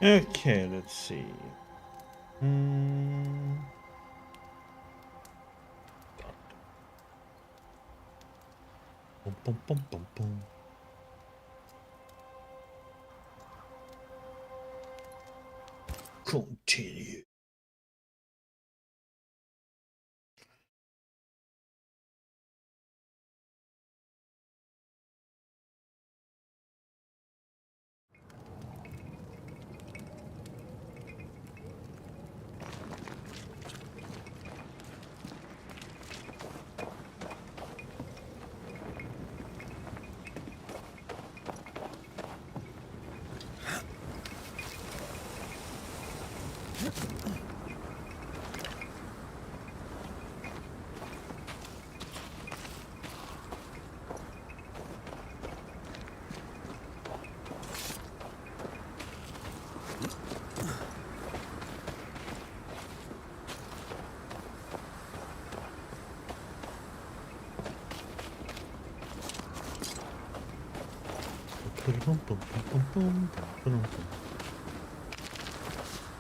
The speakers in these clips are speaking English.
Okay, let's see. Boom, boom, boom, boom, boom. Continue.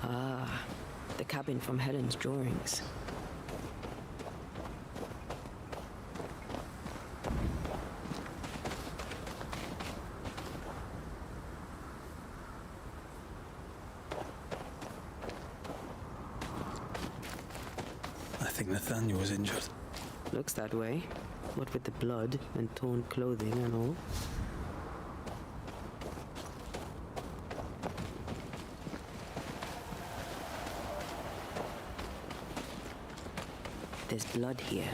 Ah, the cabin from Helen's drawings. I think Nathaniel was injured. Looks that way. What with the blood and torn clothing and all. There's blood here.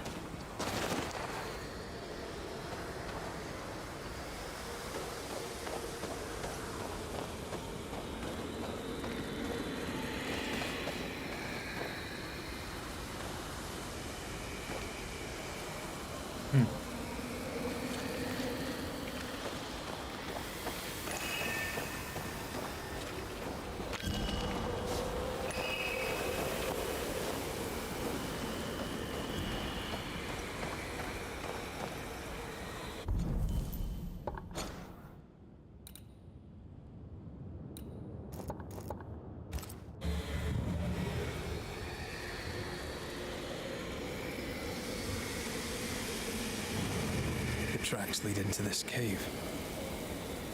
The tracks lead into this cave.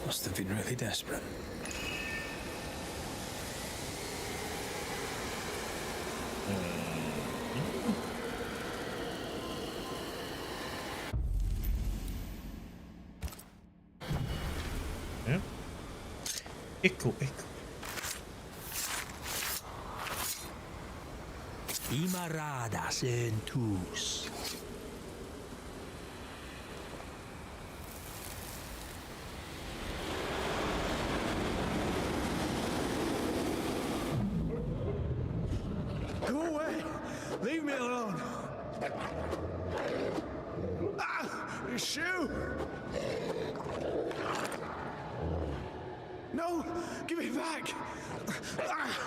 Must have been really desperate. Yeah. Echo, echo. Imaradas entus. Go away! Leave me alone! Ah! Your shoe! No! Give it back! Ah!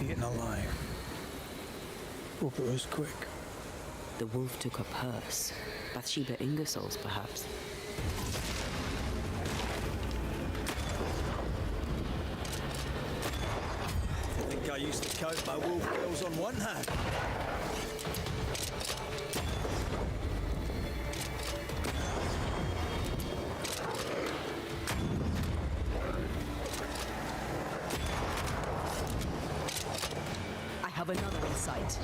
Eaten alive. Hope it was quick. The wolf took her purse. Bathsheba Ingersoll's, perhaps. I think I used to count my wolf bills on one hand. I have another in sight.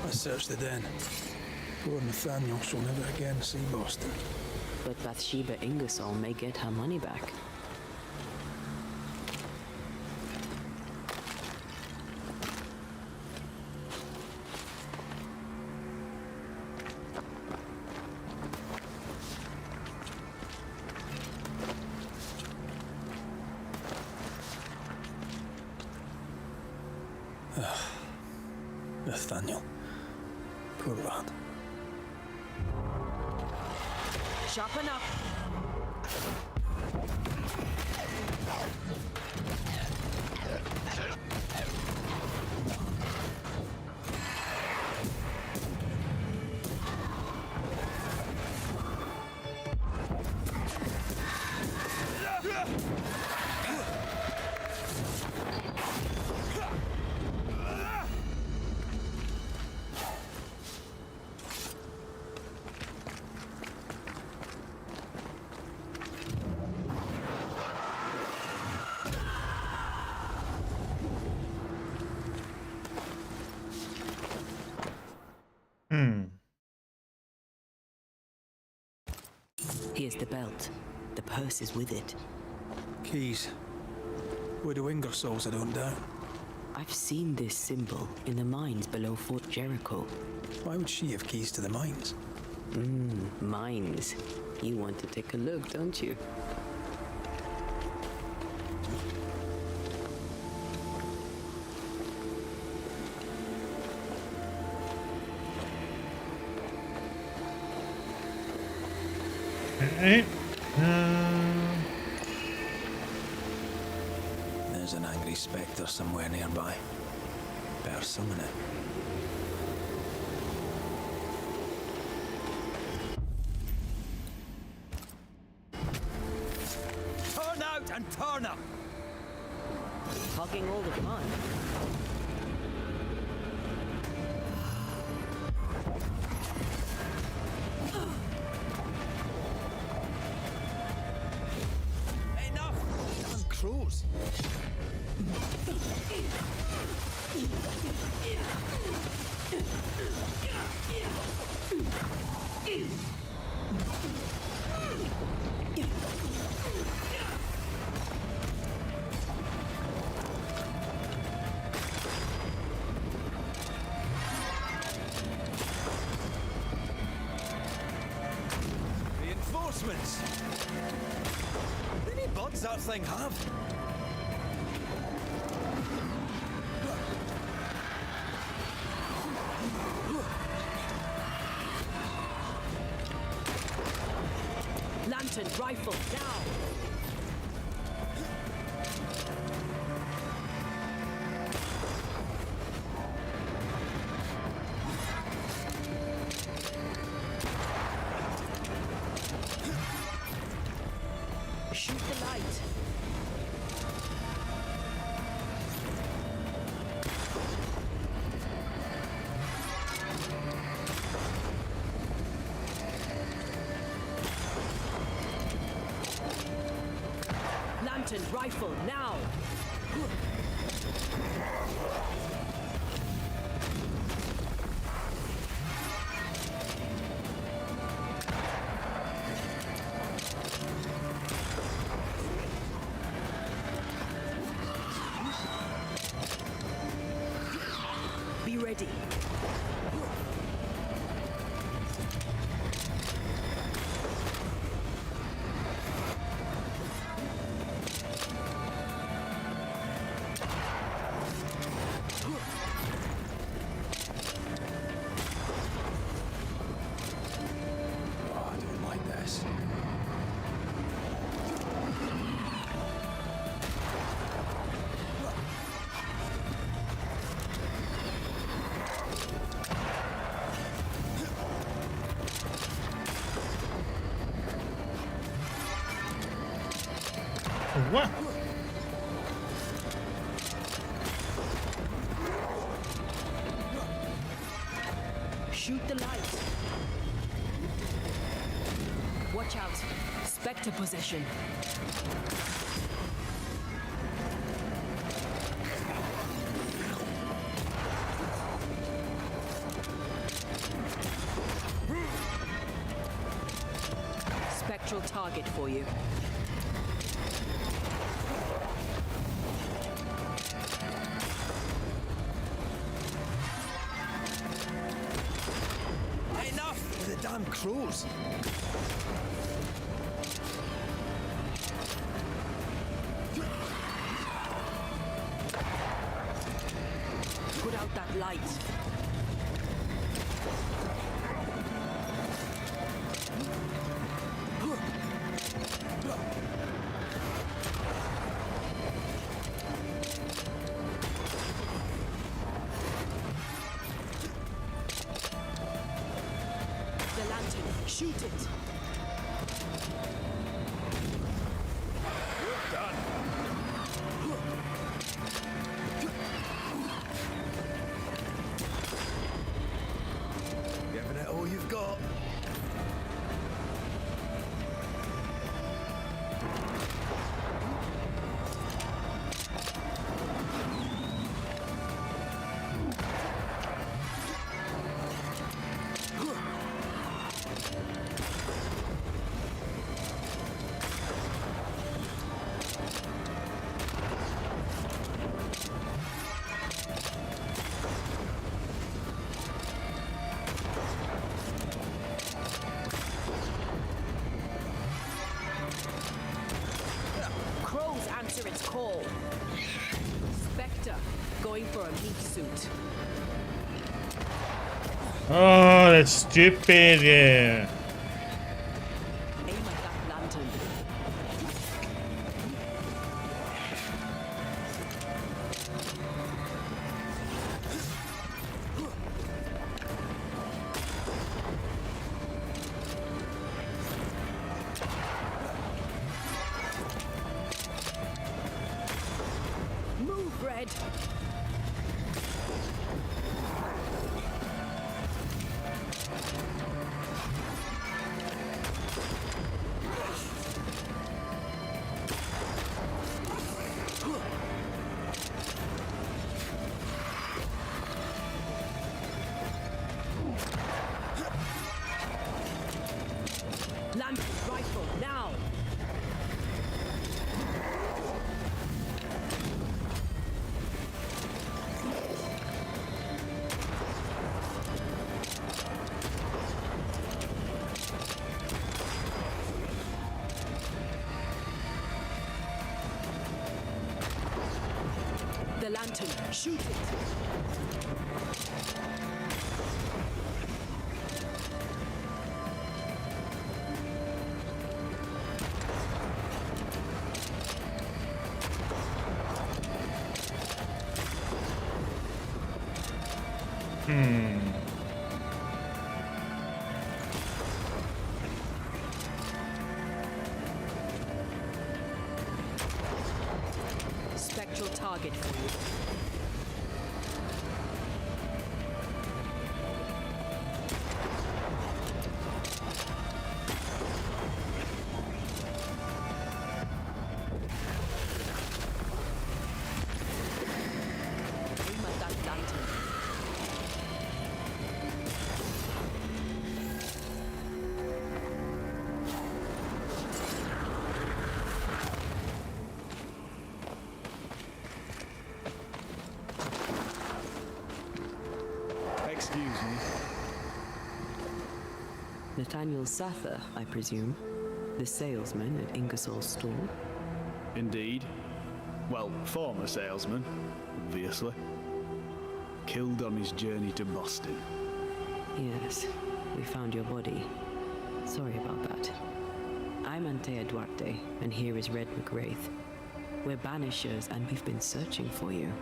Let's search the den. Poor Nathaniel shall never again see Boston. But Bathsheba Ingersoll may get her money back. Nathaniel. Poor lad. Sharpen up! Here's the belt. The purse is with it. Keys. Widow Ingersoll's, I don't doubt. I've seen this symbol in the mines below Fort Jericho. Why would she have keys to the mines? Mines. You want to take a look, don't you? Okay. There's an angry spectre somewhere nearby. Better summon it. Turn out and turn up! Hogging all the fun. Enough! Damn crows! Reinforcements! How many buds that thing have? Lantern, rifle, now! Shoot the light. Lantern, rifle, now! Be ready. Oh, I don't like this. What? Shoot the light. Watch out. Spectre possession. target for you. Enough with the damn crows. Put out that light. The lantern. Shoot it. Giving it all you've got. Crows answer its call. Spectre, going for a meat suit. Oh, that's stupid. Yeah. Aim at that lantern. Move, Red. Lantern rifle, now! The lantern, shoot it! Spectral target for you. Aim at that lantern. Excuse me. Nathaniel Sather, I presume. The salesman at Ingersoll's store. Indeed. Well, former salesman, obviously. Killed on his journey to Boston. Yes, we found your body. Sorry about that. I'm Antea Duarte, and here is Red McWraith. We're Banishers, and we've been searching for you.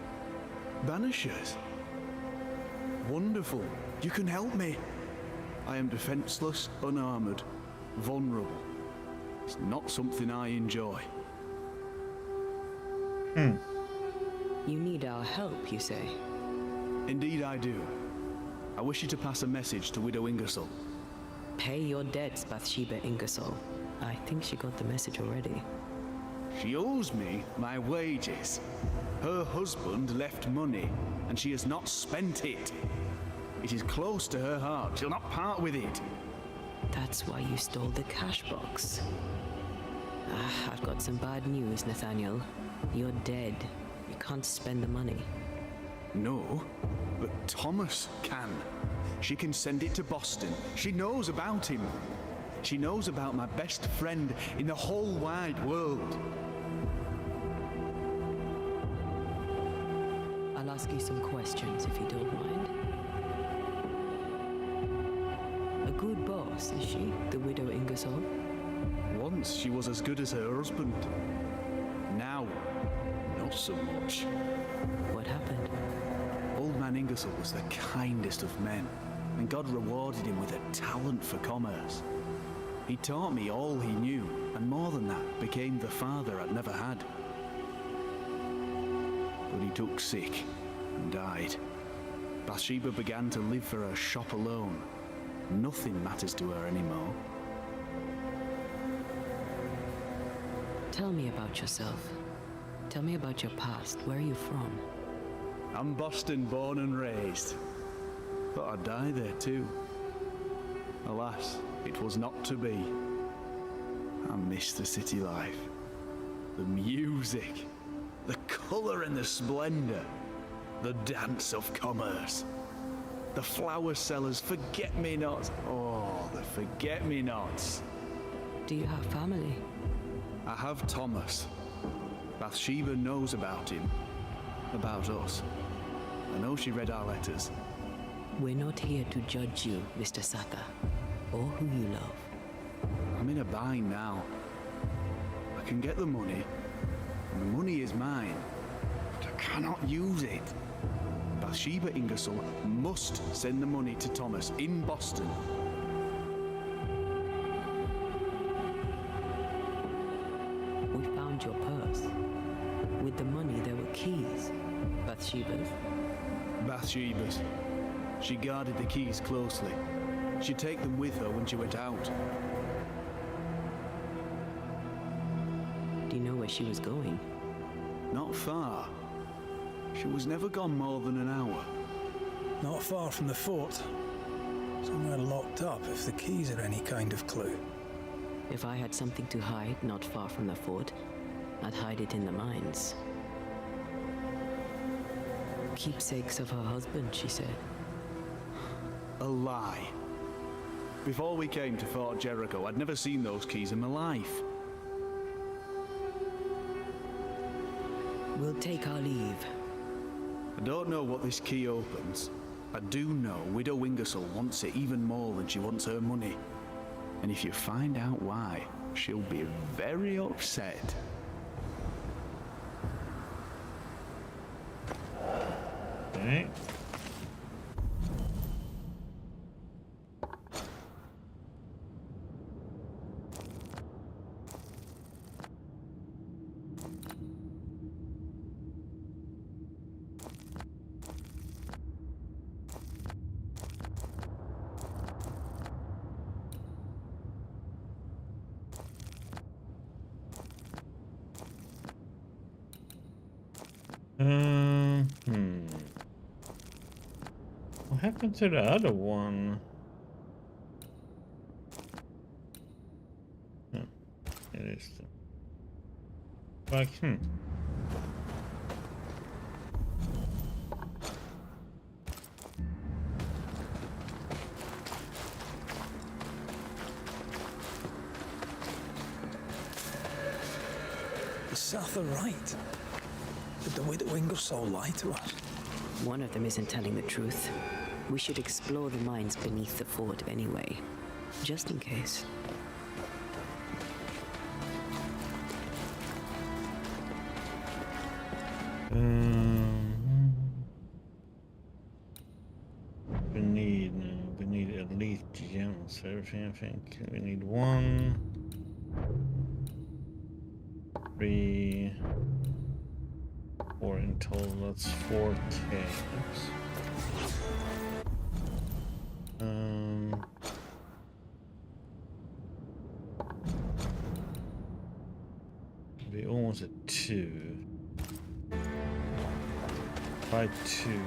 Banishers? Wonderful. You can help me. I am defenseless, unarmored, vulnerable. It's not something I enjoy. You need our help, you say? Indeed I do. I wish you to pass a message to Widow Ingersoll. Pay your debts, Bathsheba Ingersoll. I think she got the message already. She owes me my wages. Her husband left money, and she has not spent it. It is close to her heart. She'll not part with it. That's why you stole the cash box. I've got some bad news, Nathaniel. You're dead. You can't spend the money. No, but Thomas can. She can send it to Boston. She knows about him. She knows about my best friend in the whole wide world. I'll ask you some questions if you don't mind. A good boss, is she, the widow Ingersoll? Once she was as good as her husband. Now, not so much. What happened? Old man Ingersoll was the kindest of men, and God rewarded him with a talent for commerce. He taught me all he knew, and more than that, became the father I'd never had. But he took sick and died. Bathsheba began to live for her shop alone. Nothing matters to her anymore. Tell me about yourself. Tell me about your past. Where are you from? I'm Boston born and raised. Thought I'd die there too. Alas, it was not to be. I miss the city life. The music, the colour and the splendour, the dance of commerce. The flower sellers, forget-me-nots. Oh, the forget-me-nots. Do you have family? I have Thomas. Bathsheba knows about him, about us. I know she read our letters. We're not here to judge you, Mr. Saka, or who you love. I'm in a bind now. I can get the money, and the money is mine, but I cannot use it. Bathsheba Ingersoll must send the money to Thomas in Boston. We found your purse. With the money, there were keys. Bathsheba's. Bathsheba's. She guarded the keys closely. She'd take them with her when she went out. Do you know where she was going? Not far. She was never gone more than an hour. Not far from the fort. Somewhere locked up, if the keys are any kind of clue. If I had something to hide not far from the fort, I'd hide it in the mines. Keepsakes of her husband, she said. A lie. Before we came to Fort Jericho, I'd never seen those keys in my life. We'll take our leave. I don't know what this key opens. I do know Widow Ingersoll wants it even more than she wants her money. And if you find out why, she'll be very upset. Okay. What happened to the other one? Oh, it is. Like, Is Sather right? Did the widow Ingersoll lie to us? One of them isn't telling the truth. We should explore the mines beneath the fort anyway, just in case. we need elite gems for everything. I think we need 1, 3, 4 in total. That's 4 caves. Be almost at 2. By 2.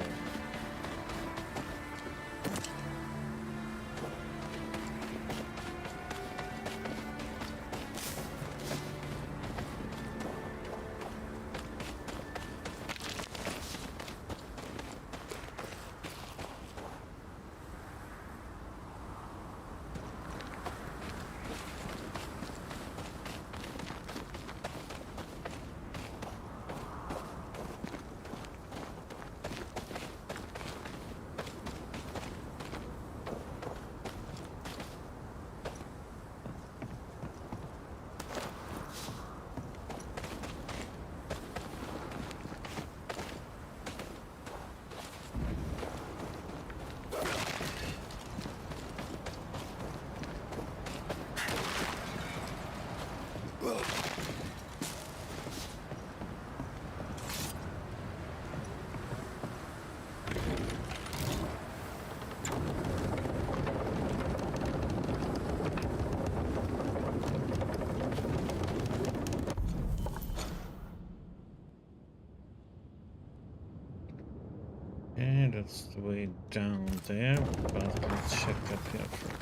that's the way down there, but let's check up here before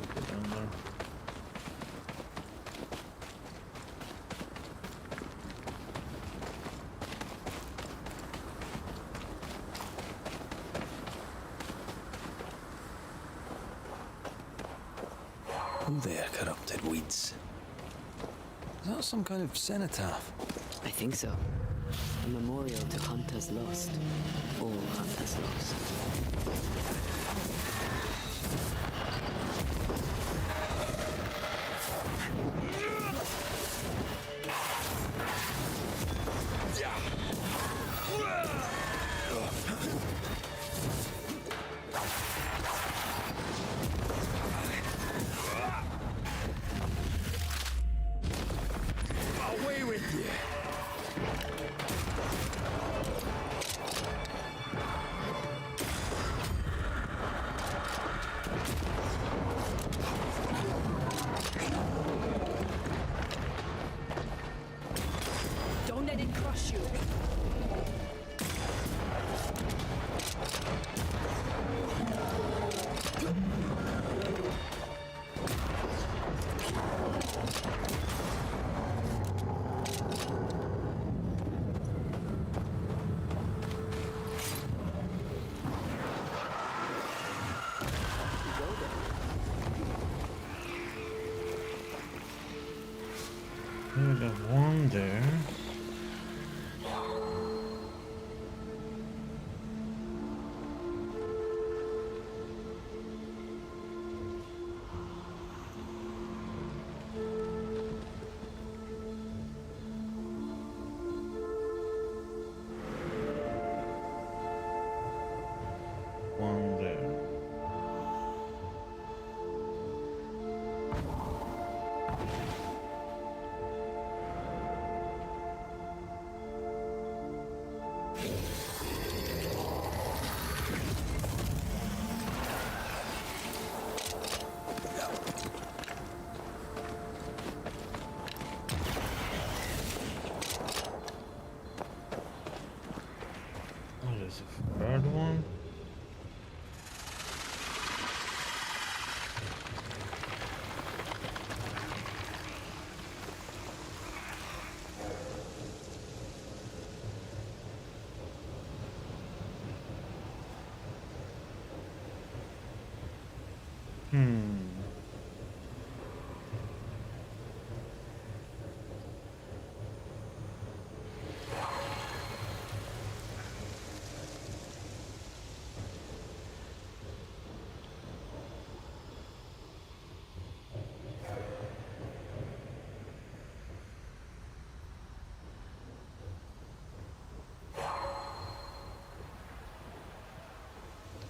we go down there. Oh, there, corrupted weeds. Is that some kind of cenotaph? I think so. A memorial to hunters lost. All hunters lost. Away with you! Don't let it crush you. We got one there. One there. Oh, there's a third one.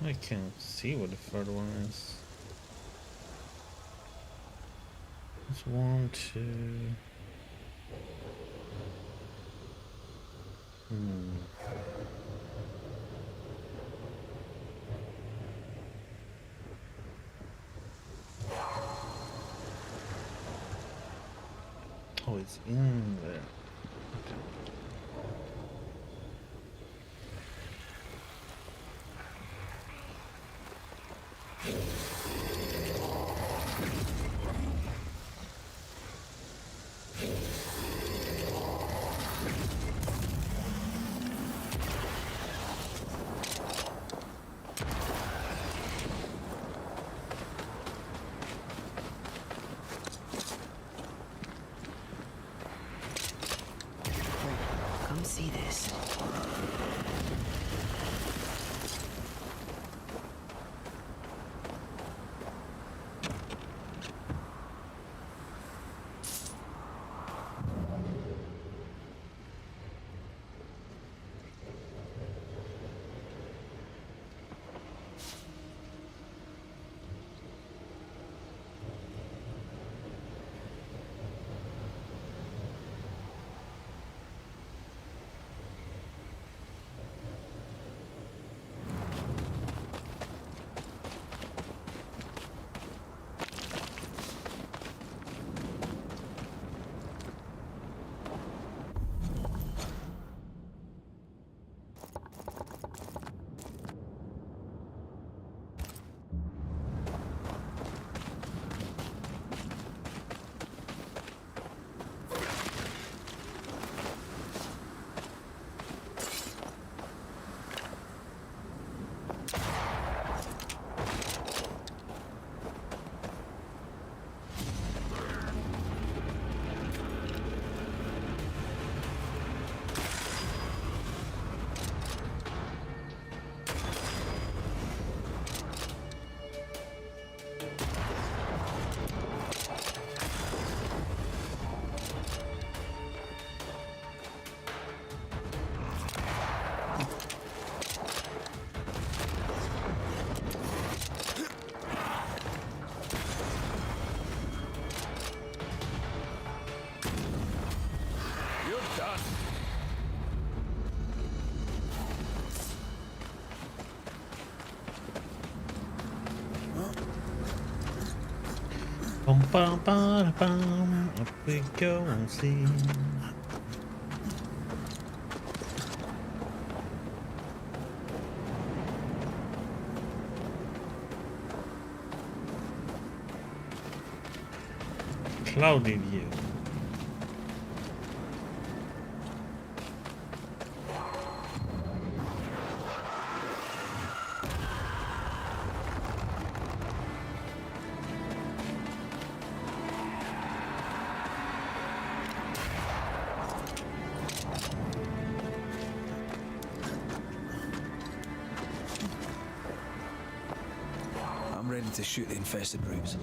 I can't see what the third one is. It's 1, 2. Oh, it's in there. Okay. Come see this. Bum, bum, bum, bum. Up we go and see. Cloudy view. I'm ready to shoot the infested brutes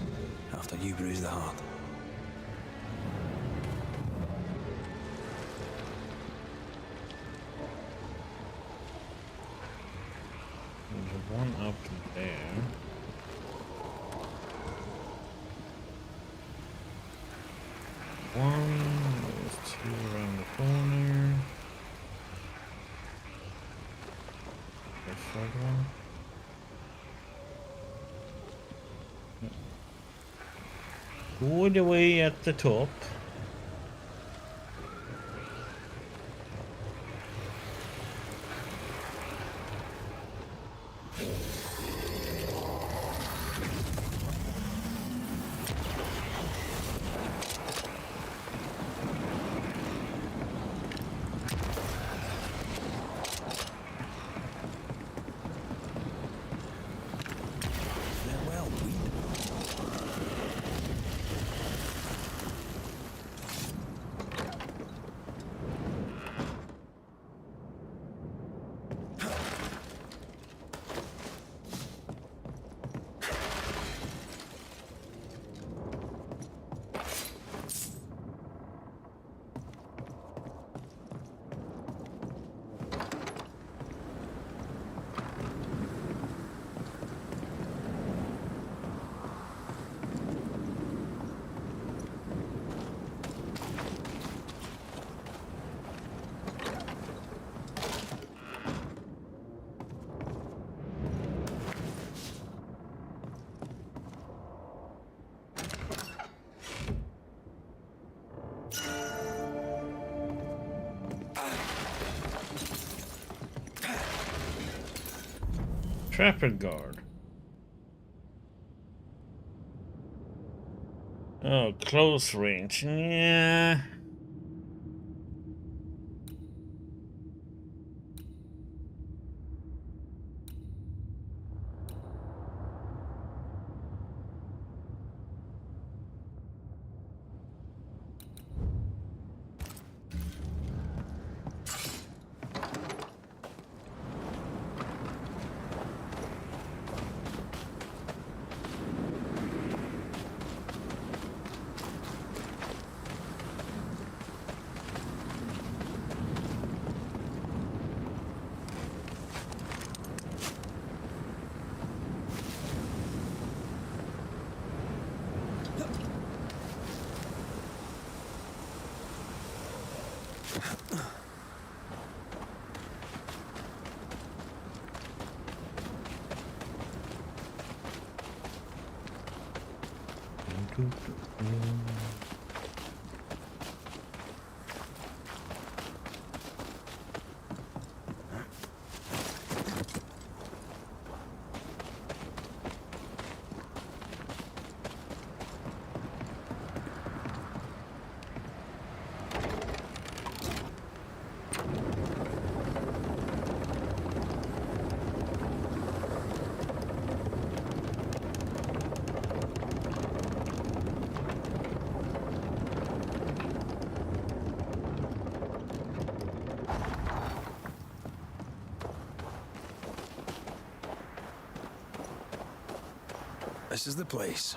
after you bruise the heart. There's one up there. One, there's two around the corner. The third one. All the way at the top. Farewell, weed. Trapper guard. Oh, close range. Yeah. This is the place.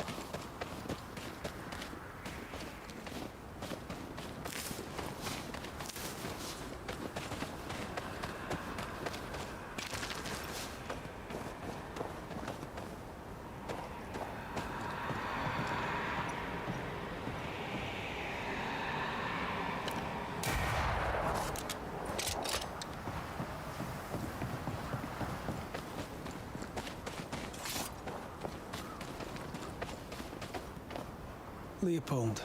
Leopold.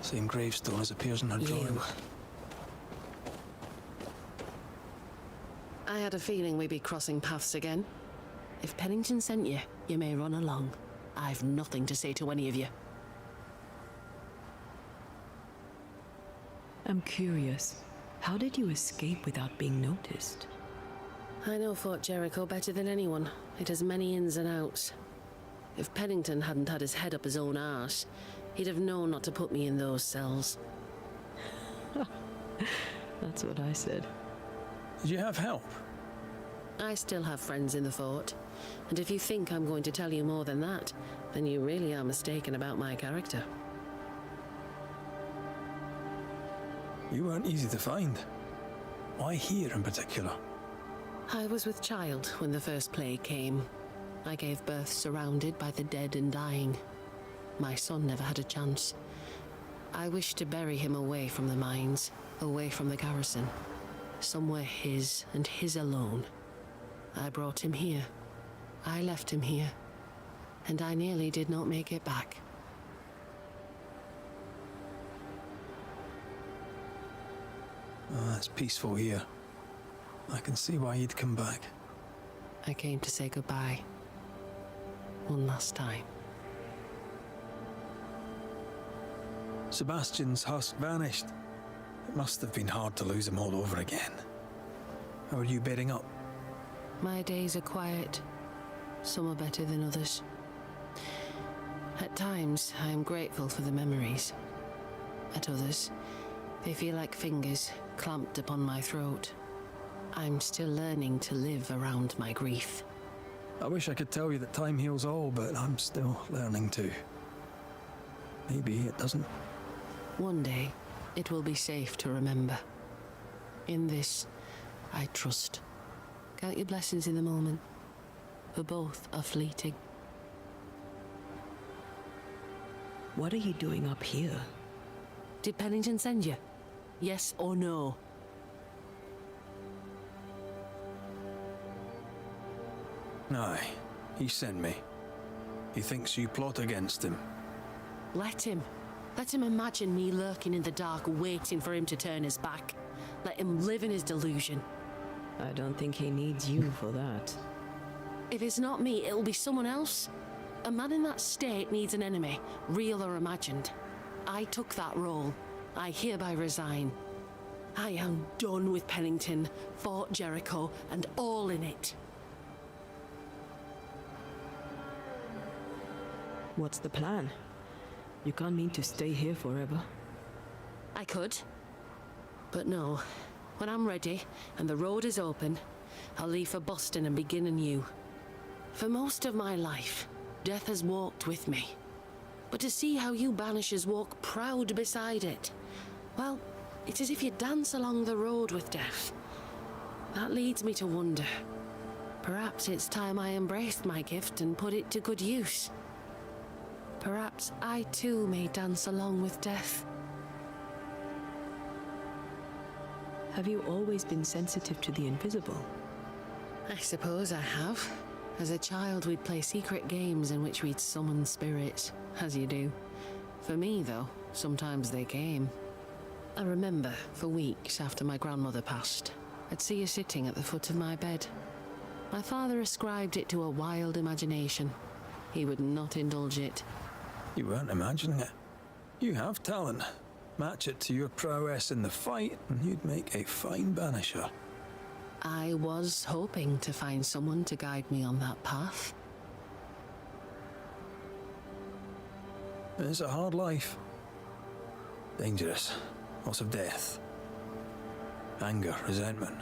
Same gravestone as appears in her drawing. I had a feeling we'd be crossing paths again. If Pennington sent you, you may run along. I've nothing to say to any of you. I'm curious. How did you escape without being noticed? I know Fort Jericho better than anyone. It has many ins and outs. If Pennington hadn't had his head up his own arse, he'd have known not to put me in those cells. That's what I said. Did you have help? I still have friends in the fort, and if you think I'm going to tell you more than that, then you really are mistaken about my character. You weren't easy to find. Why here in particular? I was with child when the first plague came. I gave birth surrounded by the dead and dying. My son never had a chance. I wished to bury him away from the mines, away from the garrison. Somewhere his and his alone. I brought him here. I left him here. And I nearly did not make it back. Oh, it's peaceful here. I can see why you'd come back. I came to say goodbye. One last time. Sebastian's husk vanished. It must have been hard to lose him all over again. How are you bedding up? My days are quiet. Some are better than others. At times, I am grateful for the memories. At others, they feel like fingers clamped upon my throat. I'm still learning to live around my grief. I wish I could tell you that time heals all, but I'm still learning to. Maybe it doesn't. One day, it will be safe to remember. In this, I trust. Count your blessings in the moment, for both are fleeting. What are you doing up here? Did Pennington send you? Yes or no? Aye, he sent me. He thinks you plot against him. Let him. Let him imagine me lurking in the dark, waiting for him to turn his back. Let him live in his delusion. I don't think he needs you for that. If it's not me, it'll be someone else. A man in that state needs an enemy, real or imagined. I took that role. I hereby resign. I am done with Pennington, Fort Jericho, and all in it. What's the plan? You can't mean to stay here forever. I could. But no. When I'm ready, and the road is open, I'll leave for Boston and begin anew. For most of my life, death has walked with me. But to see how you Banishers walk proud beside it, well, it's as if you dance along the road with death. That leads me to wonder. Perhaps it's time I embraced my gift and put it to good use. Perhaps I too may dance along with death. Have you always been sensitive to the invisible? I suppose I have. As a child, we'd play secret games in which we'd summon spirits, as you do. For me, though, sometimes they came. I remember, for weeks after my grandmother passed, I'd see her sitting at the foot of my bed. My father ascribed it to a wild imagination. He would not indulge it. You weren't imagining it. You have talent. Match it to your prowess in the fight, and you'd make a fine banisher. I was hoping to find someone to guide me on that path. It's a hard life. Dangerous. Lots of death. Anger, resentment.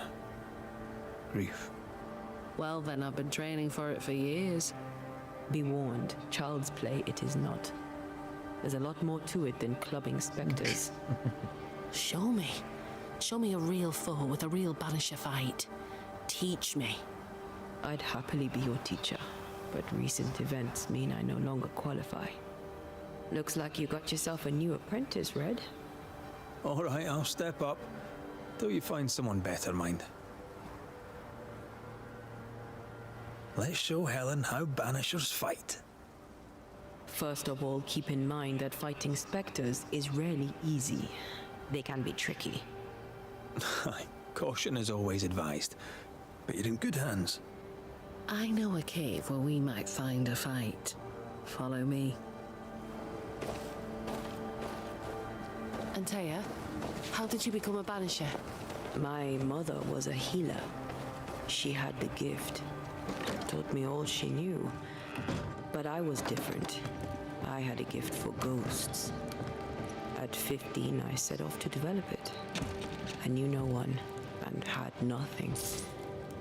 Grief. Well then, I've been training for it for years. Be warned, child's play it is not. There's a lot more to it than clubbing specters. Show me. Show me a real foe with a real banisher fight. Teach me. I'd happily be your teacher, but recent events mean I no longer qualify. Looks like you got yourself a new apprentice, Red. All right, I'll step up. Till you find someone better, mind. Let's show Helen how banishers fight. First of all, keep in mind that fighting specters is rarely easy. They can be tricky. Caution is always advised, but you're in good hands. I know a cave where we might find a fight. Follow me. Antea, how did you become a Banisher? My mother was a healer. She had the gift. Taught me all she knew. But I was different. I had a gift for ghosts. At 15, I set off to develop it. I knew no one and had nothing.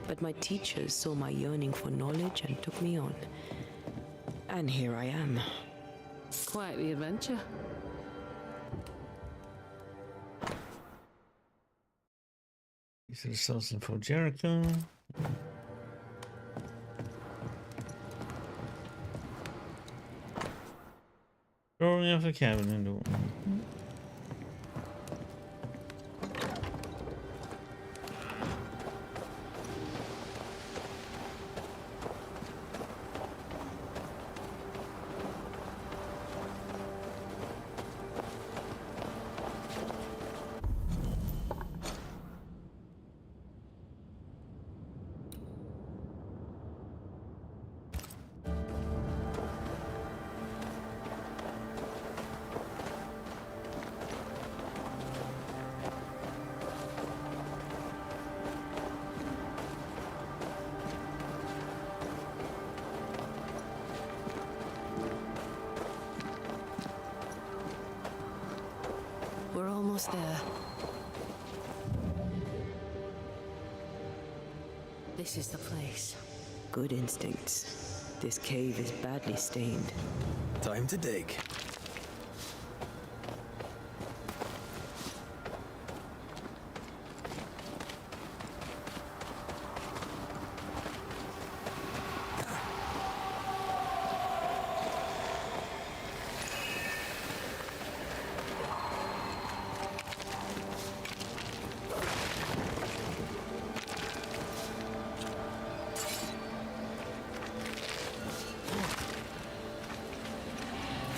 But my teachers saw my yearning for knowledge and took me on. And here I am. Quite the adventure. These are the cells for Jericho. Drawing of the cabin in the wall. We're almost there. This is the place. Good instincts. This cave is badly stained. Time to dig.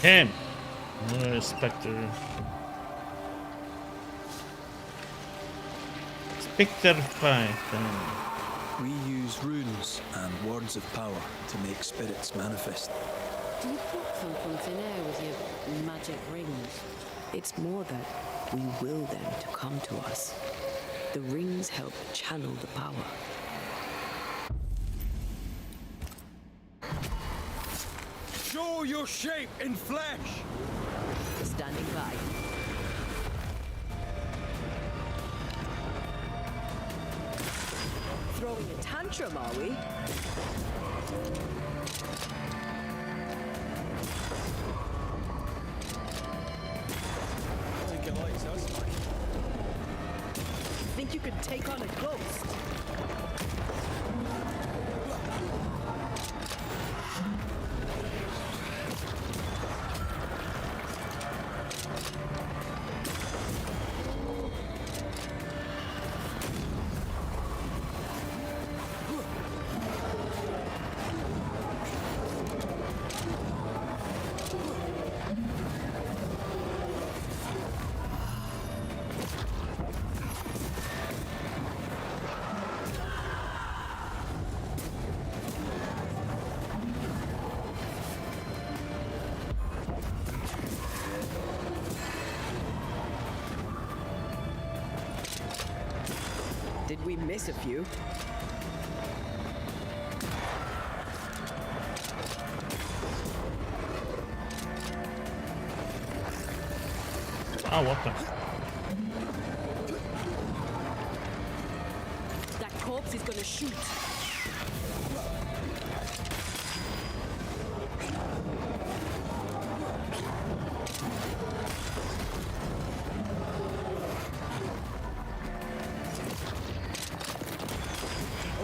Him! Another specter. Spectre fight. We use runes and words of power to make spirits manifest. Do you pluck them from thin air with your magic rings? It's more that we will them to come to us. The rings help channel the power. Show your shape in flesh! Standing by. Throwing a tantrum, are we? I think it likes us. Think you could take on a ghost? Did we miss a few? Oh, what the? That corpse is gonna shoot.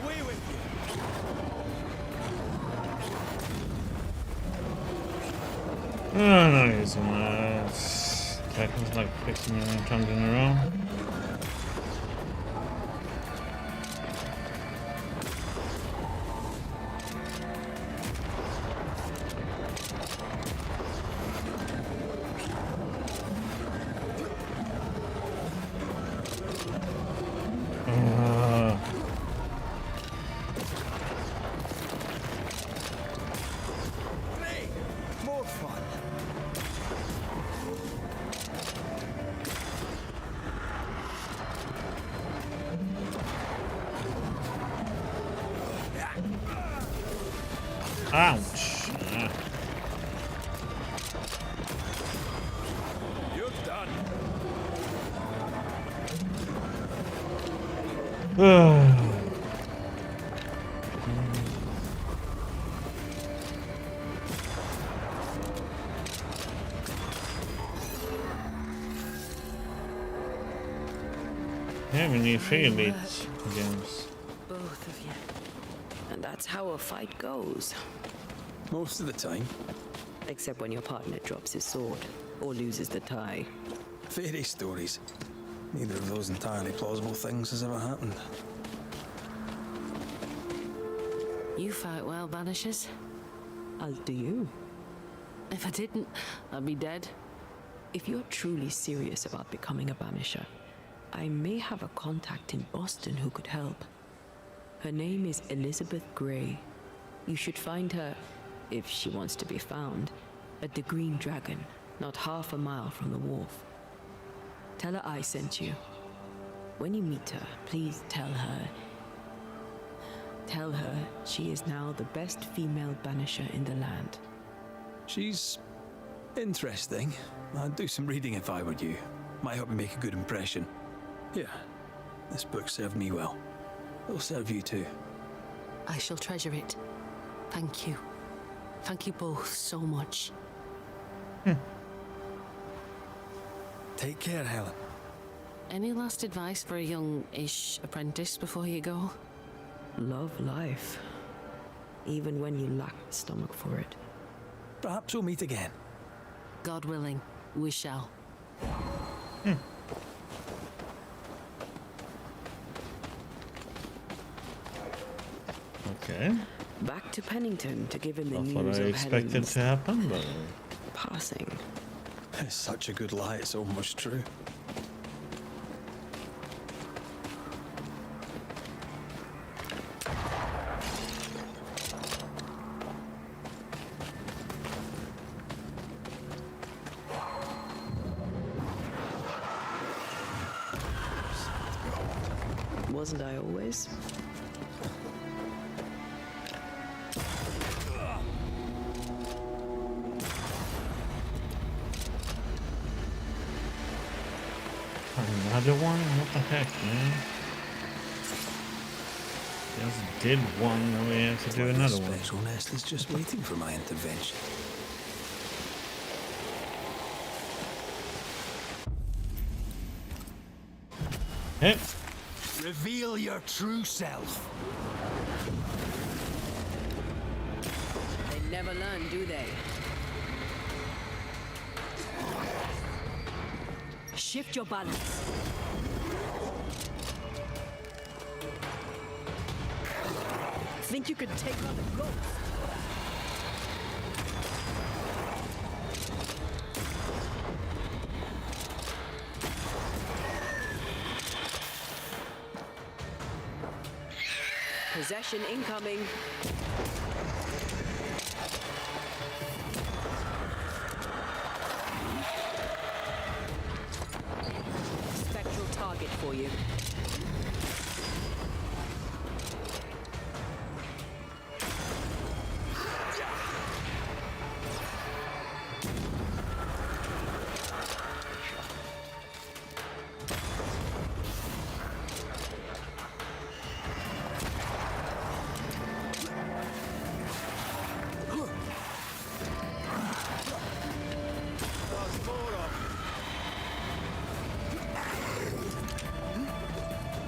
Away with you! Oh, no, he's Tackle's like 50 million times in a row. Ouch. You're done. Yeah, we need 3 elite games. Both of you. And that's how a fight goes. Most of the time. Except when your partner drops his sword or loses the tie. Fairy stories. Neither of those entirely plausible things has ever happened. You fight well, Banishers. As do you. If I didn't, I'd be dead. If you're truly serious about becoming a Banisher, I may have a contact in Boston who could help. Her name is Elizabeth Grey. You should find her, if she wants to be found, at the Green Dragon, not half a mile from the wharf. Tell her I sent you. When you meet her, please tell her she is now the best female Banisher in the land. She's interesting. I'd do some reading if I were you. Might help me make a good impression. Here, this book served me well. It'll serve you too. I shall treasure it. Thank you. Thank you both so much. Take care, Helen. Any last advice for a young-ish apprentice before you go? Love life, even when you lack the stomach for it. Perhaps we'll meet again. God willing, we shall. Okay. Back to Pennington to give him the Not news what I of expected Helen's to happen, but passing. It's such a good lie, it's almost true. Wasn't I always? another one? What the heck, man? Just did one, now we have to do another one. This spectral nest is just waiting for my intervention. Hey. Reveal your true self. They never learn, do they? Shift your balance. Think you could take on a ghost? Possession incoming. Spectral target for you.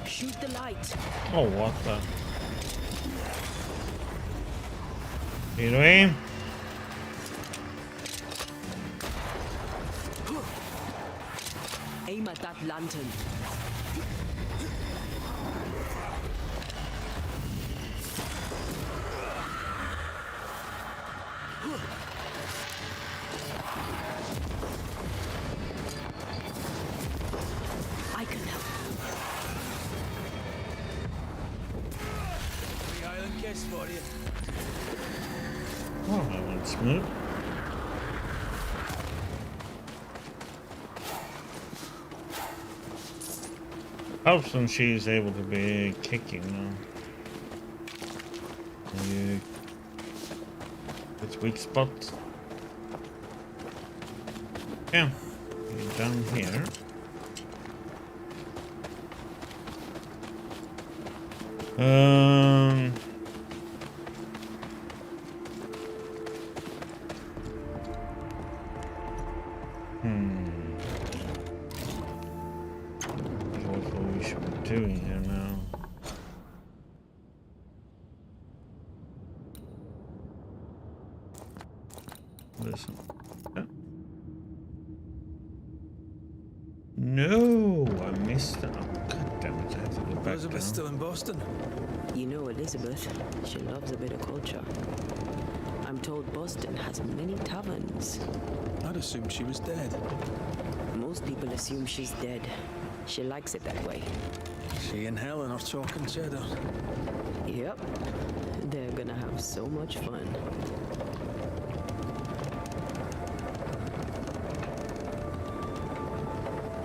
Shoot the light. Oh, what the? You know aim? Aim at that lantern. I can help. The island kiss for you. Oh, that went smooth. Helps when she's able to be kicking now. Maybe It's weak spot. Yeah. Down here. What we should be doing here now? Listen. No, I missed that. Oh, God damn it! I have to go back Elizabeth's down. still in Boston. You know Elizabeth. She loves a bit of culture. I'm told Boston has many taverns. I'd assumed she was dead. Most people assume she's dead. She likes it that way. She and Helen are talking cheddar. Yep. They're gonna have so much fun.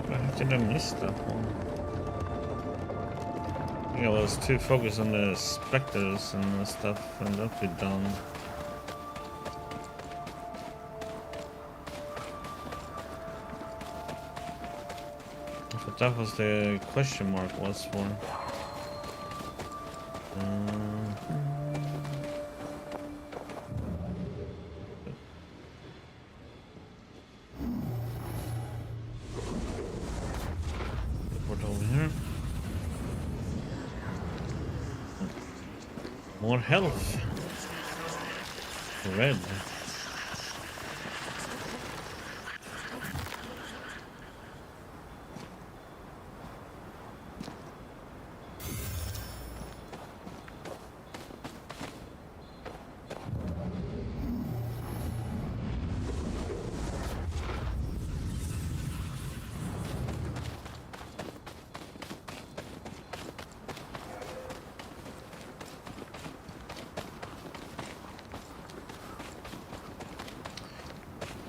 How did I miss that one? I think I was too focused on the specters and the stuff, and that'll be done. I thought that was the question mark was for. What over here? More health. Red.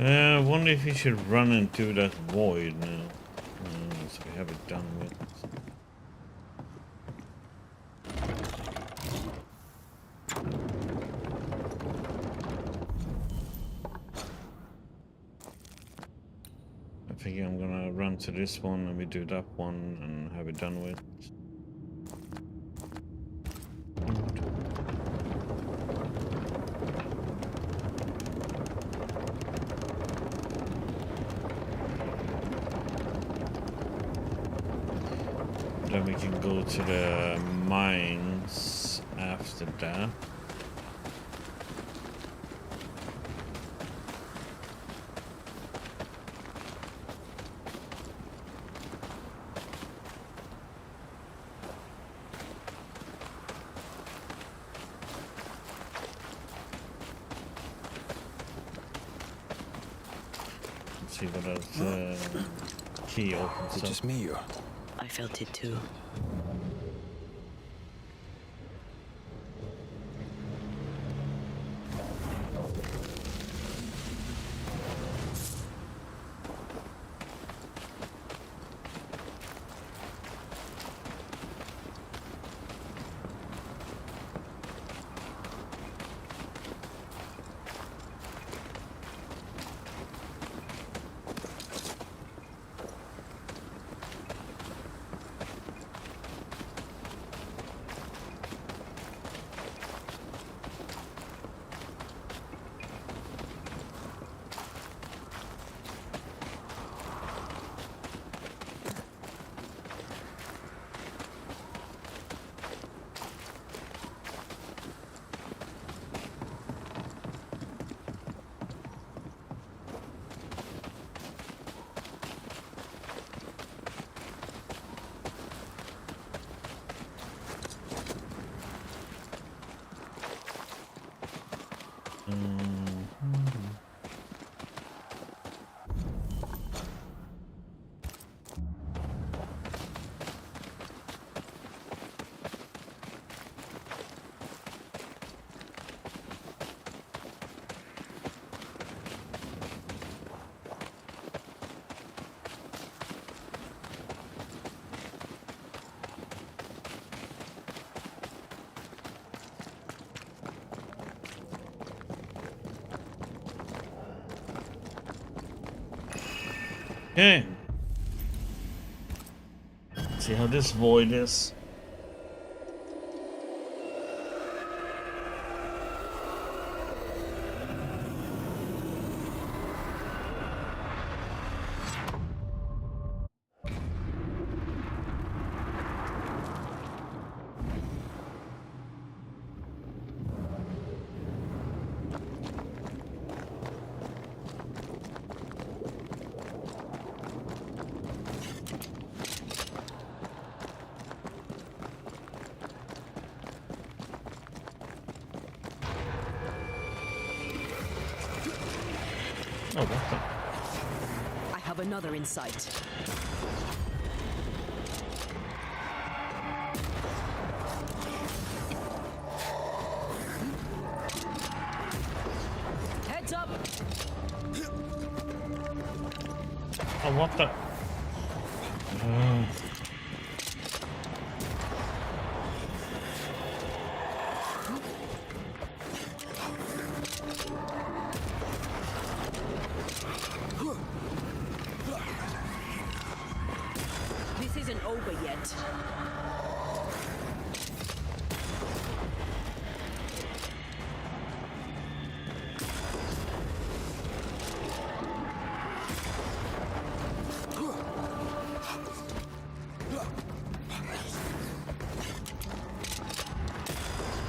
I wonder if we should run into that void now. So we have it done with. I think I'm gonna run to this one and we do that one and have it done with. Then we can go to the mines after that. Let's see what else key opens Is it up. just me or? I felt it too. Okay. Let's see how this void is. Oh, what the? I have another in sight. Heads up! Oh, what the? This isn't over yet.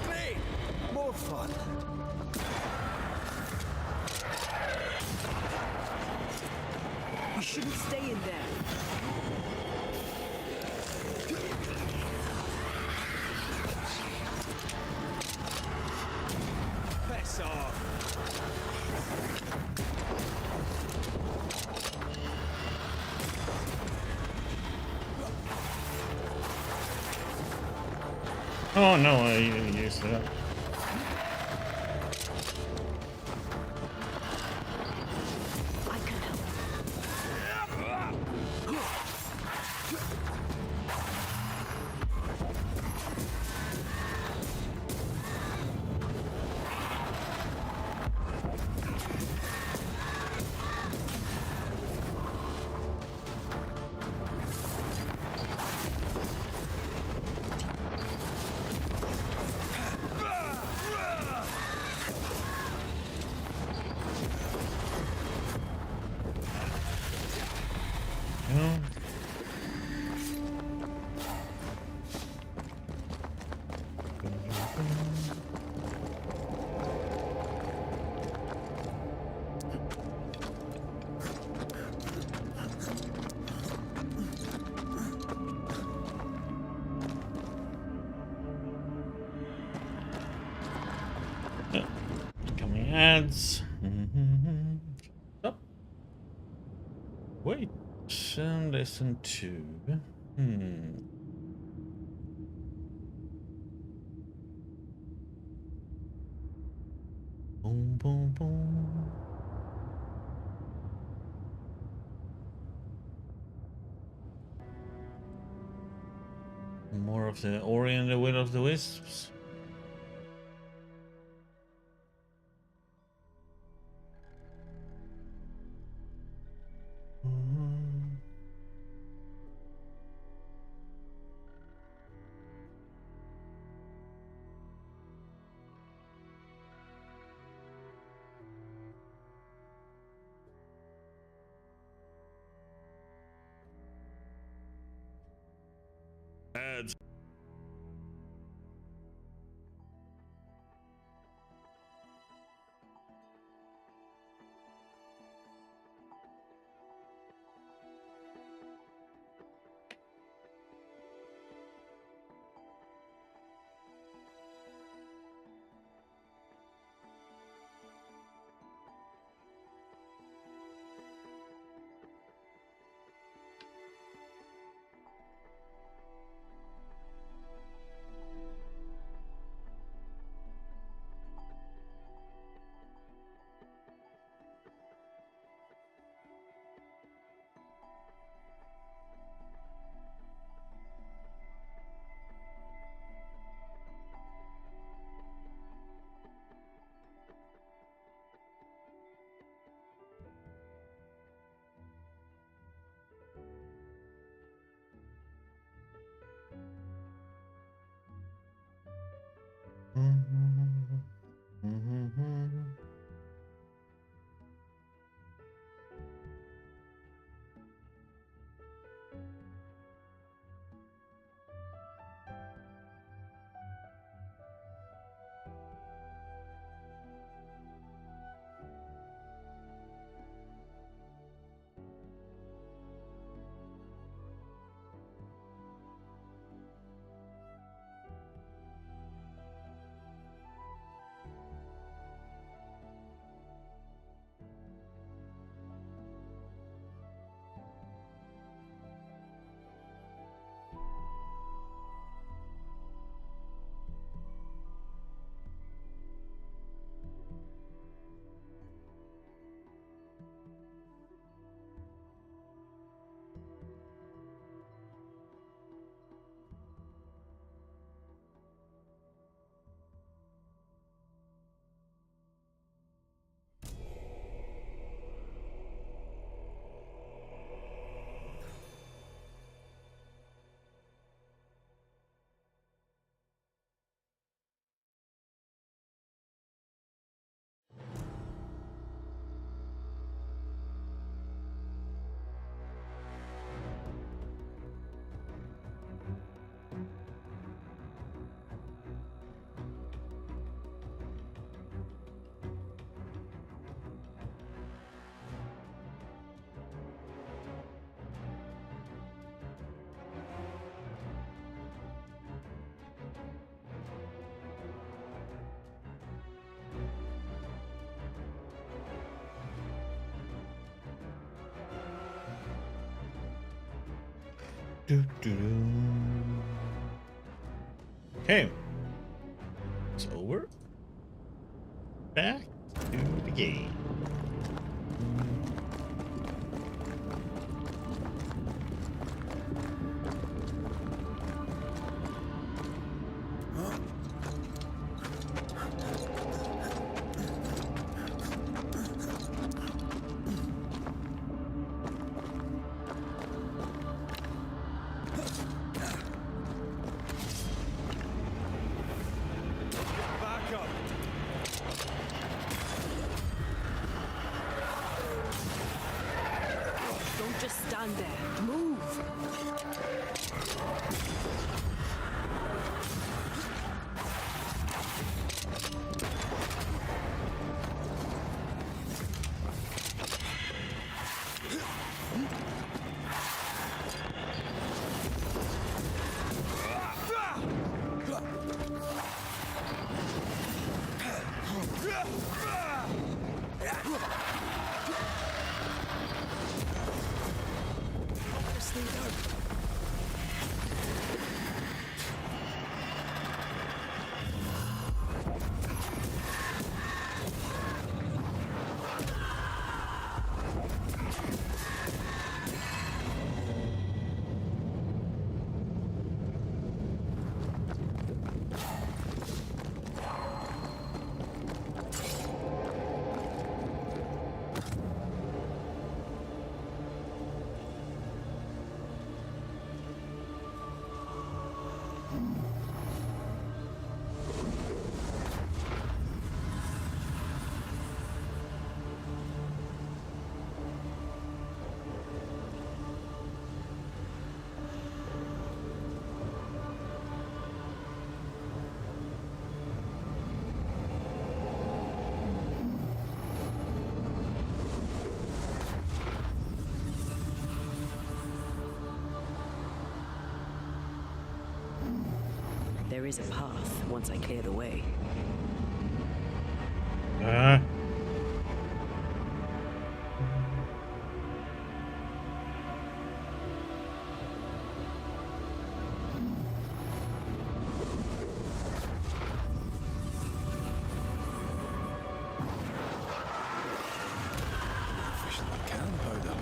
Hey! More fun. You shouldn't stay in there. Piss off. Oh no, I used that. I can help. No. Coming ads. Stop. Wait. And listen to. Boom, boom, boom. More of the Ori and the Will of the Wisps. Ads. Okay. So we're back to the game. Back up. Don't just stand there. Move. There is a path once I clear the way. Fish in the cannon powder.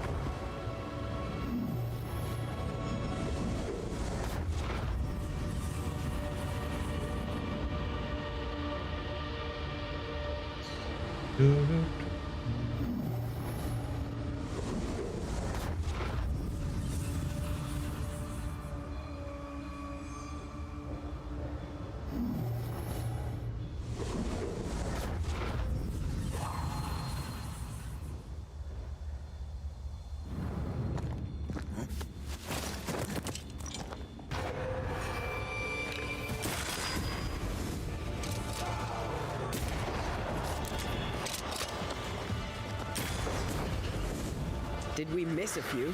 Did we miss a few?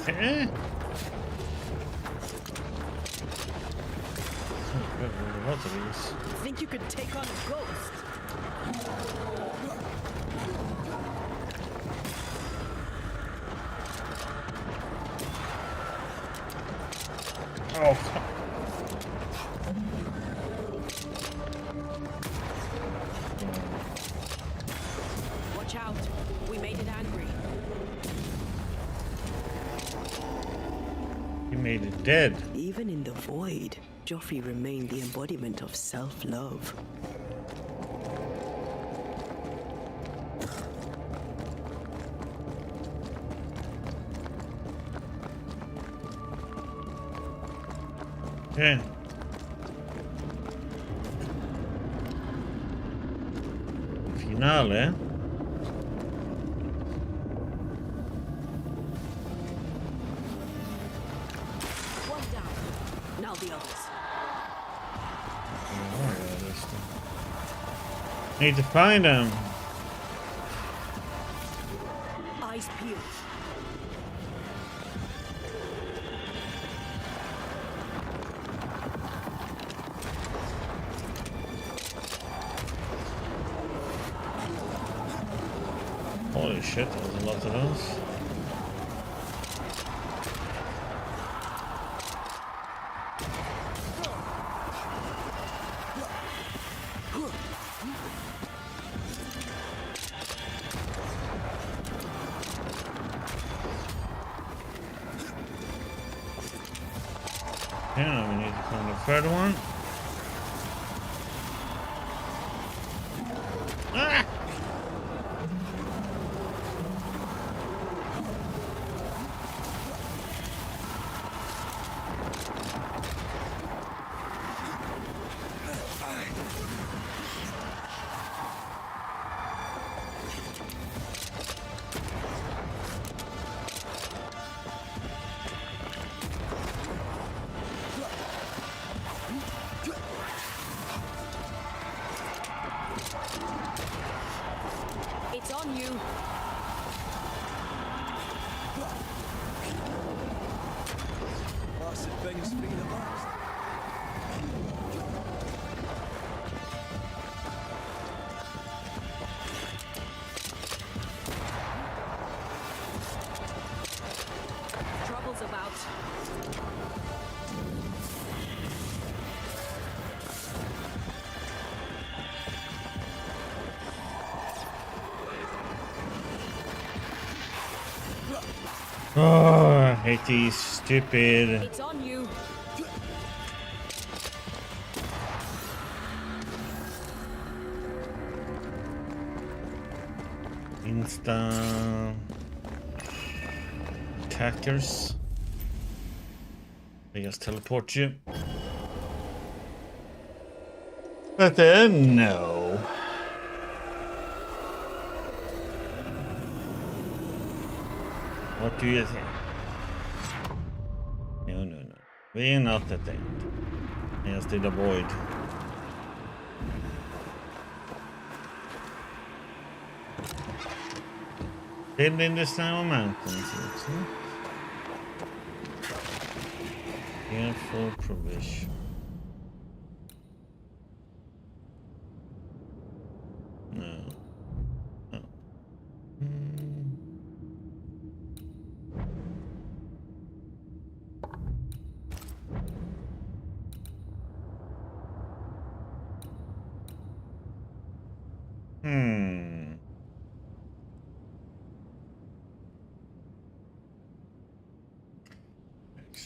Eh? Lots of these. Think you could take on a ghost? Oh, Watch out. We made it angry. he made it dead. Even in the void, Joffrey remained the embodiment of self-love. Okay. Finale. One down. Now the others. Need to find him. Eyes peeled. shit, there's a lot of those. Yeah, we need to find the third one. Ah! It's on you. Blasted things free at last. Trouble's about. Oh, I hate these stupid. It's on you. Insta attackers. They just teleport you. But then no. What do you think? No, no, no. We're not at the end. I just did avoid. Still in the snow mountains, looks like. Careful provision. No. No.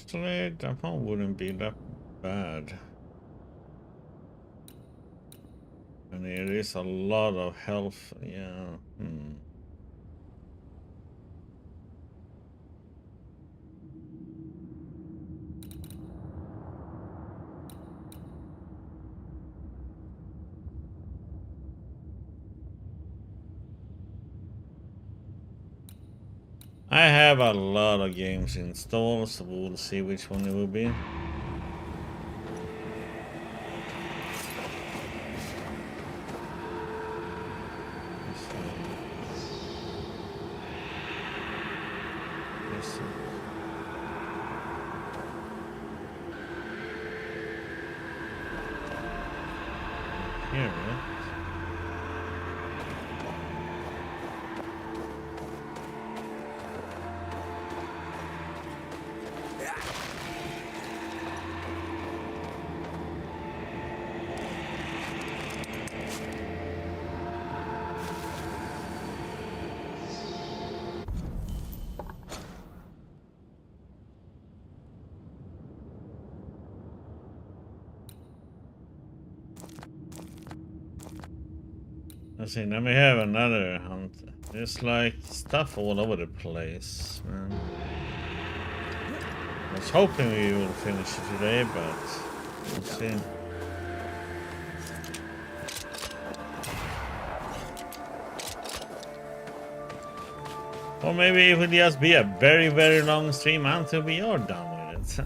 Actually, that one wouldn't be that bad. And there is a lot of health, yeah. I have a lot of games installed, so we'll see which one it will be. Here, right? Let's see, now we have another hunt. There's like stuff all over the place, man. I was hoping we will finish it today, but we'll see. Or maybe it will just be a very, very long stream until we are done with it.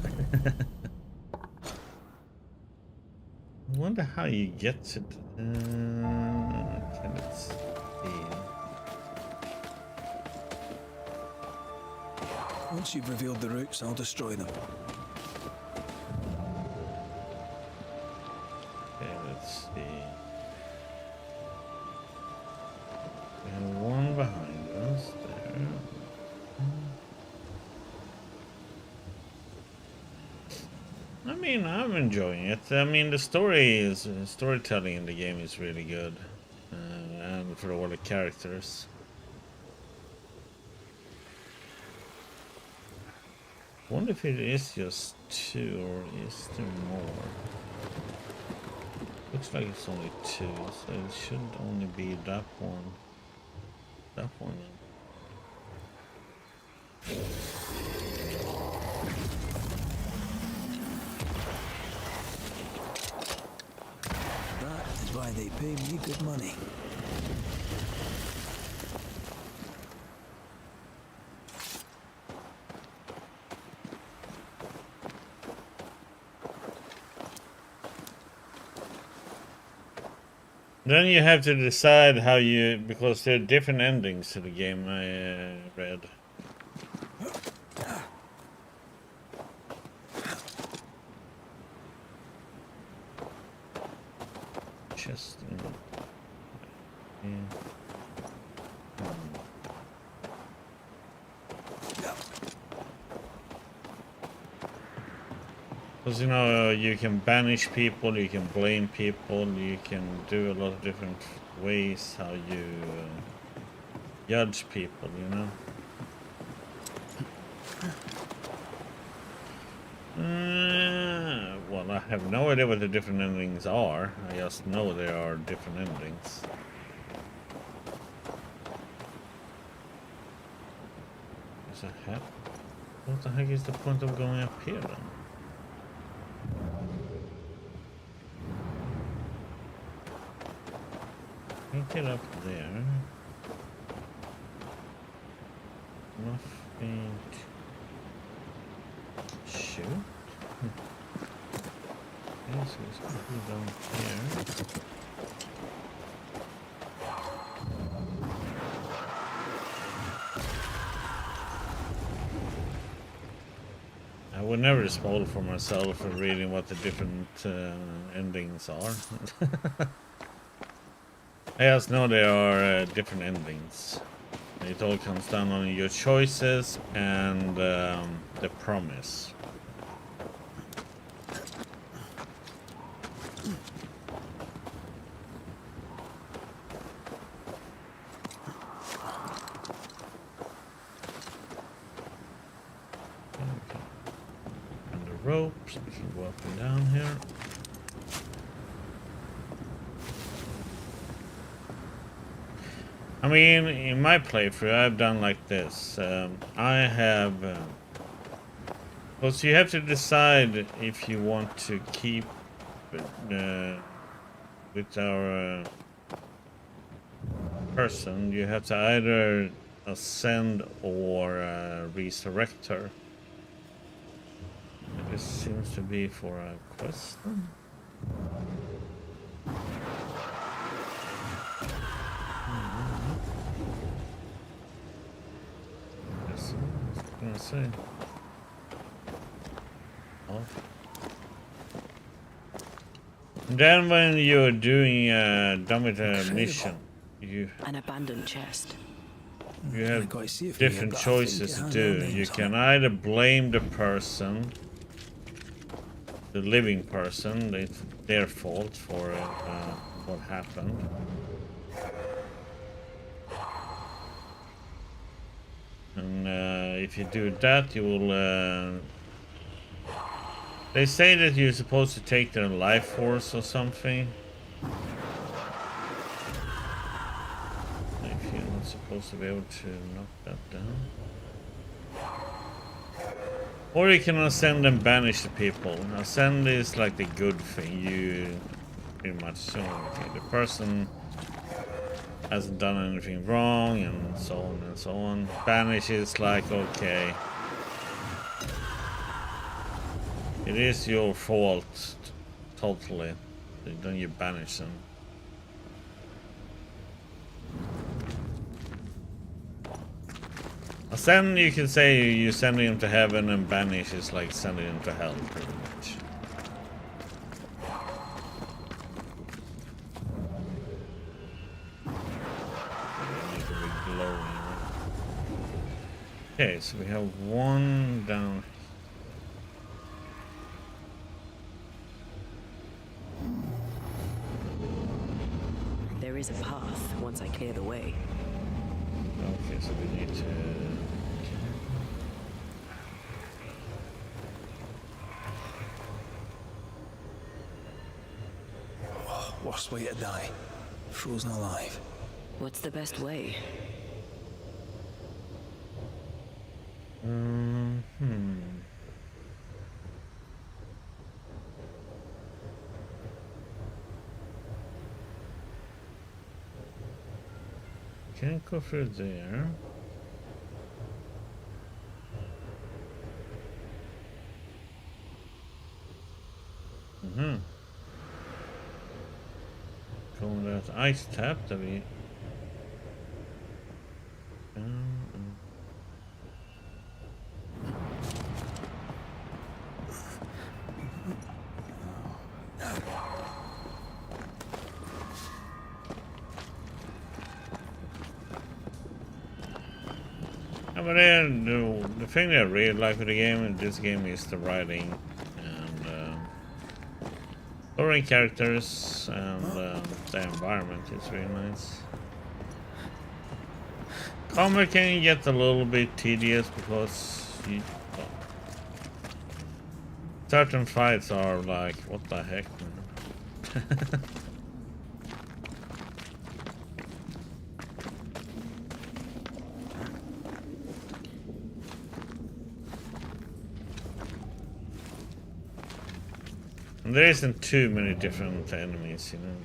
I wonder how you get to... okay, let's see. Once you've revealed the roots, I'll destroy them. Okay, let's see. We have one behind us. mean, I'm enjoying it. I mean, the storytelling in the game is really good, and for all the characters. I wonder if it is just 2 or is there more? Looks like it's only 2, so it should only be that one. That one. That is why they pay me good money. Then you have to decide how you, because there are different endings to the game, I read. Just because you know, you can banish people, you can blame people, you can do a lot of different ways how you judge people, you know. Well, I have no idea what the different endings are. I just know there are different endings. Is that heck? What the heck is the point of going up here then? Get up there. Nothing to shoot. Okay, so it's gonna be down here. I would never spoil for myself for reading what the different endings are. I just know there are different endings. It all comes down on your choices and the promise. And the ropes, we can go up and down here. I mean, in my playthrough, I've done like this. I have... so you have to decide if you want to keep with our person. You have to either ascend or resurrect her. This seems to be for a quest. Gonna say. And then when you're doing done with a mission, An abandoned chest. you have different choices to do. You can either blame the person, the living person, it's their fault for what happened. And if you do that, you will... they say that you're supposed to take their life force or something. If you're not supposed to be able to knock that down. Or you can ascend and banish the people. Ascend is like the good thing. You pretty much say, okay, the person hasn't done anything wrong, and so on and so on. Banish is like, okay, it is your fault, totally. Then you banish them. Ascend, you can say you send him to heaven, and banish is like sending him to hell, pretty much. Okay, so we have one down. There is a path once I clear the way. Okay, so we need to... Worst way to die. Frozen alive. What's the best way? Can't go through there. Going that ice tap that we... But then the thing that I really like with the game in this game is the writing and story characters and the environment is really nice. Combat can get a little bit tedious because certain fights are like, what the heck, man? There isn't too many different enemies, you know.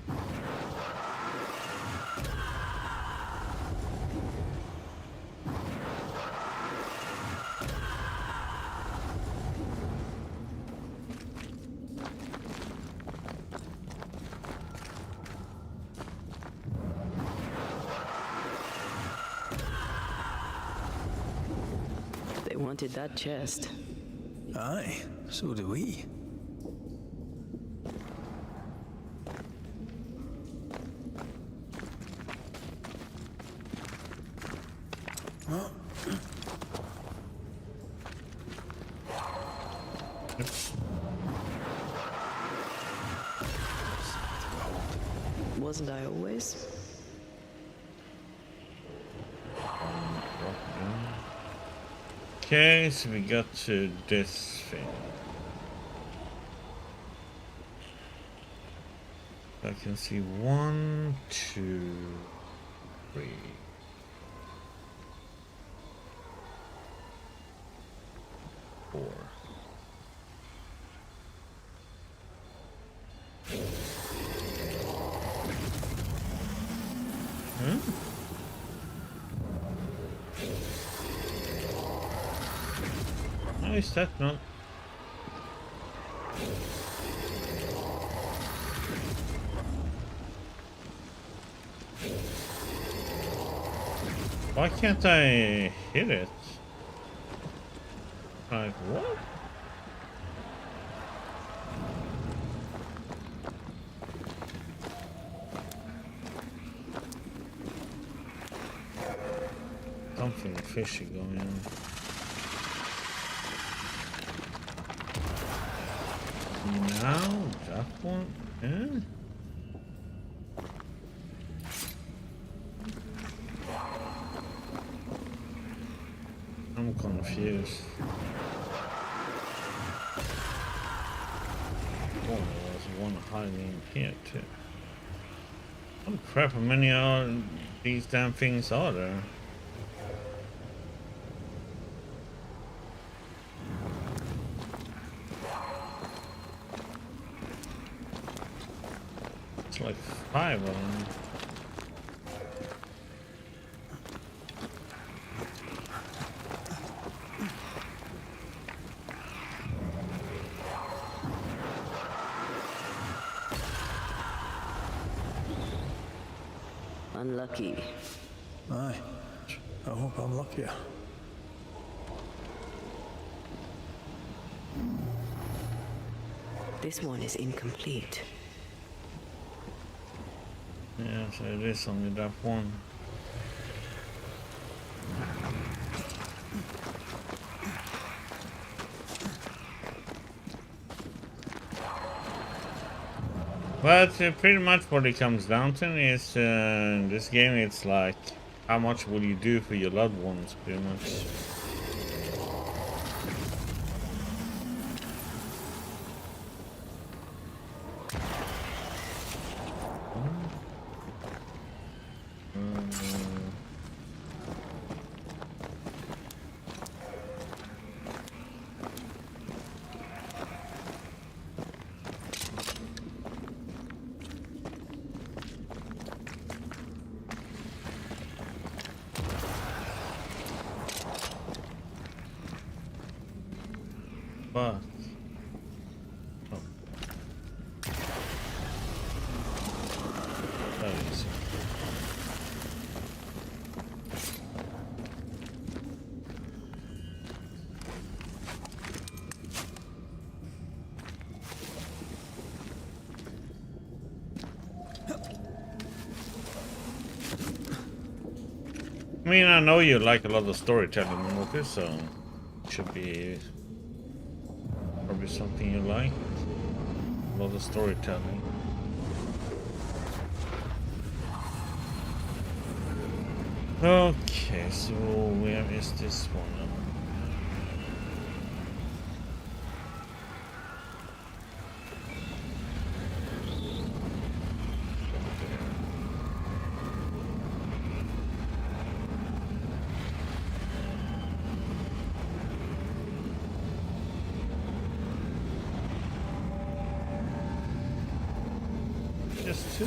They wanted that chest. Aye, so do we. Wasn't I always? Okay, so we got to this thing. I can see 1, 2, 3. 4. How is that not? Why can't I hit it? Like what? Something fishy going on. Now that one, eh? I'm confused. Oh, there's one hiding here too. Oh crap! How many are these damn things are there? It's like 5 of them. Unlucky. Aye. I hope I'm luckier. This one is incomplete. Yeah, so it is only that one. But pretty much what it comes down to is in this game, it's like how much will you do for your loved ones, pretty much. But oh. That is. I mean, I know you like a lot of storytelling, Lucas, so it should be probably something you like. A lot of storytelling. Okay, so where is this one? Just two.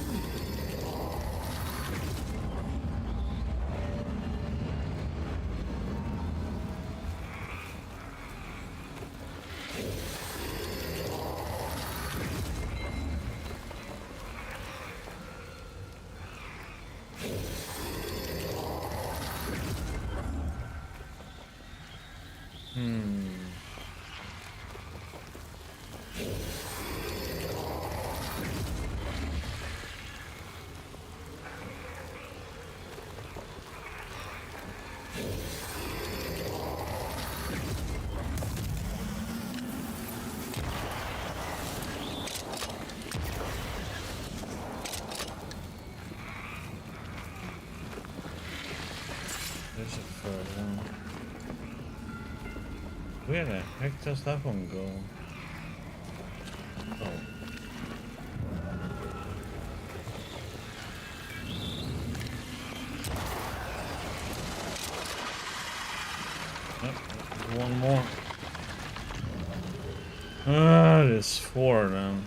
There's a third one. Where the heck does that one go? Oh. Nope, there's one more. Ah, there's four of them.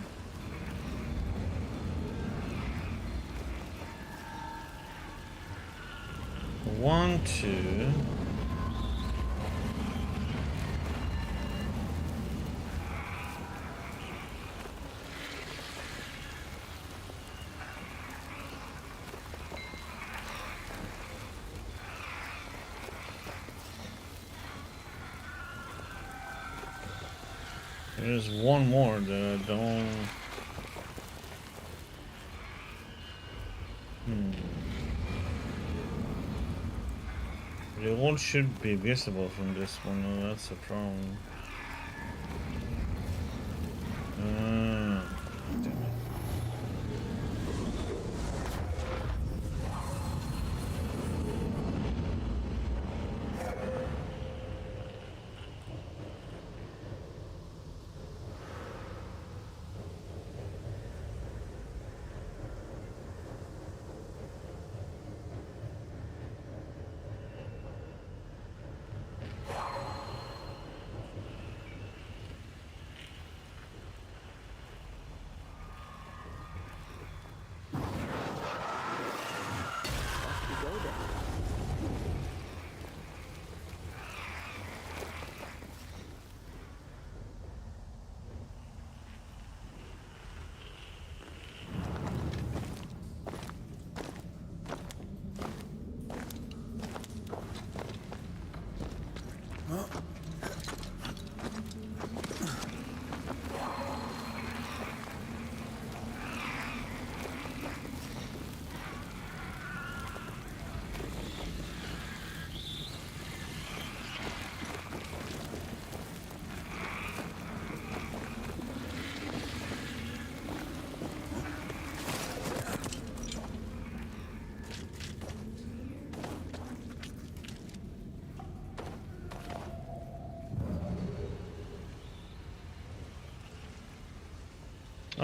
One, two. There's one more that I don't. They all should be visible from this one, though, that's a problem. Damn it.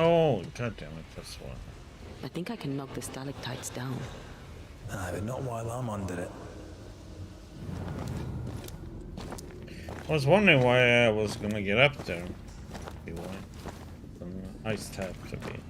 Oh, god damn it, that's what. I think I can knock the stalactites down. Aye, but not while I'm under it. I was wondering why I was gonna get up there. See why. Some ice tap to be.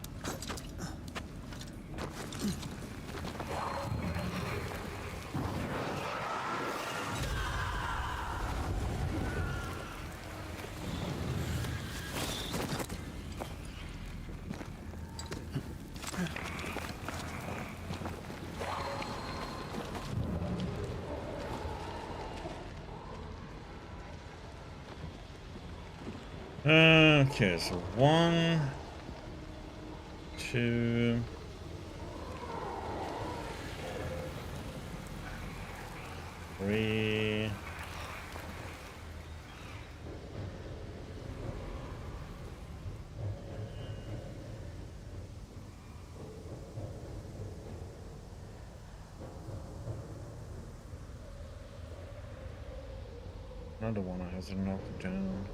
Okay, so 1, 2, 3. Another one I have to knock down.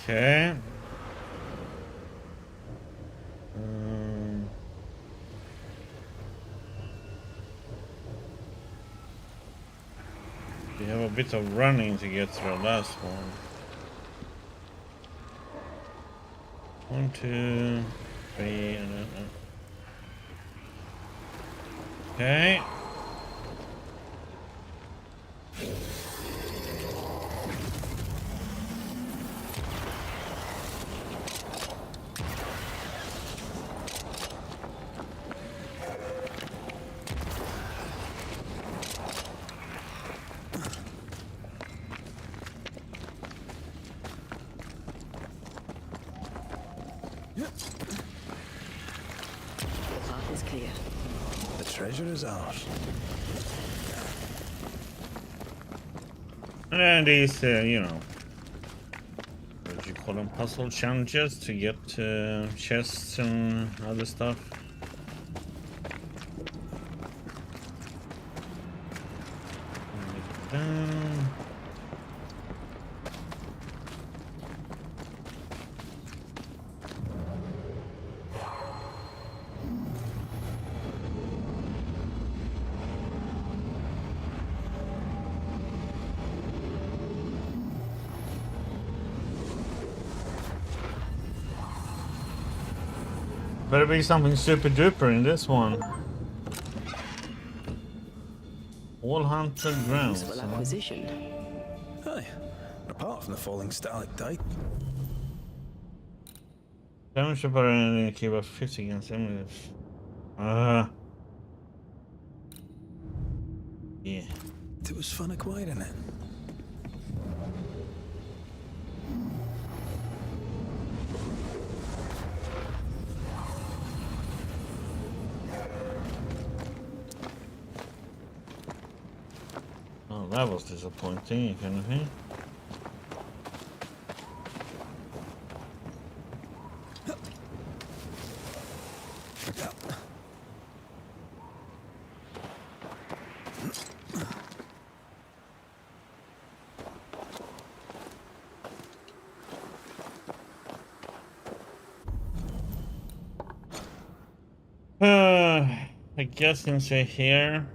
Okay. We have a bit of running to get to the last one. 1, 2, 3, and then. Okay. The path is clear. The treasure is ours. And then these, you know, what do you call them, puzzle challenges to get chests and other stuff. Down. Better be something super duper in this one. All hunted grounds. Useful acquisition. Aye. Apart from the falling stalactite. Damage about an keep up 50 against enemies. Yeah. It was fun acquiring it. Oh, that was disappointing, kind of thing. I guess since we're here,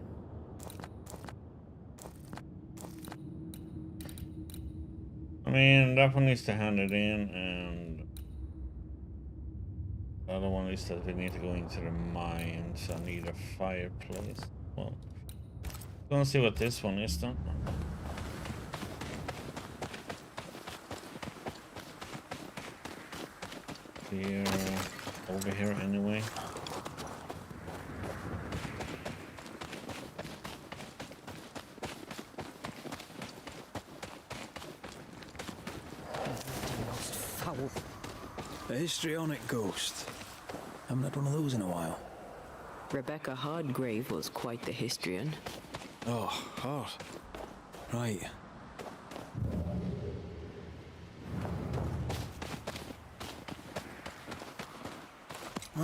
I mean, that one needs to hand it in, and the other one is that we need to go into the mines. I need a fireplace. Well, let's see what this one is then. Here, over here anyway. A histrionic ghost. Haven't had one of those in a while. Rebecca Hardgrave was quite the histrion. Oh, hard. Right. We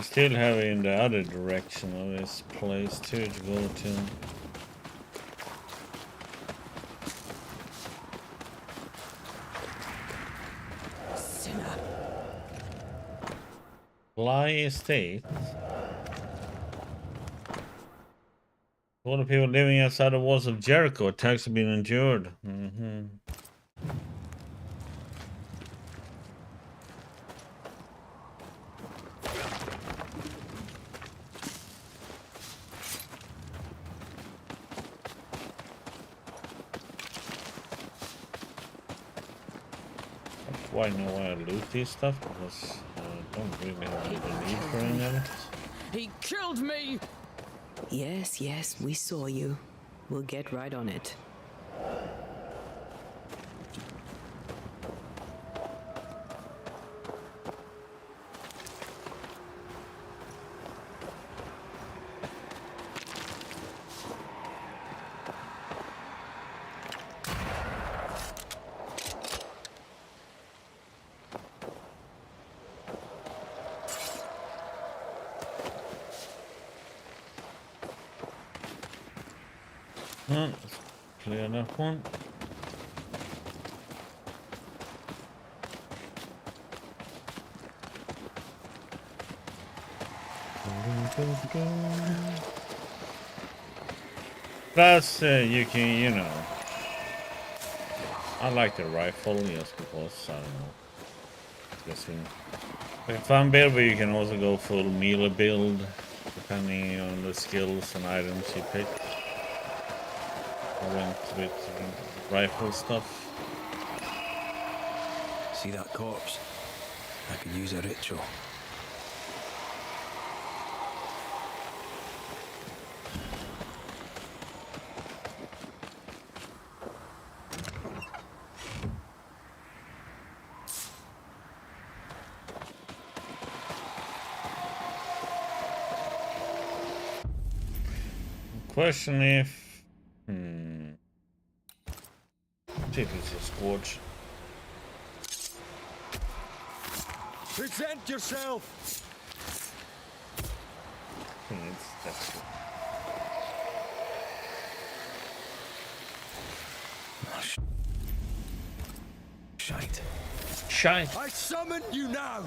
still have it in the other direction of this place too to go to. Sinner. Fly Estate. All the people living outside the walls of Jericho, attacks have been endured. Why now I loot this stuff? Because I don't really have the need for any of it. He killed me! Yes, yes, we saw you. We'll get right on it. Let's clear that one. Plus, you can, you know, I like the rifle just because, I don't know, just a fun build, but you can also go full melee build depending on the skills and items you pick. I went with rifle stuff. See that corpse? I could use a ritual. Question if see if it's a scorch. Present yourself! I think that's good. Shite. Shite. I summon you now!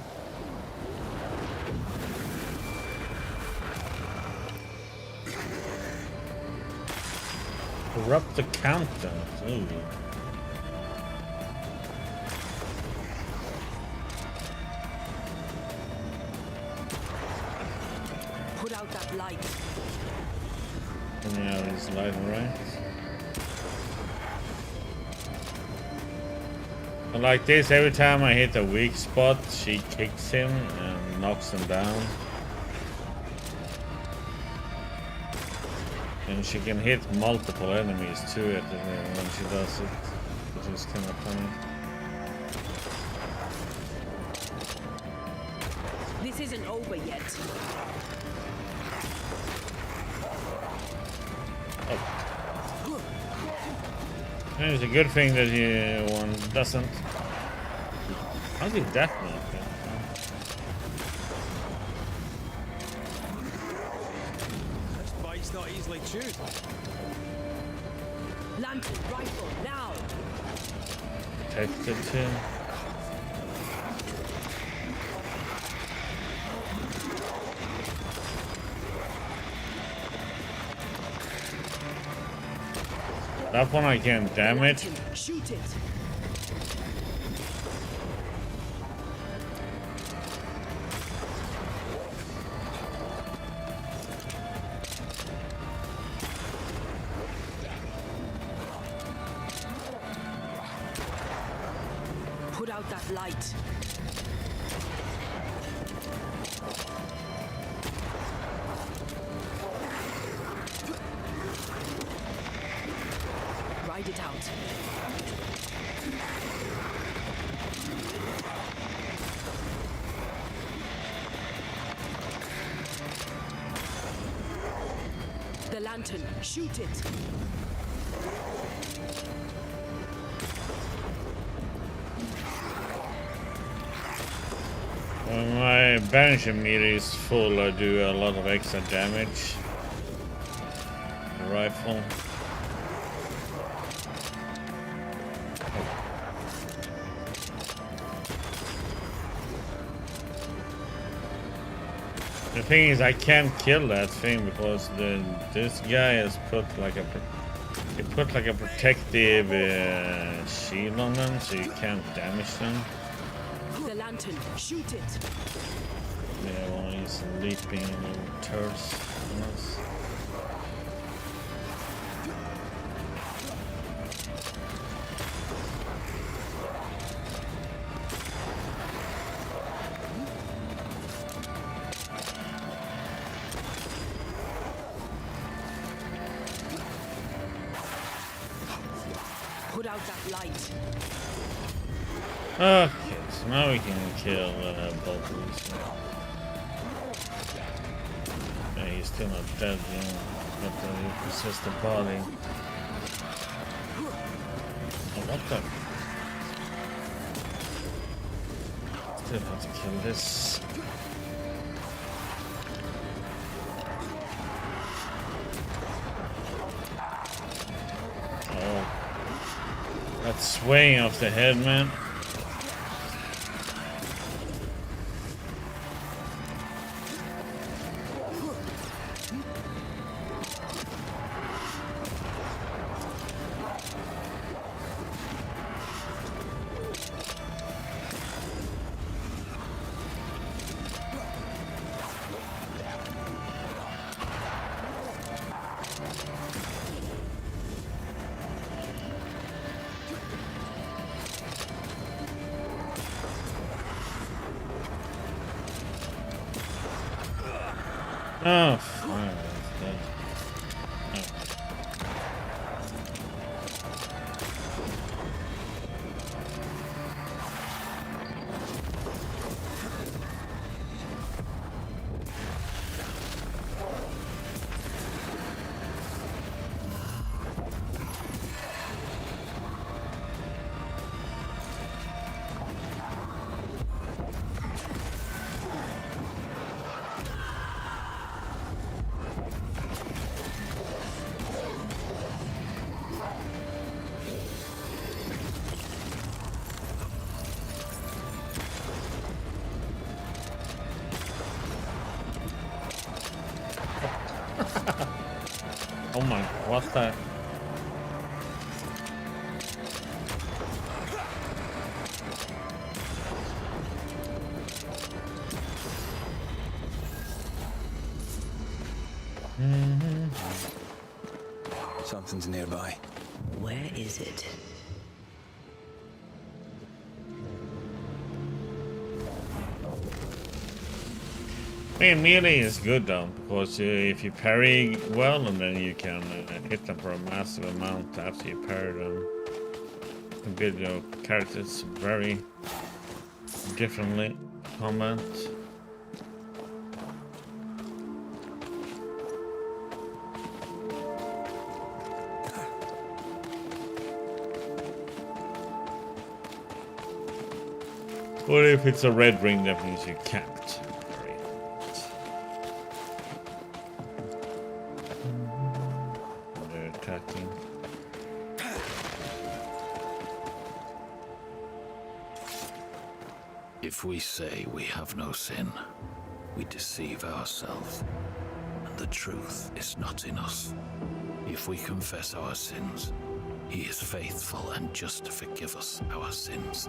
Corrupt the counter. Ooh. Put out that light. Coming out his light, right? And like this, every time I hit a weak spot, she kicks him and knocks him down. And she can hit multiple enemies too at the, when she does it, which is kind of funny. This isn't over yet. And it's a good thing that one doesn't. How did that not happen? This bite's not easily chewed. Lantern, rifle, now! Protected too. That one I can damage. Lantern, shoot it! Put out that light. Ride it out. The lantern, shoot it. When my Banisher meter is full, I do a lot of extra damage. The rifle. The thing is, I can't kill that thing because this guy has put like a protective shield on them, so you can't damage them. The lantern. Shoot it. Yeah, one of these leaping little turds on us. Put out that light. Okay, so now we can kill both of these. Yeah, he's still not dead, you know, but he possessed the body. Oh, what the? Still have to kill this. Oh. That swaying off the head, man. Oh, fine. Oh my, what's that? Something's nearby. Where is it? I mean, melee is good though, because if you parry well, and then you can hit them for a massive amount after you parry them. You can build your characters very differently. Combat. Or if it's a red ring, that means you can't. They're attacking. If we say we have no sin, we deceive ourselves, and the truth is not in us. If we confess our sins, he is faithful and just to forgive us our sins,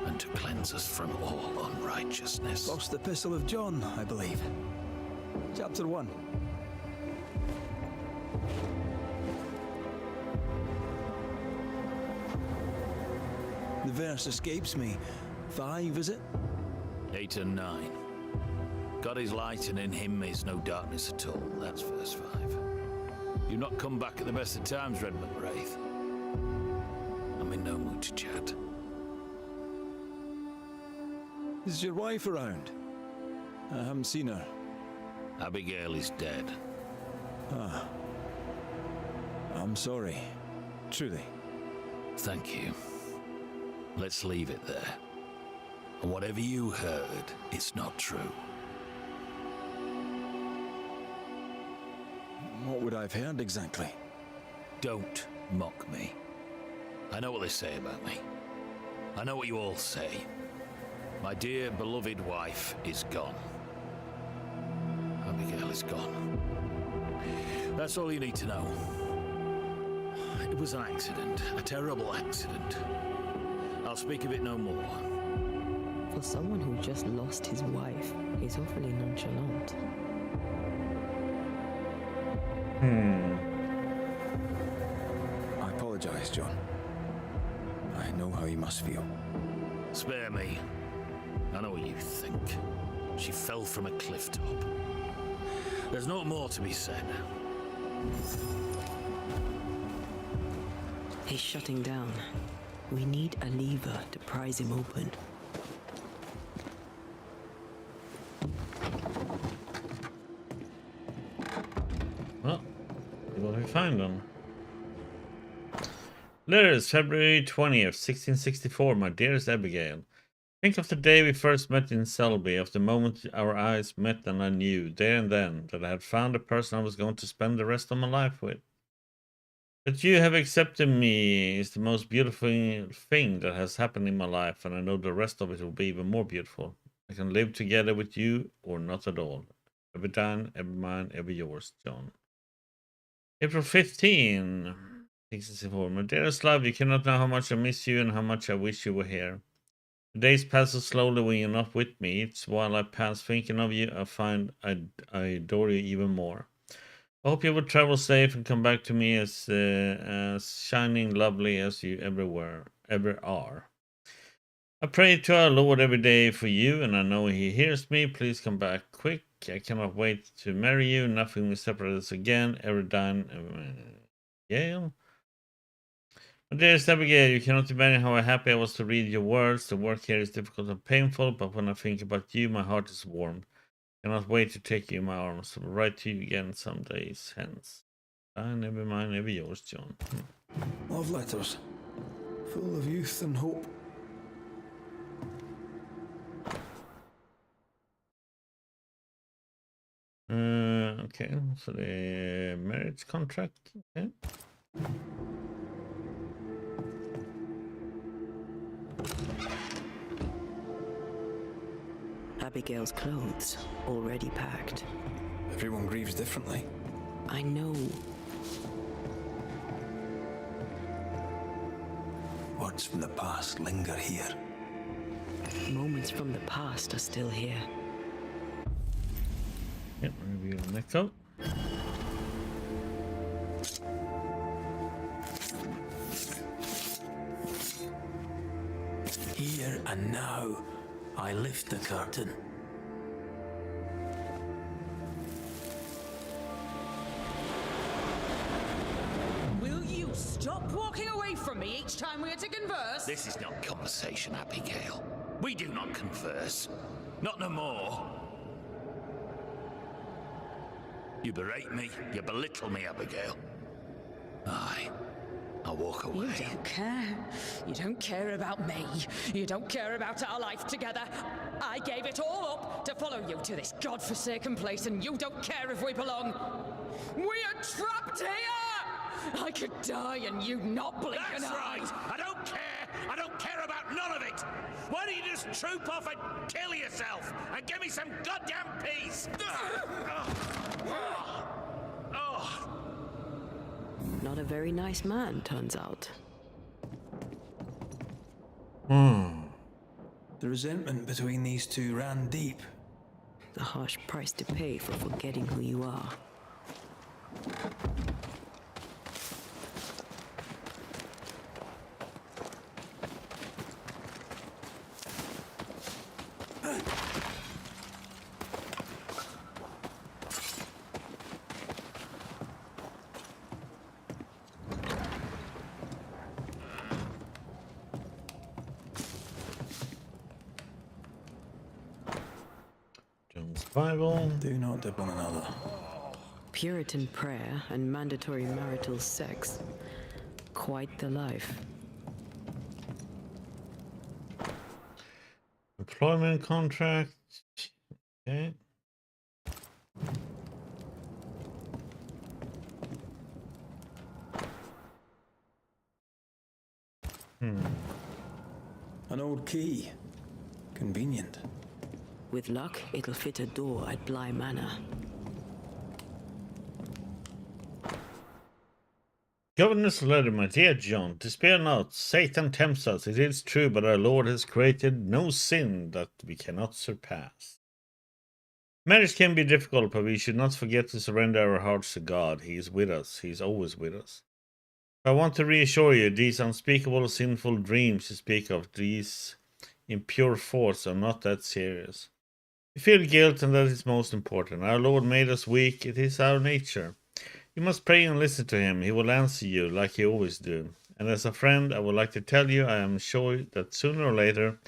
and to cleanse us from all unrighteousness. Lost Epistle of John, I believe. Chapter 1. The verse escapes me. 5, is it? 8 and 9. God is light, and in him is no darkness at all. That's verse 5. You've not come back at the best of times, Red McWraith. I'm in no mood to chat. Is your wife around? I haven't seen her. Abigail is dead. Ah. I'm sorry. Truly. Thank you. Let's leave it there. And whatever you heard, it's not true. What would I have heard exactly? Don't mock me. I know what they say about me. I know what you all say. My dear beloved wife is gone. Abigail is gone. That's all you need to know. It was an accident, a terrible accident. I'll speak of it no more. For someone who just lost his wife, he's awfully nonchalant. I apologize, John. I know how you must feel. Spare me. I know what you think. She fell from a cliff top. There's no more to be said. He's shutting down. We need a lever to prise him open. Well, what do we find then? Letters, February 20th, 1664. My dearest Abigail. Think of the day we first met in Selby, of the moment our eyes met, and I knew, there and then, that I had found the person I was going to spend the rest of my life with. That you have accepted me is the most beautiful thing that has happened in my life, and I know the rest of it will be even more beautiful. I can live together with you, or not at all. Ever done, ever mine, ever yours, John. April 15, 1664. My dearest love, you cannot know how much I miss you and how much I wish you were here. The days pass so slowly when you're not with me. It's while I pass thinking of you, I find I adore you even more. I hope you will travel safe and come back to me as shining lovely as you ever are. I pray to our Lord every day for you, and I know He hears me. Please come back quick. I cannot wait to marry you. Nothing will separate us again. Ever done, Yale. My dearest Abigail, you cannot imagine how happy I was to read your words. The work here is difficult and painful, but when I think about you, my heart is warm. Cannot wait to take you in my arms. I will write to you again some days hence. Never mind, ever yours, John. Love letters. Full of youth and hope. Okay, so the marriage contract. Okay. Abigail's clothes already packed. Everyone grieves differently. I know. Words from the past linger here. Moments from the past are still here. Yep, review the next up. Here and now, I lift the curtain. Will you stop walking away from me each time we are to converse? This is not conversation, Abigail. We do not converse. Not no more. You berate me, you belittle me, Abigail. Aye. I'll walk away. You don't care. You don't care about me. You don't care about our life together. I gave it all up to follow you to this godforsaken place, and you don't care if we belong. We are trapped here! I could die and you not blink an That's eye. right! I don't care! I don't care about none of it! Why don't you just troop off and kill yourself and give me some goddamn peace? Not a very nice man, turns out. The resentment between these two ran deep. A harsh price to pay for forgetting who you are. John's Bible. Do not dip on another. Puritan prayer and mandatory marital sex. Quite the life. Employment contract. Okay. An old key. Convenient. With luck, it'll fit a door at Bly Manor. Governor's letter, my dear John, despair not. Satan tempts us, it is true, but our Lord has created no sin that we cannot surpass. Marriage can be difficult, but we should not forget to surrender our hearts to God. He is with us. He is always with us. I want to reassure you, these unspeakable sinful dreams you speak of, these impure thoughts are not that serious. We feel guilt, and that is most important. Our Lord made us weak. It is our nature. You must pray and listen to him. He will answer you like he always do. And as a friend, I would like to tell you I am sure that sooner or later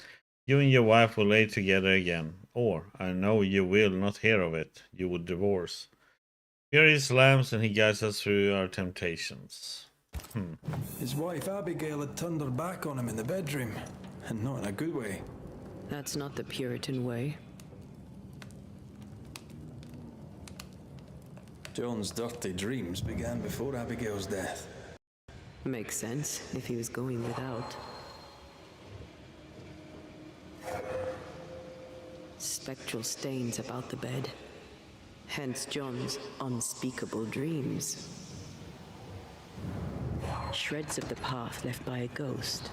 you and your wife will lay together again. Or, I know you will not hear of it. You will divorce. We are his lambs and he guides us through our temptations. His wife Abigail had turned her back on him in the bedroom, and not in a good way. That's not the Puritan way. John's dirty dreams began before Abigail's death. Makes sense if he was going without. Spectral stains about the bed. Hence John's unspeakable dreams. Shreds of the path left by a ghost.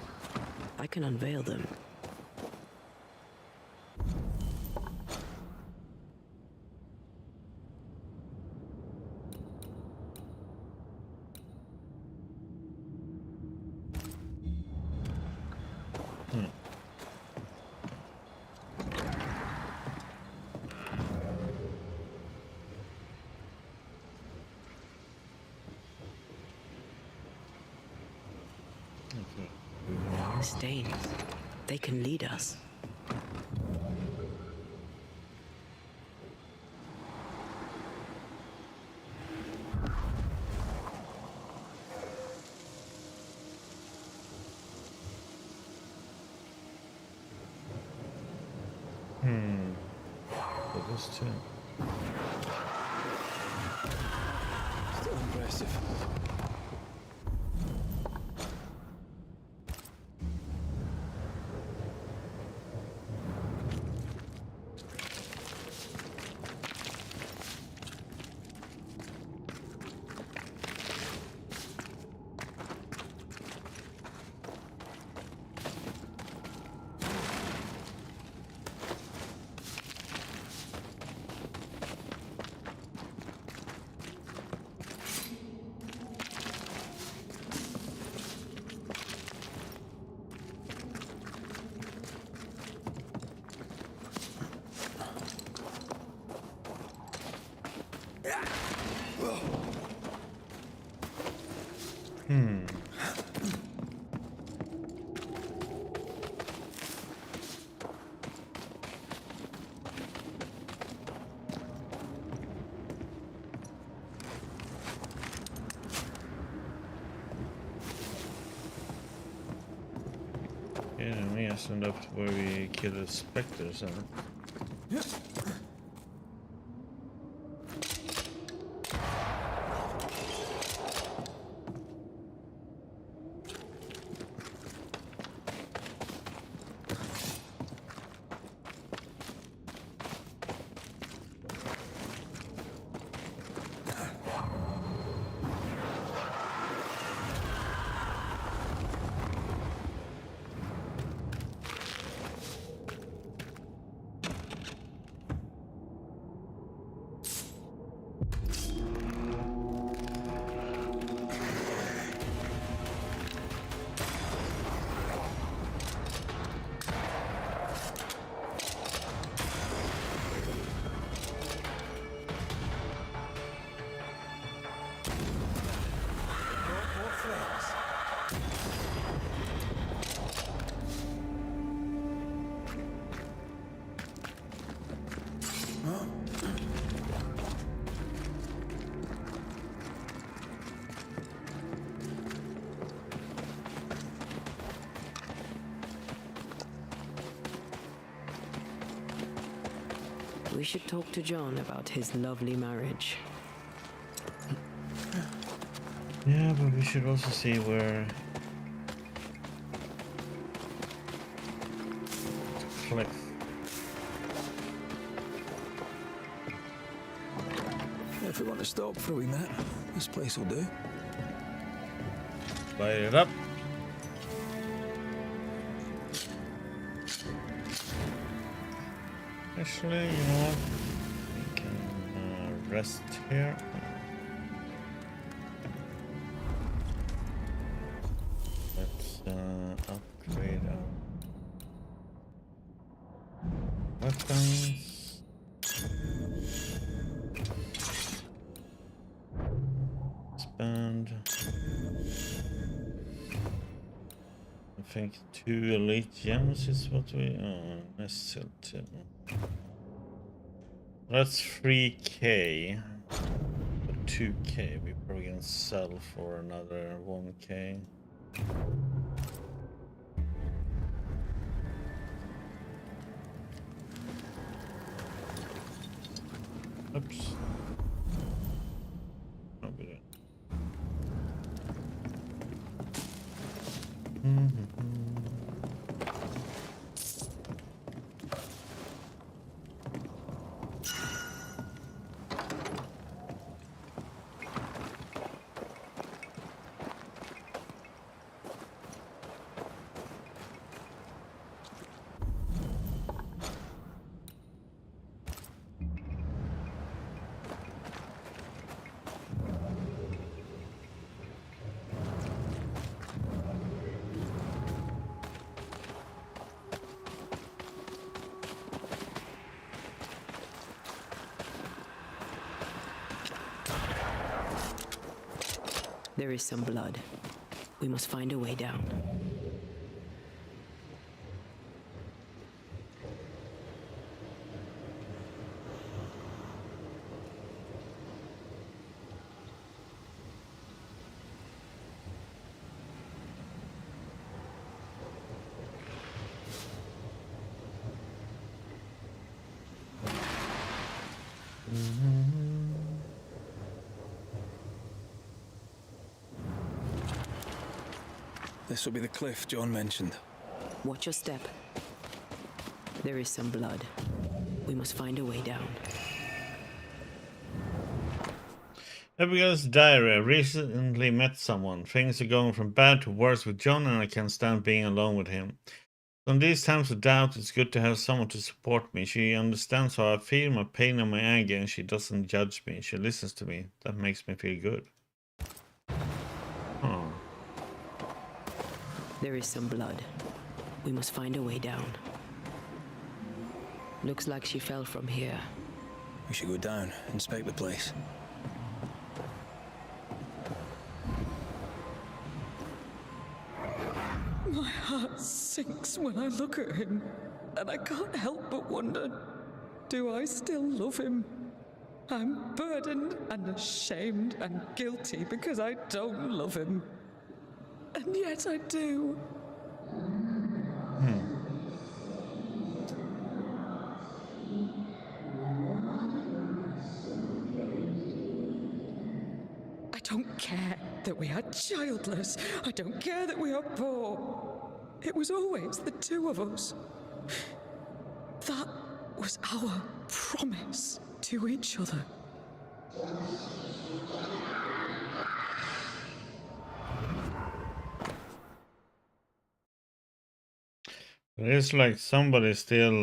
I can unveil them. Stains. They can lead us. But this too. Still impressive. Okay, then we have to end up to where we kill the specters, huh? We should talk to John about his lovely marriage. Yeah, but we should also see where cliff. If we want to stop for a wee minute, this place will do. Light it up. Actually, you know what? We can rest here. Let's upgrade our weapons. Spend. I think 2 elite gems is what we. Oh, necessary. That's 3k. For 2k, we probably can sell for another 1k. Oops. Oh, we didn't. There is some blood. We must find a way down. This will be the cliff John mentioned. Watch your step. There is some blood. We must find a way down. Abigail's diary. I recently met someone. Things are going from bad to worse with John, and I can't stand being alone with him. On these times of doubt, it's good to have someone to support me. She understands how I feel, my pain and my anger, and she doesn't judge me. She listens to me. That makes me feel good. Oh. There is some blood. We must find a way down. Looks like she fell from here. We should go down, inspect the place. My heart sinks when I look at him, and I can't help but wonder, do I still love him? I'm burdened and ashamed and guilty because I don't love him. And yet I do. I don't care that we are childless. I don't care that we are poor. It was always the two of us. That was our promise to each other. It's like somebody still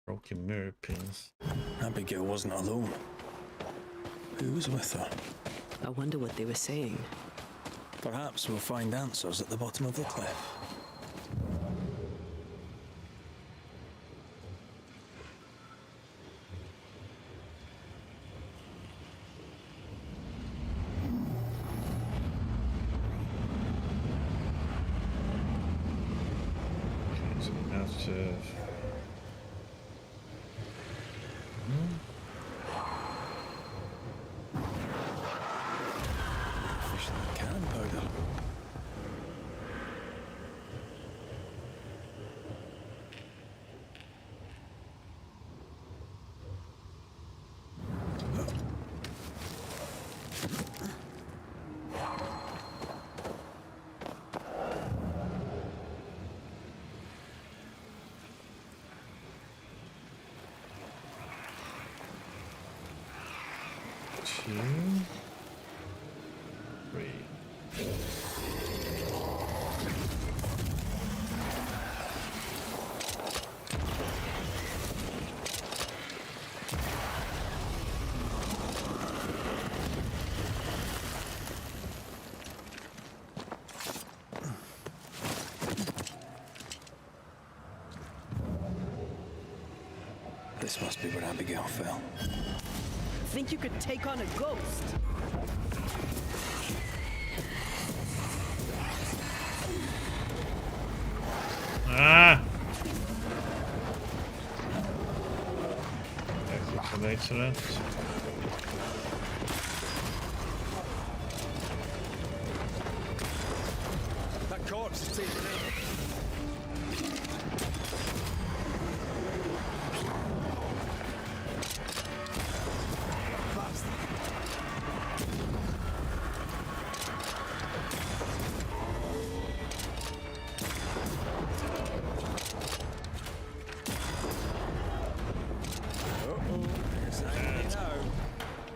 broken mirror pins. Abigail wasn't alone. Who was with her? I wonder what they were saying. Perhaps we'll find answers at the bottom of the cliff. So we have to. Fish in the cannon powder. 2, 3. This must be where Abigail fell. Think you could take on a ghost? Ah! Exit to the accident. That corpse is taken in.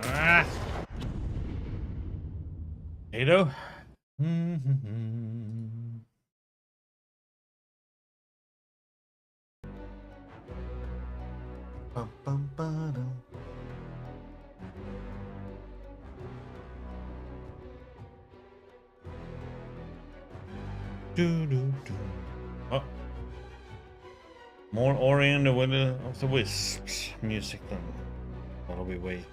Ah! Ado? Bum, bum, ba-dum. Do, do, do. Oh. More Ori and the Will of the Wisps music then. While we wait.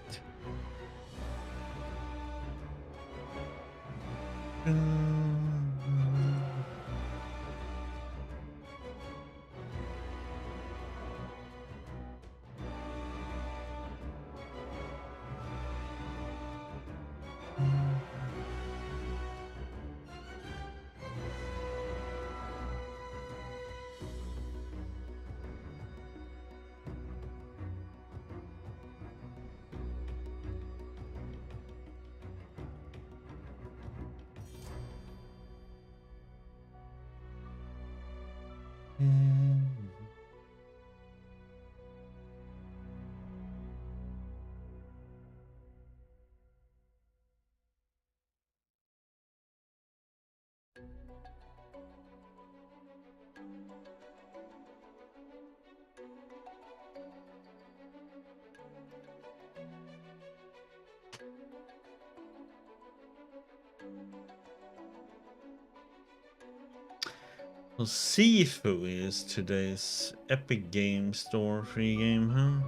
So Sifu is today's Epic Game Store free game, huh?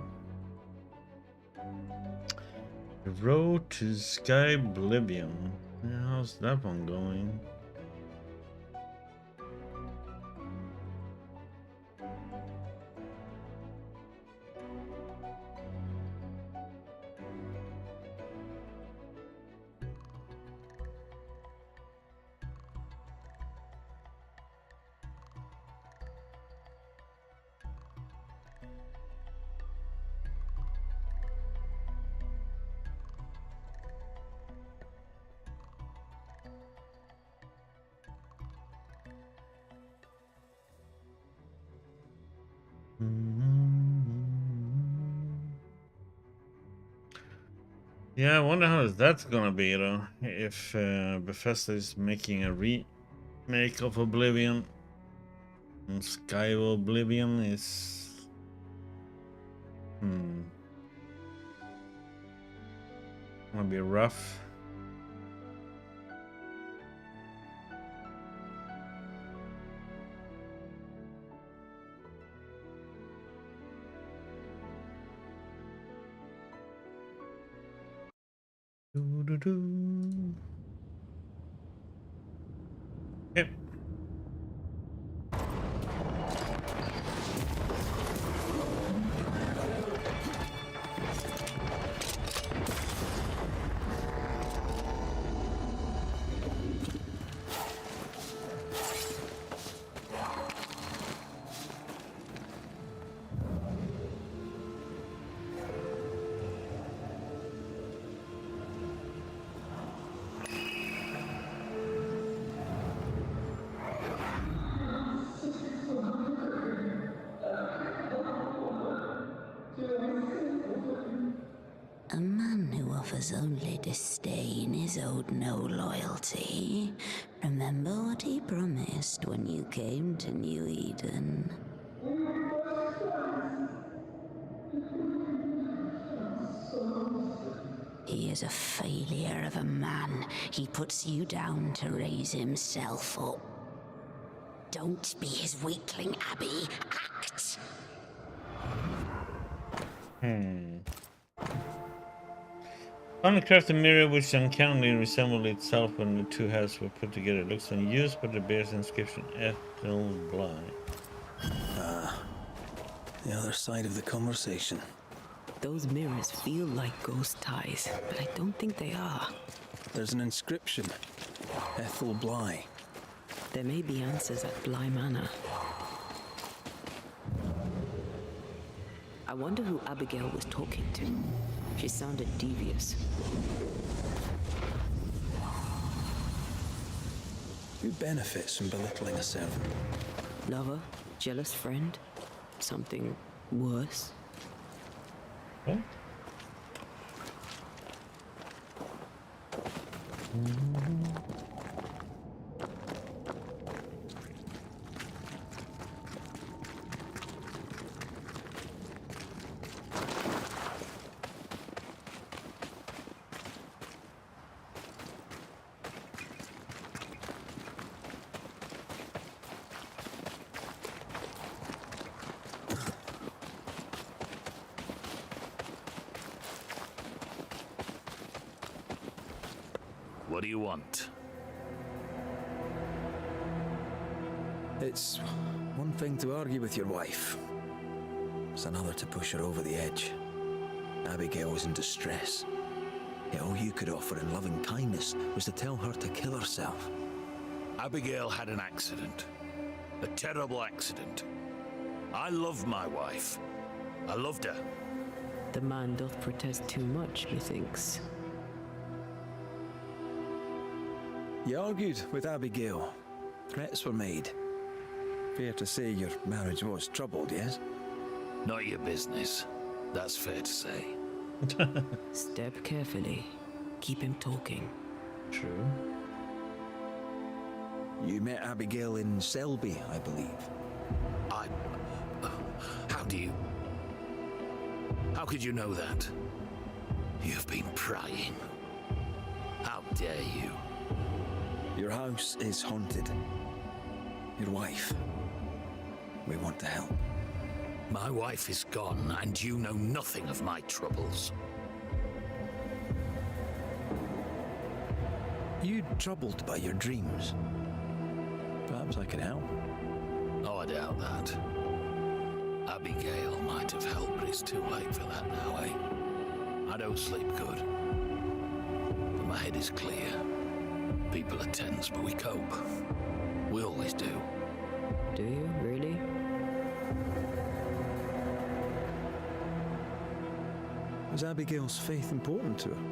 The Road to Sky Oblivion. Yeah, how's that one going? Yeah, I wonder how that's gonna be though. If Bethesda is making a remake of Oblivion, and Sky Oblivion is gonna be rough. Do, do, do. Yep. Abigail's only disdain is owed no loyalty. Remember what he promised when you came to New Eden. He is a failure of a man. He puts you down to raise himself up. Don't be his weakling, Abby. Act! Found a crafted mirror which uncannily resembled itself when the two halves were put together. It looks unused, but it bears the inscription Ethel Bly. The other side of the conversation. Those mirrors feel like ghost ties, but I don't think they are. There's an inscription. Ethel Bly. There may be answers at Bly Manor. I wonder who Abigail was talking to. She sounded devious. Who benefits from belittling a servant? Lover? Jealous friend? Something worse? What? What do you want? It's one thing to argue with your wife. It's another to push her over the edge. Abigail was in distress. Yet all you could offer in loving kindness was to tell her to kill herself. Abigail had an accident. A terrible accident. I love my wife. I loved her. The man doth protest too much, methinks. You argued with Abigail. Threats were made. Fair to say your marriage was troubled, yes? Not your business. That's fair to say. Step carefully. Keep him talking. True. You met Abigail in Selby, I believe. How could you know that? You've been prying. How dare you? Your house is haunted. Your wife. We want to help. My wife is gone, and you know nothing of my troubles. You troubled by your dreams? Perhaps I can help. Oh, I doubt that. Abigail might have helped, but it's too late for that now, eh? I don't sleep good. But my head is clear. People are tense, but we cope. We always do. Do you, really? Was Abigail's faith important to her?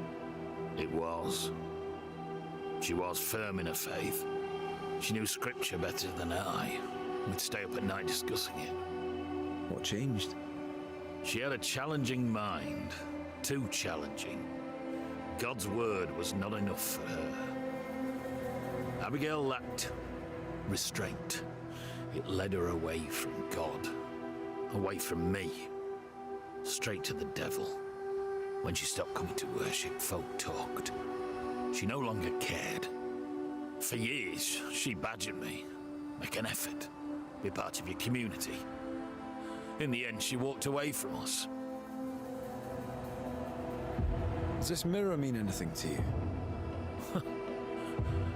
It was. She was firm in her faith. She knew scripture better than I. We'd stay up at night discussing it. What changed? She had a challenging mind. Too challenging. God's word was not enough for her. Abigail lacked restraint. It led her away from God. Away from me. Straight to the devil. When she stopped coming to worship, folk talked. She no longer cared. For years, she badgered me. Make an effort. Be part of your community. In the end, she walked away from us. Does this mirror mean anything to you?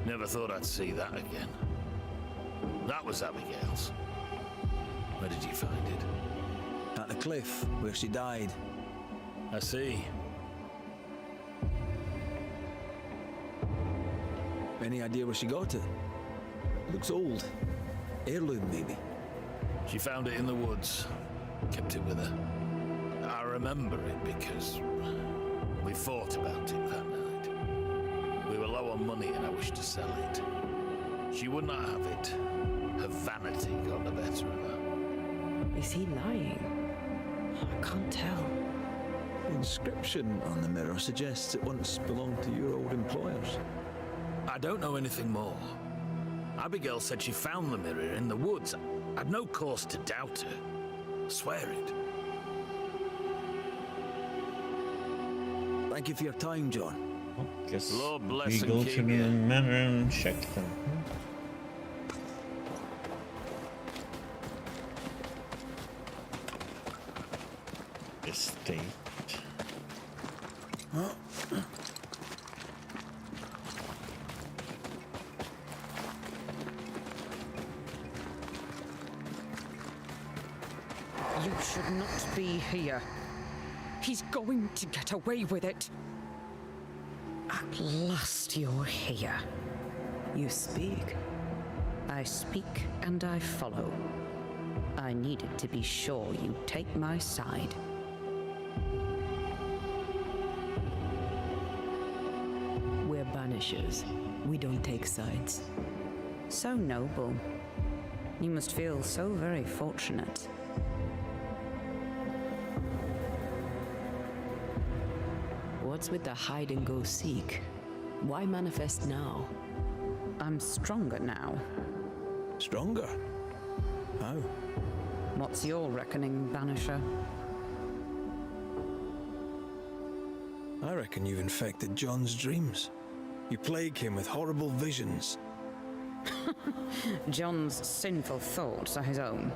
Never thought I'd see that again. That was Abigail's. Where did you find it? At the cliff, where she died. I see. Any idea where she got it? Looks old. Heirloom, maybe. She found it in the woods. Kept it with her. I remember it because we fought about it that night. We were low on money and I wished to sell it. She would not have it. Her vanity got the better of her. Is he lying? I can't tell. The inscription On the mirror suggests it once belonged to your old employers. I don't know anything more. Abigail said she found the mirror in the woods. I'd no cause to doubt her. Swear it. Thank you for your time, John. Well, guess Lord bless we and go keep to the you. manor and check them. Estate. You should not be here. He's going to get away with it. At last you're here. You speak. I speak and I follow. I needed to be sure you'd take my side. We're Banishers. We don't take sides. So noble. You must feel so very fortunate. What's with the hide and go seek? Why manifest now? I'm stronger now. stronger. How? What's your reckoning, Banisher? I reckon you've infected John's dreams. You plague him with horrible visions. John's sinful thoughts are his own.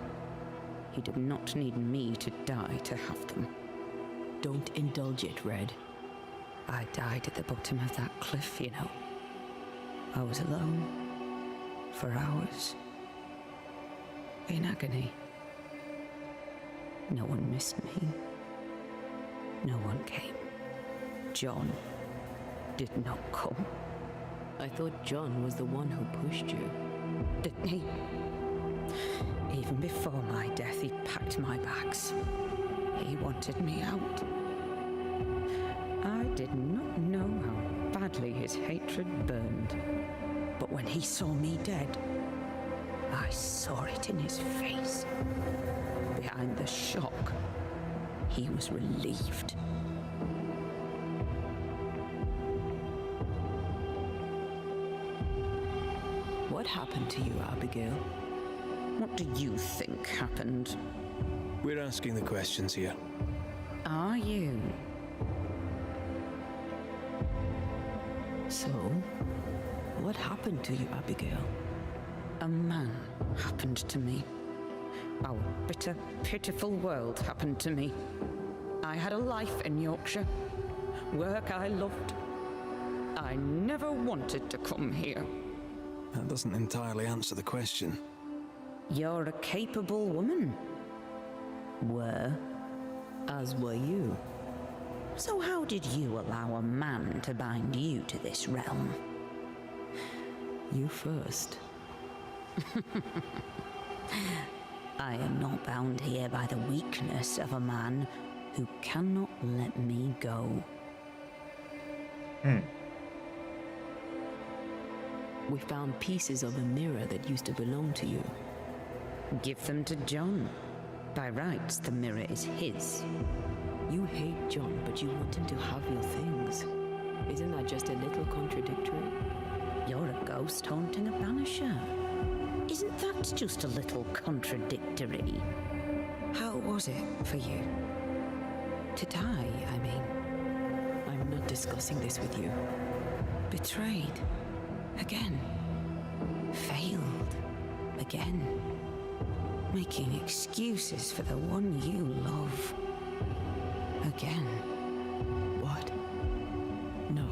He did not need me to die to have them. Don't indulge it, Red. I died at the bottom of that cliff, you know. I was alone for hours, in agony. No one missed me. No one came. John did not come. I thought John was the one who pushed you. Didn't he? Even before my death, he packed my bags. He wanted me out. I did not know how badly his hatred burned. But when he saw me dead, I saw it in his face. Behind the shock, he was relieved. What happened to you, Abigail? What do you think happened? We're asking the questions here. Are you? So, what happened to you, Abigail? A man happened to me. Our bitter, pitiful world happened to me. I had a life in Yorkshire. Work I loved. I never wanted to come here. That doesn't entirely answer the question. You're a capable woman. Were, as were you. So how did you allow a man to bind you to this realm? You first. I am not bound here by the weakness of a man who cannot let me go. We found pieces of a mirror that used to belong to you. Give them to John. By rights, the mirror is his. You hate John, but you want him to have your things. Isn't that just a little contradictory? You're a ghost haunting a banisher. Isn't that just a little contradictory? How was it for you? To die, I mean. I'm not discussing this with you. Betrayed. Again. Failed. Again. Making excuses for the one you love. Again. What? No.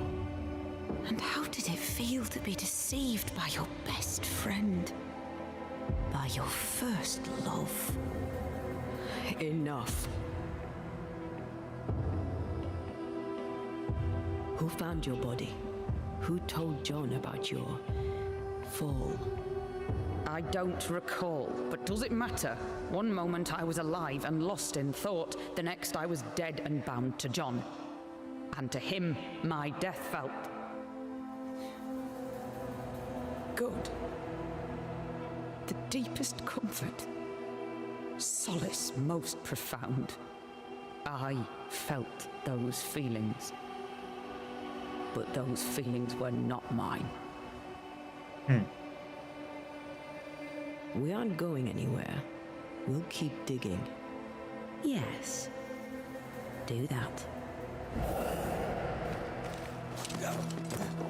And how did it feel to be deceived by your best friend? By your first love? Enough. Who found your body? Who told John about your fall? I don't recall, but does it matter? One moment I was alive and lost in thought, the next I was dead and bound to John. And to him, my death felt good. The deepest comfort. Solace most profound. I felt those feelings. But those feelings were not mine. We aren't going anywhere. We'll keep digging. Yes. Do that.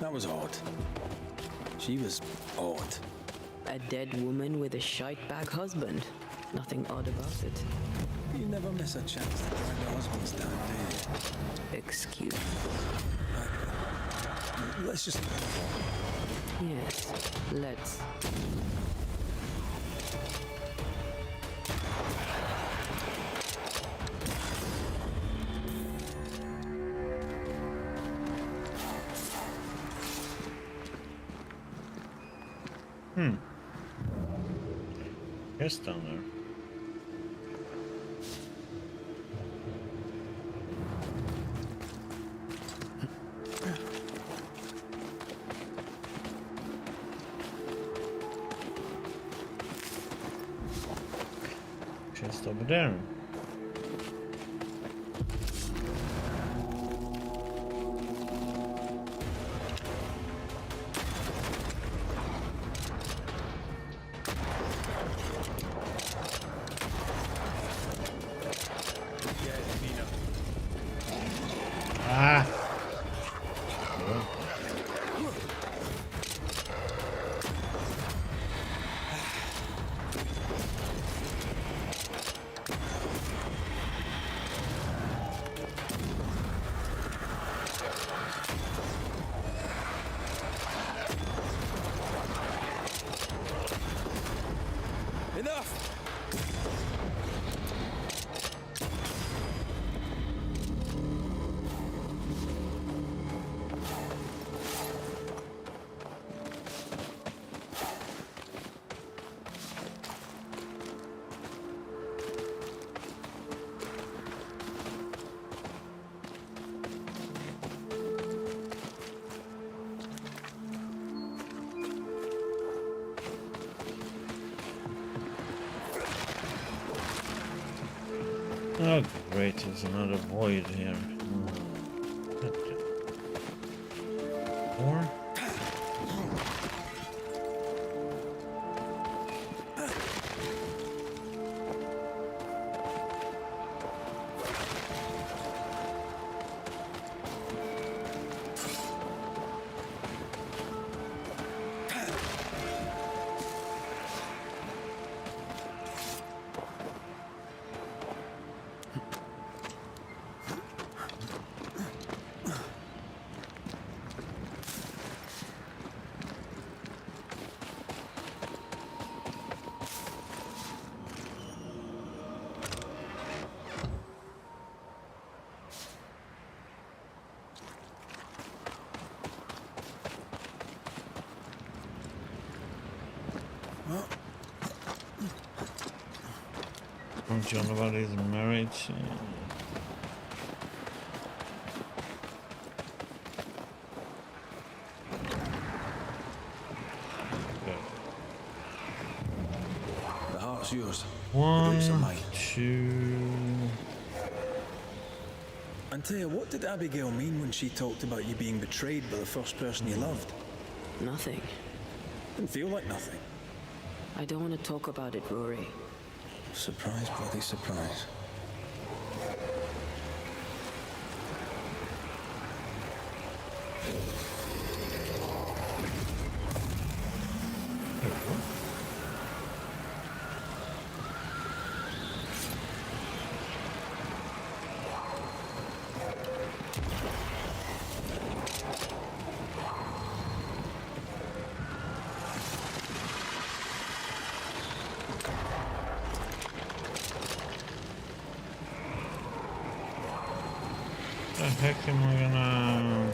That was odd. She was odd. A dead woman with a shite-bag husband. Nothing odd about it. You never miss a chance to drag the husbands down, do Excuse me. you? Let's just... Yes, let's. Yes, down there. Just over there. Ah. Enough! Oh, great, there's another void here. More? John about his marriage. The heart's yours. One, The mine. two. Antea, what did Abigail mean when she talked about you being betrayed by the first person you loved? Nothing. Didn't feel like nothing. I don't want to talk about it, Rory. Surprise, bloody surprise. The heck am I gonna...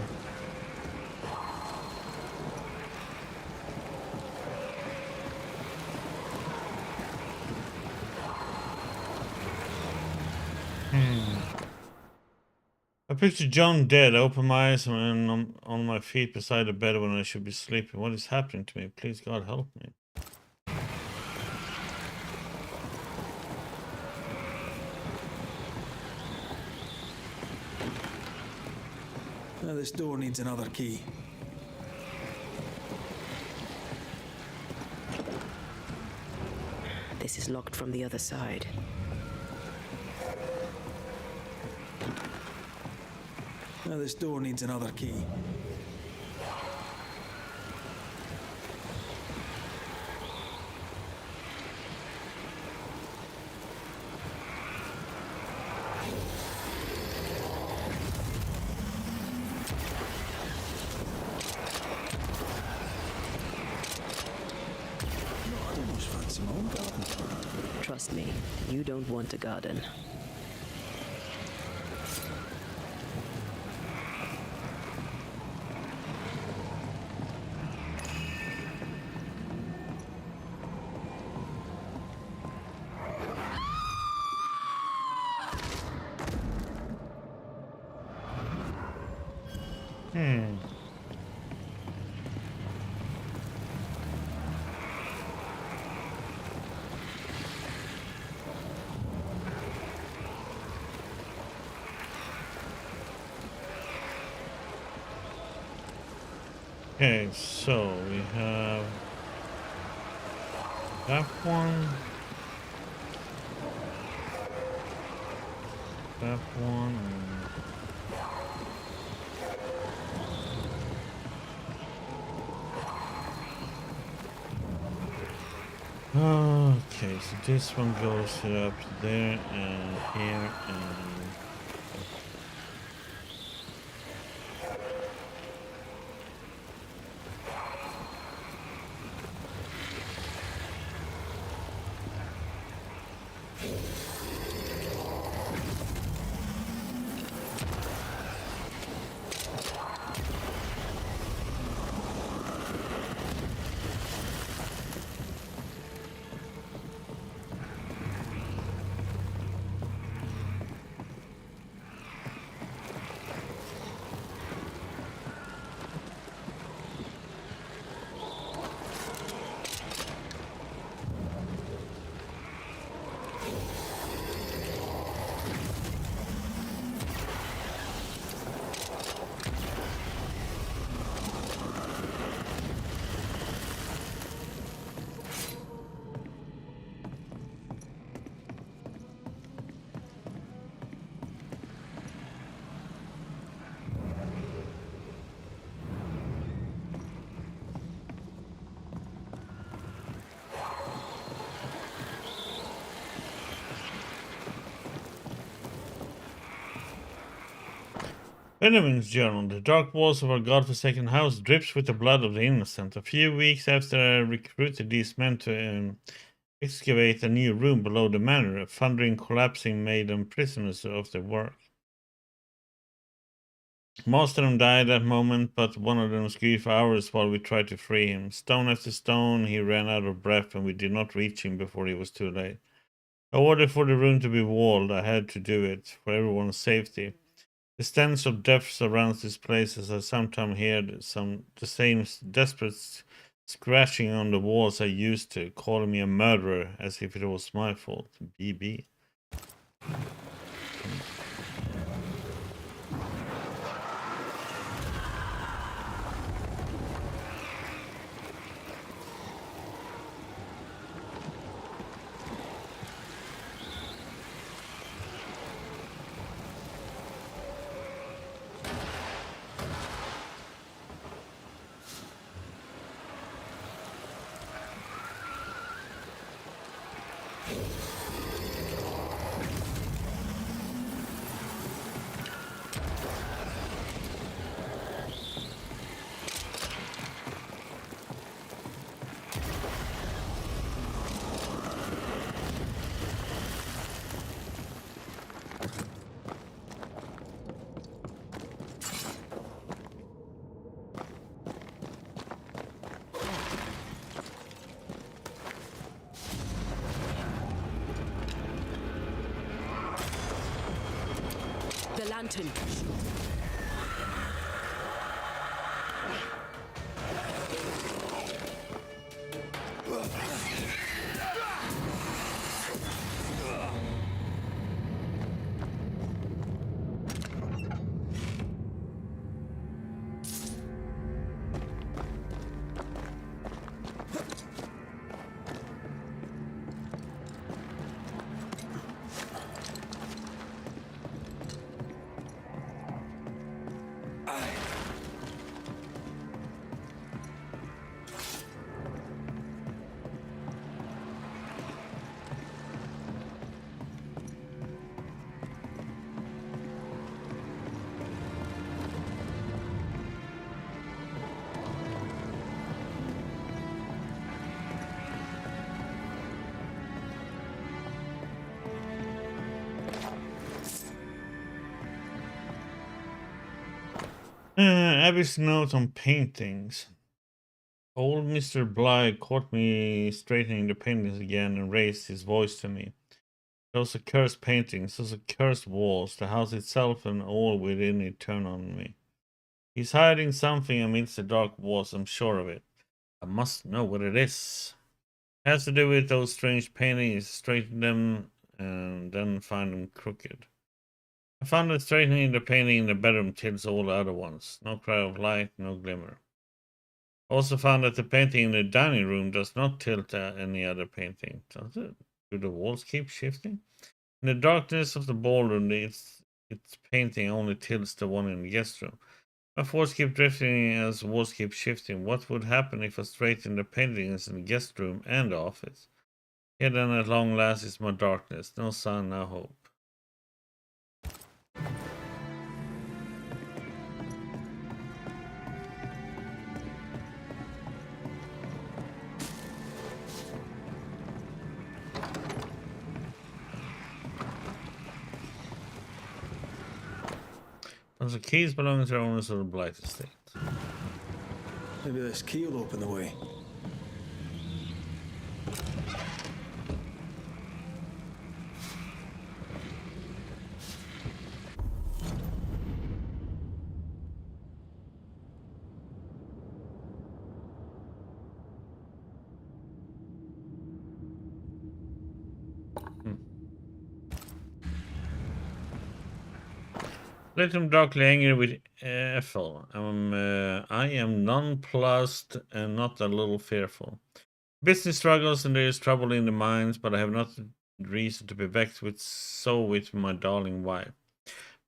I picture John dead. I open my eyes and I'm on my feet beside the bed when I should be sleeping. What is happening to me? Please, God, help me. This door needs another key. This is locked from the other side. This door needs another key. Trust me, you don't want a garden. Okay, so we have that one, that one, okay, so this one goes up there and here and Benjamin's journal. The dark walls of our godforsaken house drips with the blood of the innocent. A few weeks after I recruited these men to excavate a new room below the manor, a thundering collapsing made them prisoners of their work. Most of them died that moment, but one of them screamed for hours while we tried to free him. Stone after stone, he ran out of breath, and we did not reach him before it was too late. I ordered for the room to be walled. I had to do it, for everyone's safety. The stench of death surrounds this place as I sometimes hear the same desperate scratching on the walls I used to, calling me a murderer as if it was my fault. BB. The lantern. Abby's note on paintings. Old Mr. Bly caught me straightening the paintings again and raised his voice to me. Those accursed paintings, those accursed walls, the house itself and all within it turn on me. He's hiding something amidst the dark walls, I'm sure of it. I must know what it is. It has to do with those strange paintings, straighten them and then find them crooked. I found that straightening the painting in the bedroom tilts all the other ones. No cry of light, no glimmer. Also found that the painting in the dining room does not tilt any other painting. Does it? Do the walls keep shifting? In the darkness of the ballroom, its painting only tilts the one in the guest room. My thoughts keep drifting as walls keep shifting. What would happen if I straightened the paintings in the guest room and the office? Here then at long last is my darkness. No sun, no hope. Those are keys belonging to the owners of the Blight Estate. Maybe this key will open the way. Let him darkly angry with Ethel. I am nonplussed and not a little fearful. Business struggles and there is trouble in the mines, but I have not reason to be vexed with my darling wife.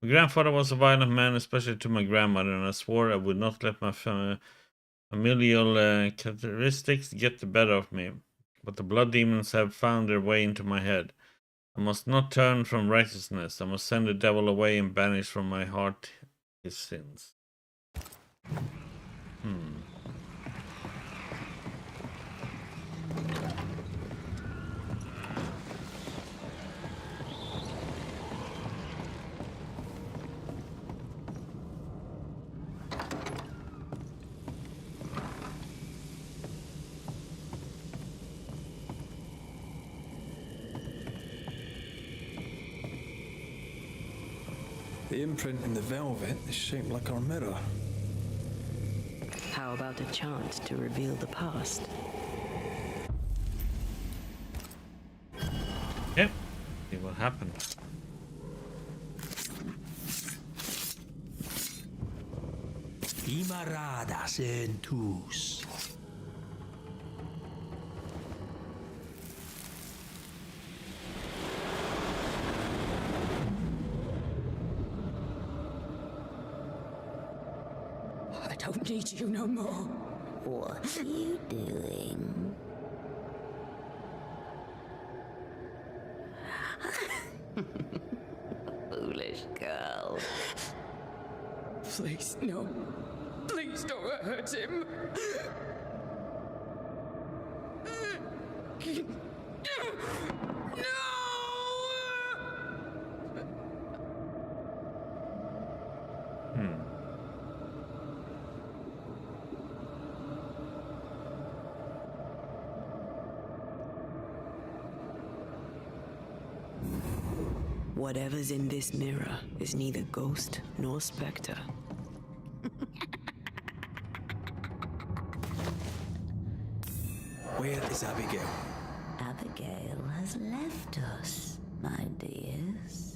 My grandfather was a violent man, especially to my grandmother, and I swore I would not let my familial characteristics get the better of me. But the blood demons have found their way into my head. I must not turn from righteousness. I must send the devil away and banish from my heart his sins. The imprint in the velvet is shaped like our mirror. How about a chance to reveal the past? Yep. See what happened. Imarada sentus. I don't need you no more. What are you doing? Foolish girl. Please, no. Please don't hurt him. Whatever's in this mirror is neither ghost nor spectre. Where is Abigail? Abigail has left us, my dears.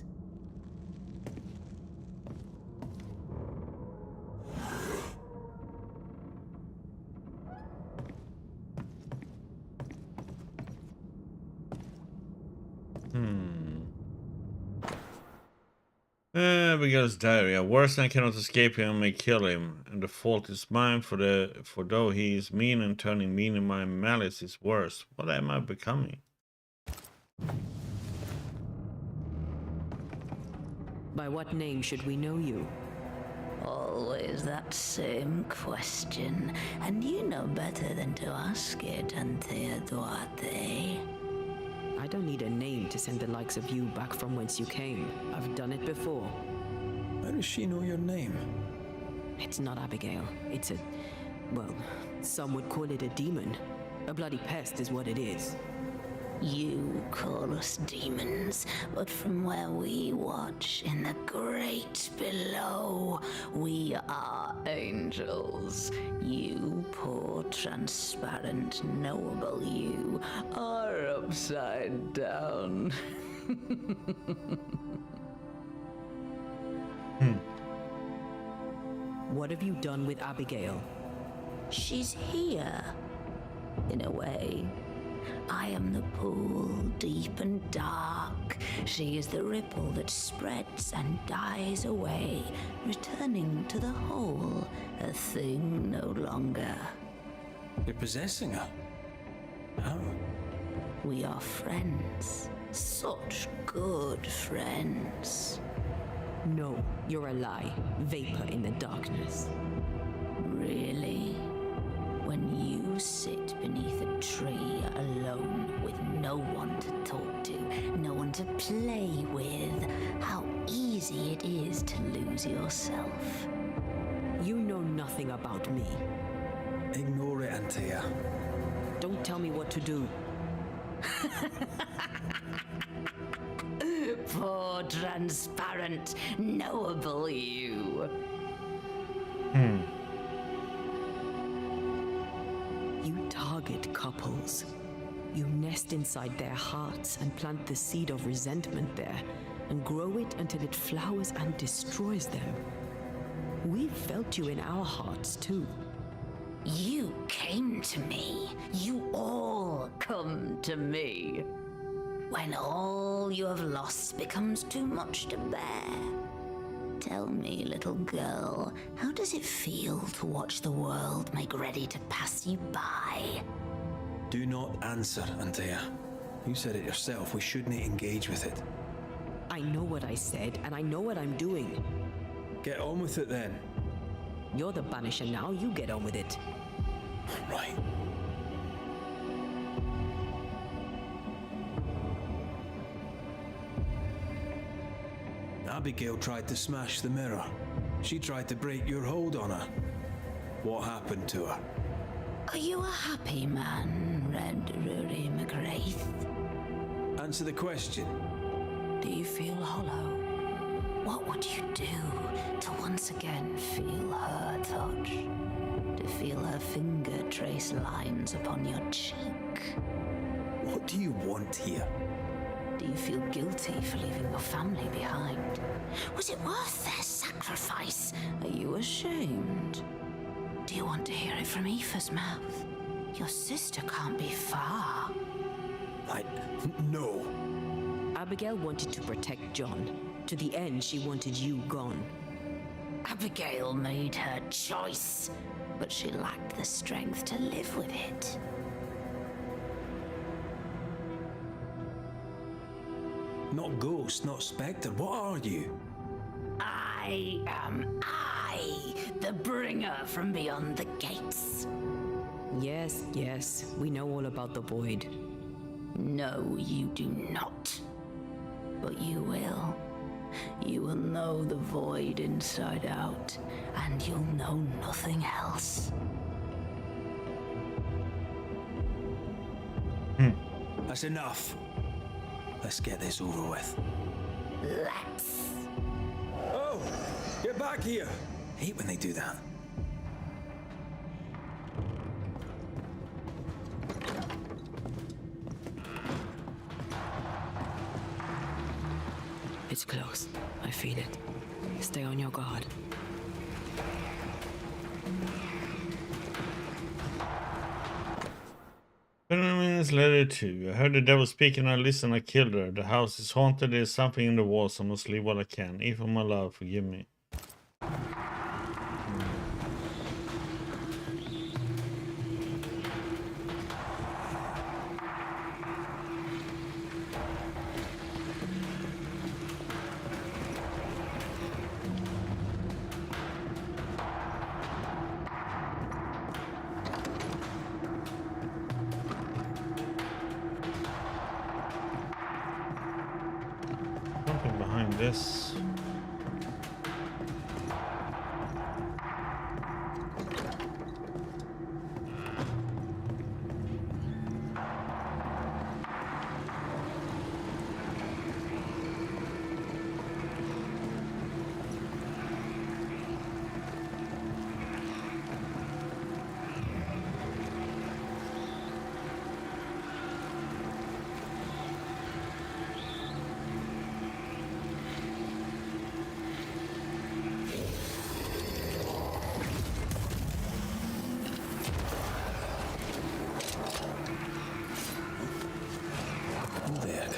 Abigail's diary. Worse than I cannot escape him and may kill him, and the fault is mine, for though he is mean and turning mean in my malice is worse. What am I becoming? By what name should we know you? Always that same question, and you know better than to ask it, Antea Duarte. I don't need a name to send the likes of you back from whence you came. I've done it before. How does she know your name? It's not Abigail. It's a... well, some would call it a demon. A bloody pest is what it is. You call us demons, but from where we watch in the great below, we are angels. You poor, transparent, knowable you are upside down. What have you done with Abigail? She's here, in a way. I am the pool, deep and dark. She is the ripple that spreads and dies away, returning to the whole, a thing no longer. You're possessing her? How? We are friends, such good friends. No, you're a lie. Vapor in the darkness. Really? When you sit beneath a tree alone with no one to talk to, no one to play with, how easy it is to lose yourself. You know nothing about me. Ignore it, Antea. Don't tell me what to do. Poor, transparent, knowable you. You target couples. You nest inside their hearts and plant the seed of resentment there, and grow it until it flowers and destroys them. We've felt you in our hearts too. You came to me. You all come to me. When all you have lost becomes too much to bear. Tell me, little girl, how does it feel to watch the world make ready to pass you by? Do not answer, Antea. You said it yourself. We shouldn't engage with it. I know what I said, and I know what I'm doing. Get on with it then. You're the Banisher now, you get on with it. Right. Abigail tried to smash the mirror. She tried to break your hold on her. What happened to her? Are you a happy man, Red Rory McGrath? Answer the question. Do you feel hollow? What would you do to once again feel her touch? To feel her finger trace lines upon your cheek? What do you want here? Do you feel guilty for leaving your family behind? Was it worth their sacrifice? Are you ashamed? Do you want to hear it from Aoife's mouth? Your sister can't be far. No. Abigail wanted to protect John. To the end, she wanted you gone. Abigail made her choice, but she lacked the strength to live with it. Not ghost, not spectre. What are you? I am I, the bringer from beyond the gates. Yes, yes, we know all about the void. No, you do not. But you will. You will know the void inside out, and you'll know nothing else. That's enough. Let's get this over with. Let's. Oh! Get back here! Hate when they do that. It's close. I feel it. Stay on your guard. Minutes later too. I heard the devil speaking. I listened. I killed her. The house is haunted. There's something in the walls. I must leave what I can. Even my love, forgive me. Something behind this.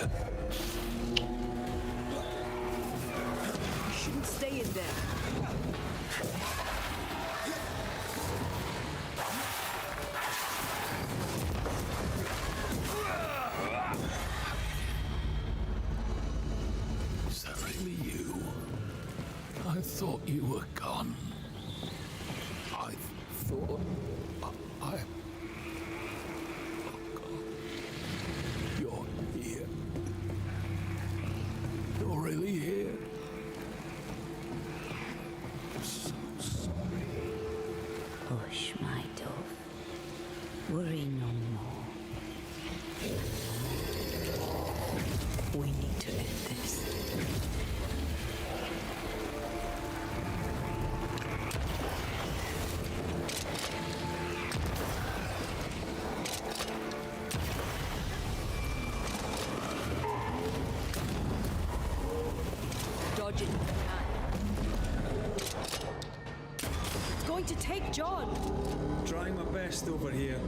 You shouldn't stay in there. Is that really you? I thought you were gone. I thought I... Oh God. You're here. You're really here. I'm so sorry. Hush, my dove. Worry no more. We need to end this. Dodge it if you can. It's going to take John. Trying my best over here.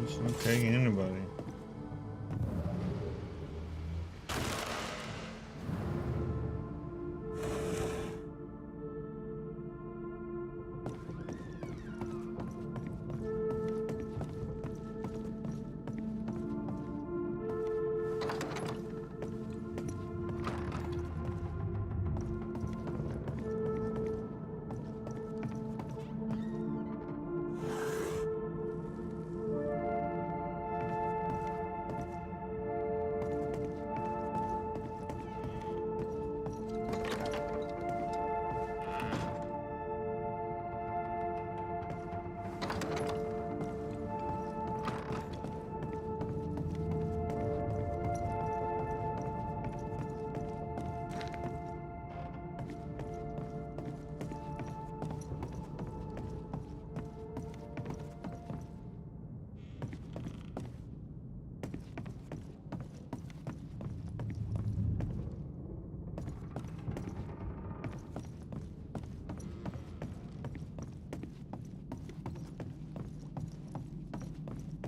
It's not taking anybody.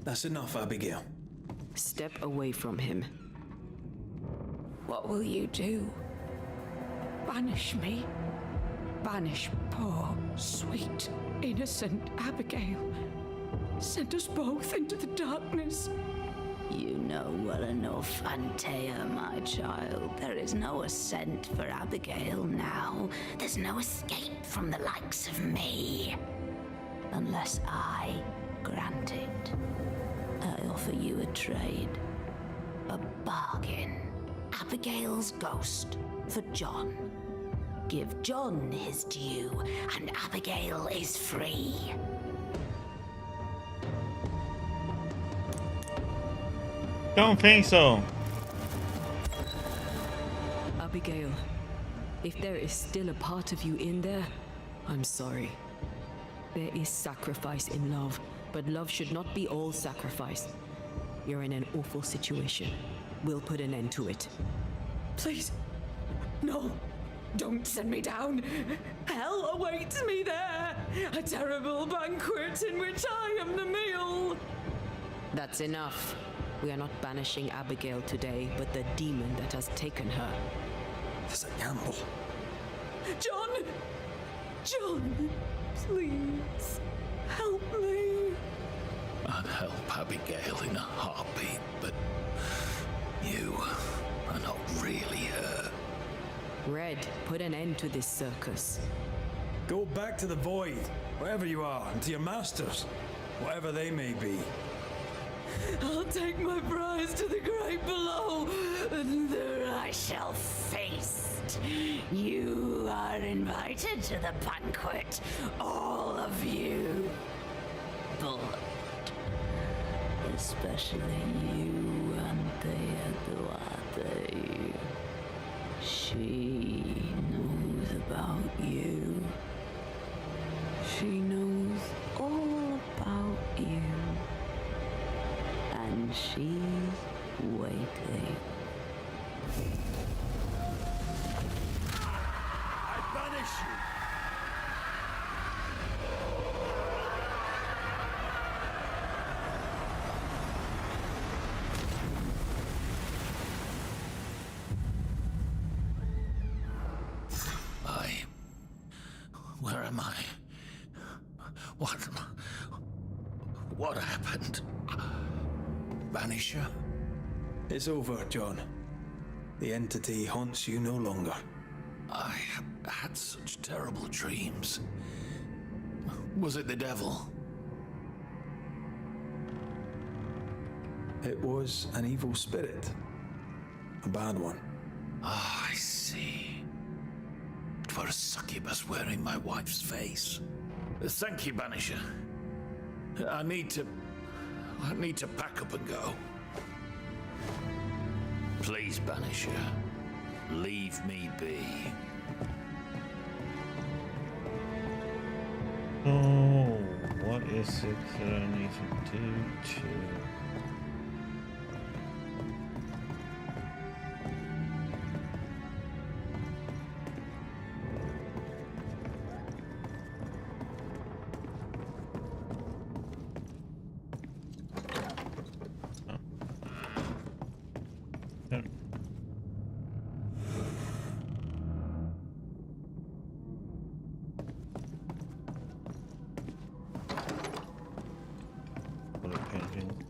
That's enough, Abigail. Step away from him. What will you do? Banish me? Banish poor, sweet, innocent Abigail? Send us both into the darkness? You know well enough, Antea, my child. There is no ascent for Abigail now. There's no escape from the likes of me. Unless I grant it. I offer you a trade. A bargain. Abigail's ghost for John. Give John his due, and Abigail is free. Don't think so. Abigail, if there is still a part of you in there, I'm sorry. There is sacrifice in love, but love should not be all sacrifice. You're in an awful situation. We'll put an end to it. Please, no. Don't send me down. Hell awaits me there. A terrible banquet in which I am the meal. That's enough. We are not banishing Abigail today, but the demon that has taken her. It's a gamble. John! John, please, help me. I'd help Abigail in a heartbeat, but you are not really her. Red, put an end to this circus. Go back to the void, wherever you are, and to your masters, whatever they may be. I'll take my prize to the great below, and there I shall feast. You are invited to the banquet, all of you. But especially you, Antea Duarte. She knows about you. She knows all about you. And she's waiting. I banish you! What happened? Banisher? It's over, John. The entity haunts you no longer. I had such terrible dreams. Was it the devil? It was an evil spirit. A bad one. Ah, I see. It was a succubus wearing my wife's face. Thank you, Banisher. I need to pack up and go. Please, Banisher, leave me be. Oh, what is it that I need to do to...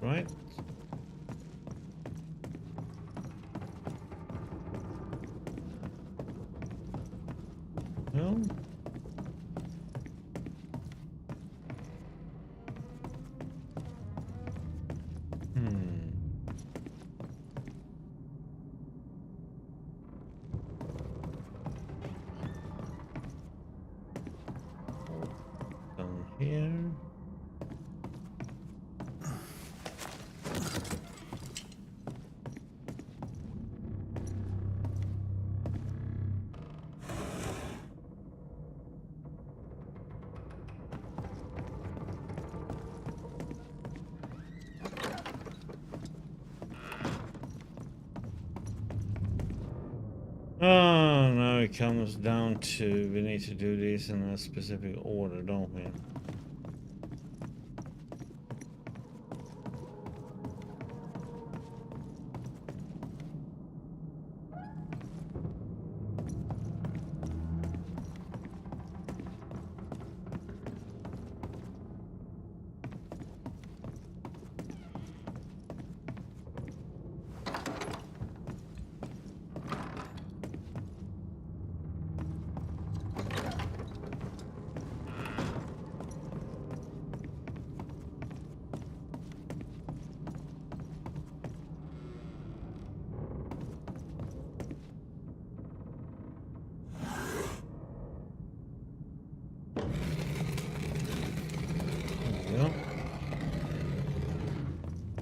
Right. No. Down here. Oh, now it comes down to we need to do this in a specific order, don't we?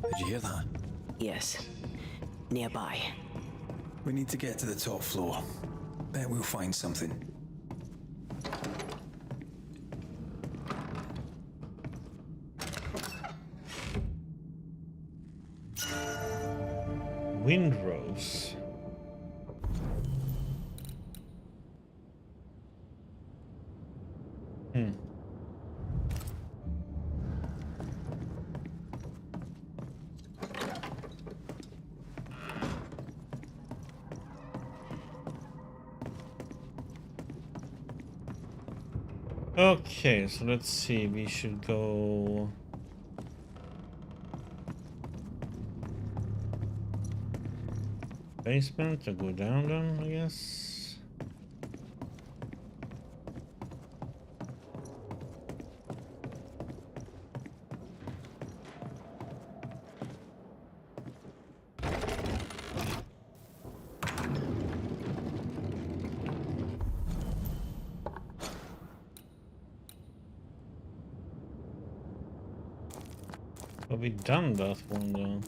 Did you hear that? Yes. Nearby. We need to get to the top floor. Bet we'll find something. Windrose. Okay, so let's see. We should go. Basement to go down then, I guess. Have we done that one though?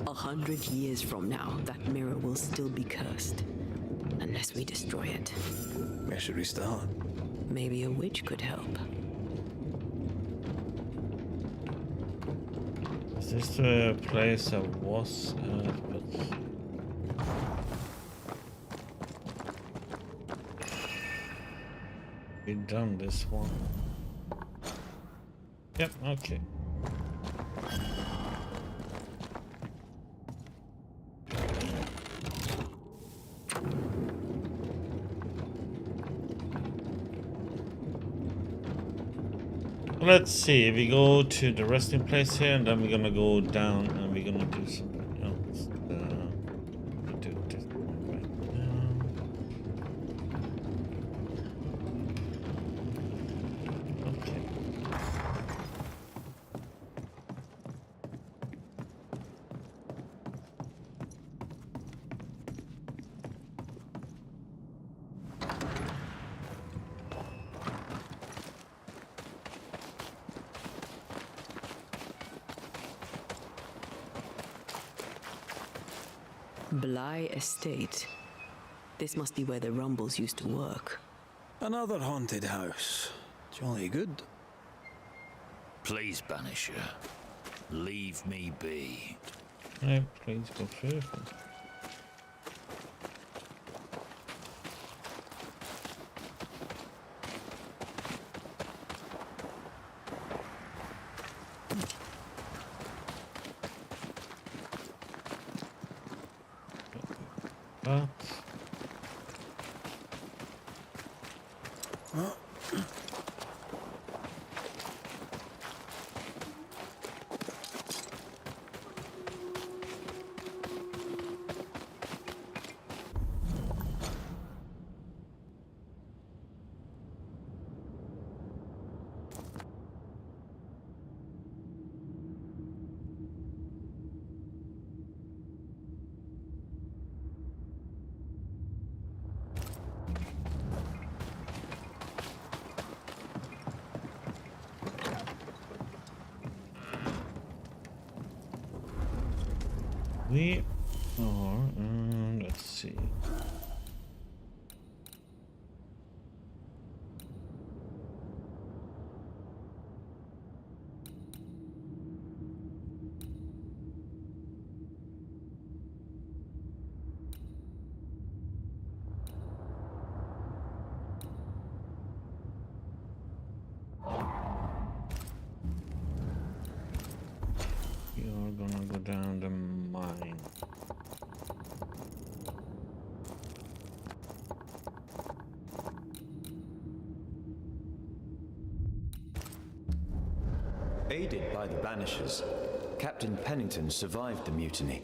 100 years from now, that mirror will still be cursed. Unless we destroy it. Where should we start? Maybe a witch could help. Is this the place I was at? But we done this one. Yep, okay. Let's see, we go to the resting place here, and then we're gonna go down and we're gonna do something else. We'll do this right now. Okay. Bly Estate. This must be where the Rumbles used to work. Another haunted house. Jolly good. Please, Banisher, leave me be. Yeah, please go through. But we are, let's see. We are gonna go down the mine. Aided by the Banishers, Captain Pennington survived the mutiny.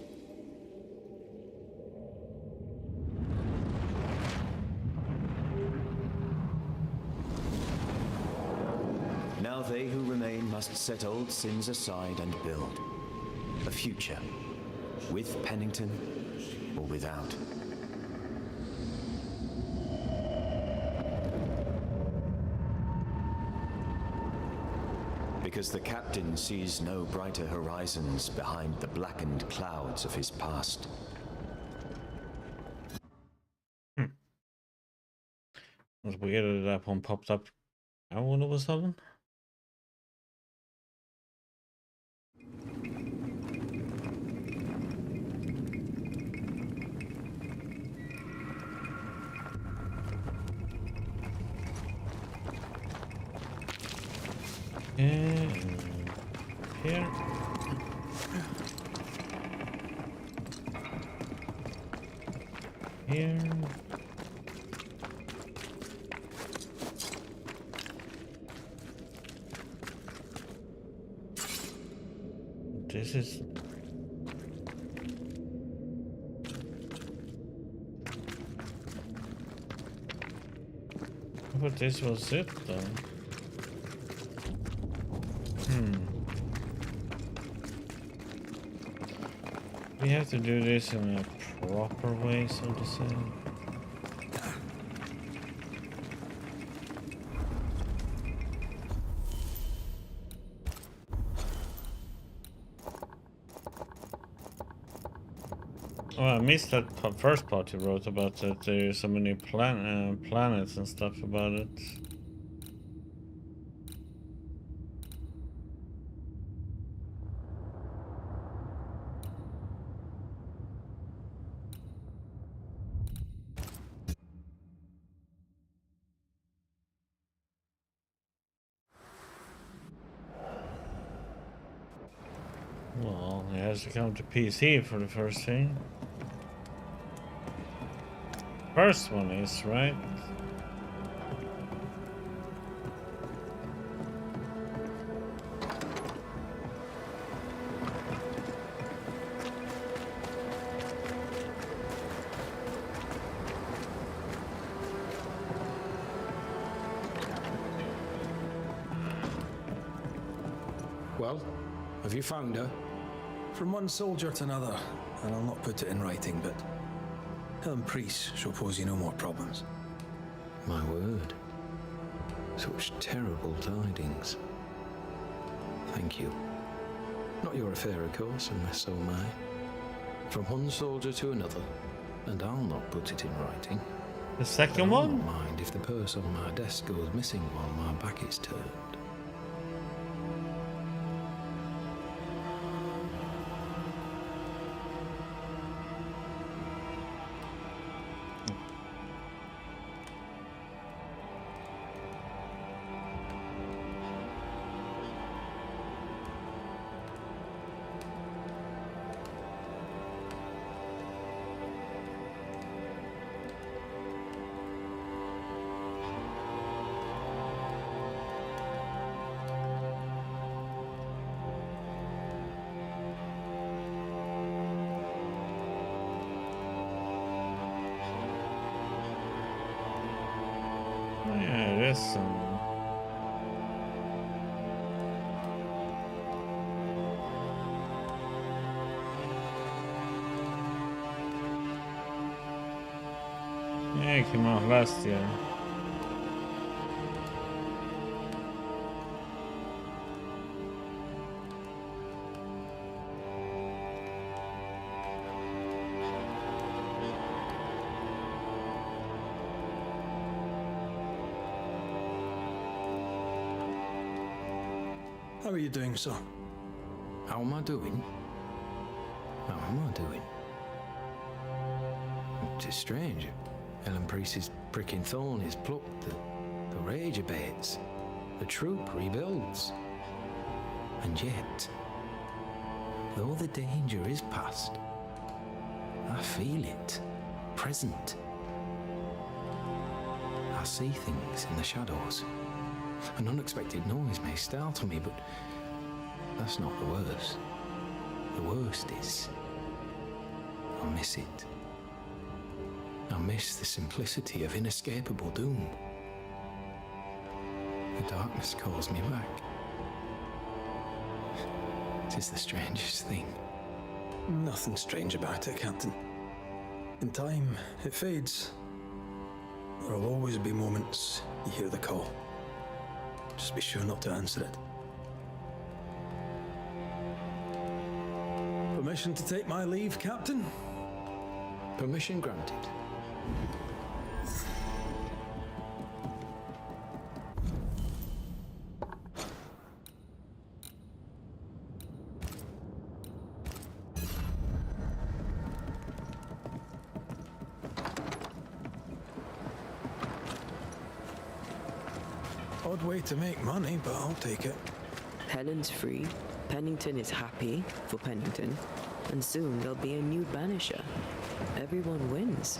Now they who remain must set old sins aside and build a future, with Pennington or without. Because the captain sees no brighter horizons behind the blackened clouds of his past. It was weird that that one popped up now all of a sudden. And here. Here. This is... But this was it though. We have to do this in a proper way, so to say. Oh, I missed that first part you wrote about that there are so many planets and stuff about it. Well, it has to come to PC for the first thing. First one is, right? Well, have you found her? From one soldier to another, and I'll not put it in writing, but Helen Priest shall pose you no more problems. My word. Such terrible tidings. Thank you. Not your affair, of course, unless so mine. From one soldier to another, and I'll not put it in writing. The second I'll one? not mind if the purse on my desk goes missing while my back is turned. Yeah, it is some. Yeah, it came out last year. How are you doing, sir? How am I doing? How am I doing? It is strange. Helen Priest's pricking thorn is plucked, the rage abates, the troop rebuilds. And yet, though the danger is past, I feel it, present. I see things in the shadows. An unexpected noise may startle me, but that's not the worst. The worst is I miss it. I miss the simplicity of inescapable doom. The darkness calls me back. It is the strangest thing. Nothing strange about it, Captain. In time, it fades. There will always be moments you hear the call. Just be sure not to answer it. Permission to take my leave, Captain? Permission granted. Odd way to make money, but I'll take it. Helen's free, Pennington is happy for Pennington, and soon there'll be a new Banisher. Everyone wins.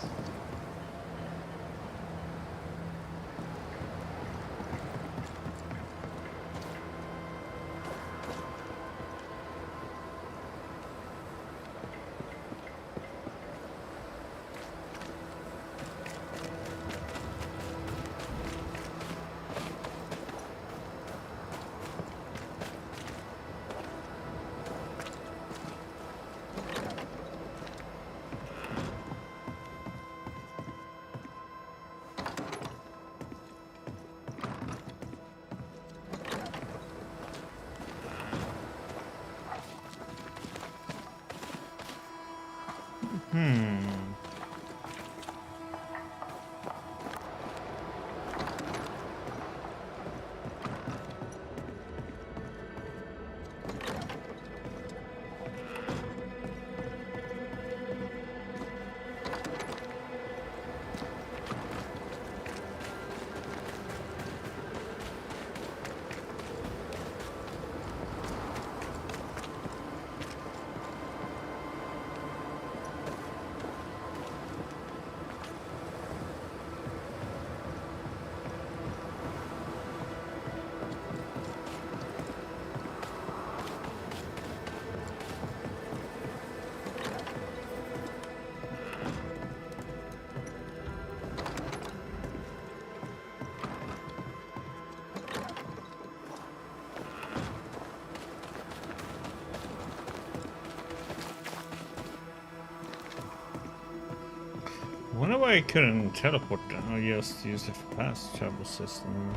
Wonder why I couldn't teleport down. I just use it for fast travel system.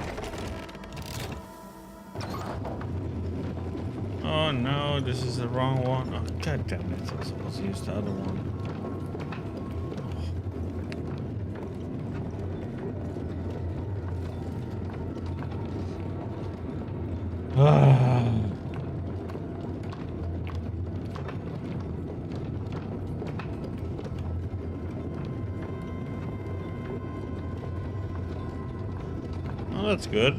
Oh no, this is the wrong one. Oh god damn it, I was supposed to use the other one. Ah. Oh, that's good.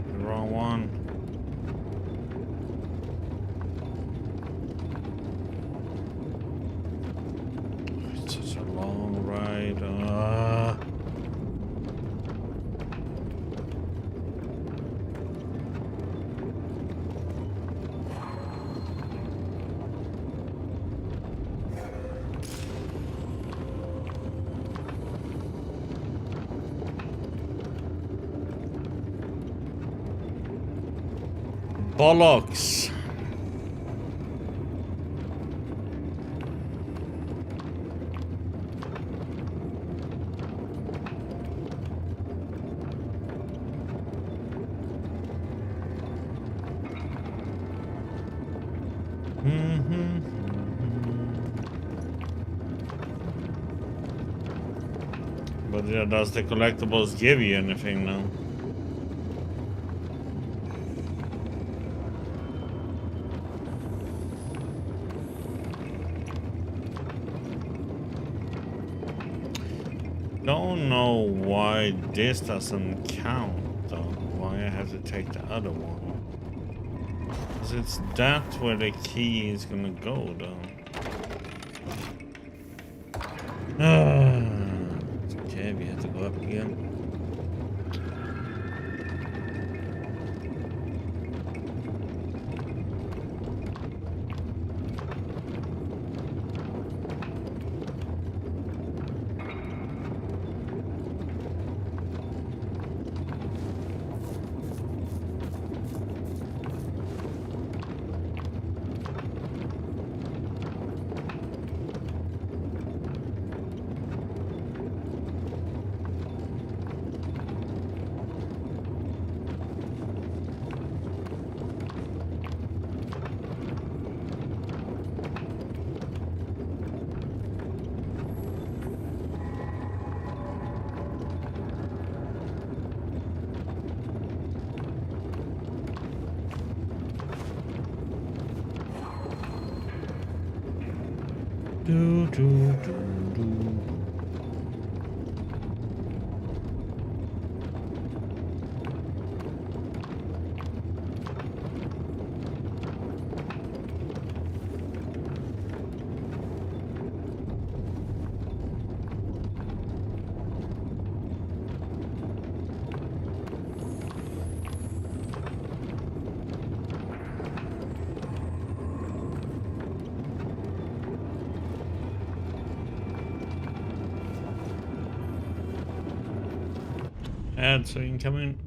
The wrong one. It's such a long ride. Bollocks. But yeah, does the collectibles give you anything now? Don't know why this doesn't count though. Why I have to take the other one? Because it's that where the key is gonna go though. Okay, we have to go up again. Do, do, do, do. Ads are incoming.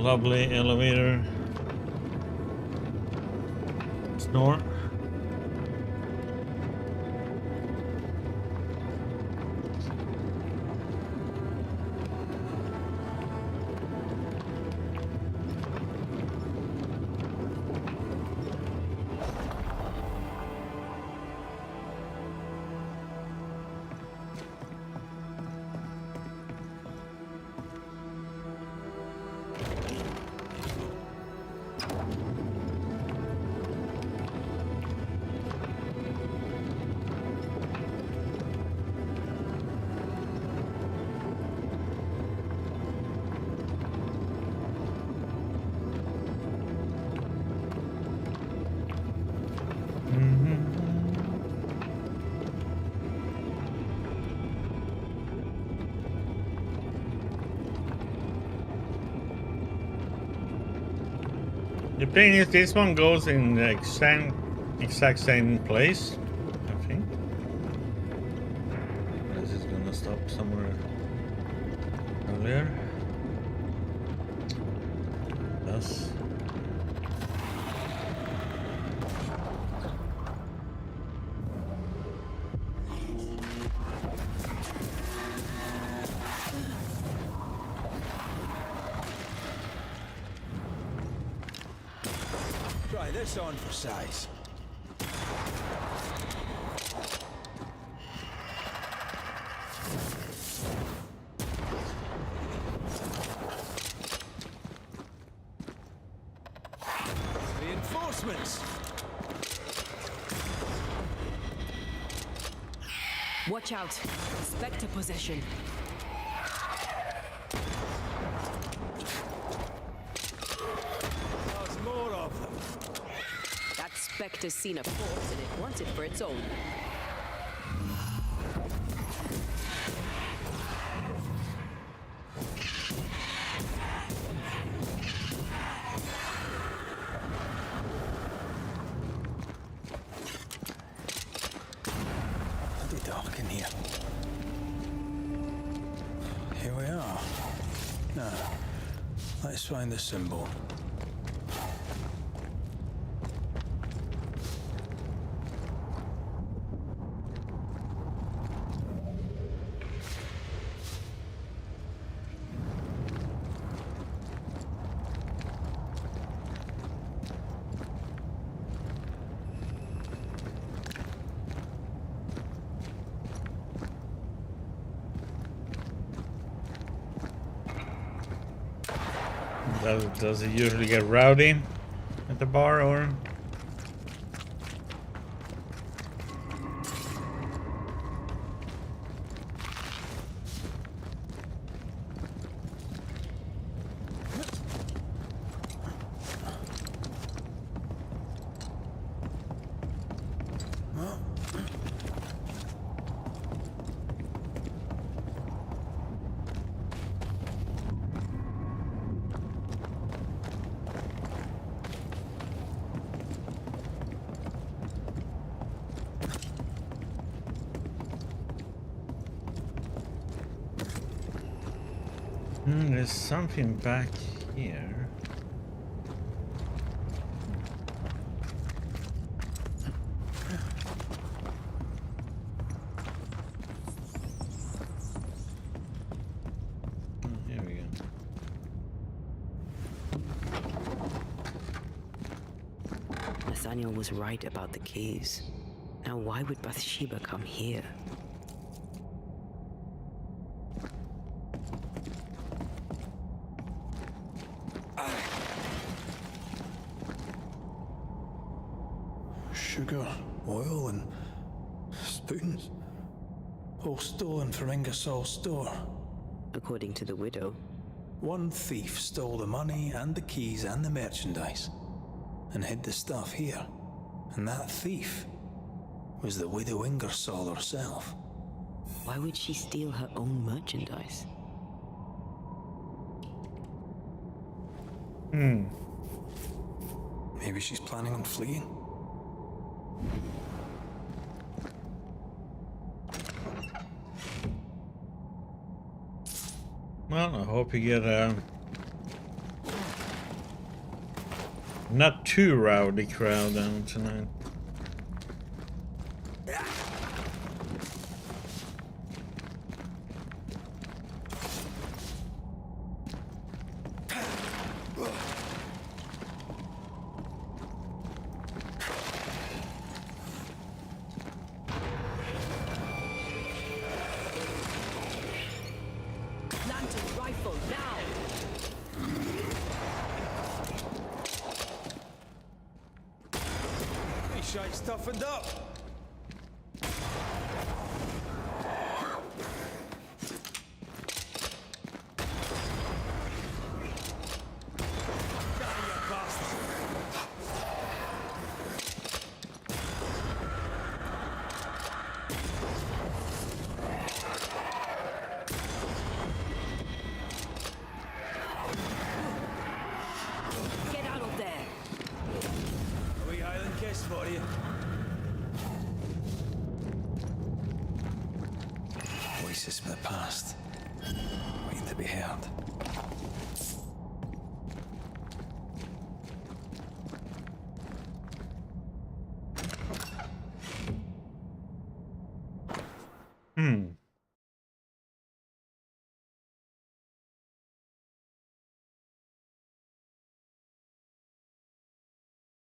lovely elevator. Snore. The thing is, this one goes in the exact same place, I think. This is gonna stop somewhere earlier. Yes. Try this on for size. Reinforcements! Watch out. Spectre possession. There's more of them. That Spectre's seen a force and it wants it for its own. Bloody dark in here. Here we are. Now, let's find the symbol. Does it usually get rowdy at the bar, or? There's something back here. Here we go. Nathaniel was right about the keys. Now why would Bathsheba come here? Sugar, oil, and spoons. All stolen from Ingersoll's store. According to the widow. One thief stole the money and the keys and the merchandise and hid the stuff here. And that thief was the widow Ingersoll herself. Why would she steal her own merchandise? Maybe she's planning on fleeing. Well, I hope you get Not too rowdy crowd tonight. Lantern rifle now! These shite's toughened up. Get out of there! A wee Highland kiss for you. Voices from the past, waiting to be heard.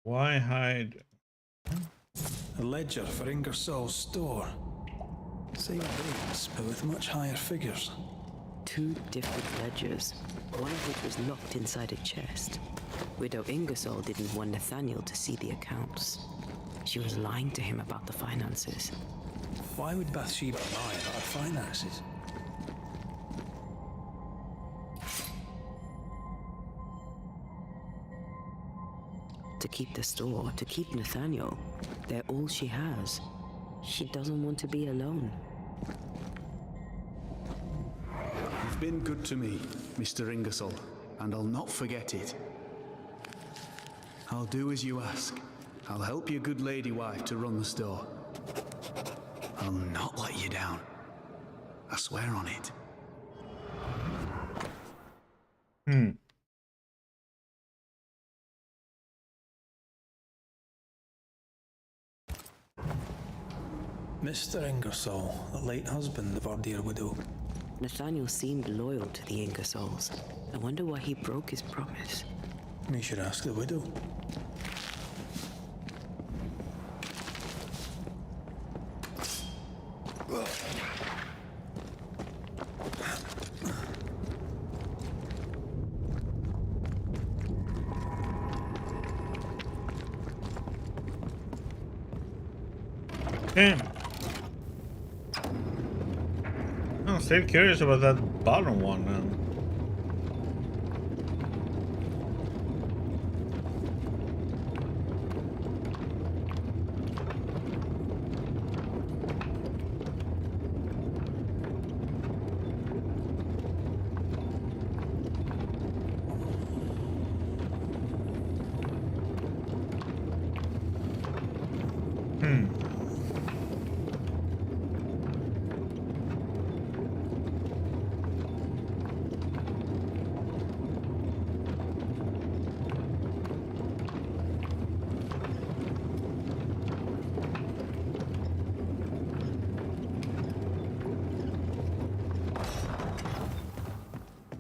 Why hide? A ledger for Ingersoll's store. Same dates, but with much higher figures. 2 different ledgers, one of which was locked inside a chest. Widow Ingersoll didn't want Nathaniel to see the accounts. She was lying to him about the finances. Why would Bathsheba lie about her finances? To keep the store, to keep Nathaniel. They're all she has. She doesn't want to be alone. You've been good to me, Mr. Ingersoll, and I'll not forget it. I'll do as you ask. I'll help your good lady wife to run the store. I'll not let you down. I swear on it. Mr. Ingersoll, the late husband of our dear widow. Nathaniel seemed loyal to the Ingersolls. I wonder why he broke his promise. We should ask the widow. Damn. I'm still curious about that bottom one now.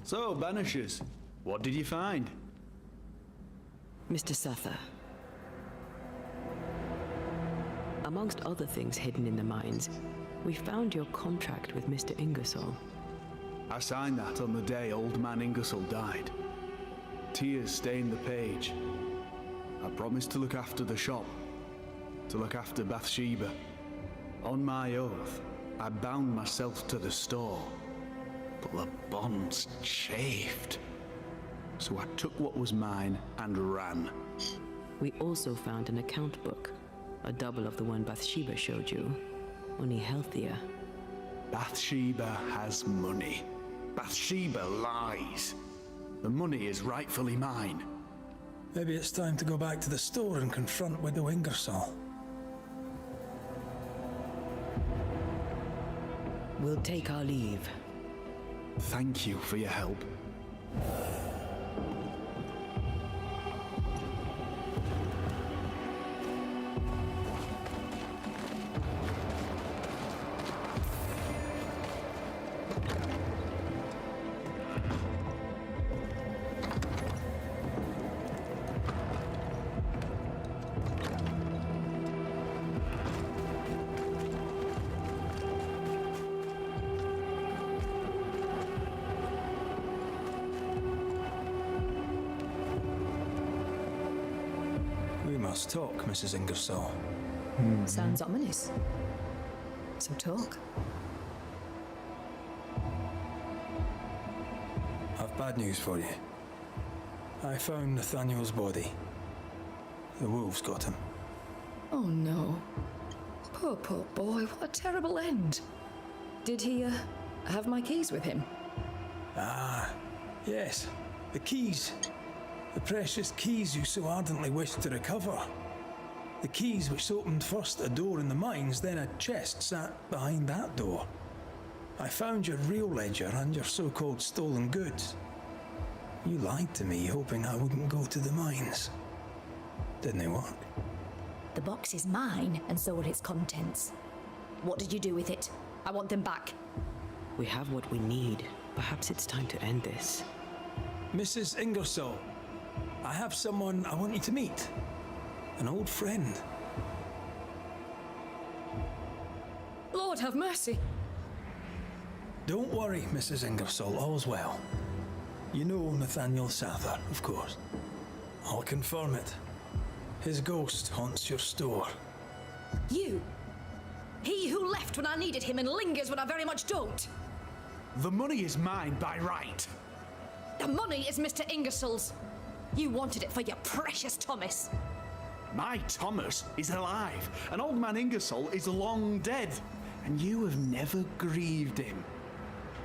So, Banishers, what did you find? Mr. Sather. Amongst other things hidden in the mines, we found your contract with Mr. Ingersoll. I signed that on the day old man Ingersoll died. Tears stained the page. I promised to look after the shop, to look after Bathsheba. On my oath, I bound myself to the store. But the bonds chafed. So I took what was mine and ran. We also found an account book, a double of the one Bathsheba showed you, only healthier. Bathsheba has money. Bathsheba lies. The money is rightfully mine. Maybe it's time to go back to the store and confront Widow Ingersoll. We'll take our leave. Thank you for your help. must talk, Mrs. Ingersoll. Sounds ominous. So talk. I've bad news for you. I found Nathaniel's body. The wolves got him. Oh no. Poor boy, what a terrible end. Did he, have my keys with him? Ah, yes. The keys. The precious keys you so ardently wished to recover. The keys which opened first a door in the mines, then a chest sat behind that door. I found your real ledger and your so-called stolen goods. You lied to me, hoping I wouldn't go to the mines. Didn't it work? The box is mine, and so are its contents. What did you do with it? I want them back. We have what we need. Perhaps it's time to end this. Mrs. Ingersoll, I have someone I want you to meet. An old friend. Lord have mercy. Don't worry, Mrs. Ingersoll, all's well. You know Nathaniel Sather, of course. I'll confirm it. His ghost haunts your store. You? He who left when I needed him and lingers when I very much don't. The money is mine by right. The money is Mr. Ingersoll's. You wanted it for your precious Thomas. My Thomas is alive, and old man Ingersoll is long dead, and you have never grieved him.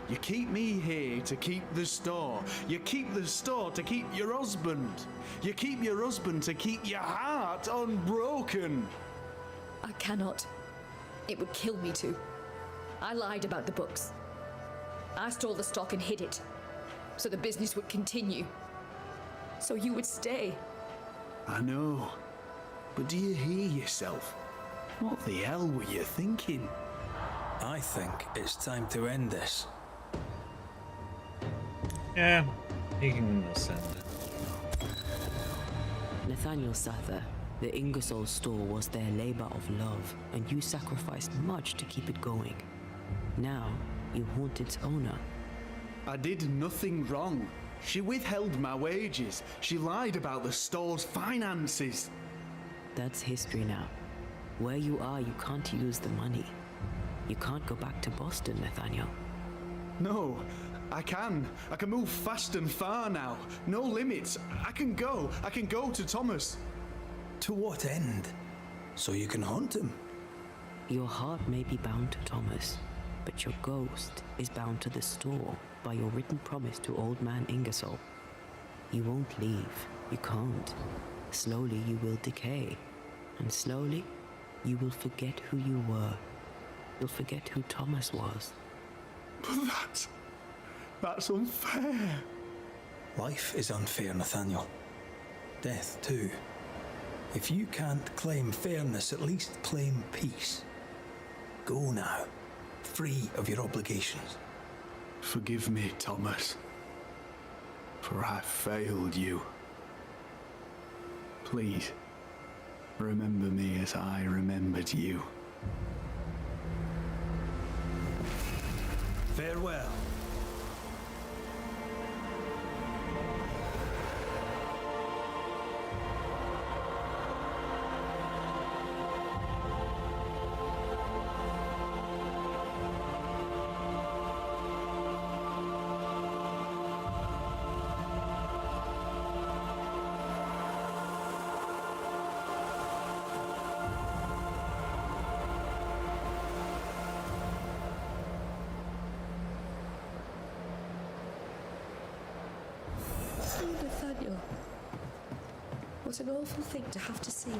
You keep me here to keep the store. You keep the store to keep your husband. You keep your husband to keep your heart unbroken. I cannot. It would kill me to. I lied about the books. I stole the stock and hid it, so the business would continue. So you would stay. I know. But do you hear yourself? What the hell were you thinking? I think it's time to end this. Yeah, he can send it. Nathaniel Sather, the Ingersoll store was their labor of love, and you sacrificed much to keep it going. Now, you haunt its owner. I did nothing wrong. She withheld my wages. She lied about the store's finances. That's history now. Where you are, you can't use the money. You can't go back to Boston, Nathaniel. No, I can. I can move fast and far now. No limits. I can go to Thomas. To what end? So you can haunt him? Your heart may be bound to Thomas, but your ghost is bound to the store by your written promise to old man Ingersoll. You won't leave. You can't. Slowly you will decay, and slowly you will forget who you were. You'll forget who Thomas was. But that's unfair. Life is unfair, Nathaniel. Death, too. If you can't claim fairness, at least claim peace. Go now, free of your obligations. Forgive me, Thomas, for I failed you. Please, remember me as I remembered you. Farewell. Nathaniel. What an awful thing to have to see.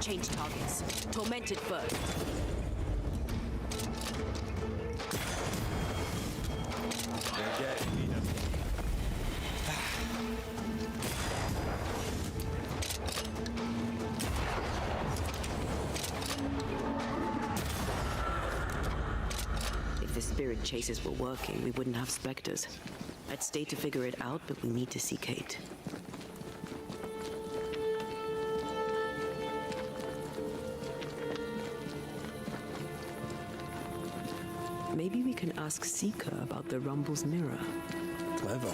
Change targets. Tormented first. If the spirit chases were working, we wouldn't have specters. I'd stay to figure it out, but we need to see Kate. Maybe we can ask Seeker about the Rumble's mirror. Clever.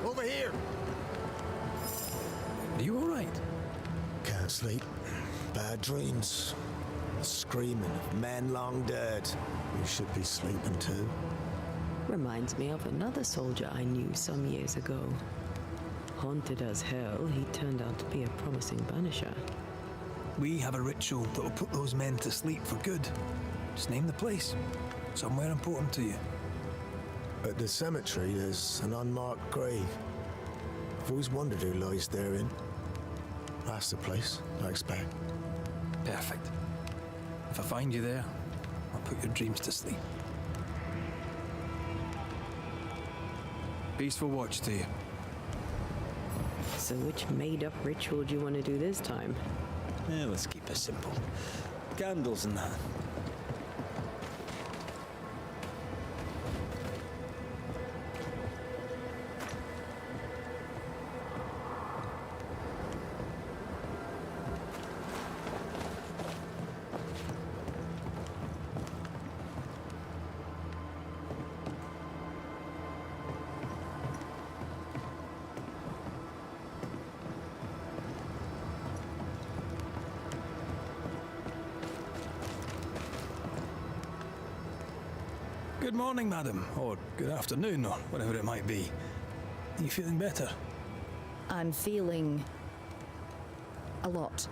Over here! Are you alright? Can't sleep. Bad dreams. Screaming of men long dead. You should be sleeping too. Reminds me of another soldier I knew some years ago. Haunted as hell, he turned out to be a promising banisher. We have a ritual that will put those men to sleep for good. Just name the place. Somewhere important to you. At the cemetery, there's an unmarked grave. I've always wondered who lies therein. That's the place, I expect. Perfect. If I find you there, I'll put your dreams to sleep. Peaceful watch to you. So which made-up ritual do you want to do this time? Yeah, let's keep it simple. Candles and that. Good morning, madam, or good afternoon, or whatever it might be. Are you feeling better? I'm feeling a lot.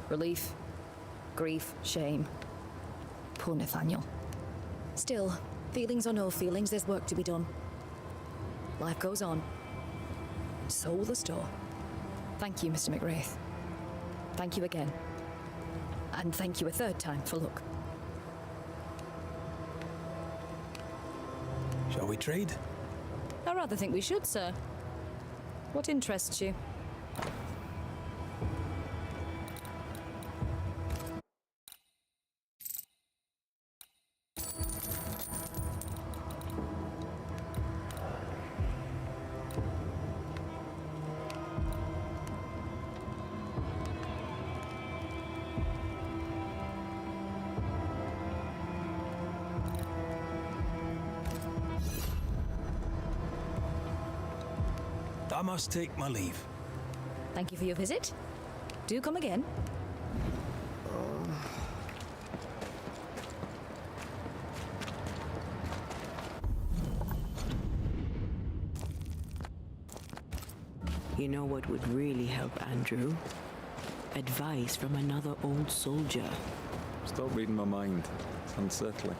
Relief, grief, shame. Poor Nathaniel. Still, feelings or no feelings, there's work to be done. Life goes on. So will the store. Thank you, Mr. McWraith. Thank you again. And thank you a third time for luck. Shall we trade? I rather think we should, sir. What interests you? I must take my leave. Thank you for your visit. Do come again. You know what would really help Andrew? Advice from another old soldier. Stop reading my mind. It's unsettling.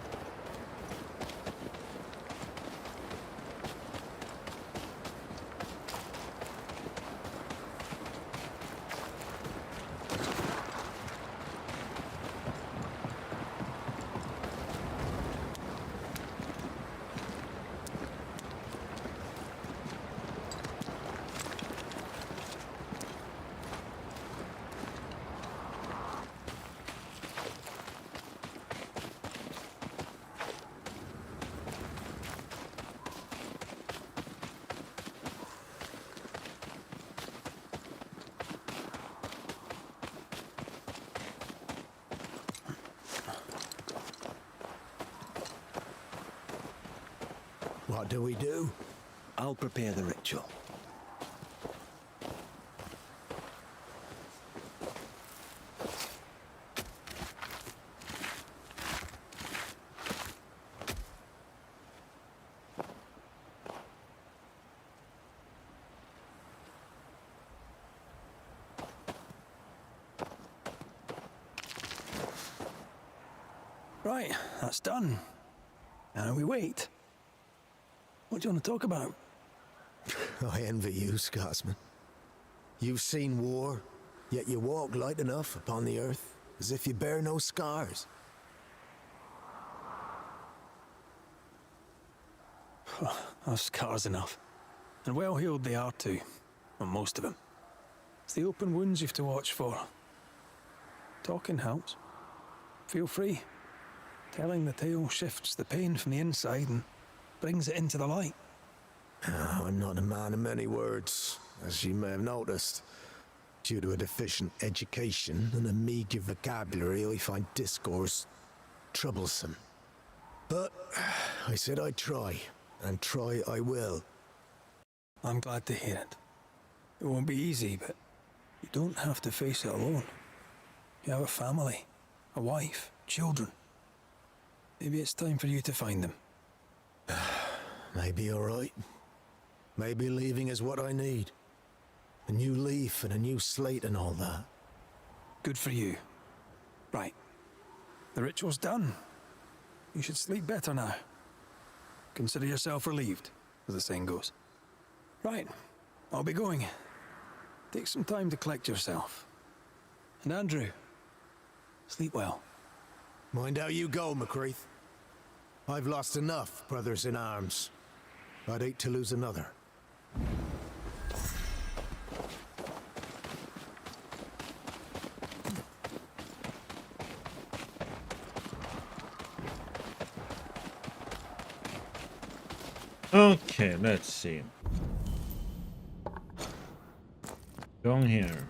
What do we do? I'll prepare the ritual. Right, that's done. Now we wait. What do you want to talk about? I envy you, Scotsman. You've seen war, yet you walk light enough upon the earth, as if you bear no scars. I've scars enough. And well healed they are too. Well, most of them. It's the open wounds you've to watch for. Talking helps. Feel free. Telling the tale shifts the pain from the inside and brings it into the light. I'm not a man of many words, as you may have noticed. Due to a deficient education and a meagre vocabulary, I find discourse troublesome. But I said I'd try, and try I will. I'm glad to hear it. It won't be easy, but you don't have to face it alone. You have a family, a wife, children. Maybe it's time for you to find them. Maybe all right. Maybe leaving is what I need. A new leaf and a new slate and all that. Good for you. Right. The ritual's done. You should sleep better now. Consider yourself relieved, as the saying goes. Right. I'll be going. Take some time to collect yourself. And Andrew, sleep well. Mind how you go, McCreath. I've lost enough brothers in arms. I'd hate to lose another. Okay, let's see. Going here.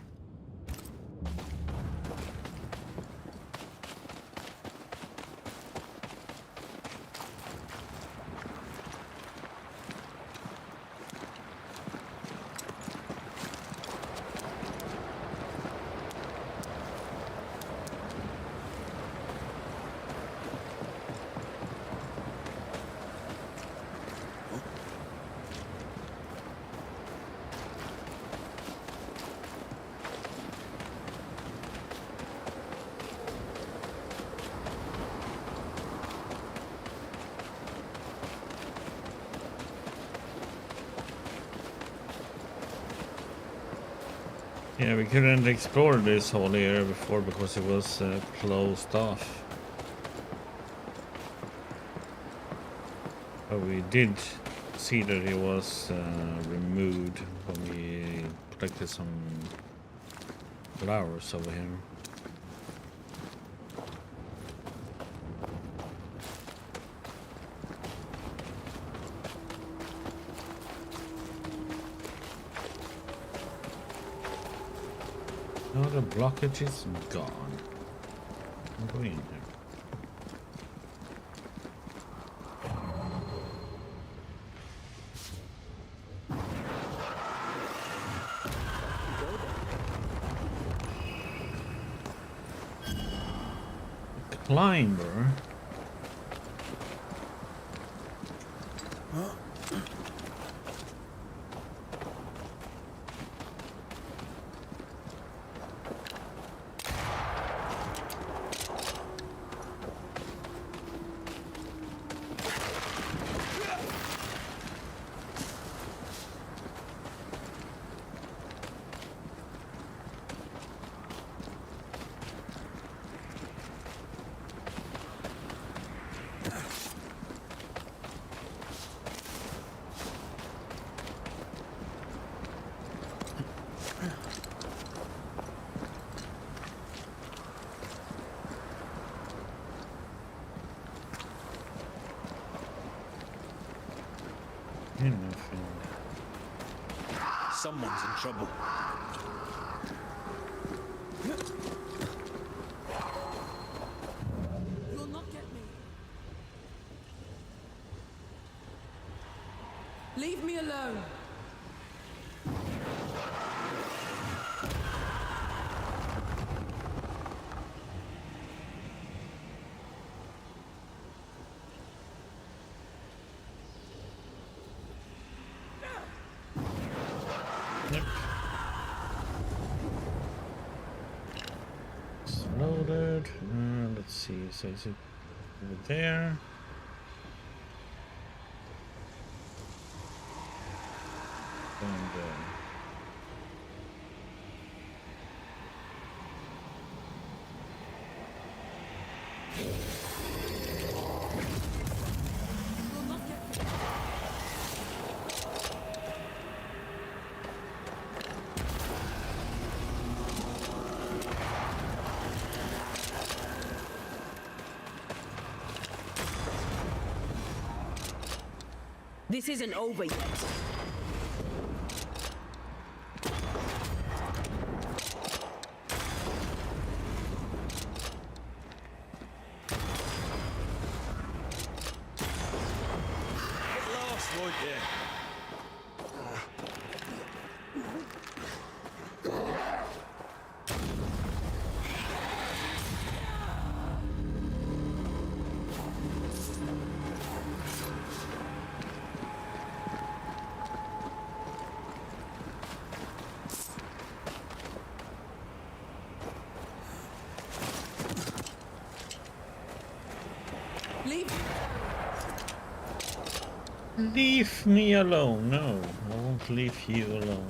Yeah, we couldn't explore this whole area before because it was closed off. But we did see that he was removed when we collected some flowers over here. Now the blockage is gone. I'm going in here. Climber. Someone's in trouble. You'll not get me. Leave me alone. Loaded. Let's see. So is it over there? And This isn't over yet. Get lost, would you? leave me alone. No, I won't leave you alone.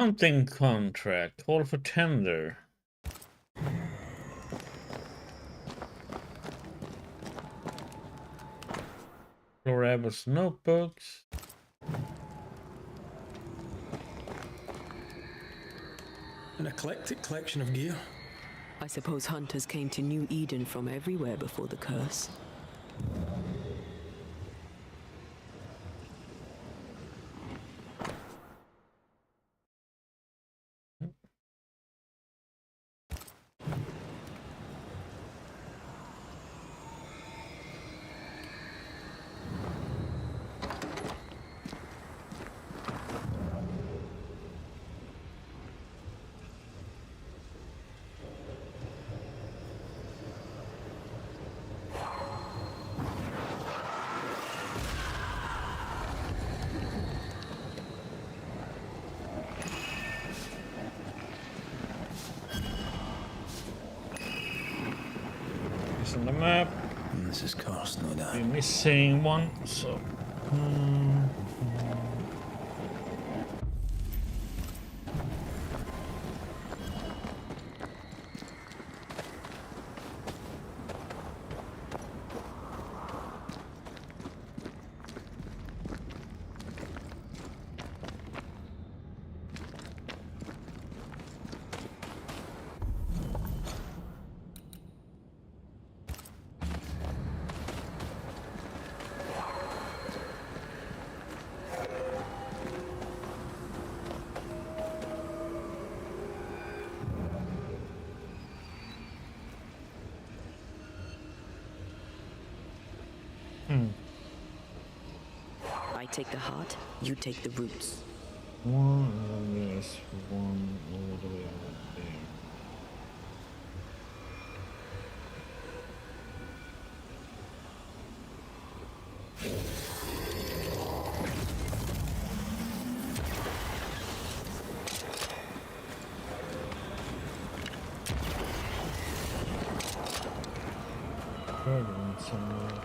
Hunting contract. Call for tender. Floraba's notebooks. An eclectic collection of gear. I suppose hunters came to New Eden from everywhere before the curse. marks on the map. And this is cursed, no doubt. We're missing one, so. I take the heart, you take the roots. One, yes, one all the way up there. Third one somewhere.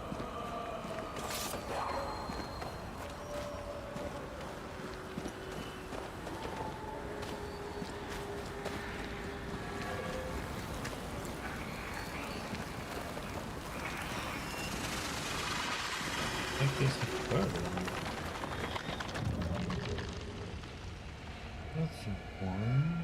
I think it's the third one. That's one.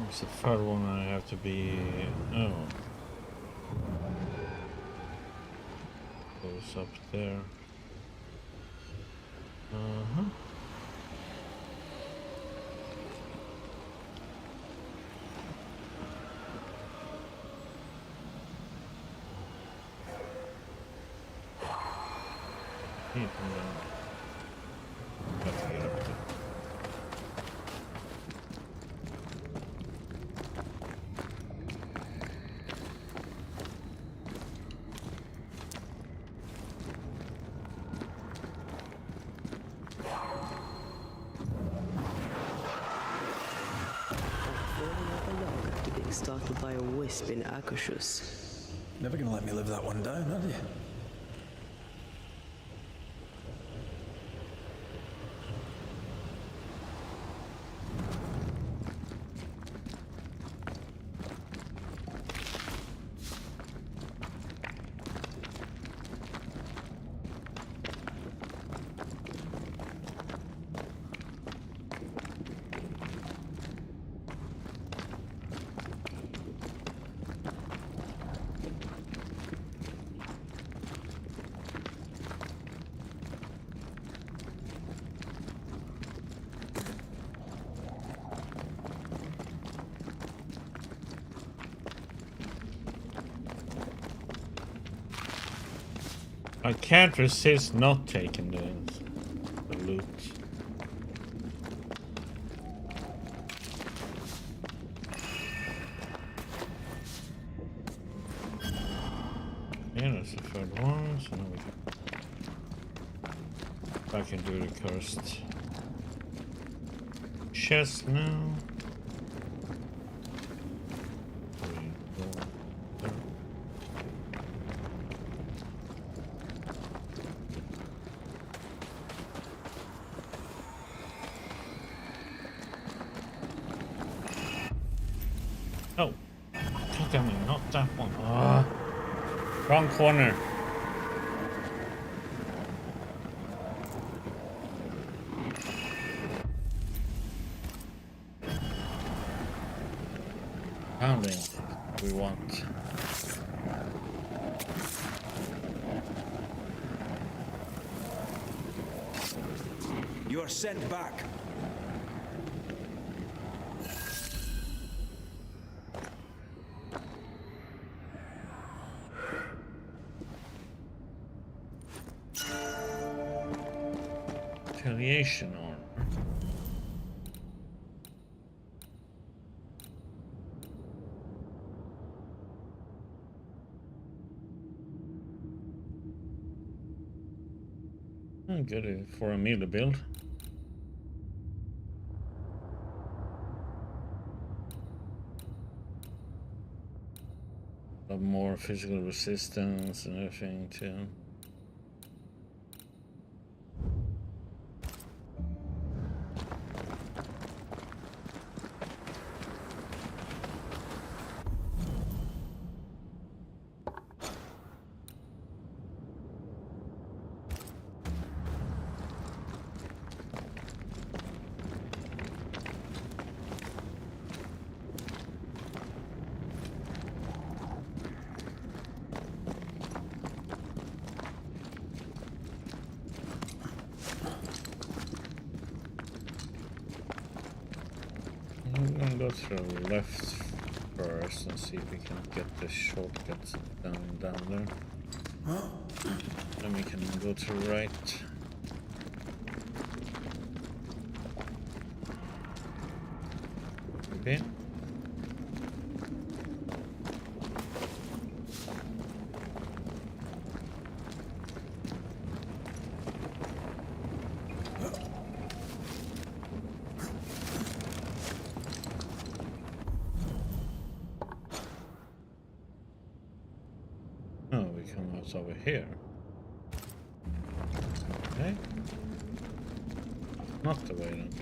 It's the third one I have to be. Oh. Goes up there. Uh-huh. Got to get up there. Startled by a wisp in Akashus. Never gonna let me live that one down, are you? I can't resist not taking the loot. Yeah, that's the third one, so now we can... I can do the cursed chest now. Oh, God damn it, not that one. Ah, wrong corner. Pounding, we want. You are sent back. Retaliation armor. Good for a melee build. Have more physical resistance and everything too. I'm gonna go through left first and see if we can get the shortcuts down there. Then we can go to right. Okay. Oh, we come out over here. Okay. Not the way then.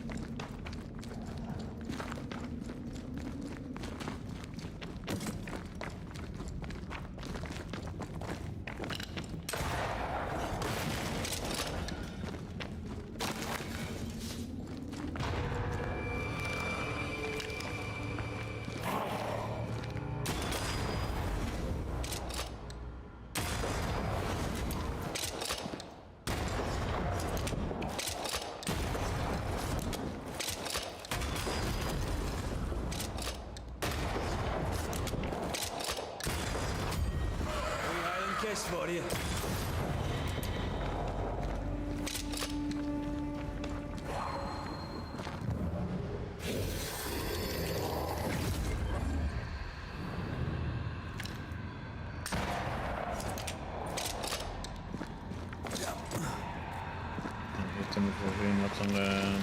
Kiss for you. Utan vi får in något som det...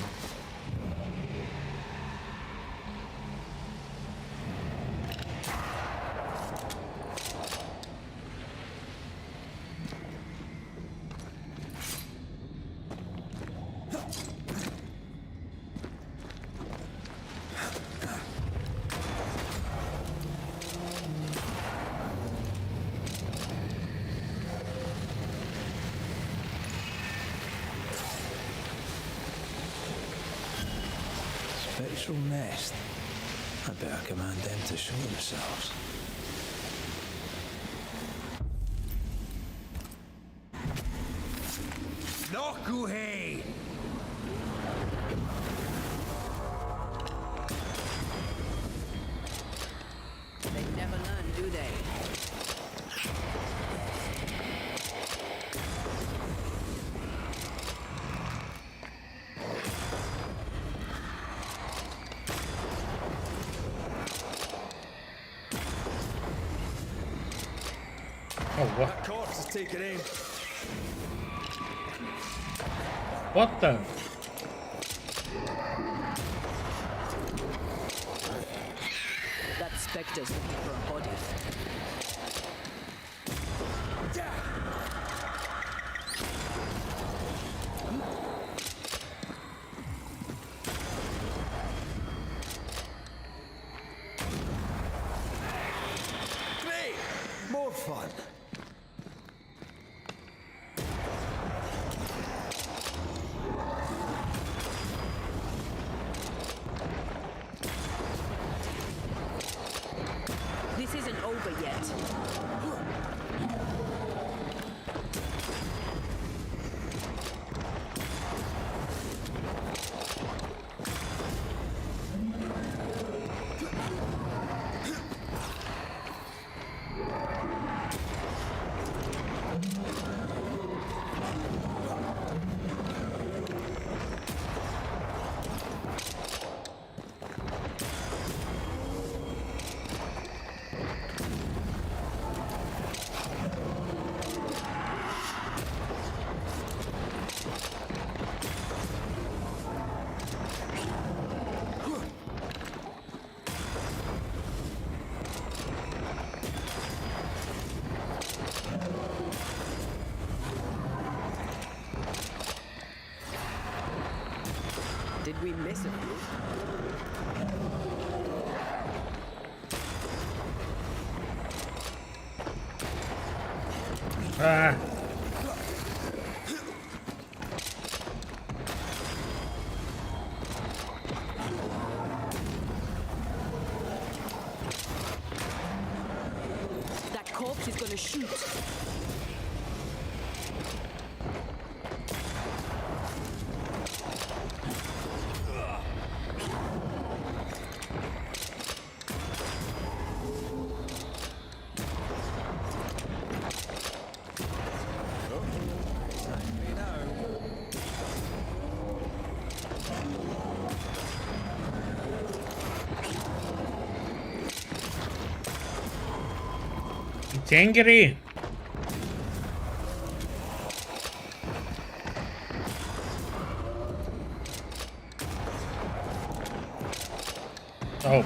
Spectral nest. I better command them to show themselves. Nokuhei! They never learn, do they? Oh, what? That corpse is taken aim. What the? That specter's looking for a body. Great! More fun. This isn't over yet. really miss of you. Ah. That corpse is gonna shoot. It's angry. Oh.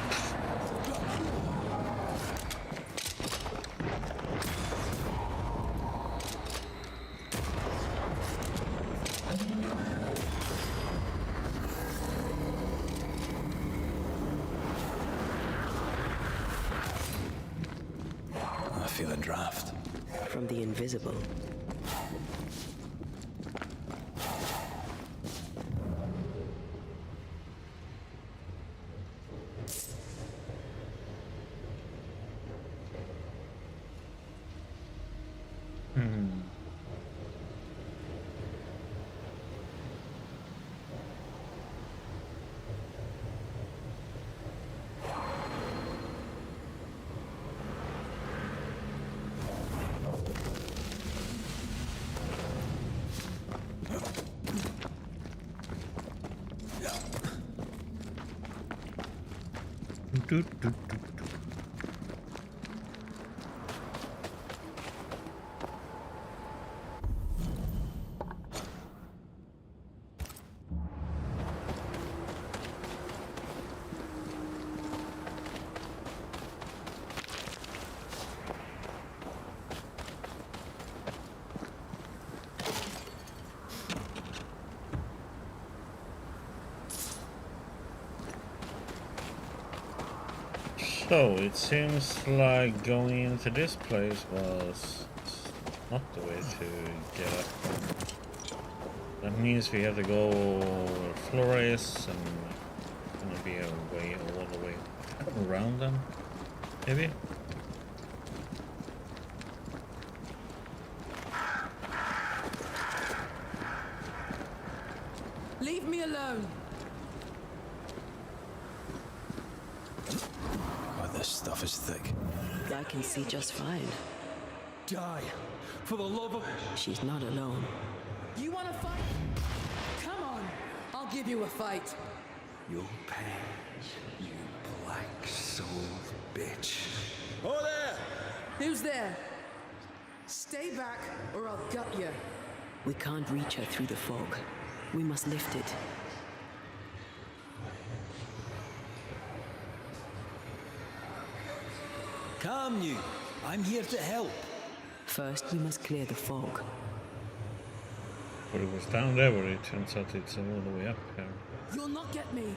I feel a draft. From the invisible. Do, do, do, do. So it seems like going into this place was not the way to get up. That means we have to go where Flores and gonna be a way all the way around them, maybe. Leave me alone. God, this stuff is thick. I can see just fine. Die. For the love of... She's not alone. You want to fight? Come on. I'll give you a fight. You'll pay, you black-souled bitch. Oh, there! Who's there? Stay back, or I'll gut you. We can't reach her through the fog. We must lift it. Calm you. I'm here to help. First, we must clear the fog. But it was down there, but it turns out it's all the way up here. You'll not get me.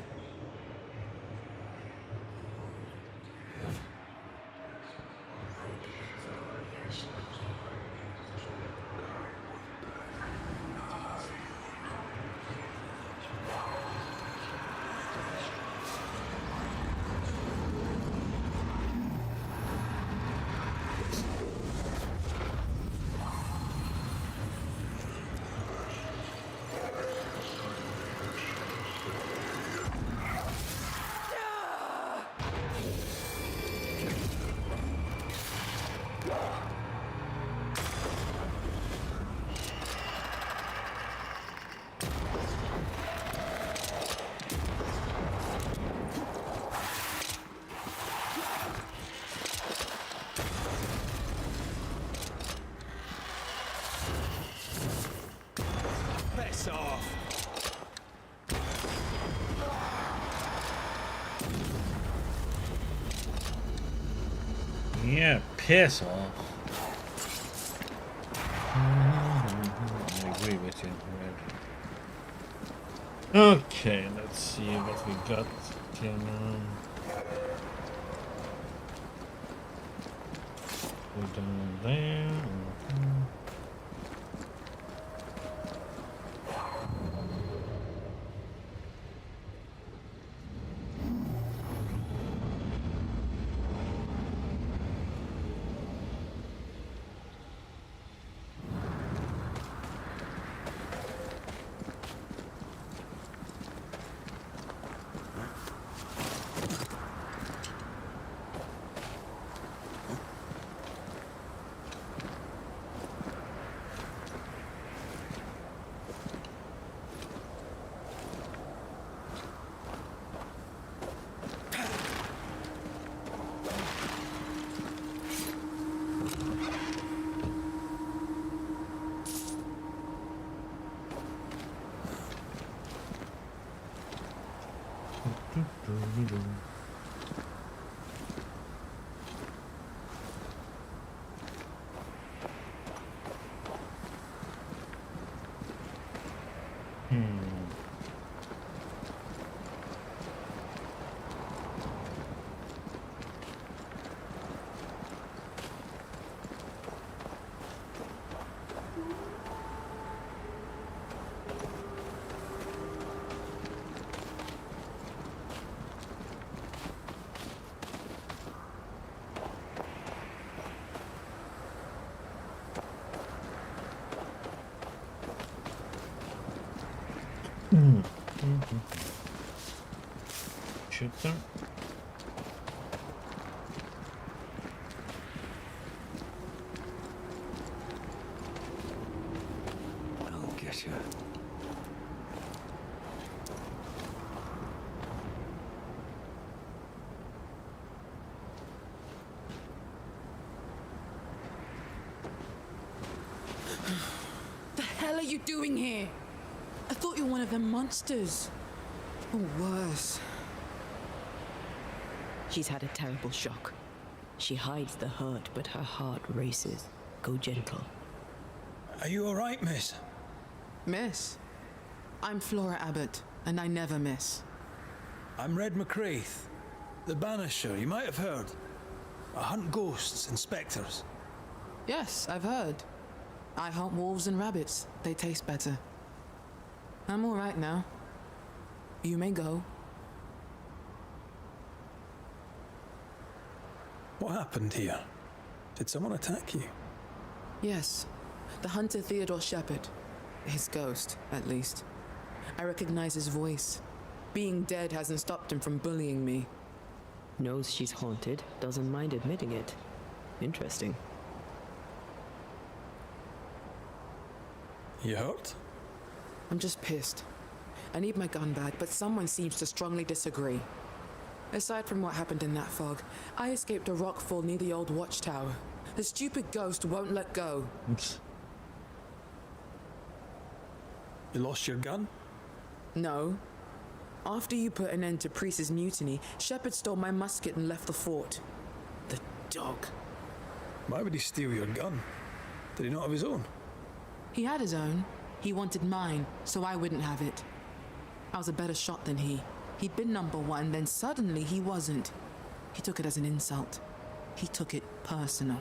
Yeah, piss off. I agree with you. Okay, let's Let's see what we got here now. Go down there. Shoot them. I'll get you. The hell are you doing here? I thought you were one of them monsters. Or worse. She's had a terrible shock. She hides the hurt, but her heart races. Go gentle. Are you all right, miss? Miss? I'm Flora Abbott, and I never miss. I'm Red McCraith, the Banisher. You might have heard. I hunt ghosts and spectres. Yes, I've heard. I hunt wolves and rabbits. They taste better. I'm all right now. You may go. What happened here? Did someone attack you? Yes, the hunter Theodore Shepard. His ghost, at least. I recognize his voice. Being dead hasn't stopped him from bullying me. Knows she's haunted, doesn't mind admitting it. Interesting. You hurt? I'm just pissed. I need my gun back, but someone seems to strongly disagree. Aside from what happened in that fog, I escaped a rockfall near the old watchtower. The stupid ghost won't let go. Oops. You lost your gun? No. After you put an end to Priest's mutiny, Shepard stole my musket and left the fort. The dog. Why would he steal your gun? Did he not have his own? He had his own. He wanted mine, so I wouldn't have it. I was a better shot than he. He'd been number one, then suddenly he wasn't. He took it as an insult. He took it personal.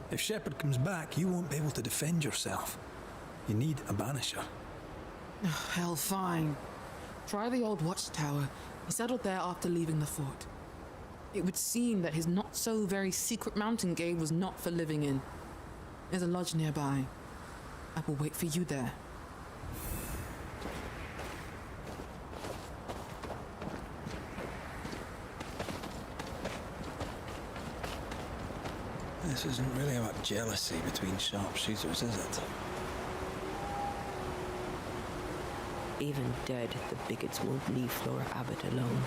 If Shepard comes back, you won't be able to defend yourself. You need a Banisher. Hell, fine. Try the old watchtower. He settled there after leaving the fort. It would seem that his not-so-very secret mountain cave was not for living in. There's a lodge nearby. I will wait for you there. This isn't really about jealousy between sharpshooters, is it? Even dead, the bigots won't leave Flora Abbott alone.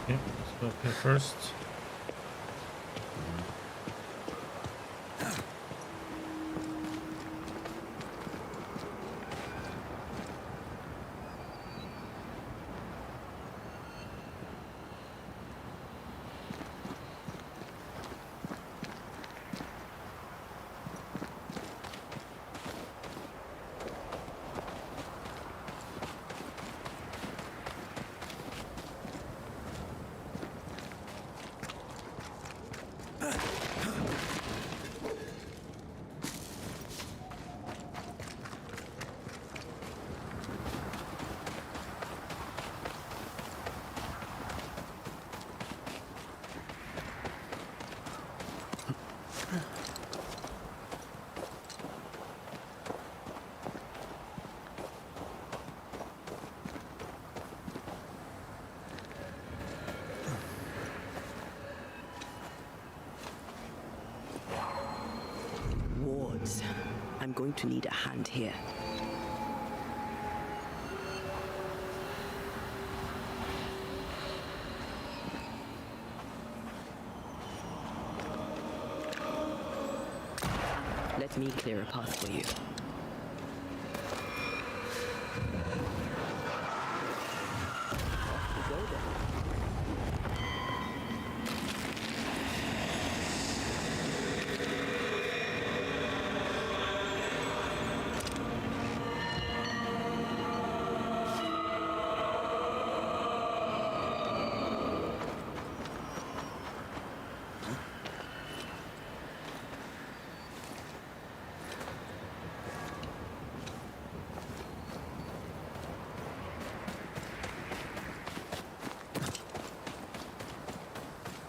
Okay, let's go up here first. I'm going to need a hand here. Let me clear a path for you. Off we go then.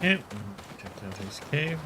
Okay, check out his cave.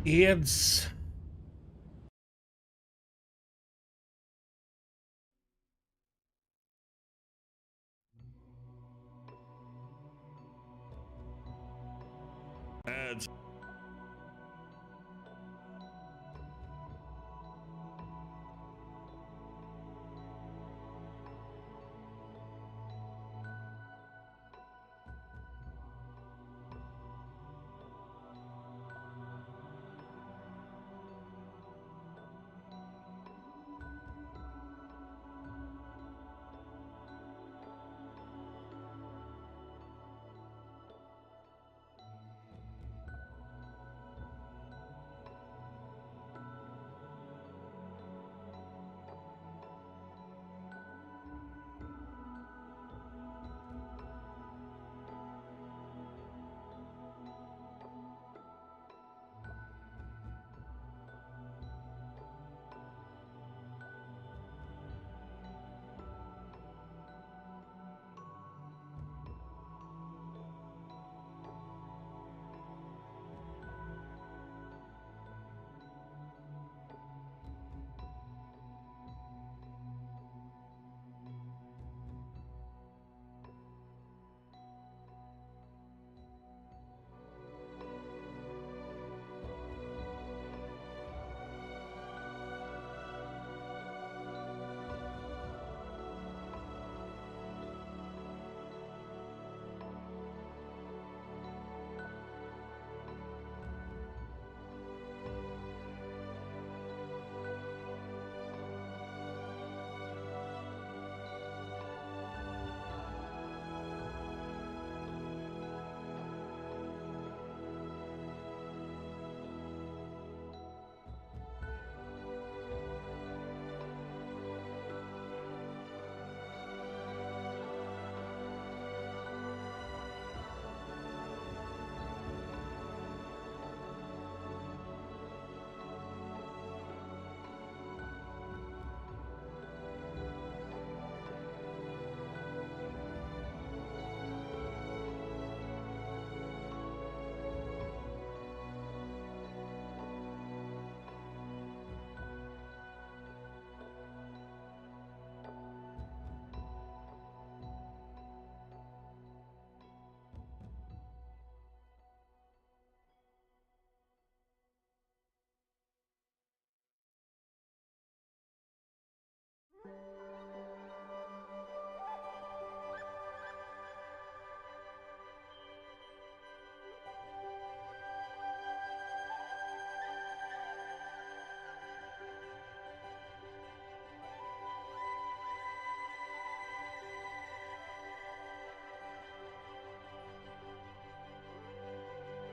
Eds. Ads.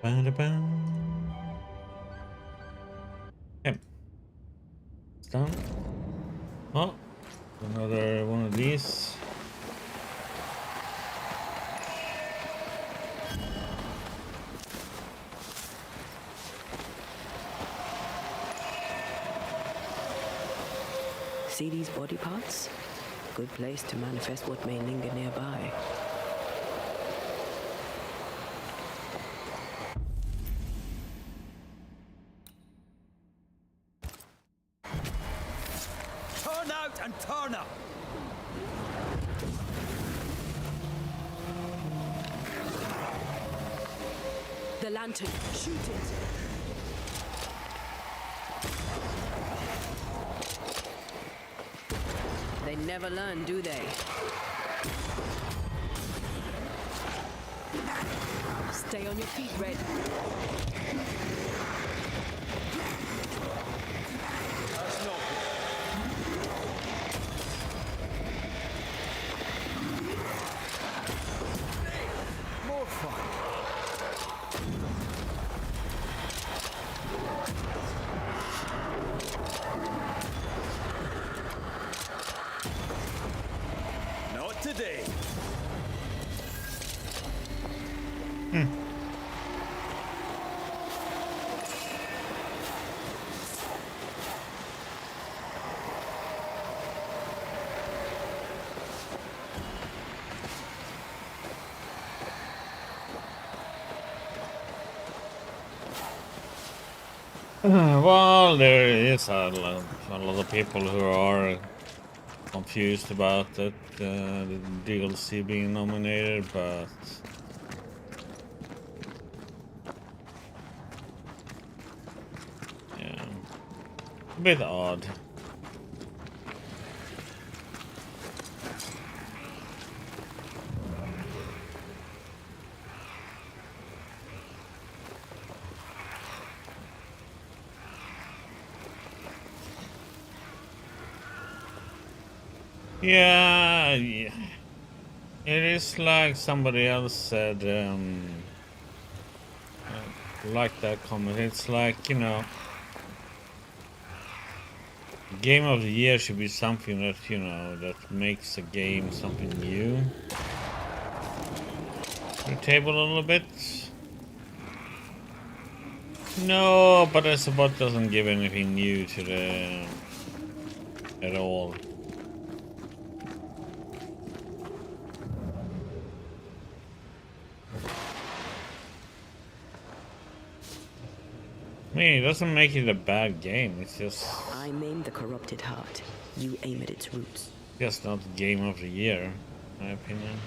Ba-da-bum. Okay. It's done. Oh, another one of these. See these body parts? Good place to manifest what may linger nearby. Turn out and turn up! The lantern, shoot it! They never learn, do they? Stay on your feet, Red. That's not more fun. Not today. Well, there is a lot of people who are confused about that the DLC being nominated, but yeah, a bit odd. Yeah, it is like somebody else said, like that comment. It's like, you know, Game of the Year should be something that, you know, that makes a game something new. The table a little bit. No, but I suppose it doesn't give anything new to the at all. I mean, it doesn't make it a bad game. It's just I maim the corrupted heart. You aim at its roots. just not Game of the Year, in my opinion.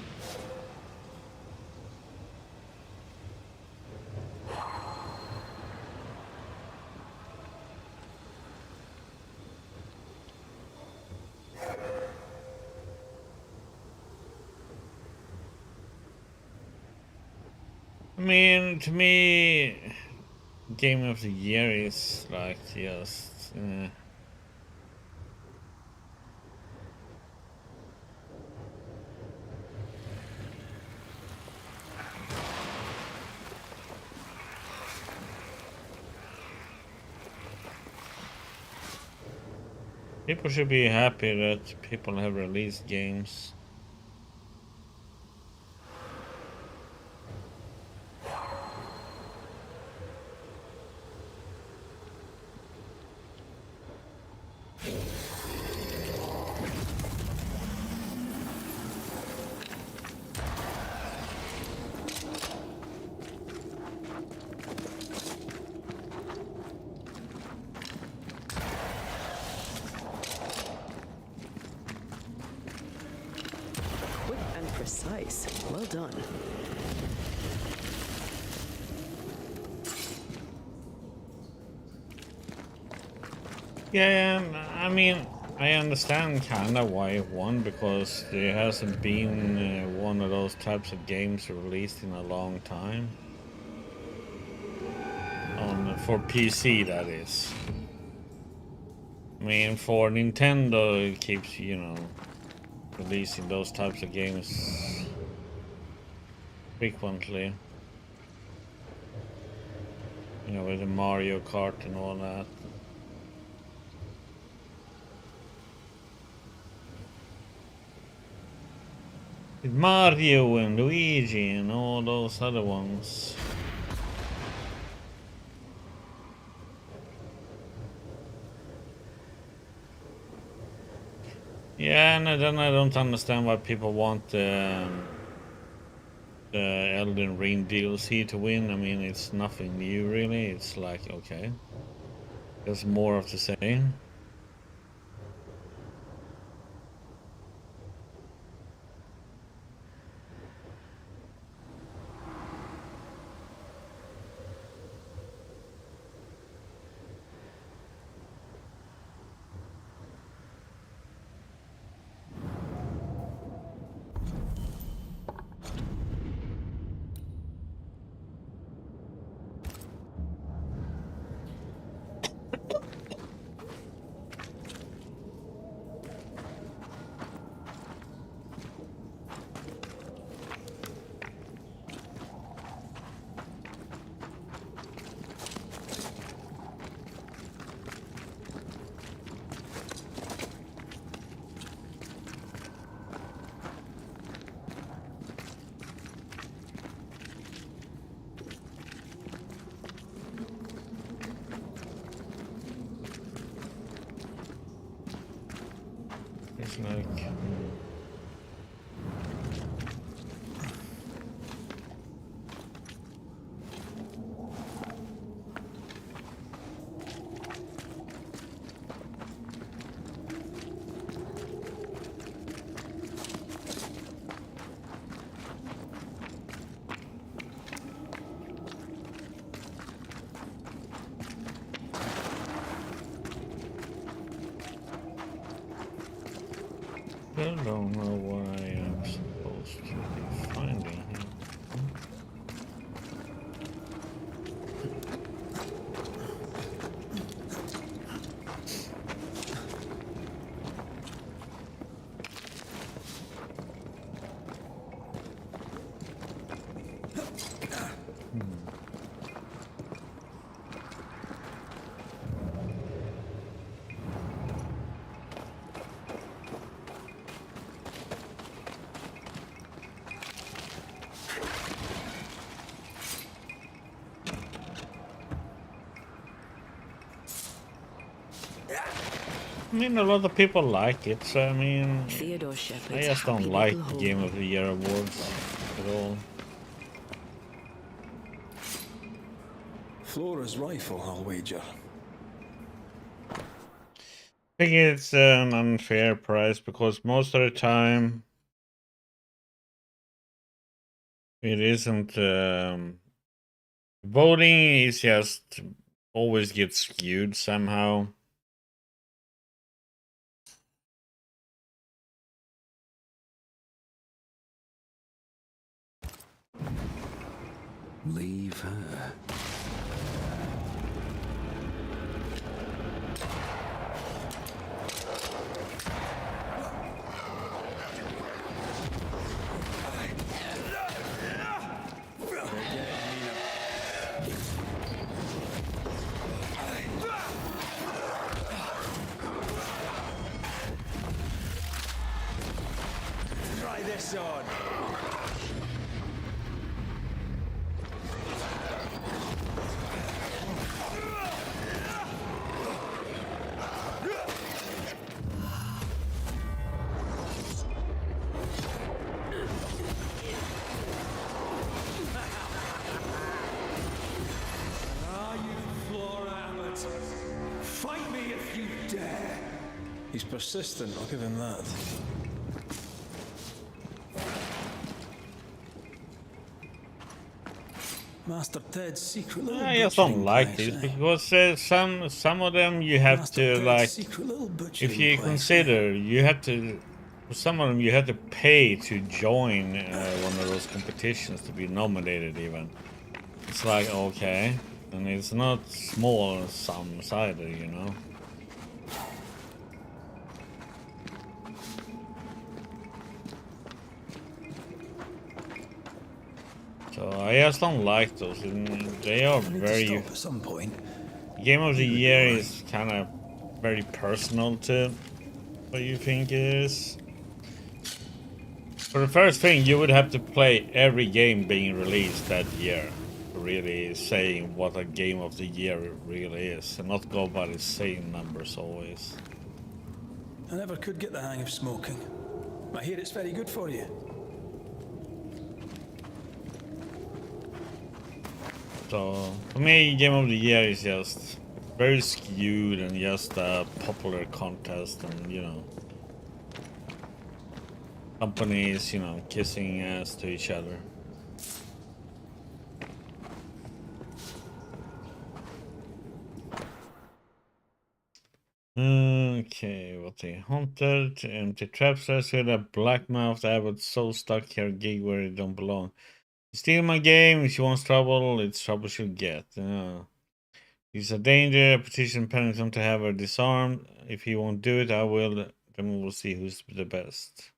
I mean, to me, Game of the Year is like just. People should be happy that people have released games. Quick and precise. Well done. Yeah, I mean, I understand kinda why it won, because there hasn't been one of those types of games released in a long time. For PC, that is. I mean, for Nintendo, it keeps, you know, releasing those types of games frequently. You know, with the Mario Kart and all that. With Mario and Luigi and all those other ones. Yeah, and then I don't understand why people want the Elden Ring DLC to win. I mean, it's nothing new really. It's like, okay, there's more of the same. It's like... I don't know what I am supposed to be finding here. I mean, a lot of people like it, so I mean, I just don't like Game of the Year awards at all. Flora's rifle, I'll wager. I think it's an unfair price because most of the time it isn't. Voting is just always gets skewed somehow. Leave her. Try this on. Fight me if you dare. He's persistent, I'll give him that. Master Ted's secret little I just don't butchering like place, these eh? because some of them you have Master to Ted's like, secret little if butchering you place, consider, you have to, for some of them you have to pay to join one of those competitions to be nominated even. It's like, okay, and it's not small sums either, you know. So I just don't like those. They are I need to very. stop at some point. Game of the You would be Year alright. is kind of very personal to what you think it is. For the first thing, you would have to play every game being released that year to really saying what a game of the year really is, and not go by the same numbers always. I never could get the hang of smoking. I hear it's very good for you. So, for me, Game of the Year is just very skewed and just a popular contest, and you know, companies, you know, kissing ass to each other. Okay, what they hunted, empty traps. I said a black-mouthed abbot so stuck here, gig where it don't belong. Steal my game. If she wants trouble, it's trouble she'll get. He's a danger. A petition Pennington to have her disarmed. If he won't do it, I will. Then we'll see who's the best.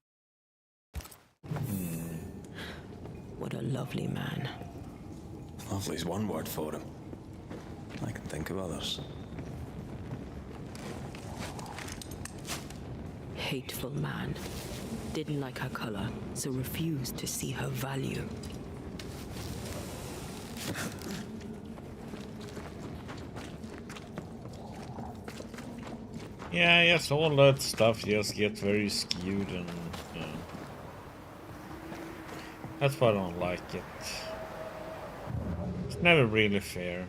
What a lovely man. Lovely's one word for him. I can think of others. Hateful man. Didn't like her color, so refused to see her value. Yeah, yes, all that stuff just gets very skewed, and you know, that's why I don't like it. It's never really fair.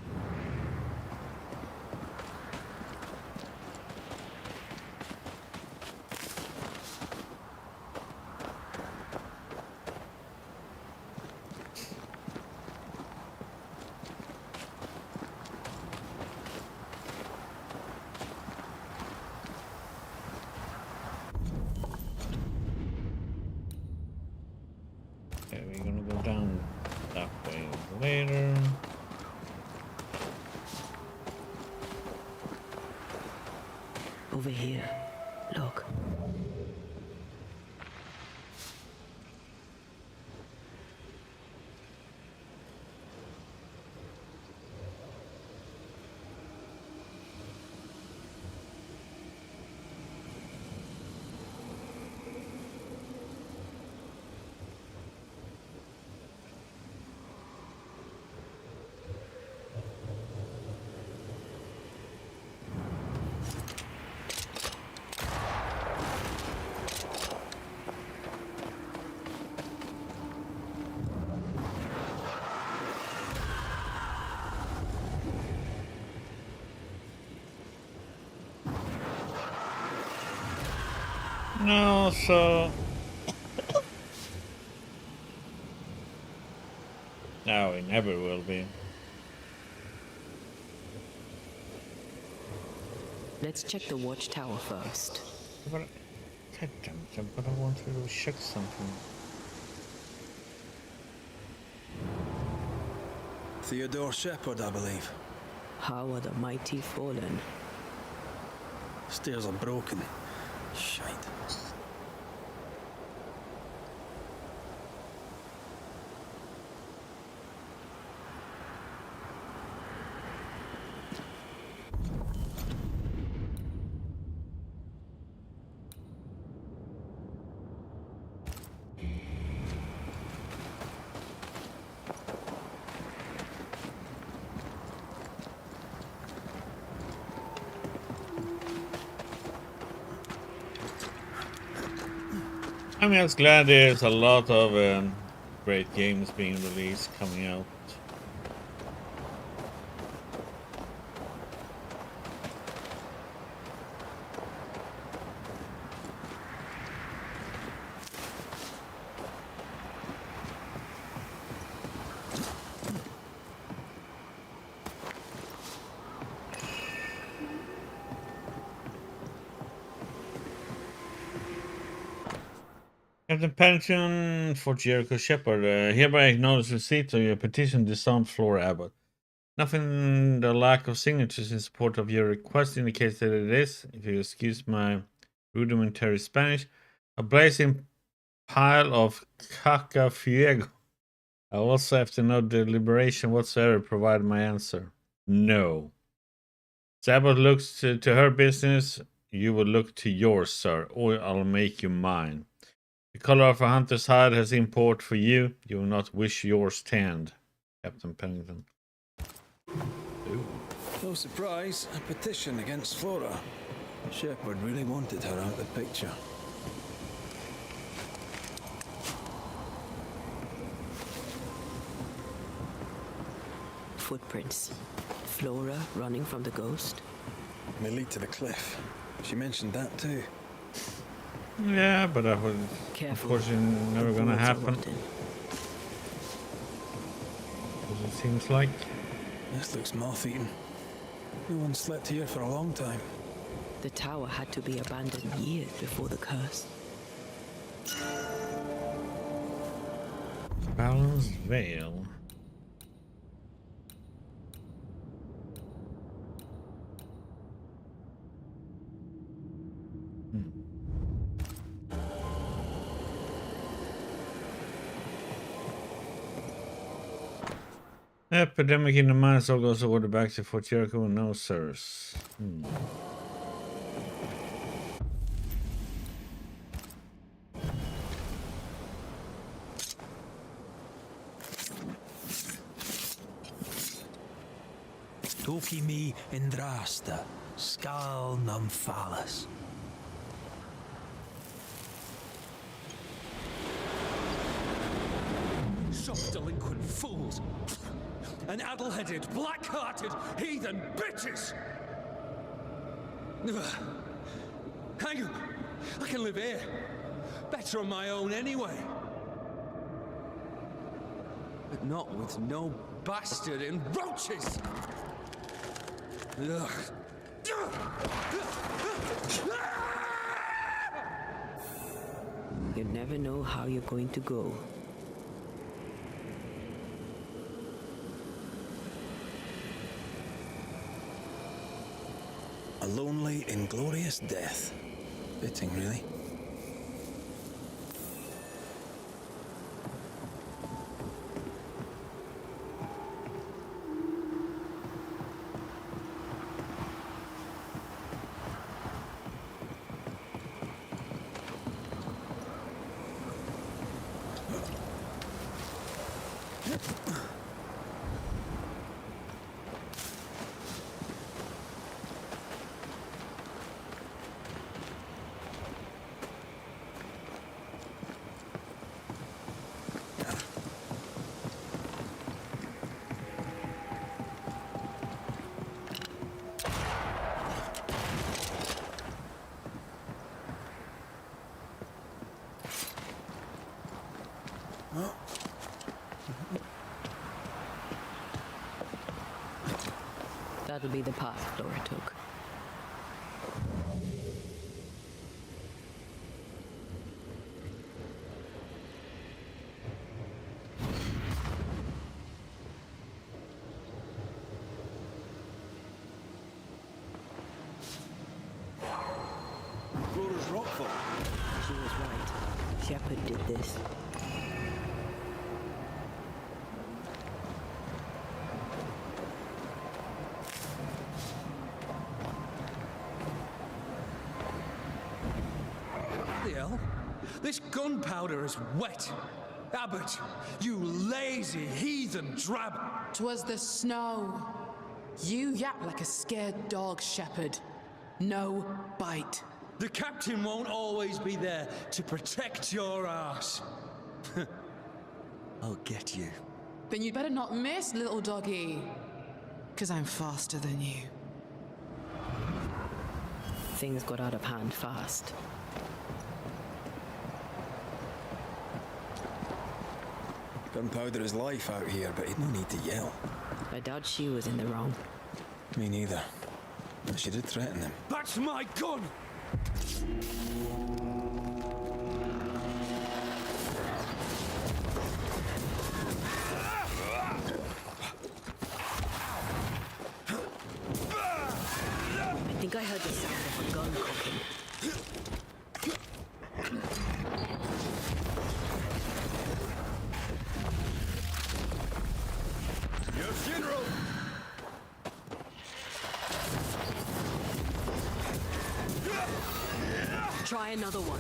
Okay, we're gonna go down that way later. Over here. Look. No, so no, it never will be. Let's check the watchtower first. But, God damn it, but I want to check something. Theodore Shepherd, I believe. How are the mighty fallen? Stairs are broken. Shite. I'm just glad there's a lot of great games being released coming out. Captain Pension for Jericho Shepherd. Hereby acknowledge receipt of your petition, disarmed Floor Abbott. Nothing the lack of signatures in support of your request indicates that it is, if you excuse my rudimentary Spanish, a blazing pile of caca fuego. I also, after no deliberation whatsoever, provided my answer. No. Sabbath looks to her business, you will look to yours, sir, or I'll make you mine. The color of a hunter's hide has import for you. You will not wish yours tanned, Captain Pennington. Ooh. No surprise, a petition against Flora. Shepard really wanted her out of the picture. Footprints. Flora running from the ghost. May lead to the cliff. She mentioned that too. Yeah, but that was, of course, never gonna happen. As it seems like. This looks moth-eaten. No one slept here for a long time. The tower had to be abandoned years before the curse. Balance Veil. Epidemic in the mines all goes order back to Fort Jericho. No, sirs. Toki mi indrasta, skal nam falas. Soft delinquent fools! And addle-headed, black-hearted, heathen bitches! Ugh. Hang on! I can live here. Better on my own anyway. But not with no bastard in roaches! Ugh. You never know how you're going to go. A lonely, inglorious death. Fitting, really. That'll be the path Flora took. Flora's rockfall. She was right. Shepard did this. This gunpowder is wet. Abbott, you lazy heathen drab. 'Twas the snow. You yap like a scared dog, Shepard. No bite. The captain won't always be there to protect your ass. I'll get you. Then you'd better not miss, little doggy. 'Cause I'm faster than you. Things got out of hand fast. Gunpowder is life out here, but he'd no need to yell. I doubt she was in the wrong. Me neither. But she did threaten him. That's my gun! I think I heard the sound of a gun cocking. Try another one.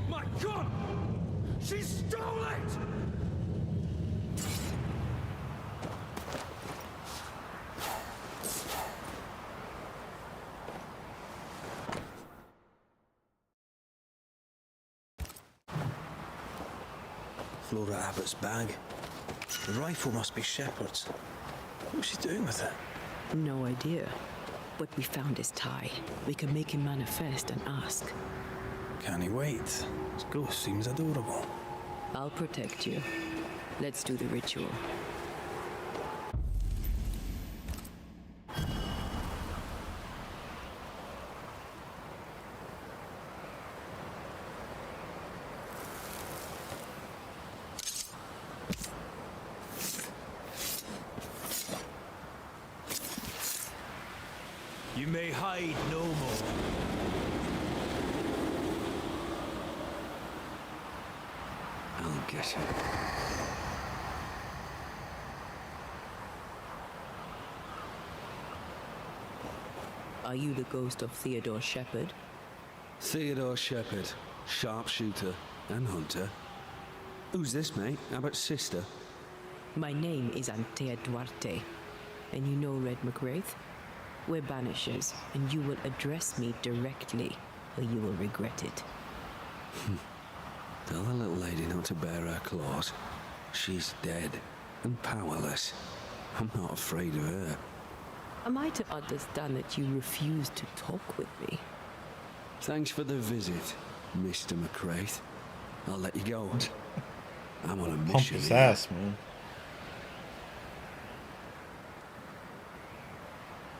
My God! She stole it! Flora Abbott's bag. The rifle must be Shepard's. What was she doing with it? No idea. But we found his tie. We can make him manifest and ask. Can he wait? His ghost seems adorable. I'll protect you. Let's do the ritual. You may hide no more. I'll get you. Are you the ghost of Theodore Shepard? Theodore Shepard, sharpshooter and hunter. Who's this, mate? Abbott's sister? My name is Antea Duarte. And you know Red McWraith? We're Banishers, and you will address me directly, or you will regret it. Tell the little lady not to bare her claws. She's dead and powerless. I'm not afraid of her. Am I to understand that you refuse to talk with me? Thanks for the visit, Mr. McWraith. I'll let you go. I'm on a Pump mission his here. ass, man.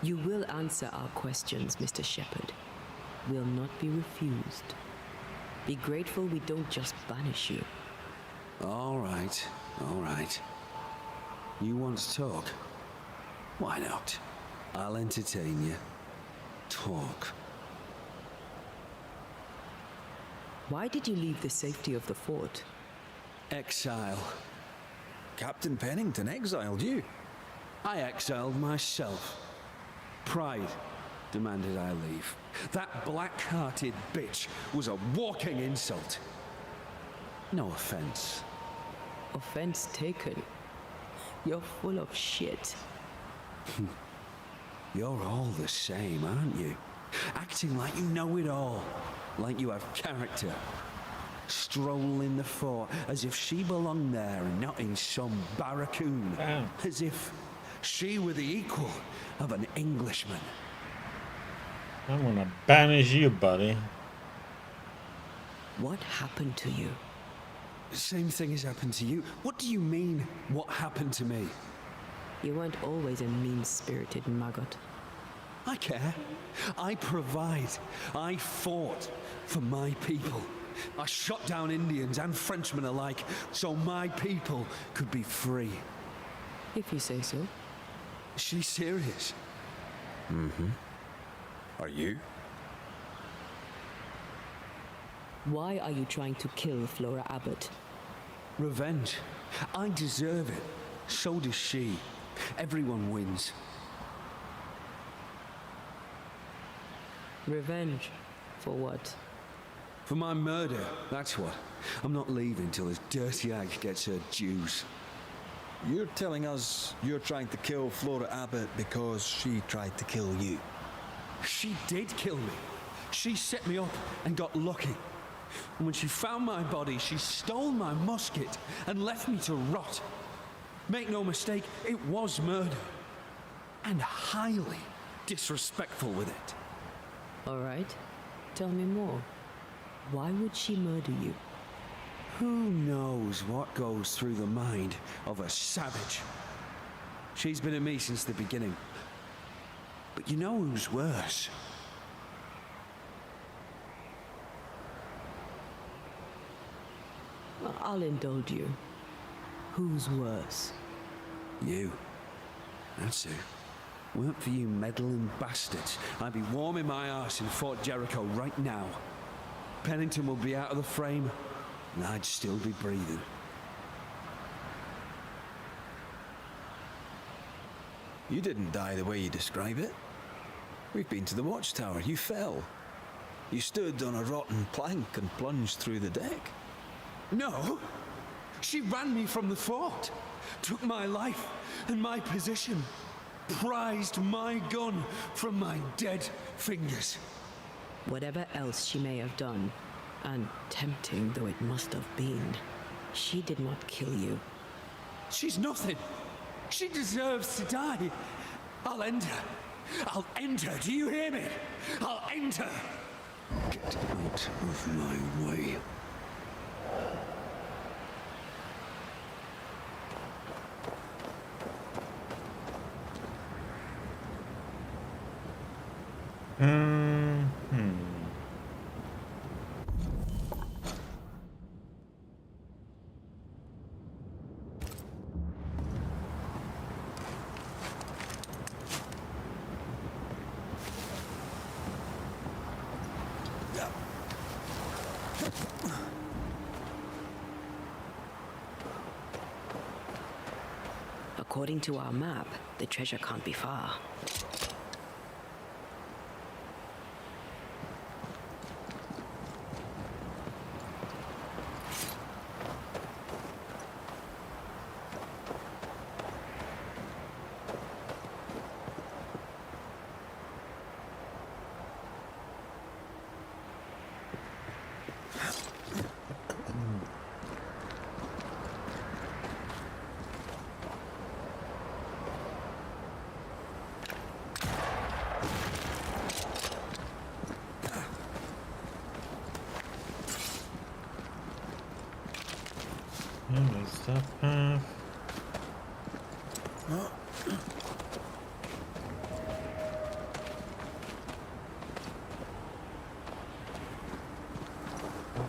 You will answer our questions, Mr. Shepard. Will not be refused. Be grateful we don't just banish you. All right, all right. You want to talk? Why not? I'll entertain you. Talk. Why did you leave the safety of the fort? Exile. Captain Pennington exiled you. I exiled myself. Pride demanded I leave. That black-hearted bitch was a walking insult. No offense. Offense taken. You're full of shit. You're all the same, aren't you? Acting like you know it all. Like you have character. Strolling the fort as if she belonged there and not in some barracoon. Damn. As if she were the equal of an Englishman. I'm gonna banish you, buddy. What happened to you? The same thing has happened to you. What do you mean, what happened to me? You weren't always a mean-spirited maggot. I care. I provide. I fought for my people. I shot down Indians and Frenchmen alike so my people could be free. If you say so. Is she serious? Mm-hmm. Are you? Why are you trying to kill Flora Abbott? Revenge. I deserve it. So does she. Everyone wins. Revenge? For what? For my murder, that's what. I'm not leaving till this dirty hag gets her dues. You're telling us you're trying to kill Flora Abbott because she tried to kill you. She did kill me. She set me up and got lucky. And when she found my body, she stole my musket and left me to rot. Make no mistake, it was murder. And highly disrespectful with it. All right. Tell me more. Why would she murder you? Who knows what goes through the mind of a savage? She's been at me since the beginning. But you know who's worse? I'll indulge you. Who's worse? You. That's who. Weren't for you meddling bastards, I'd be warming my arse in Fort Jericho right now. Pennington will be out of the frame, and I'd still be breathing. You didn't die the way you describe it. We've been to the watchtower. You fell. You stood on a rotten plank and plunged through the deck. No! She ran me from the fort, took my life and my position, prized my gun from my dead fingers. Whatever else she may have done, and tempting though it must have been, she did not kill you. She's nothing. She deserves to die. I'll end her. I'll end her. Do you hear me? I'll end her. Get out of my way. According to our map, the treasure can't be far. There's that path.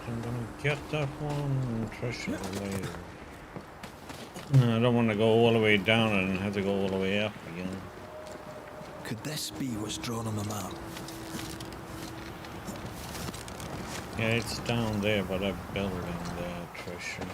I'm gonna get that one treasure later. No, I don't want to go all the way down and have to go all the way up again. Could this be what's drawn on the map? Yeah, it's down there, but I'm building the treasure.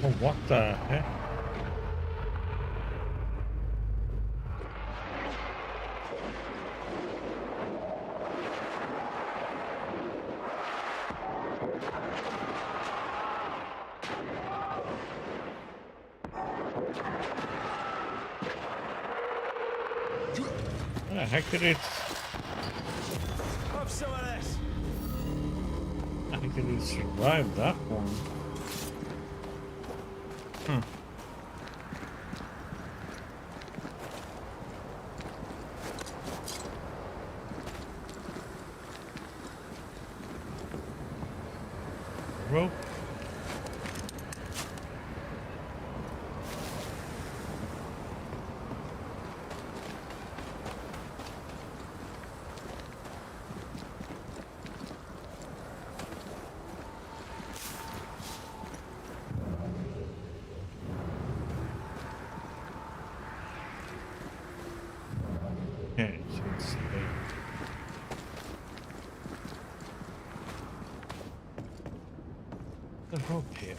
Oh, what the heck? How the heck did it? Have some of this. How did it survive that one? Hmm. Rope. Okay, so let's see. The rope here.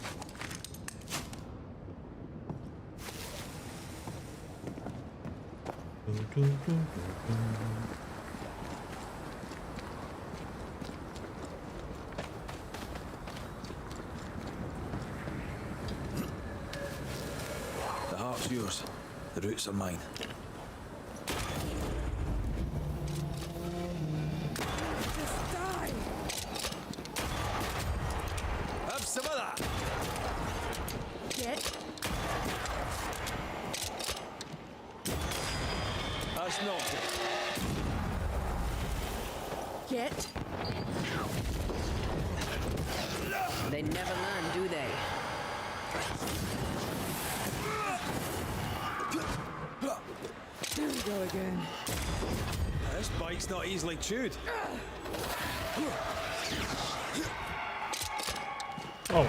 The heart's yours. The roots are mine. Have some of that. Get. That's not it. Get. They never learn, do they? Here we go again. This bike's not easily chewed. Oh.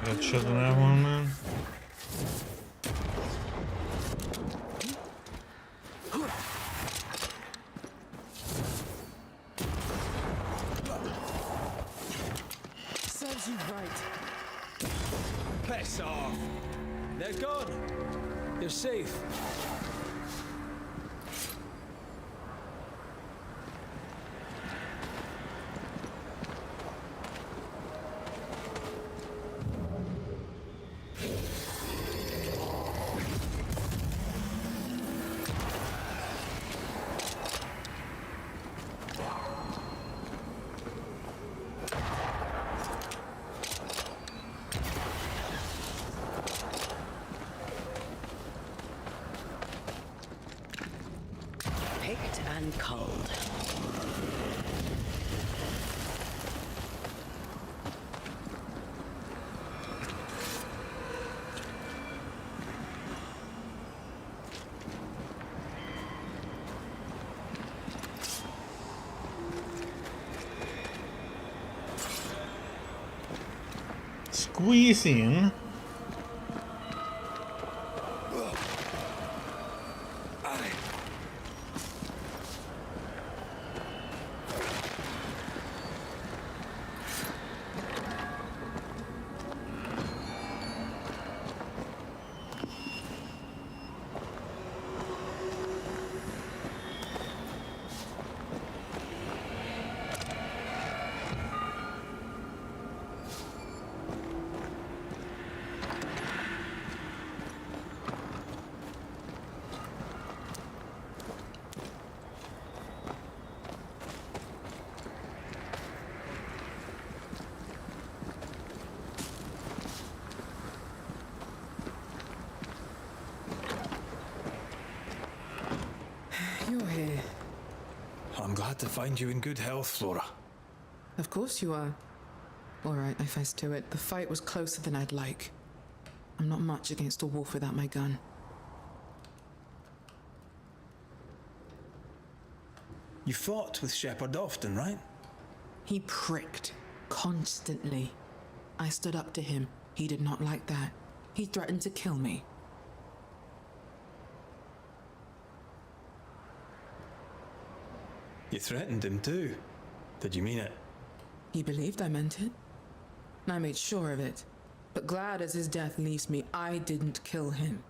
Get shit on that one, man. Serves you right. Piss off. They're gone. You're safe. Picked and culled. Squeezing. You're here. I'm glad to find you in good health, Flora. Of course you are. All right, I faced to it. The fight was closer than I'd like. I'm not much against a wolf without my gun. You fought with Shepard often, right? He pricked. Constantly. I stood up to him. He did not like that. He threatened to kill me. You threatened him too. Did you mean it? He believed I meant it. I made sure of it. But glad as his death leaves me, I didn't kill him.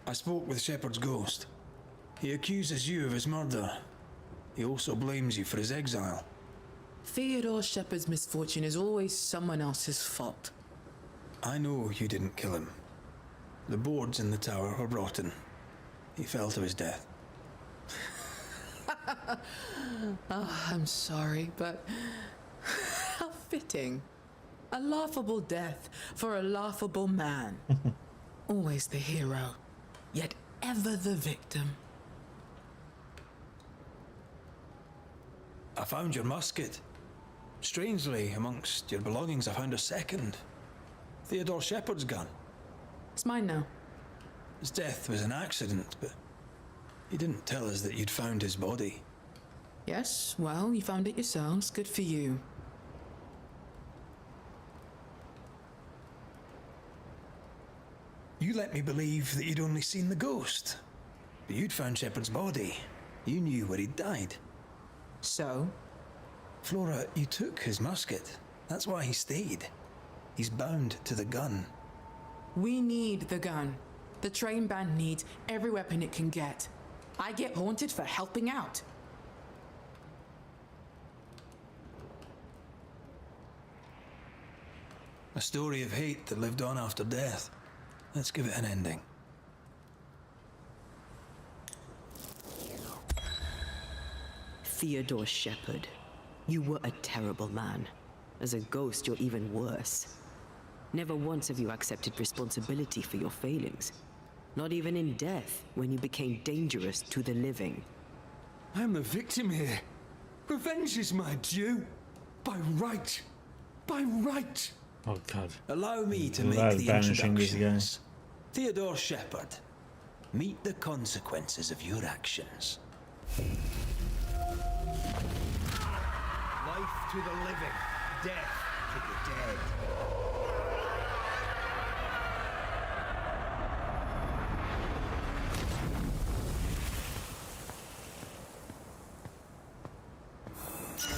I spoke with Shepard's ghost. He accuses you of his murder. He also blames you for his exile. Theodore Shepard's misfortune is always someone else's fault. I know you didn't kill him. The boards in the tower were rotten. He fell to his death. Oh, I'm sorry, but how fitting. A laughable death for a laughable man. Always the hero, yet ever the victim. I found your musket. Strangely, amongst your belongings, I found a second. Theodore Shepard's gun. It's mine now. His death was an accident, but he didn't tell us that you'd found his body. Yes, well, you found it yourselves. Good for you. You let me believe that you'd only seen the ghost. But you'd found Shepard's body. You knew where he'd died. So? Flora, you took his musket. That's why he stayed. He's bound to the gun. We need the gun. The train band needs every weapon it can get. I get haunted for helping out. A story of hate that lived on after death. Let's give it an ending. Theodore Shepard, you were a terrible man. As a ghost, you're even worse. Never once have you accepted responsibility for your failings. Not even in death, when you became dangerous to the living. I'm the victim here. Revenge is my due. By right. By right. Oh God. Allow me to Love make the banishing this introductions. Theodore Shepard. Meet the consequences of your actions. Life to the living, death to the dead.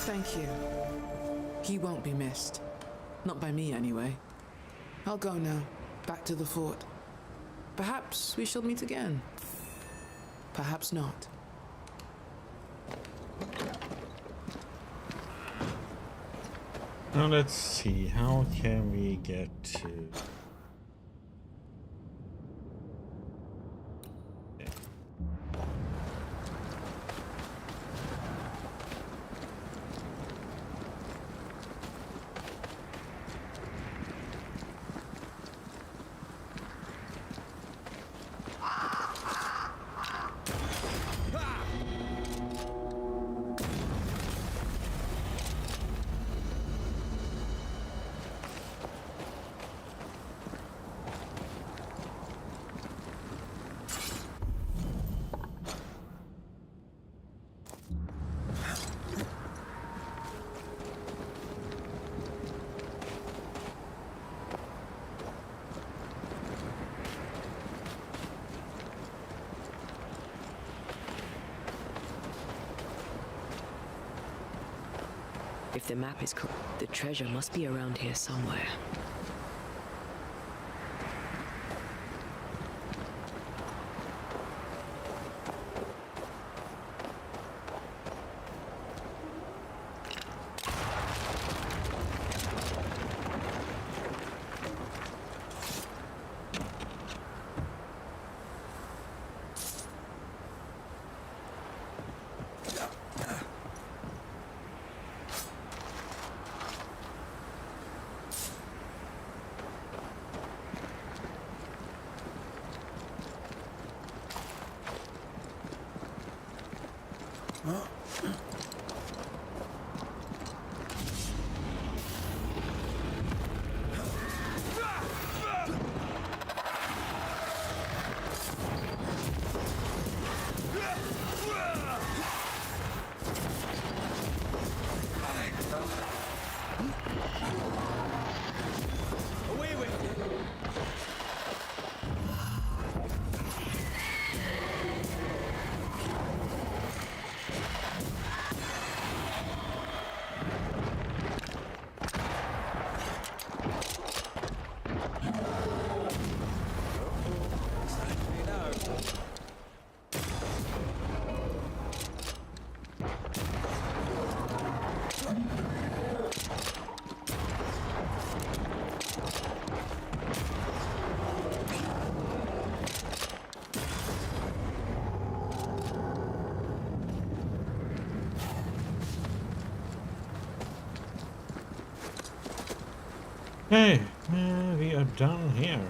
Thank you. He won't be missed. Not by me, anyway. I'll go now, back to the fort. Perhaps we shall meet again. Perhaps not. Now let's see, how can we get to... If the map is correct, the treasure must be around here somewhere. Hey, we are done here.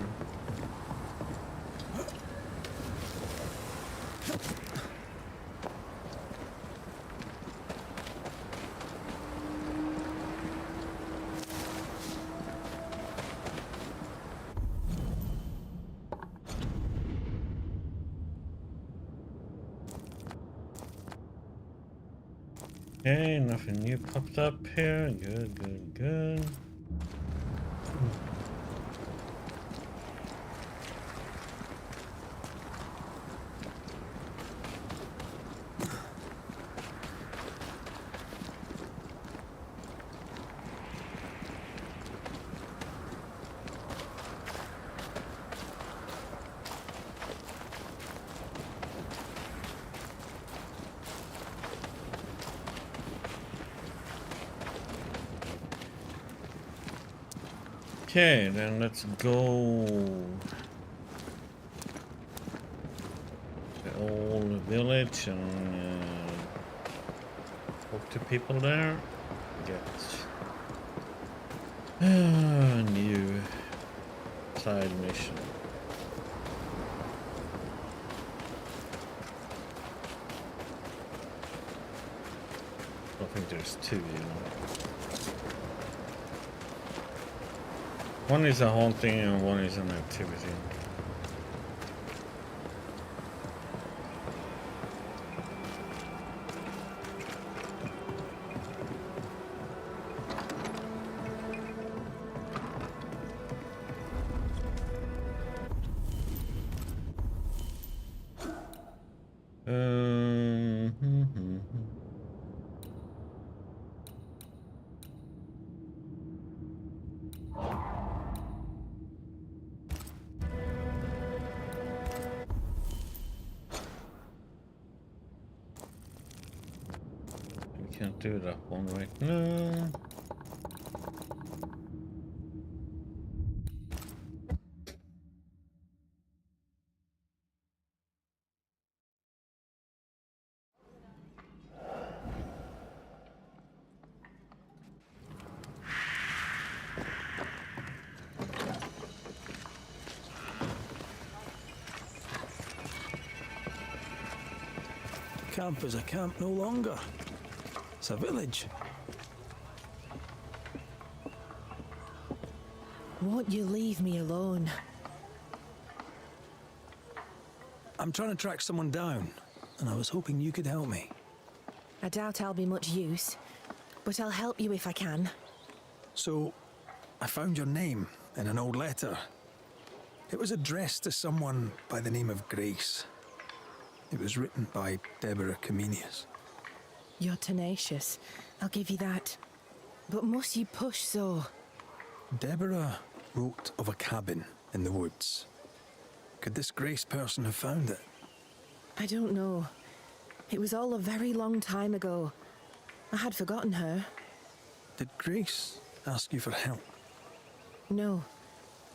Okay, nothing new popped up here. Good, good, good. Okay, then let's go. The old village and talk to people there. Get a new side mission. I think there's two, you know. One is a haunting and one is an activity. Can't do that one right now. Camp is a camp no longer. It's a village. Won't you leave me alone? I'm trying to track someone down, and I was hoping you could help me. I doubt I'll be much use, but I'll help you if I can. So, I found your name in an old letter. It was addressed to someone by the name of Grace. It was written by Deborah Comenius. You're tenacious, I'll give you that. But must you push so? Deborah wrote of a cabin in the woods. Could this Grace person have found it? I don't know. It was all a very long time ago. I had forgotten her. Did Grace ask you for help? No.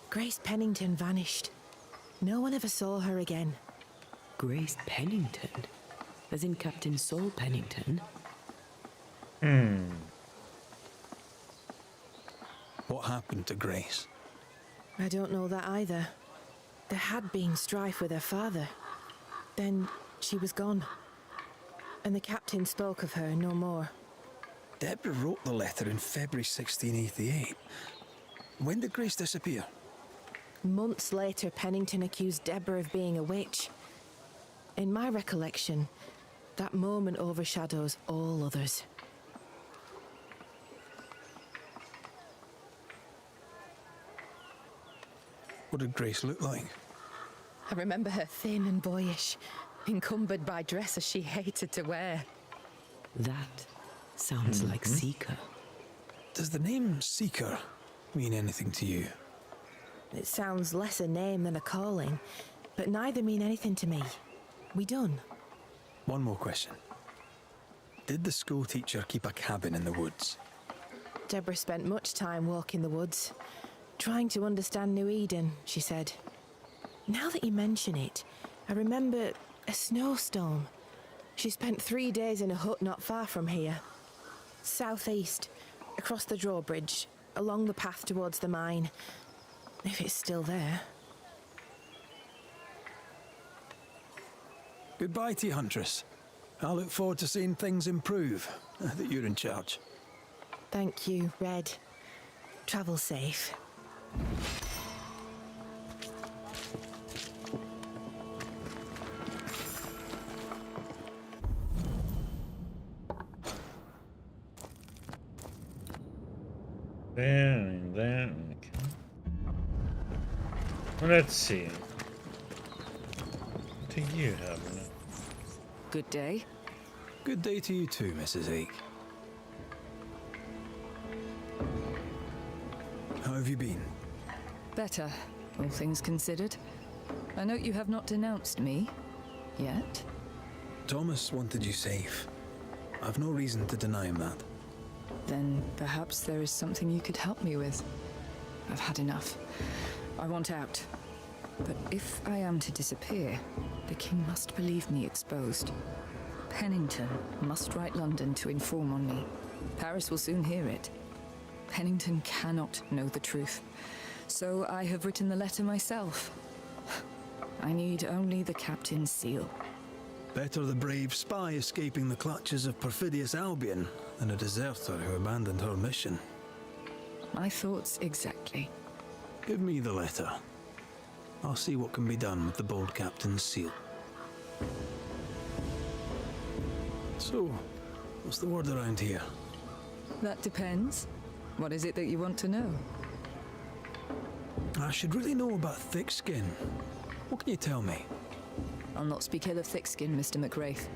Grace Pennington vanished. No one ever saw her again. Grace Pennington? As in Captain Saul Pennington? What happened to Grace? I don't know that either. There had been strife with her father. Then she was gone. And the captain spoke of her no more. Deborah wrote the letter in February 1688. When did Grace disappear? Months later, Pennington accused Deborah of being a witch. In my recollection, that moment overshadows all others. What did Grace look like? I remember her thin and boyish, encumbered by dresses she hated to wear. That sounds like Seeker. Does the name Seeker mean anything to you? It sounds less a name than a calling, but neither mean anything to me. We done? One more question. Did the school teacher keep a cabin in the woods? Deborah spent much time walking the woods, trying to understand New Eden, she said. Now that you mention it, I remember a snowstorm. She spent 3 days in a hut not far from here. Southeast, across the drawbridge, along the path towards the mine. If it's still there. Goodbye to you, Huntress. I look forward to seeing things improve, now that you're in charge. Thank you, Red. Travel safe. There and there. Okay. Well, let's see. What do you have in it? Good day. Good day to you too, Mrs. Ake. How have you been? Better, all things considered. I note you have not denounced me. Yet. Thomas wanted you safe. I've no reason to deny him that. Then perhaps there is something you could help me with. I've had enough. I want out. But if I am to disappear, the king must believe me exposed. Pennington must write London to inform on me. Paris will soon hear it. Pennington cannot know the truth. So I have written the letter myself. I need only the captain's seal. Better the brave spy escaping the clutches of perfidious Albion than a deserter who abandoned her mission. My thoughts exactly. Give me the letter. I'll see what can be done with the bold captain's seal. So, what's the word around here? That depends. What is it that you want to know? I should really know about thick skin. What can you tell me? I'll not speak ill of thick-skin, Mr. McWraith.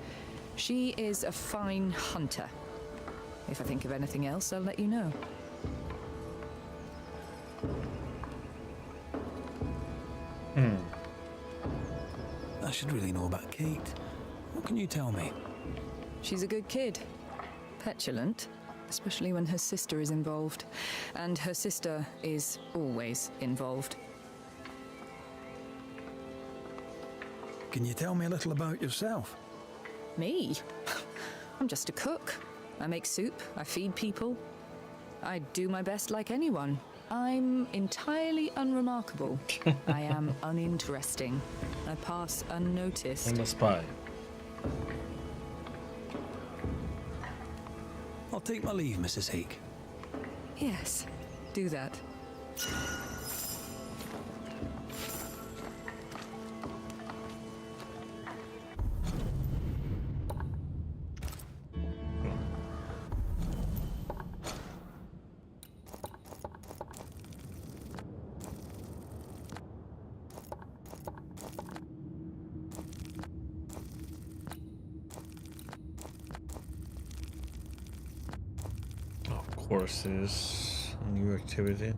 She is a fine hunter. If I think of anything else, I'll let you know. I should really know about Kate. What can you tell me? She's a good kid. Petulant, especially when her sister is involved. And her sister is always involved. Can you tell me a little about yourself? Me? I'm just a cook. I make soup, I feed people. I do my best like anyone. I'm entirely unremarkable. I am uninteresting. I pass unnoticed. I'm a spy. I'll take my leave, Mrs. Hake. Yes, do that. Courses, new activity.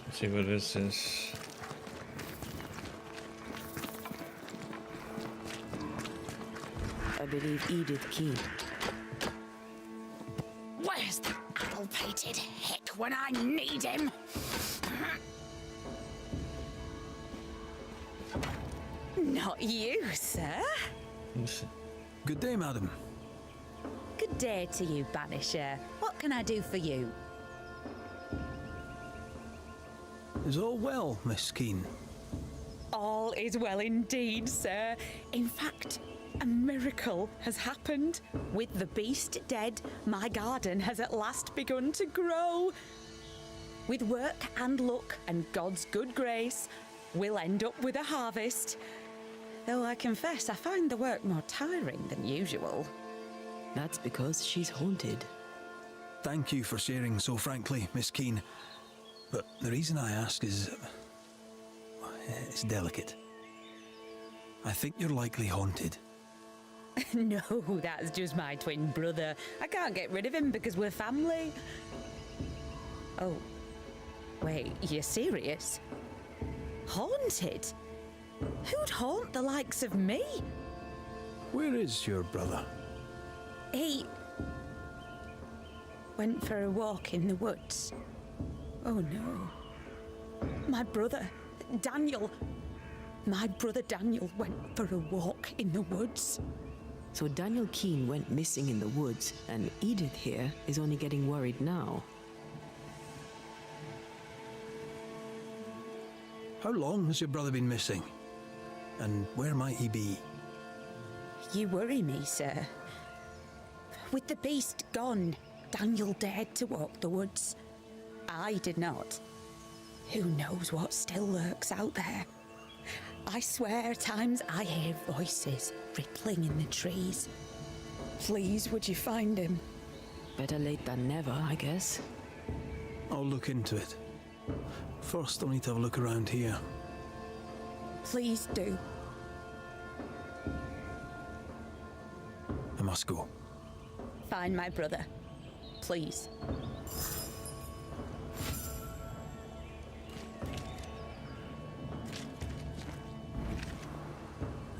Let's see what this is. I believe Edith Key. Where's the apple-pated hick when I need him? Not you, sir. Good day, madam. Good day to you, Banisher. What can I do for you? Is all well, Miss Keene? All is well indeed, sir. In fact, a miracle has happened. With the beast dead, my garden has at last begun to grow. With work and luck and God's good grace, we'll end up with a harvest. Though I confess I find the work more tiring than usual. That's because she's haunted. Thank you for sharing so frankly, Miss Keene. But the reason I ask is... it's delicate. I think you're likely haunted. No, that's just my twin brother. I can't get rid of him because we're family. Oh, wait, you're serious? Haunted? Who'd haunt the likes of me? Where is your brother? He went for a walk in the woods. Oh no. My brother, Daniel. My brother Daniel went for a walk in the woods. So Daniel Keene went missing in the woods, and Edith here is only getting worried now. How long has your brother been missing? And where might he be? You worry me, sir. With the beast gone, Daniel dared to walk the woods. I did not. Who knows what still lurks out there? I swear at times I hear voices rippling in the trees. Please, would you find him? Better late than never, I guess. I'll look into it. First, I'll need to have a look around here. Please do. I must go. Find my brother. Please.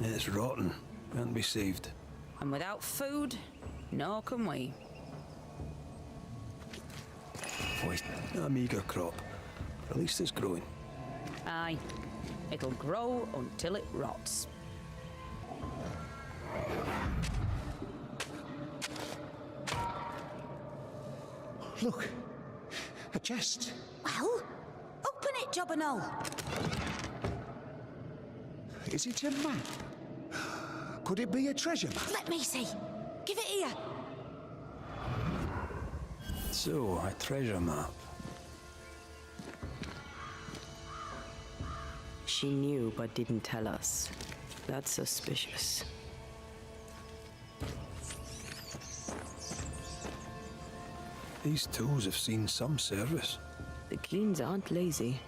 It's rotten. Can't be saved. And without food, nor can we. Voice a meagre crop. At least it's growing. Aye. It'll grow until it rots. Look, a chest. Well, open it, Jobberknoll. Is it a map? Could it be a treasure map? Let me see. Give it here. So, a treasure map. She knew but didn't tell us. That's suspicious. These tools have seen some service. The Keens aren't lazy.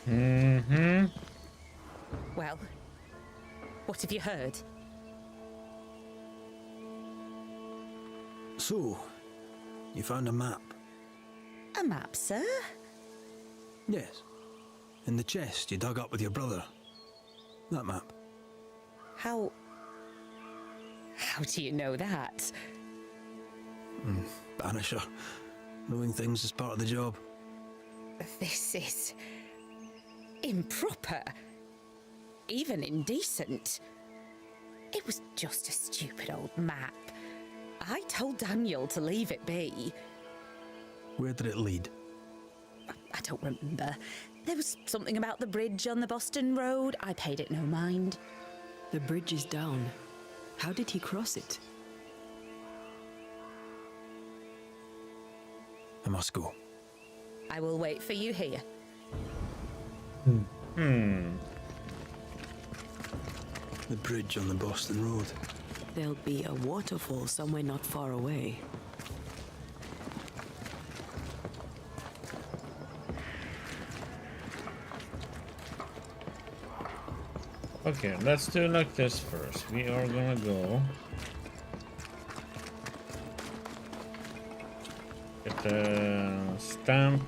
Mm-hmm. Well, what have you heard? So, you found a map? A map, sir? Yes. In the chest you dug up with your brother. That map. How do you know that? Banisher. Knowing things is part of the job. This is improper. Even indecent. It was just a stupid old map. I told Daniel to leave it be. Where did it lead? I don't remember. There was something about the bridge on the Boston Road. I paid it no mind. The bridge is down. How did he cross it? I must go. I will wait for you here. The bridge on the Boston Road. There'll be a waterfall somewhere not far away. Okay, let's do like this first. We are gonna go get the stamp.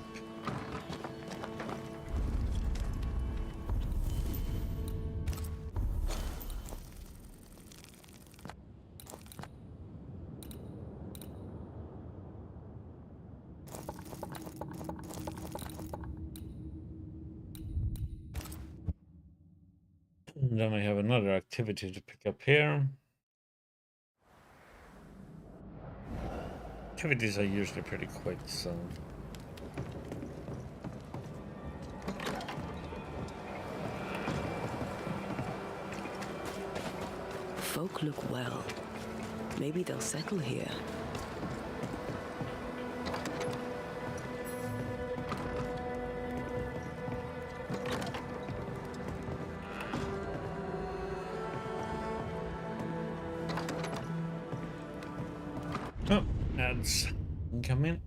And then I have another activity to pick up here. Activities are usually pretty quick, so... Folk look well. Maybe they'll settle here. Oh, ads incoming.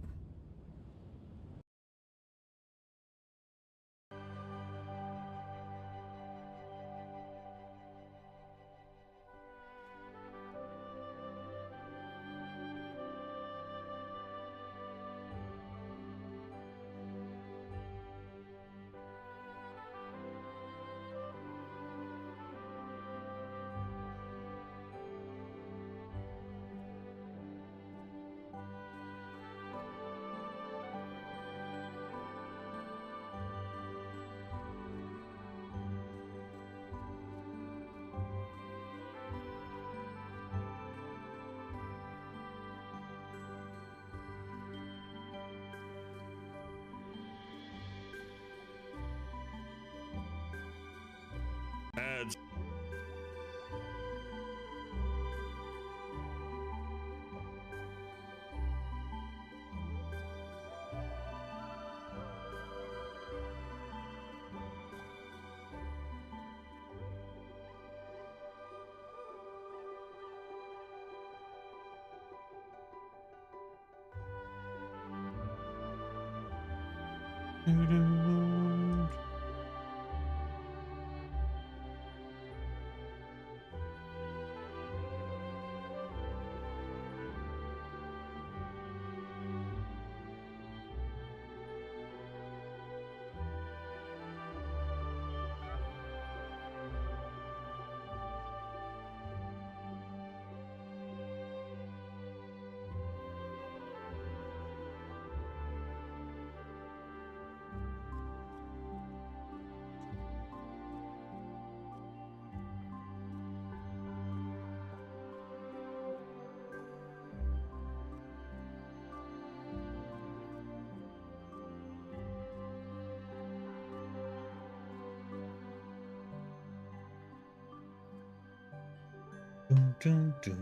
Dun, dun, dun.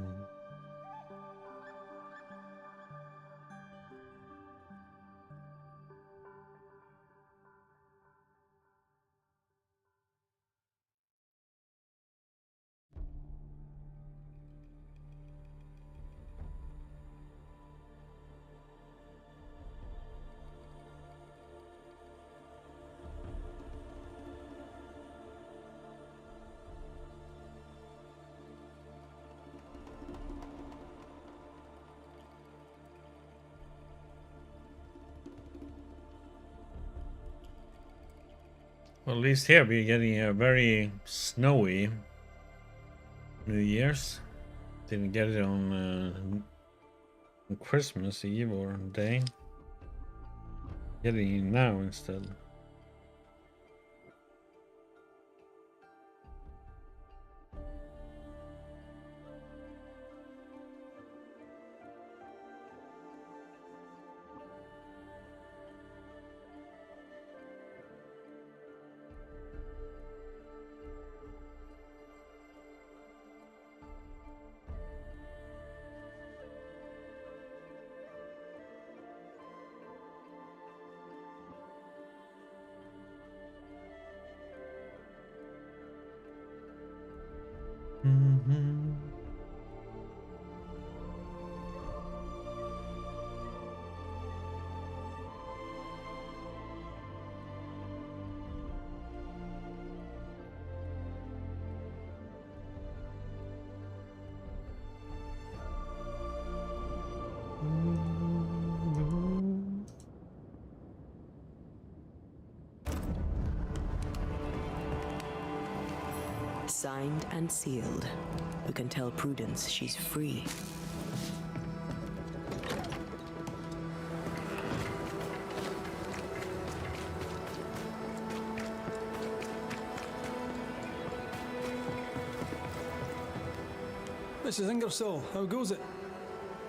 Well, at least here we're getting a very snowy New Year's. Didn't get it on Christmas Eve or day. Getting it now instead. Mm-hmm. Signed and sealed. We can tell Prudence she's free. Mrs. Ingersoll, how goes it?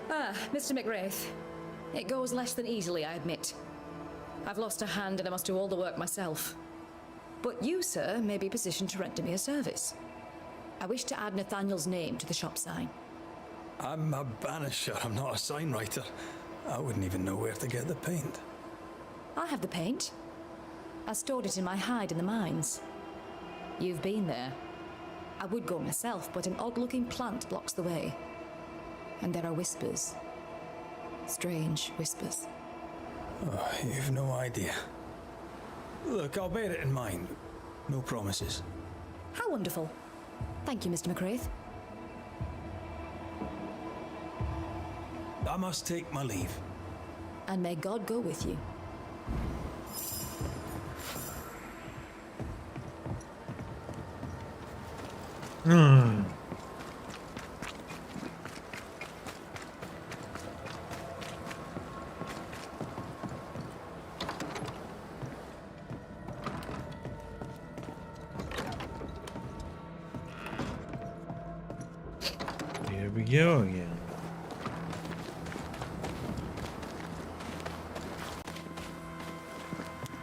Ah, Mr. McWraith. It goes less than easily, I admit. I've lost a hand and I must do all the work myself. But you, sir, may be positioned to render me a service. I wish to add Nathaniel's name to the shop sign. I'm a banisher, I'm not a sign writer. I wouldn't even know where to get the paint. I have the paint. I stored it in my hide in the mines. You've been there. I would go myself, but an odd-looking plant blocks the way. And there are whispers. Strange whispers. Oh, you've no idea. Look, I'll bear it in mind. No promises. How wonderful. Thank you, Mr. McWraith. I must take my leave. And may God go with you. Here we go again.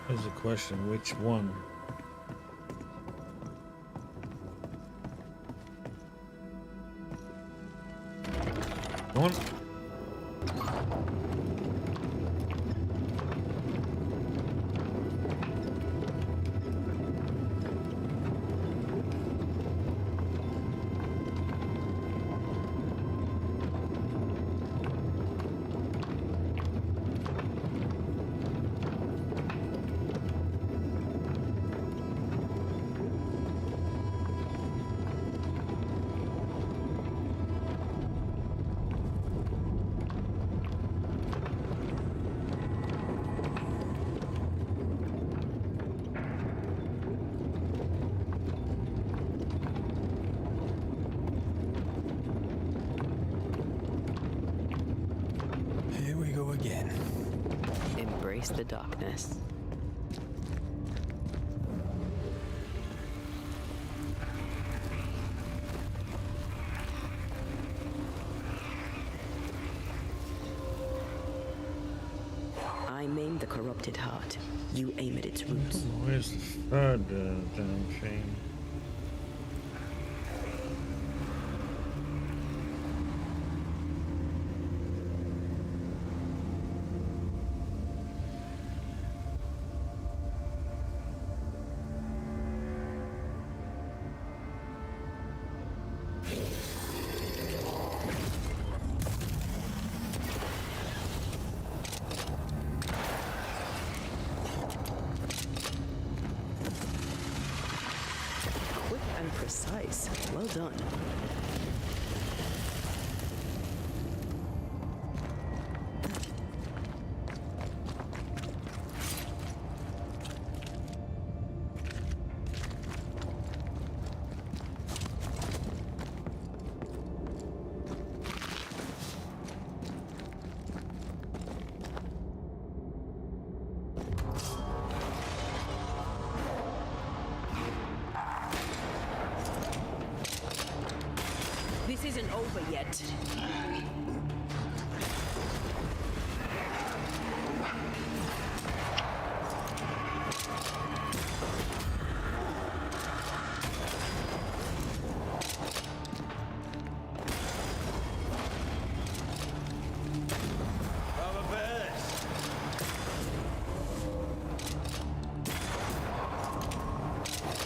There's a question, which one? Go on. again. Embrace the darkness. I maim the corrupted heart. You aim at its roots. Where's the third damn thing? Quick and precise. Well done. This isn't over yet.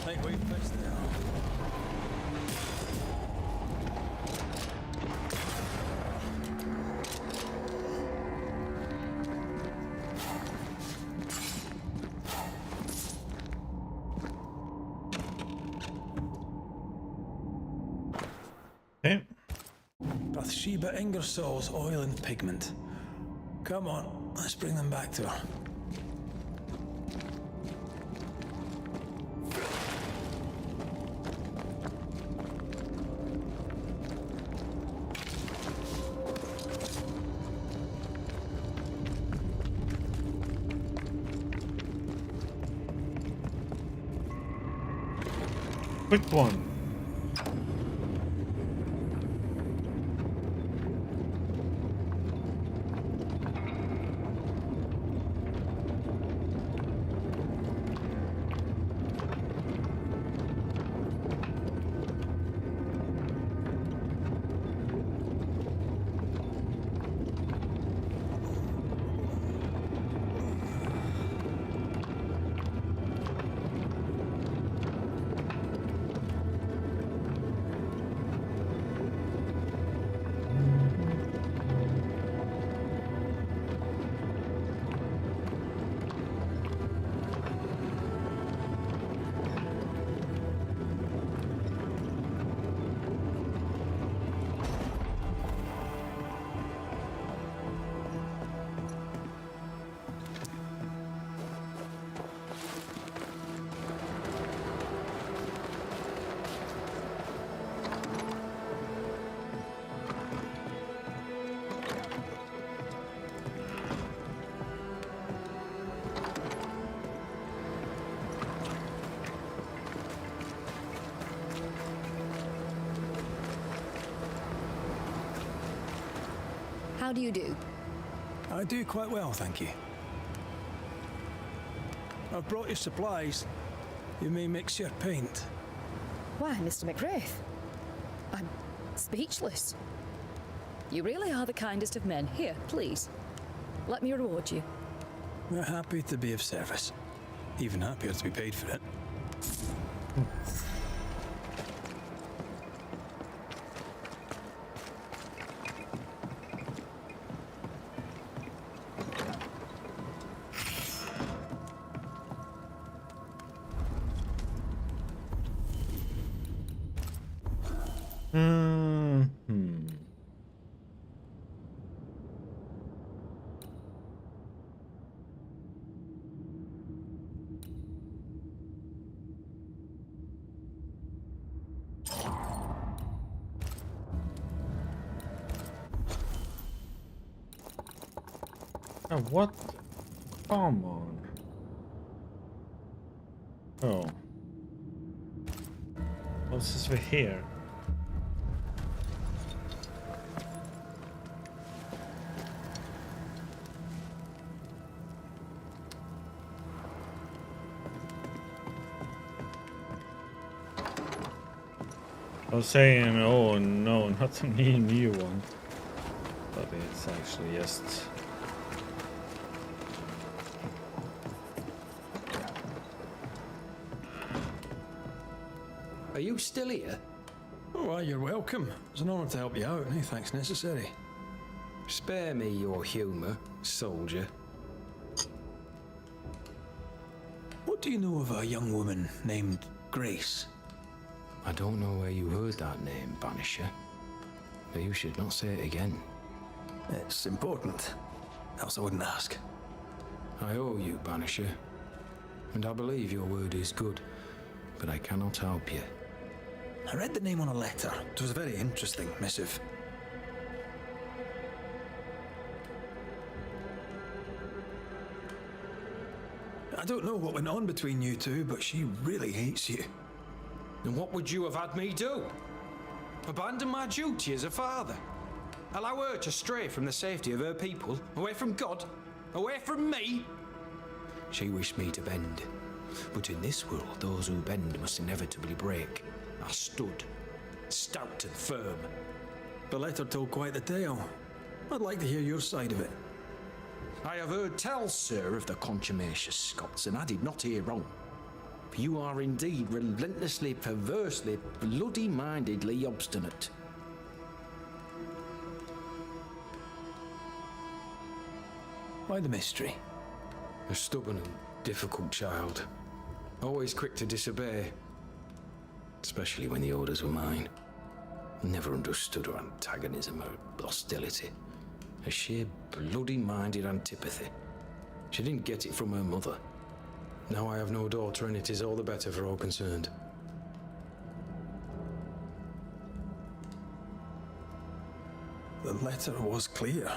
Think we've fixed it. Okay. Bathsheba Ingersoll's oil and pigment. Come on, let's bring them back to her. Quick one. How do you do? I do quite well, thank you. I've brought you supplies. You may mix your paint. Why, Mr. McWraith? I'm speechless. You really are the kindest of men. Here, please. Let me reward you. We're happy to be of service. Even happier to be paid for it. Oh, what? Come on. Oh. What's this for here? I was saying, oh no, not a new one. But it's actually just... Are you still here? Oh, well, you're welcome. It's an honour to help you out. No thanks necessary. Spare me your humour, soldier. What do you know of a young woman named Grace? I don't know where you heard that name, Banisher. But you should not say it again. It's important. Else I wouldn't ask. I owe you, Banisher. And I believe your word is good, but I cannot help you. I read the name on a letter. It was a very interesting missive. I don't know what went on between you two, but she really hates you. And what would you have had me do? Abandon my duty as a father? Allow her to stray from the safety of her people, away from God, away from me? She wished me to bend. But in this world, those who bend must inevitably break. I stood, stout and firm. The letter told quite the tale. I'd like to hear your side of it. I have heard tell, sir, of the contumacious Scots, and I did not hear wrong. You are indeed relentlessly, perversely, bloody-mindedly obstinate. Why the mystery? A stubborn and difficult child. Always quick to disobey. Especially when the orders were mine. Never understood her antagonism or hostility. A sheer bloody-minded antipathy. She didn't get it from her mother. Now I have no daughter, and it is all the better for all concerned. The letter was clear.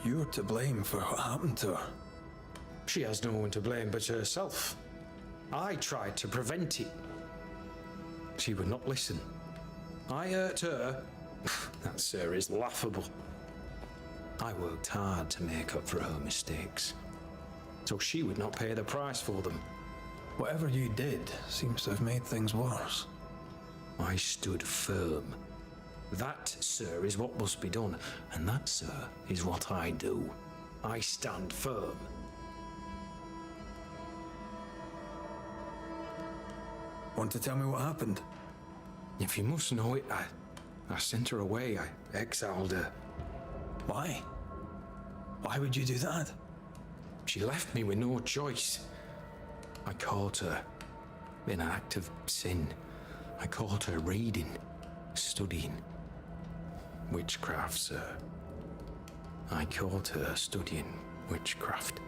You're to blame for what happened to her. She has no one to blame but herself. I tried to prevent it. She would not listen. I hurt her. That, sir, is laughable. I worked hard to make up for her mistakes, so she would not pay the price for them. Whatever you did seems to have made things worse. I stood firm. That, sir, is what must be done, and that, sir, is what I do. I stand firm. Want to tell me what happened? If you must know it, I sent her away. I exiled her. Why? Why would you do that? She left me with no choice. I caught her in an act of sin. I caught her reading, studying. Witchcraft, sir. I caught her studying witchcraft.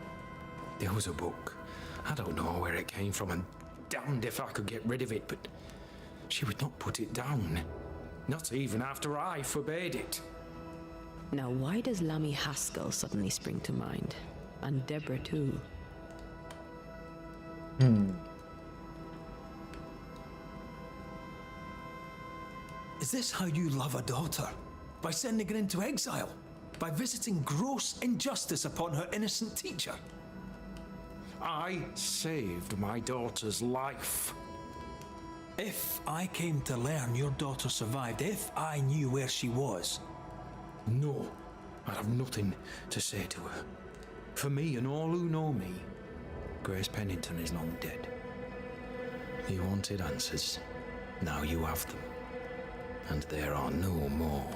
There was a book. I don't know where it came from, and damned if I could get rid of it, but she would not put it down. Not even after I forbade it. Now, why does Lammy Haskell suddenly spring to mind? And Deborah, too. Is this how you love a daughter? By sending her into exile? By visiting gross injustice upon her innocent teacher? I saved my daughter's life. If I came to learn your daughter survived, if I knew where she was... No, I'd have nothing to say to her. For me and all who know me, Grace Pennington is long dead. You wanted answers. Now you have them. And there are no more.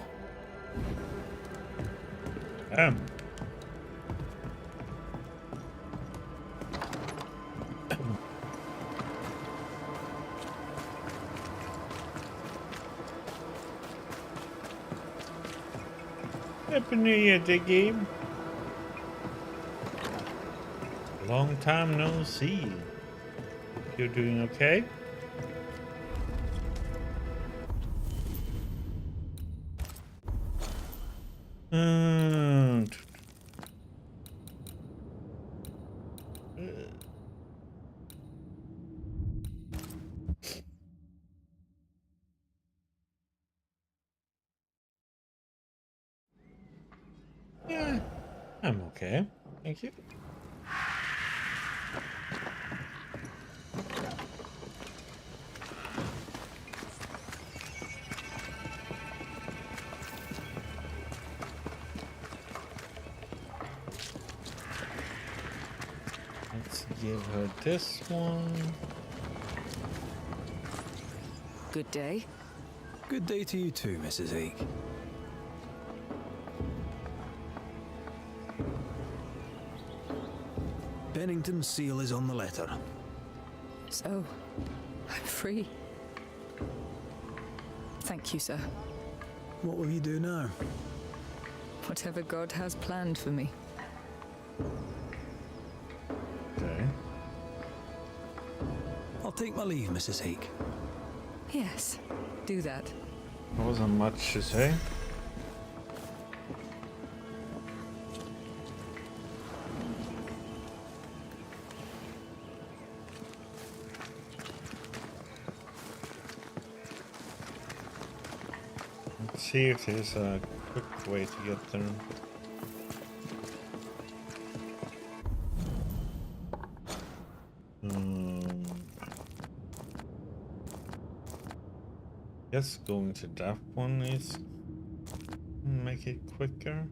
Happy New Year, Diggy. Long time no see. You're doing okay? Yeah, I'm okay. Thank you. Let's give her this one. Good day. Good day to you too, Mrs. Ake. Bennington's seal is on the letter. So, I'm free. Thank you, sir. What will you do now? Whatever God has planned for me. Okay. I'll take my leave, Mrs. Ake. Yes, do that. There wasn't much to say. Let's see if there's a quick way to get there. Guess going to that one is make it quicker.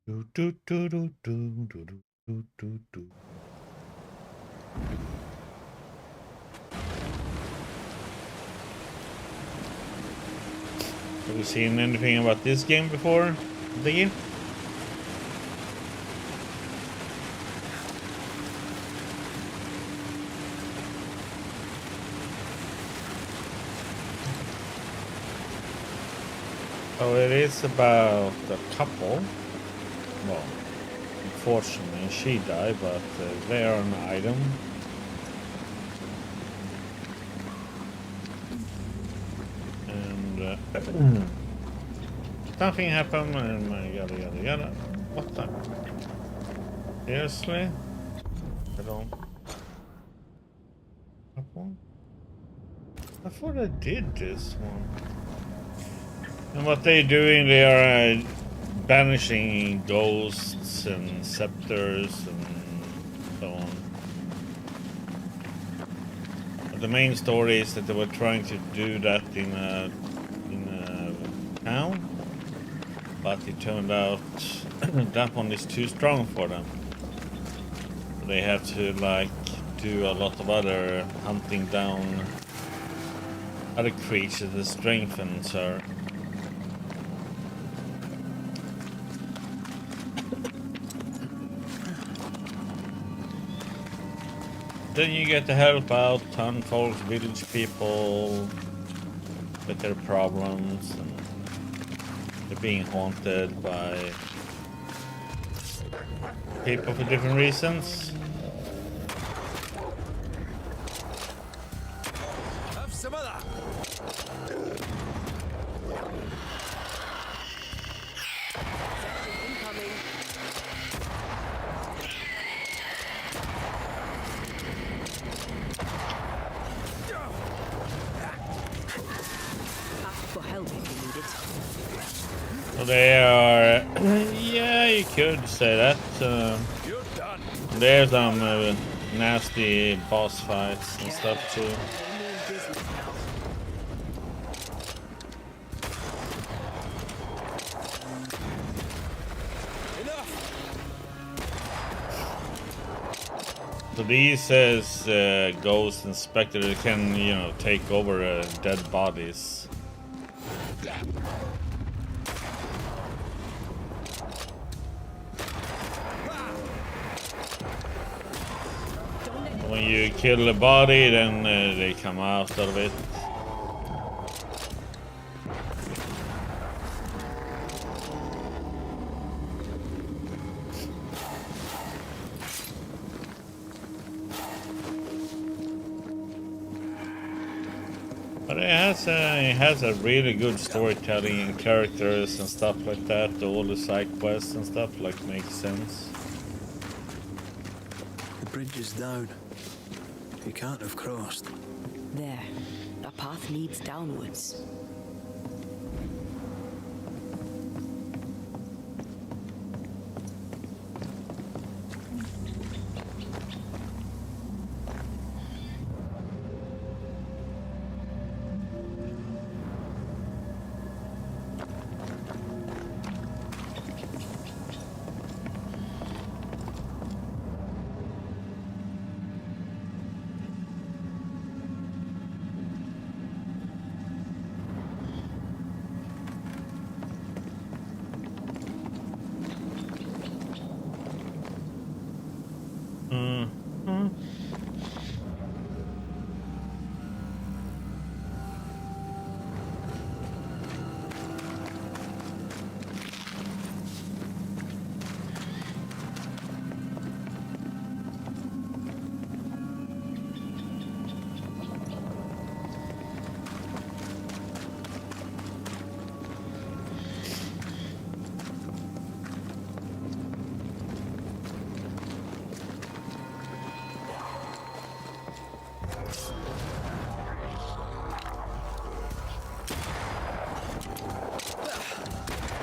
Do do do do do do do do do. Have you seen anything about this game before, Diggy? Oh, it is about a couple. Well, unfortunately she died, but they are an item. Nothing happened and yada yada yada. What the? Seriously? I don't. I thought I did this one. And what they're doing, they are banishing ghosts and scepters and so on. But the main story is that they were trying to do that in a town, but it turned out that one is too strong for them. They have to like do a lot of other hunting down other creatures that strengthens her. Then you get to help out town folks, village people with their problems, and they're being haunted by people for different reasons. Have some of that. So they are, yeah, you could say that. There's some nasty boss fights and stuff too. So these as ghosts and specters can, you know, take over dead bodies. When you kill the body, then they come out of it. But it has a really good storytelling and characters and stuff like that. All the side quests and stuff like makes sense. The bridge is down. You can't have crossed. There. A path leads downwards.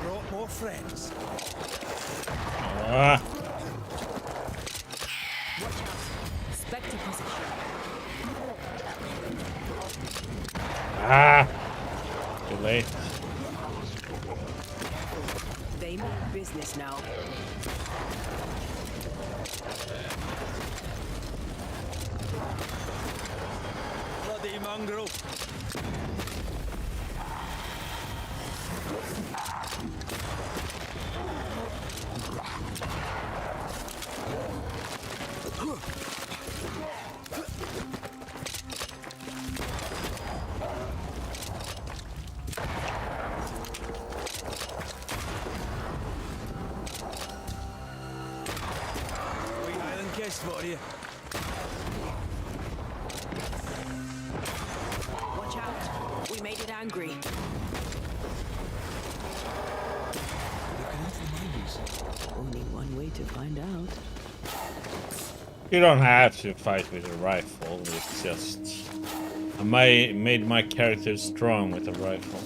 Brought more friends. Ah. Spectre position. Ah. Too late. They mean business now. Bloody mongrel. We Highland guest for you. Watch out. We made it angry. Only one way to find out. You don't have to fight with a rifle. It's just I made my character strong with a rifle.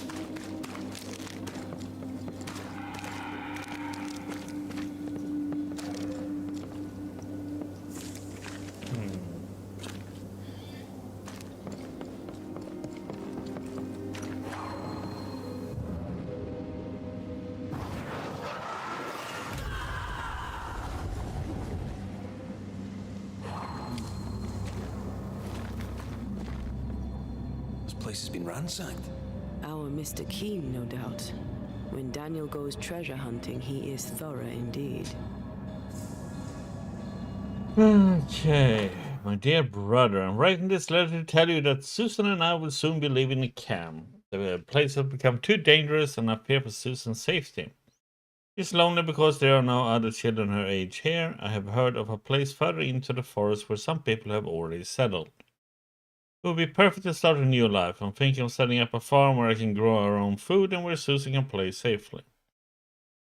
This place has been ransacked. Our Mr. Keen, no doubt. When Daniel goes treasure hunting, he is thorough indeed. Okay, my dear brother, I'm writing this letter to tell you that Susan and I will soon be leaving the camp. The place has become too dangerous and I fear for Susan's safety. She's lonely because there are no other children her age here. I have heard of a place further into the forest where some people have already settled. It would be perfect to start a new life. I'm thinking of setting up a farm where I can grow our own food and where Susan can play safely.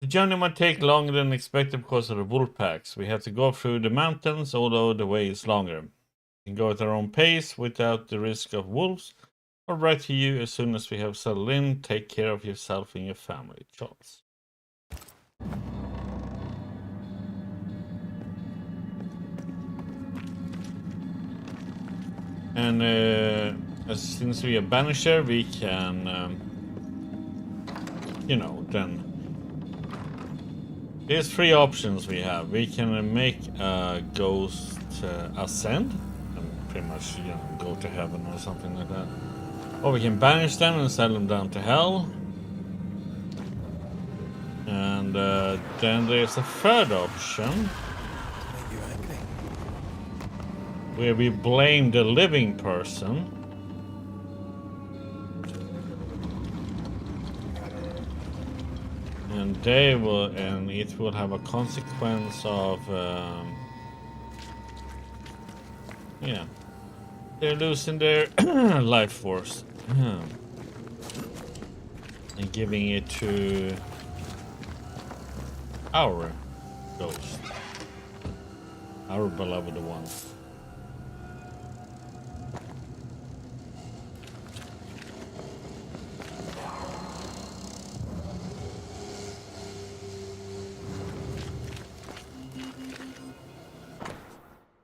The journey might take longer than expected because of the wolf packs. We have to go through the mountains, although the way is longer. We can go at our own pace without the risk of wolves. I'll write to you as soon as we have settled in. Take care of yourself and your family, Charles. And since we are Banisher, we can, you know, then there's three options we have. We can make a ghost ascend and pretty much, you know, go to heaven or something like that. Or we can banish them and send them down to hell. And then there's a third option where we blame the living person. And they will, and it will have a consequence of, yeah, they're losing their life force. And giving it to our ghost, our beloved one.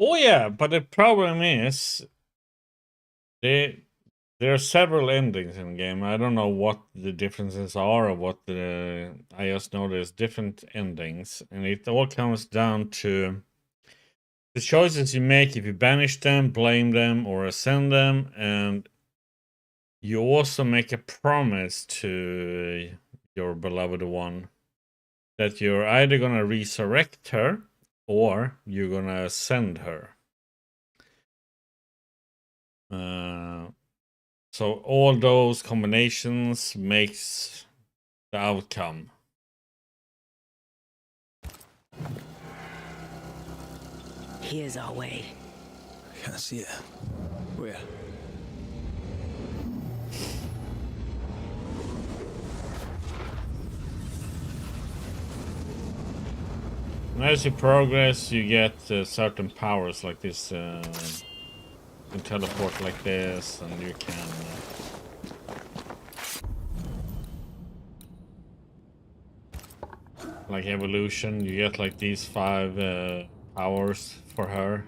Oh yeah, but the problem is there are several endings in the game. I don't know what the differences are or what the I just know there's different endings, and it all comes down to the choices you make if you banish them, blame them, or ascend them, and you also make a promise to your beloved one that you're either gonna resurrect her or you're gonna ascend her. So all those combinations makes the outcome. Here's our way. Can't see it. Where? And as you progress, you get certain powers like this. You can teleport like this, and you can like evolution. You get like these 5 powers for her,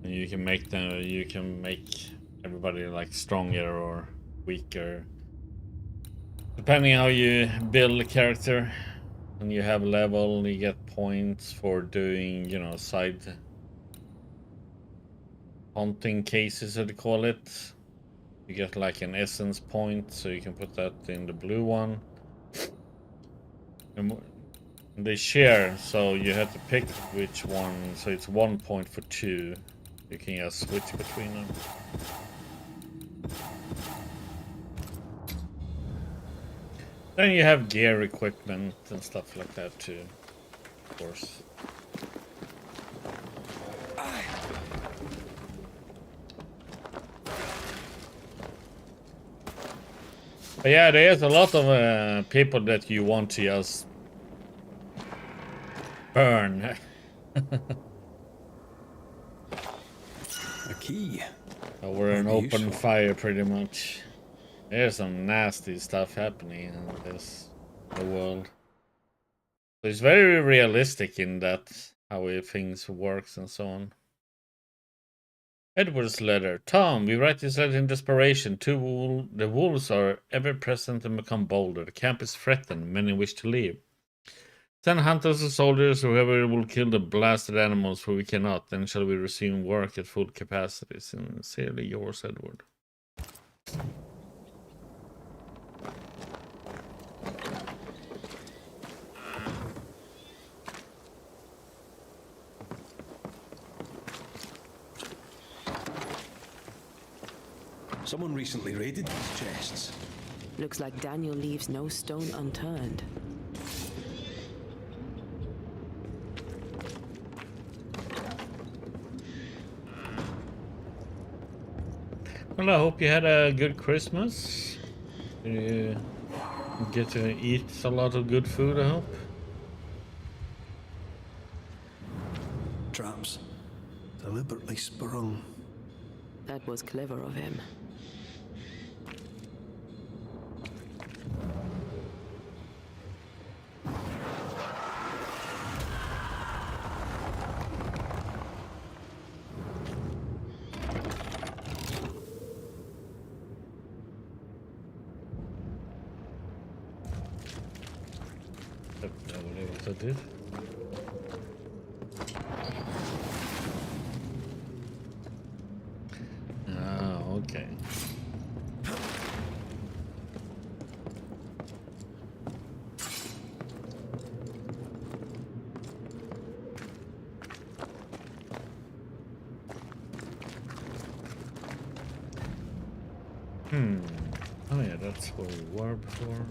and you can make them. You can make everybody like stronger or weaker, depending how you build a character. When you have level, you get points for doing, you know, side hunting cases, as they call it. You get like an essence point, so you can put that in the blue one. And they share, so you have to pick which one. So it's 1 point for 2. You can just switch between them. Then you have gear equipment and stuff like that too, of course. But yeah, there's a lot of people that you want to just burn. A key. Over an open fire, pretty much. There's some nasty stuff happening in the world. So it's very realistic in that how things works and so on. Edward's letter. Tom, we write this letter in desperation. The wolves are ever present and become bolder. The camp is threatened. Many wish to leave. Send hunters and soldiers, whoever will kill the blasted animals, for we cannot. Then shall we resume work at full capacity. Sincerely yours, Edward. Someone recently raided these chests. Looks like Daniel leaves no stone unturned. Well, I hope you had a good Christmas. You get to eat a lot of good food, I hope. Traps. Deliberately sprung. That was clever of him. I did. Ah, okay. Oh yeah, that's where we were before.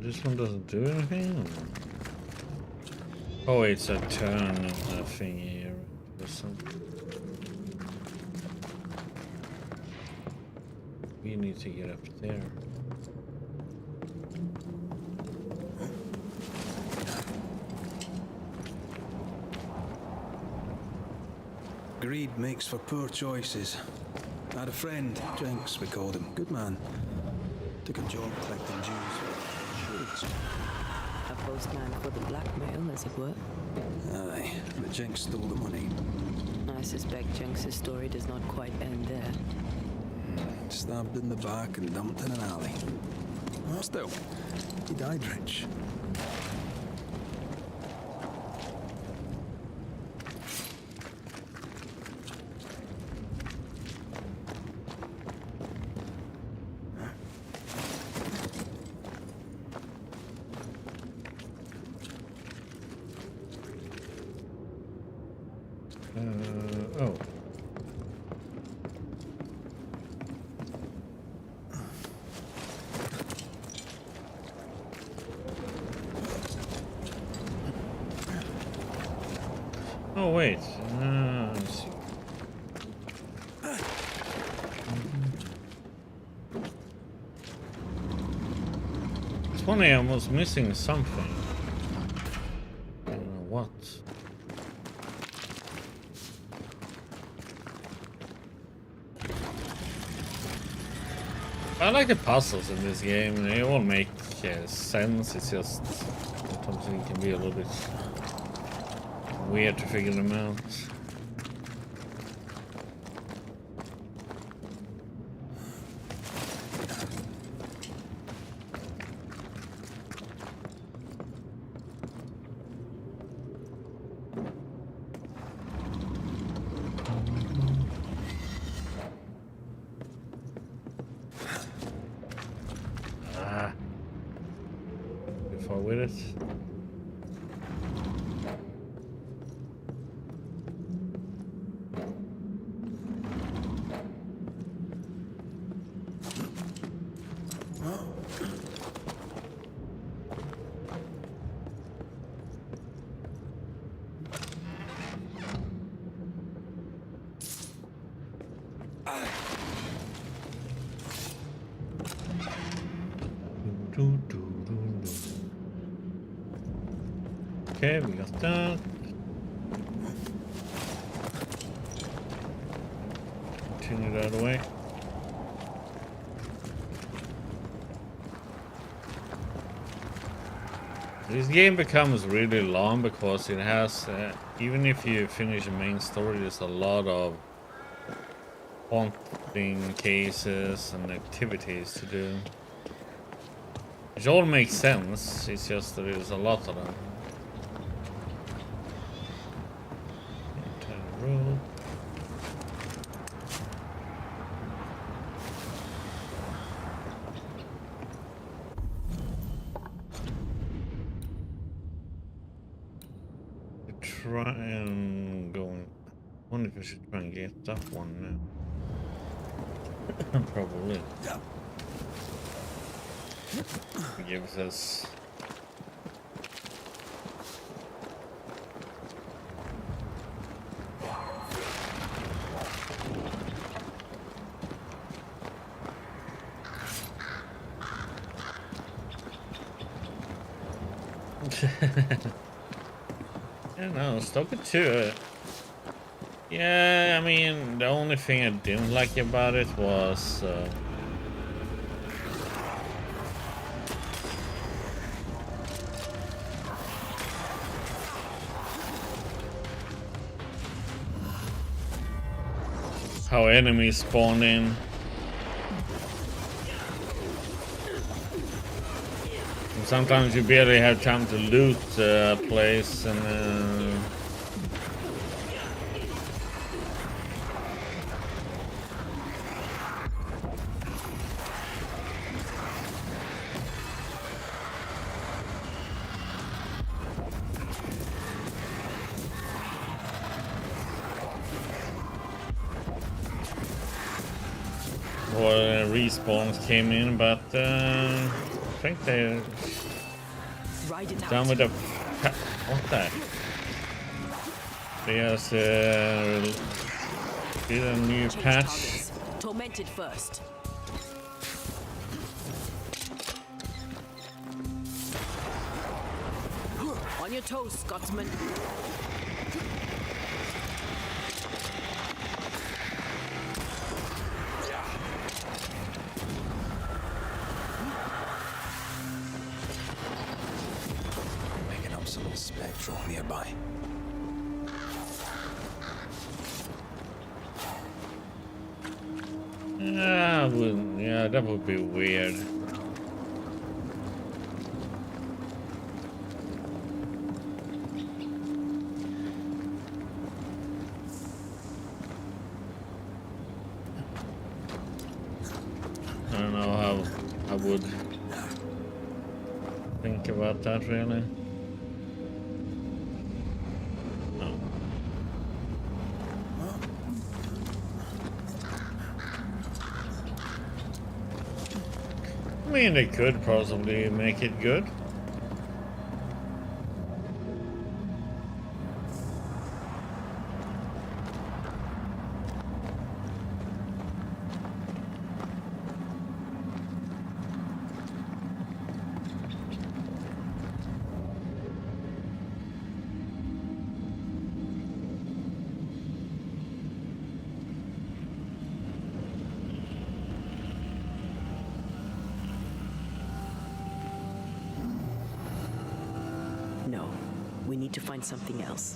This one doesn't do anything? Oh, it's a turn thing here or something. We need to get up there. Greed makes for poor choices. I had a friend, Jenks we called him, good man. Took a job collecting dues for insurance. A postman for the blackmail, as it were. Aye, but Jenks stole the money. I suspect Jenks' story does not quite end there. Stabbed in the back and dumped in an alley. Still, he died rich. Oh. Oh wait, let's see. It's funny, I was missing something. I don't know what. I like the puzzles in this game. They all make sense. It's just sometimes it can be a little bit weird to figure them out. Too far with it. Okay, we got that. Continue the other way. This game becomes really long because it has, even if you finish the main story, there's a lot of haunting cases and activities to do. Which all makes sense, it's just that there's a lot of them. Road. Try and go. I wonder if I should try and get that one now. Probably. It gives us. Yeah, no, stop it too. Yeah, I mean, the only thing I didn't like about it was how enemies spawn in. Sometimes you barely have time to loot a place, and or respawns came in, but I think they Ride it out. Down with the... What the? There's did a new Change patch. targets. Tormented first. On your toes, Scotsman. Picking up some spectral nearby. Yeah, that would be weird. I don't know how I would think about that really. No. I mean, they could possibly make it good. No, we need to find something else.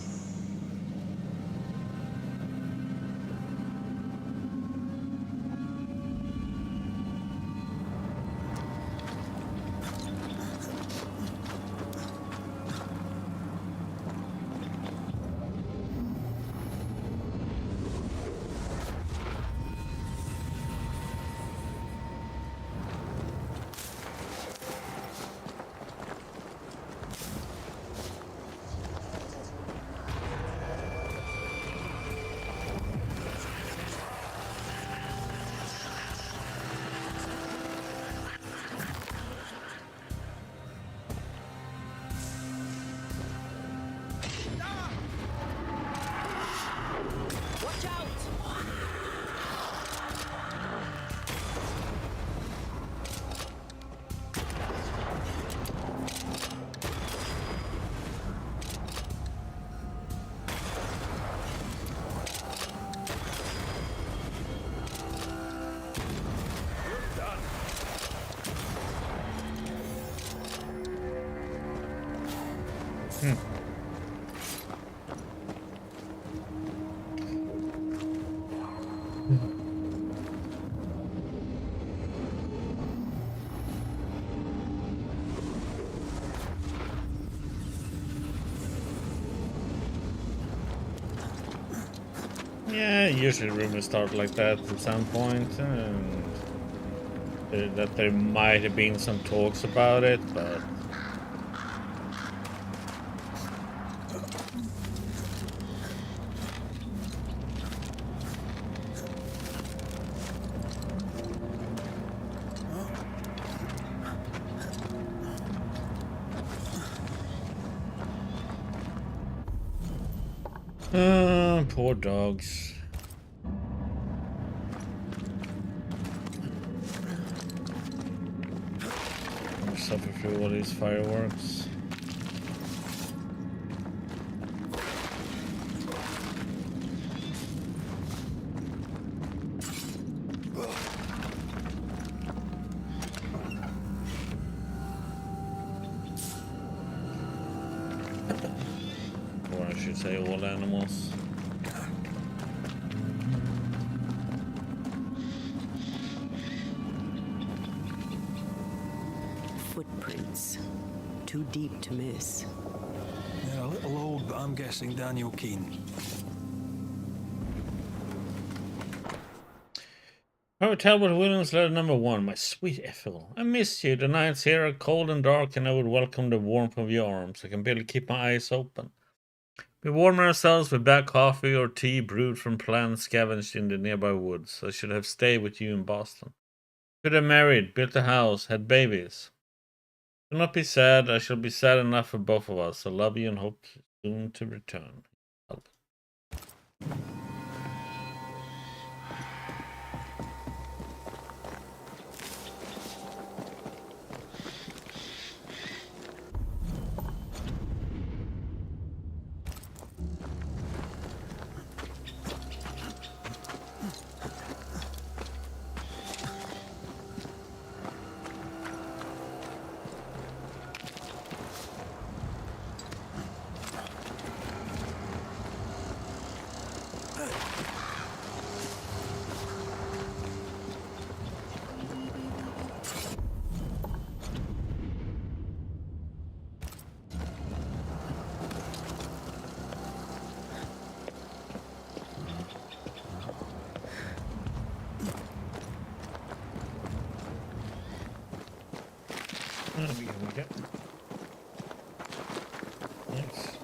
Watch out! Yeah, usually rumors start like that at some point, and that there might have been some talks about it, but poor dogs. Suffer through all these fireworks. Or I should say all animals. Footprints. Too deep to miss. They're a little old, but I'm guessing Daniel Keane. Robert Talbot Williams, letter number 1. My sweet Ethel, I miss you. The nights here are cold and dark, and I would welcome the warmth of your arms. I can barely keep my eyes open. We warm ourselves with black coffee or tea brewed from plants scavenged in the nearby woods. I should have stayed with you in Boston. Could have married, built a house, had babies. Do not be sad. I shall be sad enough for both of us. I love you and hope soon to return.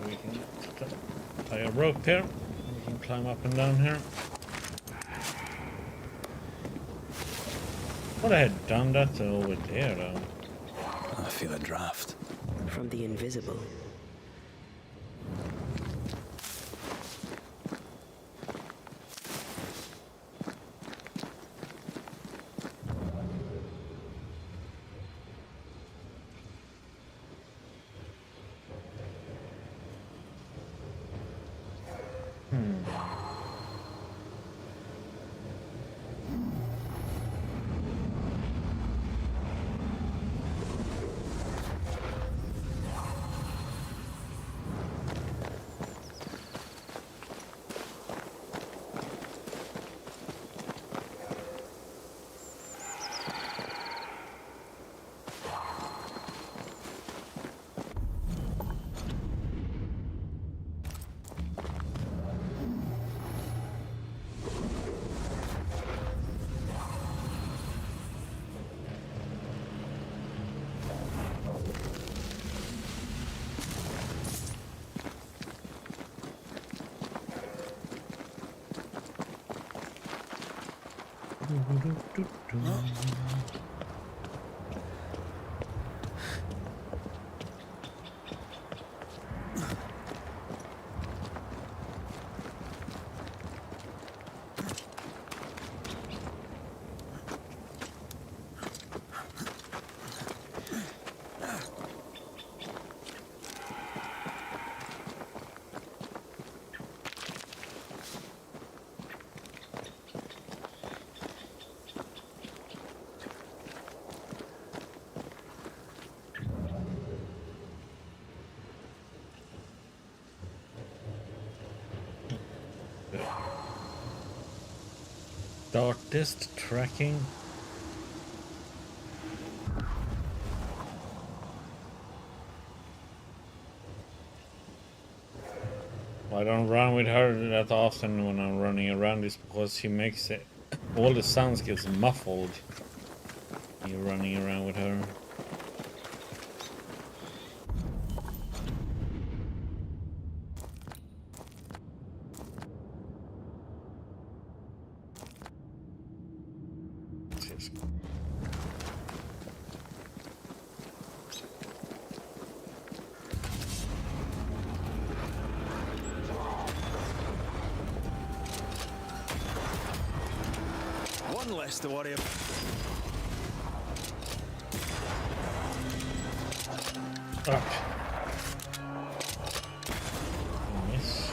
We can tie a rope here. We can climb up and down here. Thought I had done that over there though. I feel a draft. From the invisible. Dartist tracking. I don't run with her that often when I'm running around. Is because she makes it, all the sounds gets muffled. You're running around with her. One less to worry about. Up. Miss.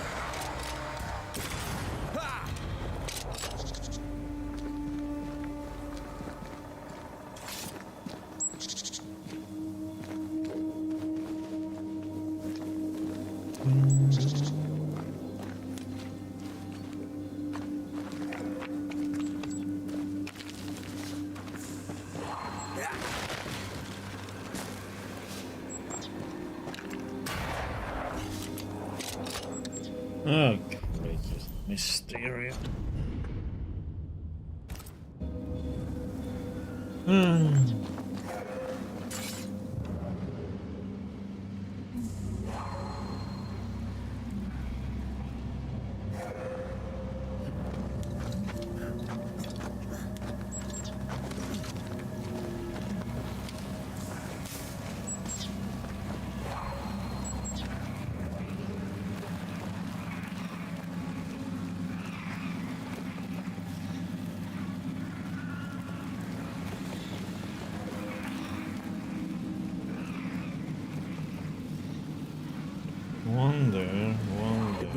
Oh, gracious Mysteria.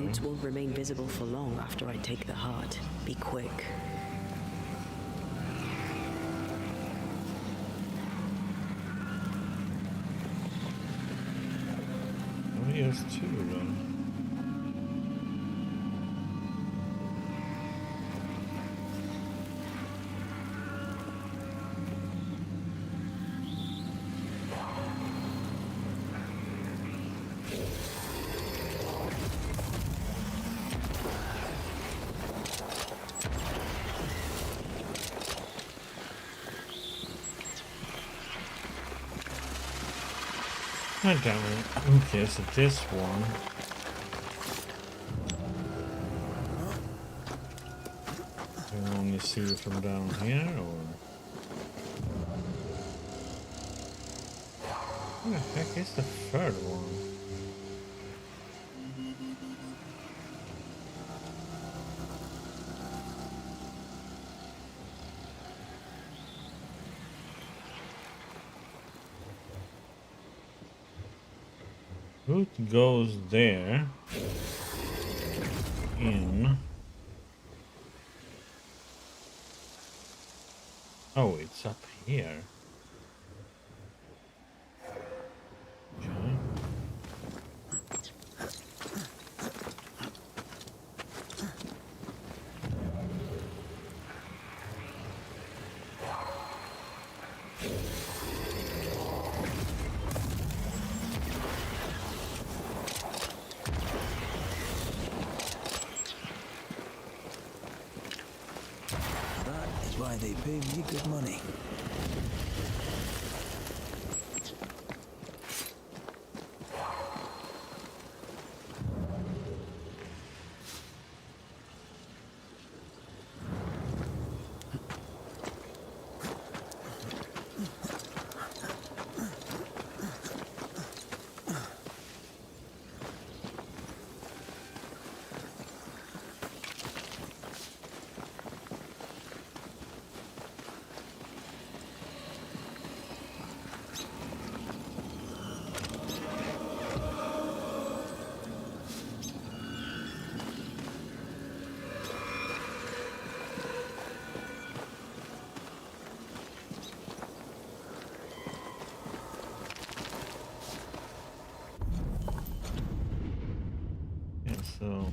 wounds won't remain visible for long after I take the heart. Be quick. Oh, he has two then. God damn it. Okay, so this one. I can only see it from down here, or? What the heck is the third one? Root goes there. In. Oh, it's up here. Okay. Why they pay me good money. So,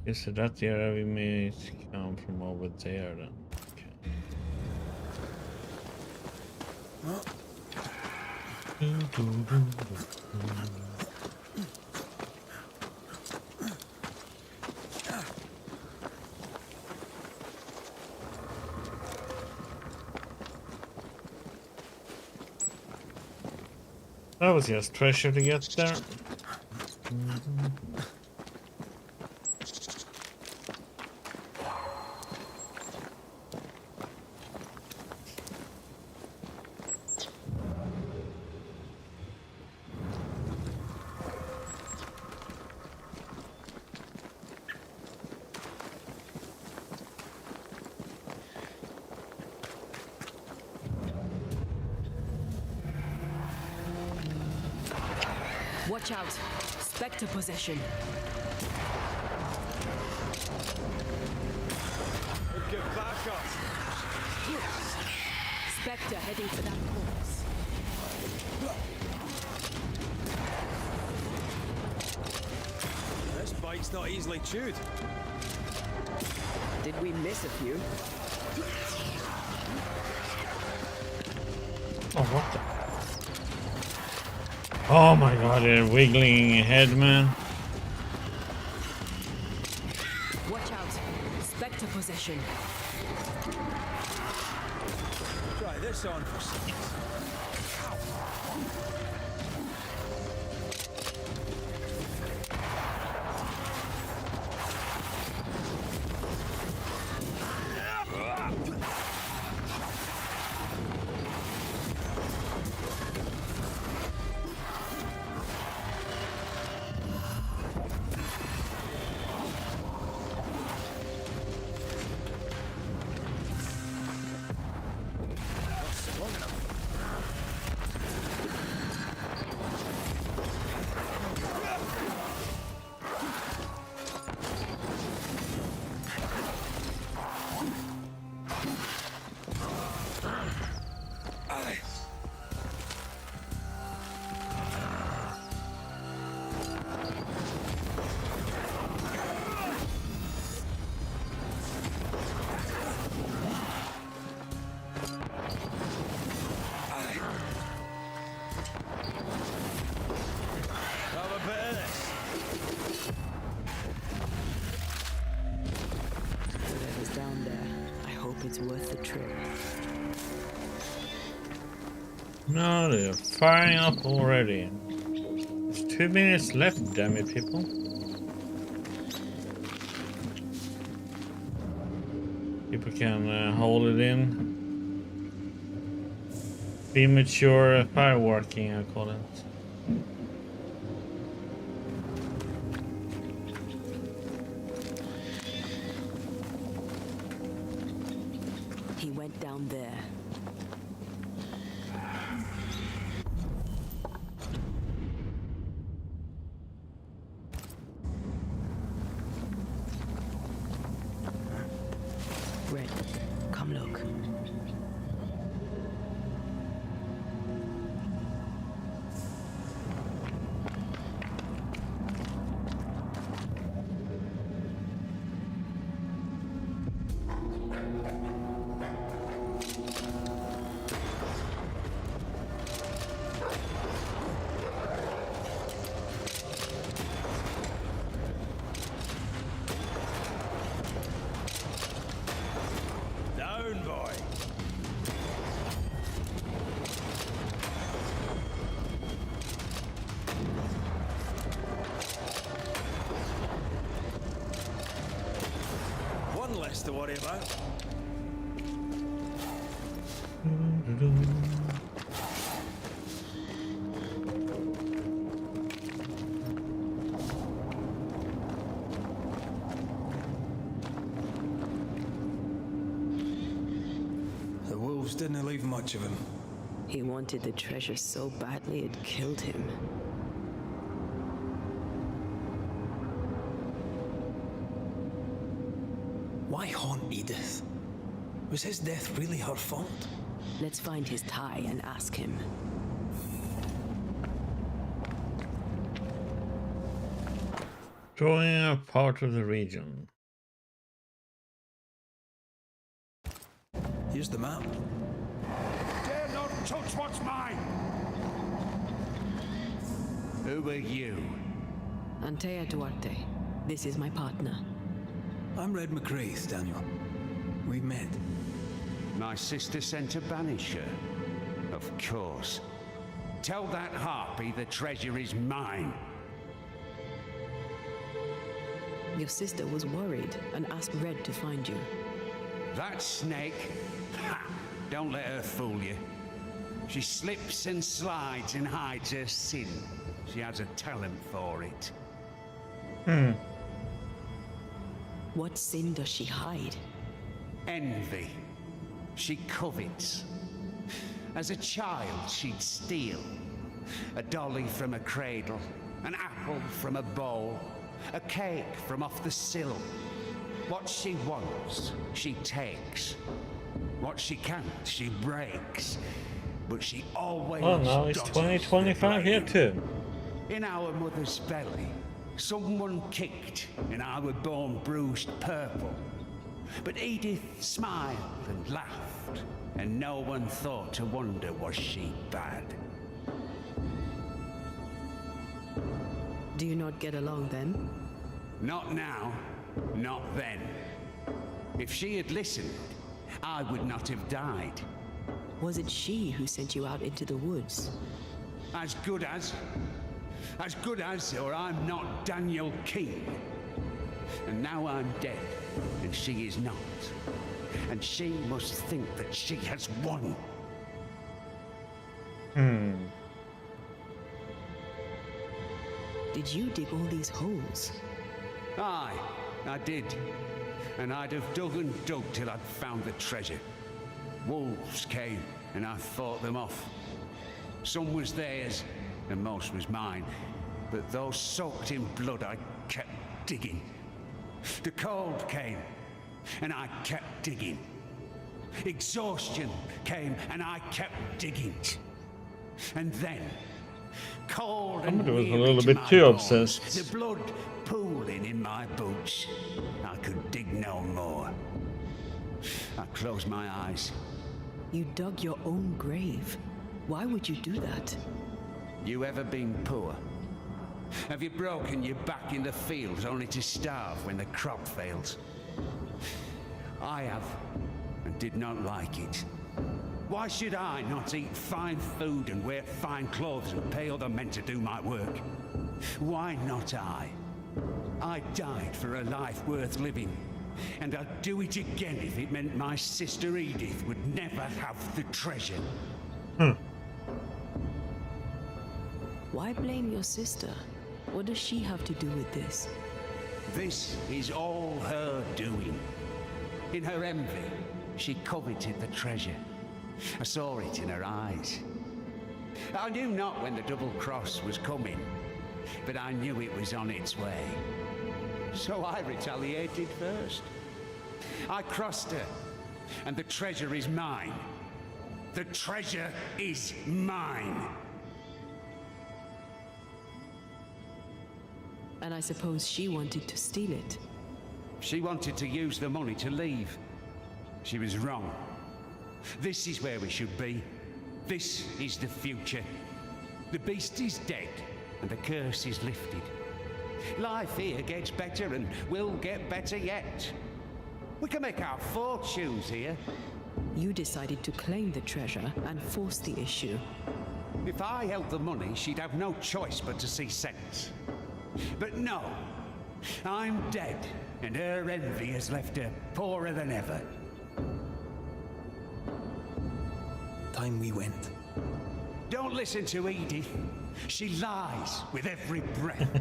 Guess that area we may come from over there then. That was just treasure to get there. Watch out! Spectre possession. Get back up! Spectre heading for that corpse. This bite's not easily chewed. Did we miss a few? Oh, what the? Oh my god, they're wiggling head, man. Watch out! Spectre possession. Try this on for some. it's worth the trip. No, they're firing up already. There's 2 minutes left, damn it, people. People can hold it in. Premature fireworking, I call it. He went down there. Red, come look. Down, boy. One less to worry about. The wolves didn't leave much of him. He wanted the treasure so badly it killed him. Why haunt Edith? Was his death really her fault? Let's find his tie and ask him. Drawing a part of the region. Here's the map. Dare not touch what's mine! Who are you? Antea Duarte. This is my partner. I'm Red McGrath, Daniel. We've met. My sister sent a banisher. Of course. Tell that harpy the treasure is mine. Your sister was worried and asked Red to find you. That snake? Ha! Don't let her fool you. She slips and slides and hides her sin. She has a talent for it. What sin does she hide? Envy. She covets. As a child, she'd steal. A dolly from a cradle, an apple from a bowl, a cake from off the sill. What she wants, she takes. What she can't, she breaks. But she always Oh, now it's dodges 2025 the here blame. too. In our mother's belly, someone kicked, and I were born bruised purple. But Edith smiled and laughed, and no one thought to wonder was she bad. Do you not get along then? Not now, not then. If she had listened, I would not have died. Was it she who sent you out into the woods? As good as, or I'm not Daniel King. And now I'm dead, and she is not. And she must think that she has won. Did you dig all these holes? Aye, I did. And I'd have dug and dug till I'd found the treasure. Wolves came, and I fought them off. Some was theirs, and most was mine. But those soaked in blood, I kept digging. The cold came, and I kept digging. Exhaustion came, and I kept digging. And then, cold and Somebody was a weary little to bit my too bones, obsessed. the blood pooling in my boots. I could dig no more. I closed my eyes. You dug your own grave. Why would you do that? You ever been poor? Have you broken your back in the fields only to starve when the crop fails? I have, and did not like it. Why should I not eat fine food and wear fine clothes and pay other men to do my work? Why not I? I died for a life worth living, and I'd do it again if it meant my sister Edith would never have the treasure. Why blame your sister? What does she have to do with this? This is all her doing. In her envy, she coveted the treasure. I saw it in her eyes. I knew not when the double cross was coming, but I knew it was on its way. So I retaliated first. I crossed her, and the treasure is mine. The treasure is mine. And I suppose she wanted to steal it. She wanted to use the money to leave. She was wrong. This is where we should be. This is the future. The beast is dead, and the curse is lifted. Life here gets better and will get better yet. We can make our fortunes here. You decided to claim the treasure and force the issue. If I held the money, she'd have no choice but to see sense. But no, I'm dead, and her envy has left her poorer than ever. Time we went. Don't listen to Edith. She lies with every breath.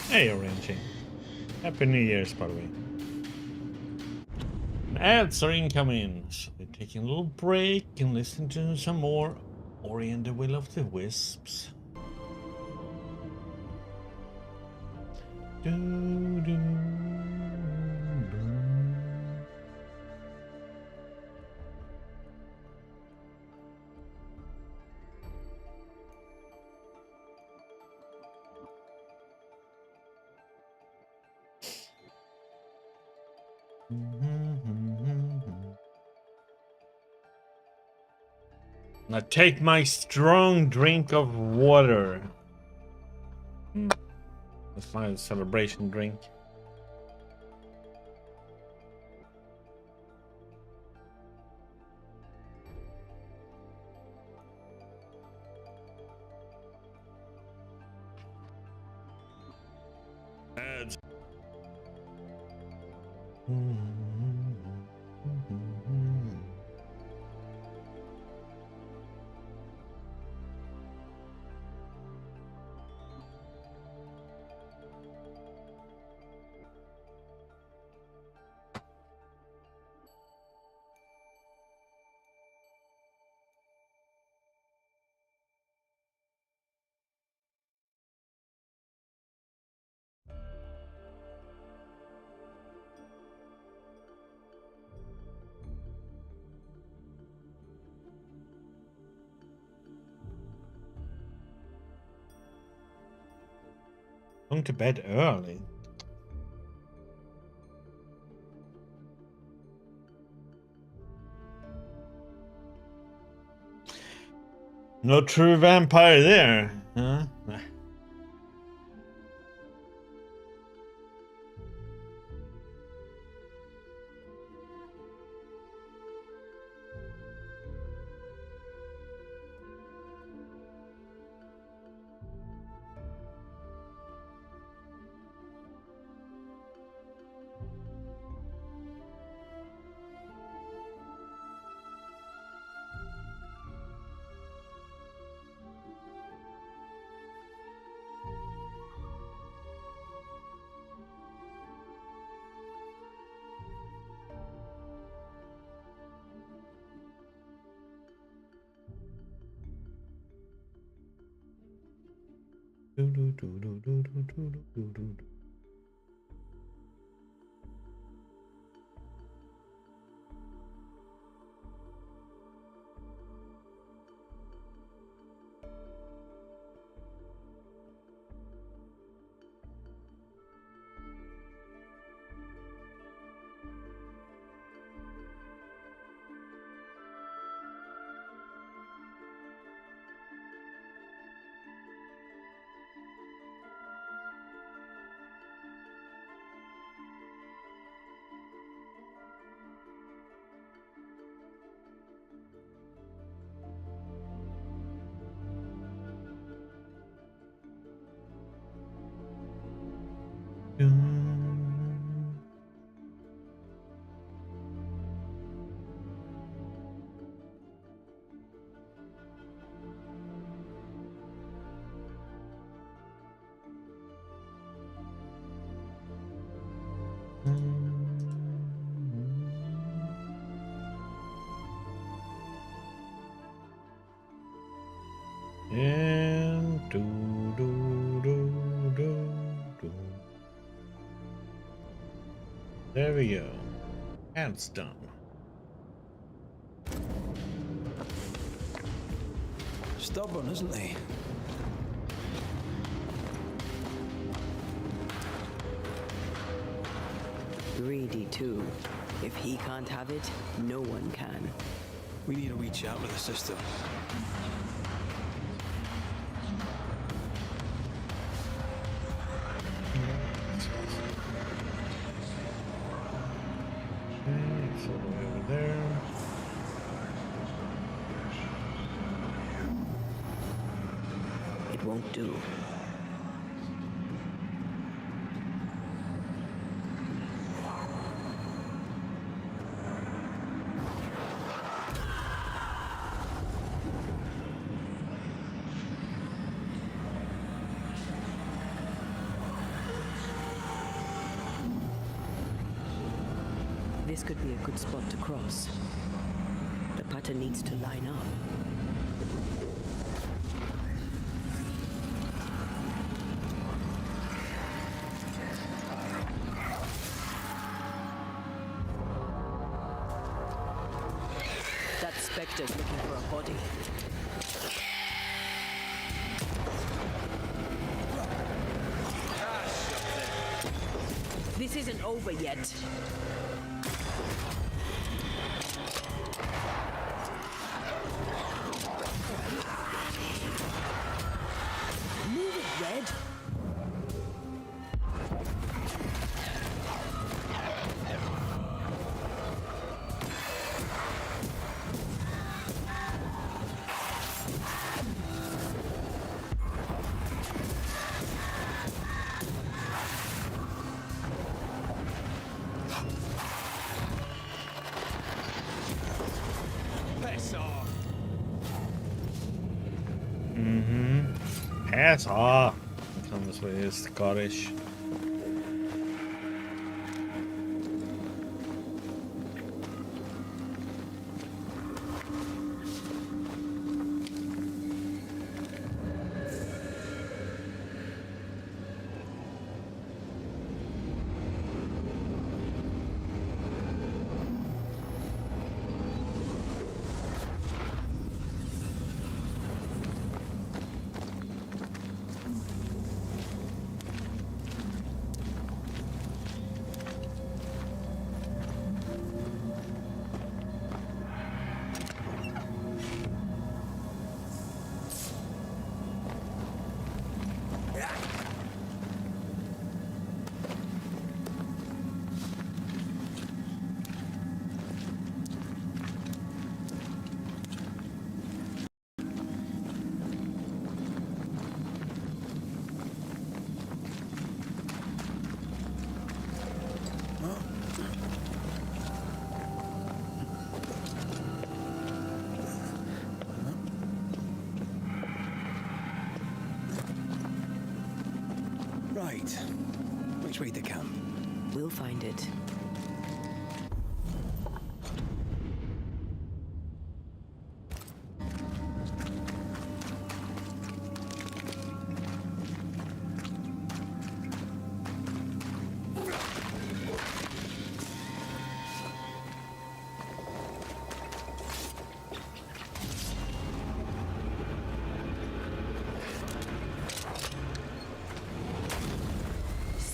Hey, Orange. Happy New Year's, by the way. Ads are incoming, so we're taking a little break and listening to some more Ori and the Will of the Wisps. Do, do. Now take my strong drink of water. That's my celebration drink. Ads. Going to bed early. No true vampire there, huh? And do do do do do. There we go. And it's done. Stubborn, isn't he? Greedy too. If he can't have it, no one can. We need a wee chat with the sister. It's all the way over there. It won't do. This could be a good spot to cross. The putter needs to line up. That Spectre's looking for a body. This isn't over yet. Move it, Red. Pass off. Comes with his Scottish. Right. Which way to camp? We'll find it.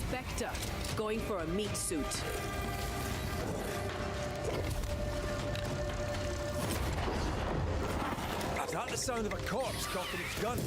Spectre, going for a meat suit. Is that the sound of a corpse cocking its gun?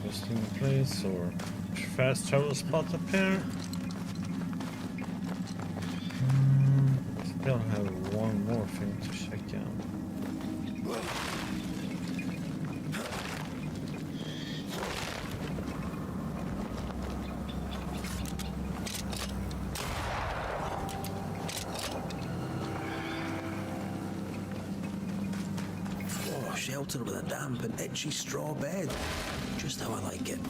Resting place or fast travel spot up here. Still have one more thing to check out. Oh, shelter with a damp and itchy straw bed. Just how I like it.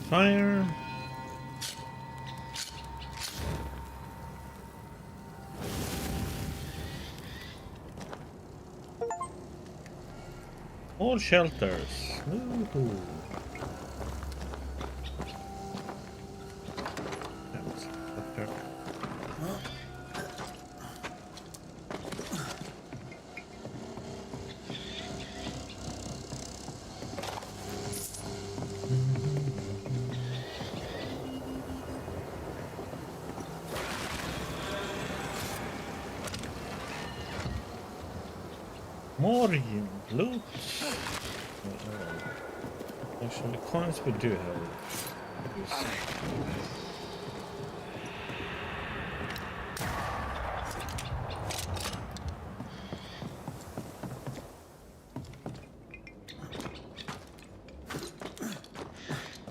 Fire. All shelters. Woohoo. That was up there. More loot. Actually, coins we do have.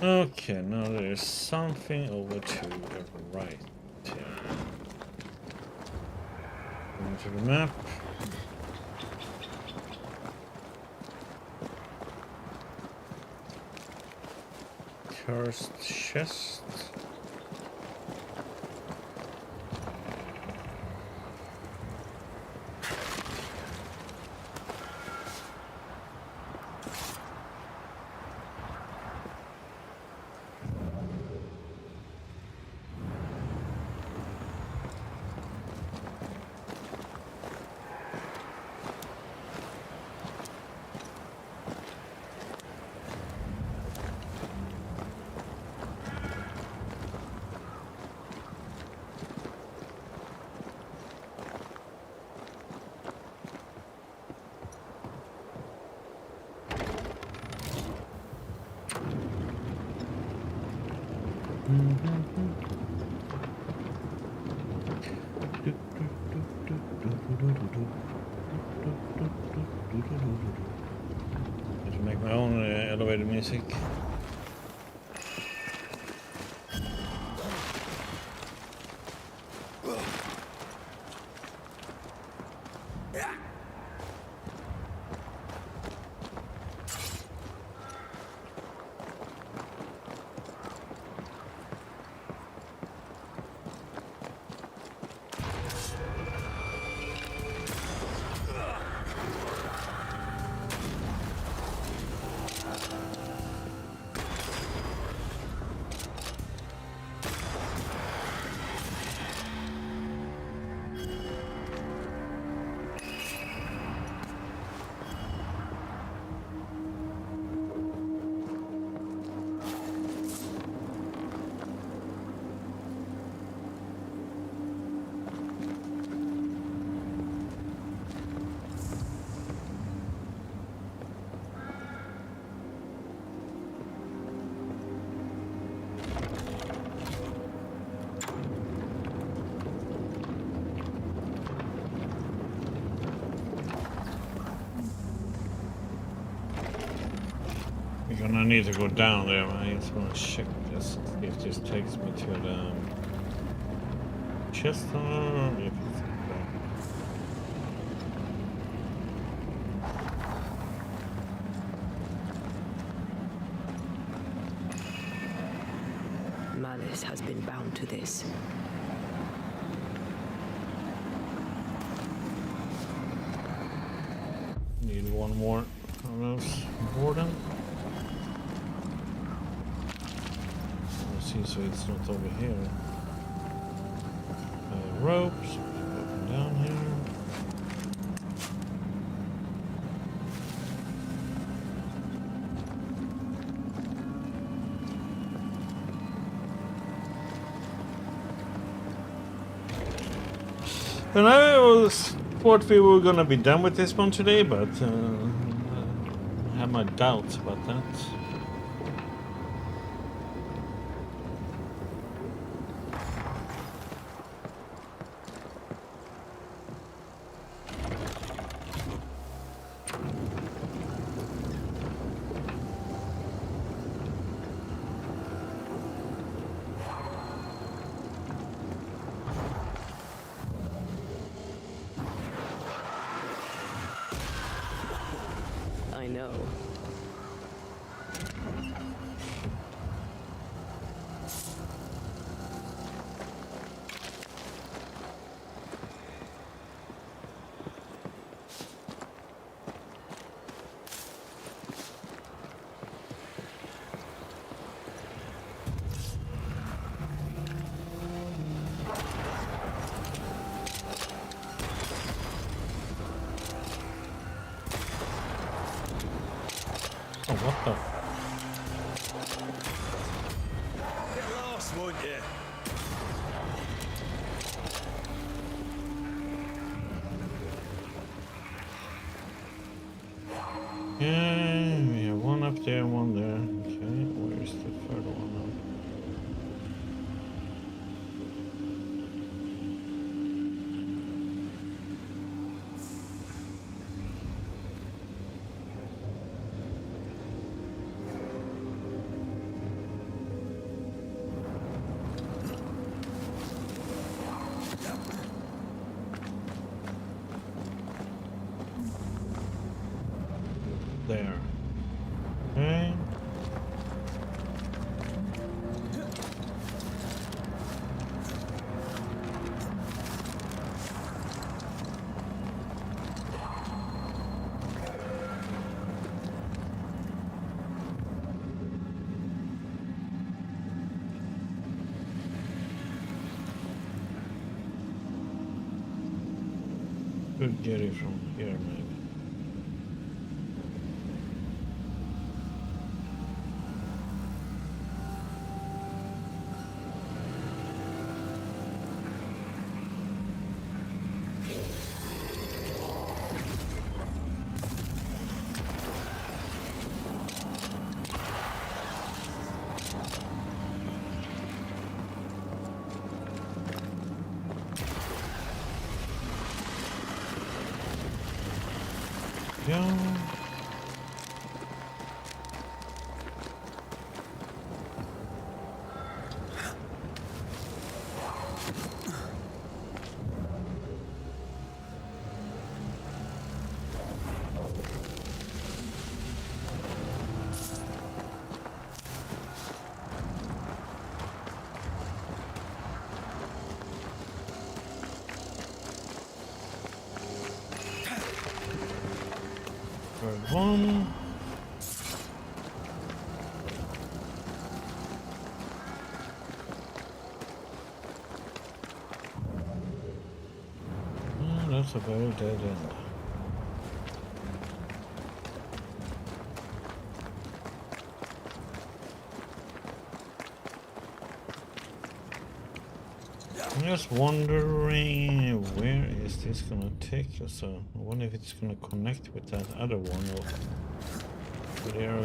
Okay, now there's something over to the right here. Going to the map. Cursed chest. Just make my own elevator music. I need to go down there. I just want to check this. See if this takes me to the chest. If it's Malice has been bound to this. one more of those boredom. Let's see, so it's not over here. Ropes, open down here. And I thought we were gonna be done with this one today, but I have my doubts about that. I know. Oh, what the? Get lost, won't you? Yeah, we have one up there, one there. Okay, where's the third one now? There. Okay. Could get it from here, maybe. Yeah. Third one. That's a very dead end. I'm just wondering where is this gonna take us? So I wonder if it's gonna connect with that other one or there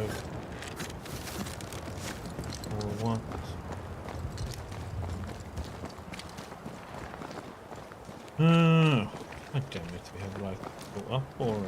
or what. God damn it, we have like go up or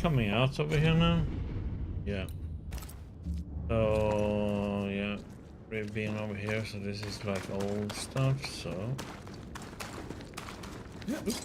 coming out over here now? Yeah. So yeah, we've been over here, so this is like old stuff, so oops.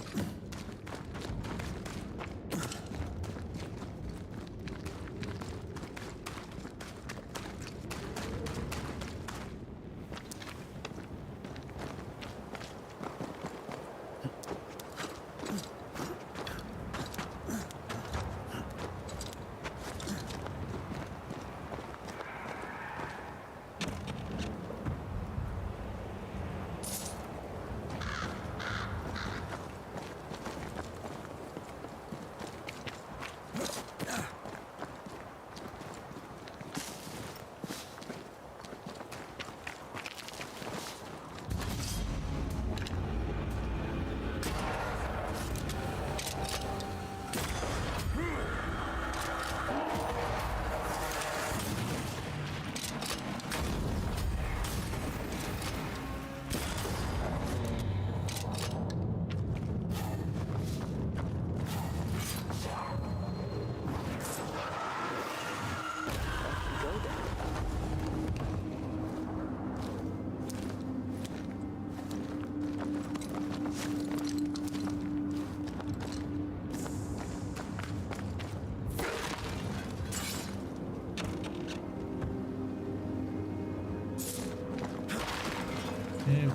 Okay, we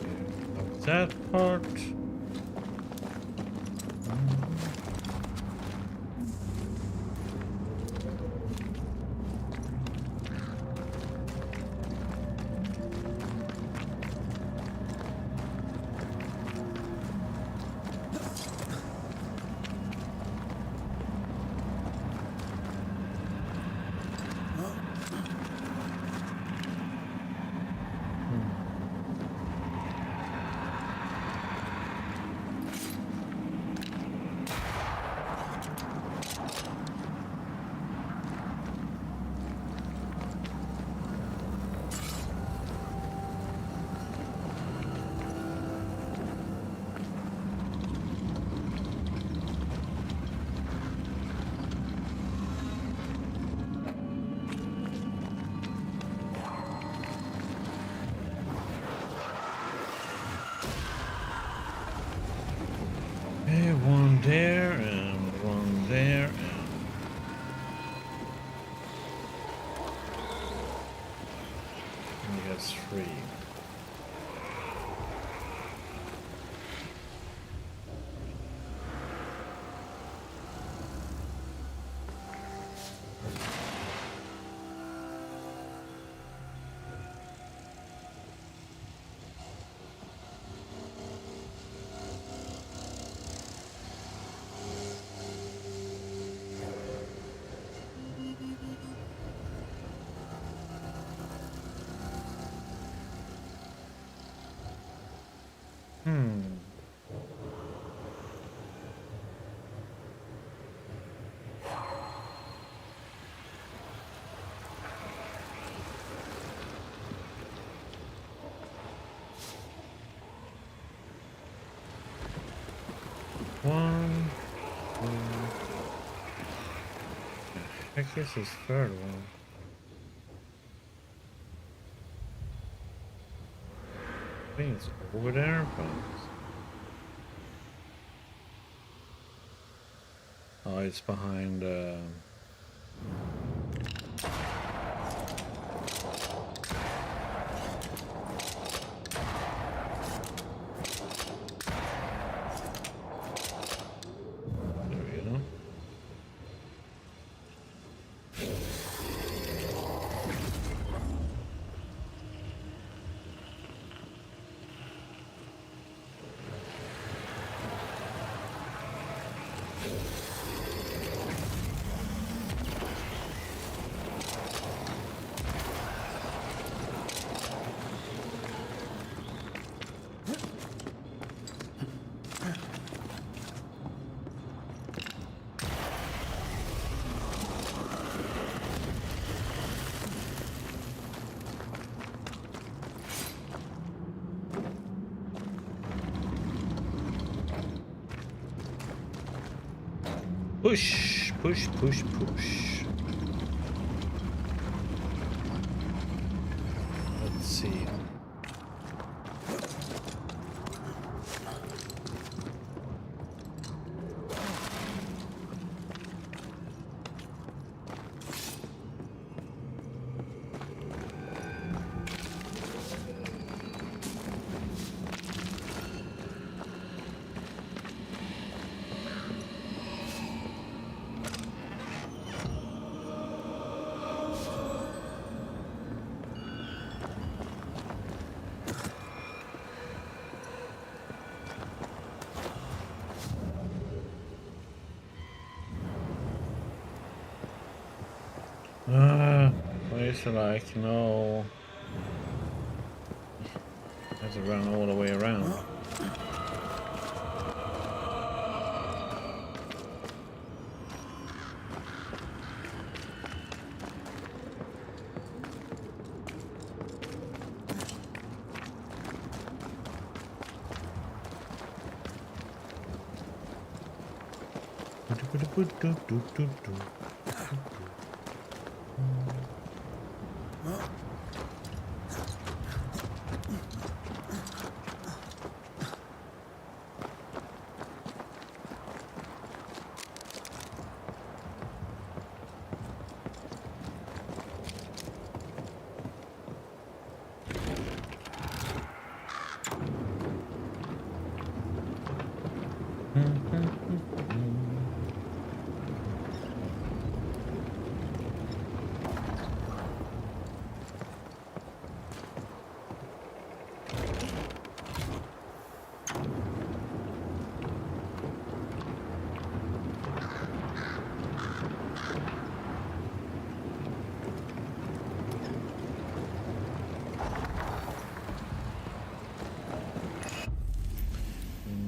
got that part. Okay, one there and one there and I guess 3. One, two. The heck is this third one? I think it's over there, but oh, it's behind. Push. push, push, push. Let's see. Why is it like, no? I have to run all the way around.